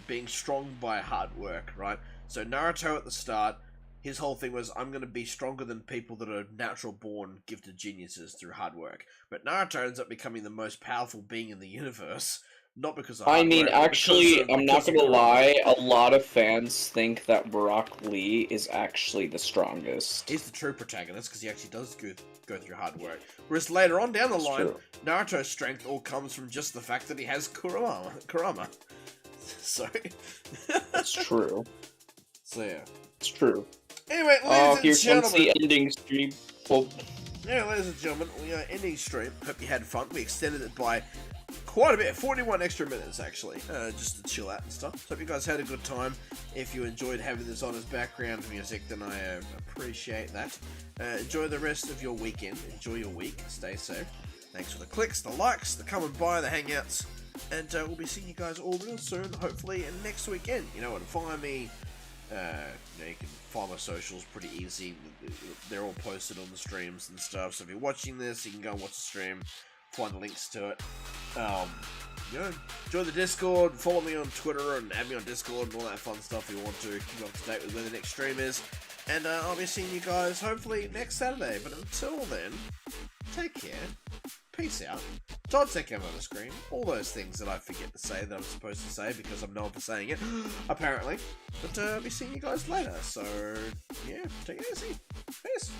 being strong by hard work, right? So Naruto at the start, his whole thing was, I'm going to be stronger than people that are natural-born gifted geniuses through hard work. But Naruto ends up becoming the most powerful being in the universe Not because of I hardware, mean, but actually, because of- I'm not because of gonna Corona. lie, a lot of fans think that Brock Lee is actually the strongest. He's the true protagonist because he actually does go through hard work. Whereas later on down the It's line, true. Naruto's strength all comes from just the fact that he has Kurama. So, It's true. so yeah. It's true. Anyway, Oh, ladies here and comes gentlemen. the ending stream. Oh, Yeah, ladies and gentlemen, we are ending stream. Hope you had fun. We extended it by quite a bit, 41 extra minutes actually, just to chill out and stuff. So hope you guys had a good time. If you enjoyed having this on as background music, then I appreciate that. Enjoy the rest of your weekend. Enjoy your week. Stay safe. Thanks for the clicks, the likes, the coming by, the hangouts, and we'll be seeing you guys all real soon. Hopefully, next weekend. You know where to find me. You can find my socials pretty easy. They're all posted on the streams and stuff. So if you're watching this, you can go and watch the stream, find the links to it. Join the Discord, follow me on Twitter, and add me on Discord and all that fun stuff if you want to keep up to date with when the next stream is. And I'll be seeing you guys hopefully next Saturday. But until then, take care. Peace out. Todd Secam on the screen. All those things that I forget to say that I'm supposed to say because I'm known for saying it, apparently. But I'll be seeing you guys later. So, yeah, take it easy. Peace.